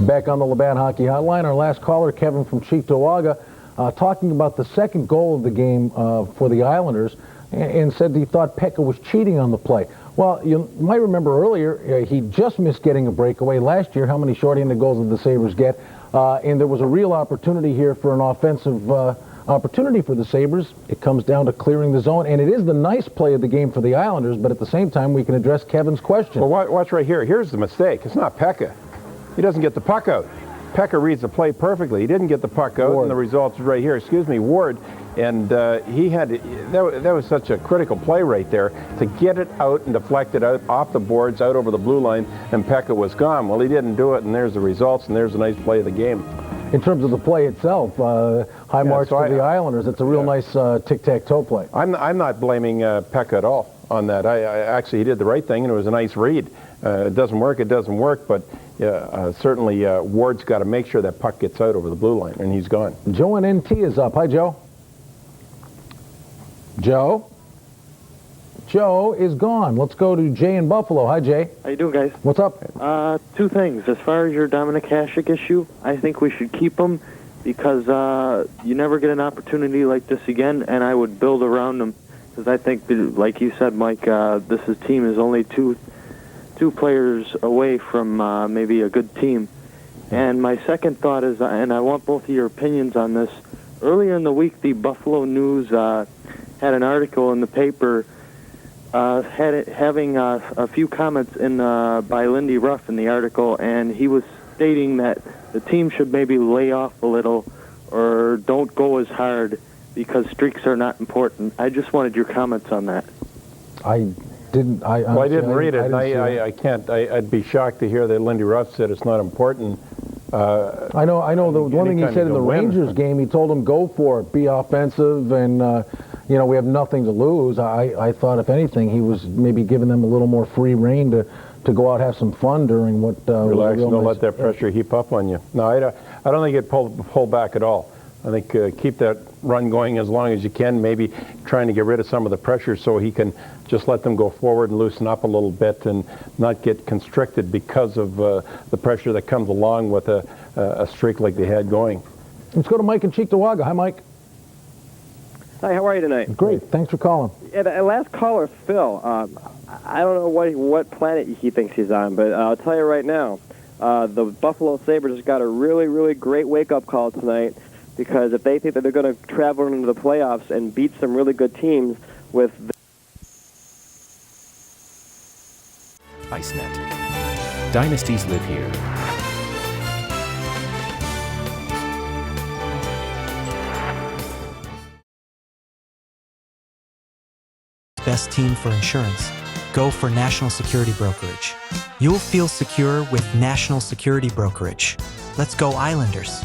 Back on the Labatt Hockey Hotline, our last caller, Kevin from Cheektowaga, talking about the second goal of the game for the Islanders, and said he thought Pekka was cheating on the play. Well, you might remember earlier, he just missed getting a breakaway last year. How many shorthanded goals did the Sabres get? And there was a real opportunity here for an offensive opportunity for the Sabres. It comes down to clearing the zone, and it is the nice play of the game for the Islanders, but at the same time, we can address Kevin's question. Well, watch right here. Here's the mistake. It's not Pekka. He doesn't get the puck out. Pekka reads the play perfectly. He didn't get the puck out, and the results right here. Excuse me, Ward. And he had that was such a critical play right there to get it out and deflect it out off the boards, out over the blue line, and Pekka was gone. Well, he didn't do it, and there's the results, and there's a nice play of the game. In terms of the play itself, high marks for the Islanders. It's a real nice tic-tac-toe play. I'm not blaming Pekka at all on that. I actually, he did the right thing, and it was a nice read. It doesn't work, but certainly Ward's got to make sure that puck gets out over the blue line, and he's gone. Joe in NT is up. Hi, Joe. Joe? Joe is gone. Let's go to Jay in Buffalo. Hi, Jay. How you doing, guys? What's up? Two things. As far as your Domink Hasek issue, I think we should keep him because you never get an opportunity like this again, and I would build around him because I think, like you said, Mike, this team is only two players away from maybe a good team. And my second thought is, and I want both of your opinions on this, earlier in the week, the Buffalo News had an article in the paper having a few comments by Lindy Ruff in the article, and he was stating that the team should maybe lay off a little or don't go as hard because streaks are not important. I just wanted your comments on that. I didn't read it. I can't. I'd be shocked to hear that Lindy Ruff said it's not important. I know. The one thing he said in the Rangers game, he told them go for it, be offensive, and we have nothing to lose. I thought, if anything, he was maybe giving them a little more free rein to go out and have some fun during what. Relax, don't let that pressure heap up on you. No, I don't think it pull back at all. I think keep that run going as long as you can, maybe trying to get rid of some of the pressure so he can just let them go forward and loosen up a little bit and not get constricted because of the pressure that comes along with a streak like they had going. Let's go to Mike in Cheektowaga. Hi, Mike. Hi, how are you tonight? Great, thanks for calling. Yeah, the last caller, Phil, I don't know what planet he thinks he's on, but I'll tell you right now, the Buffalo Sabres got a really, really great wake-up call tonight, because if they think that they're going to travel into the playoffs and beat some really good teams with ICENET. Dynasties live here. Best team for insurance. Go for National Security Brokerage. You'll feel secure with National Security Brokerage. Let's go Islanders.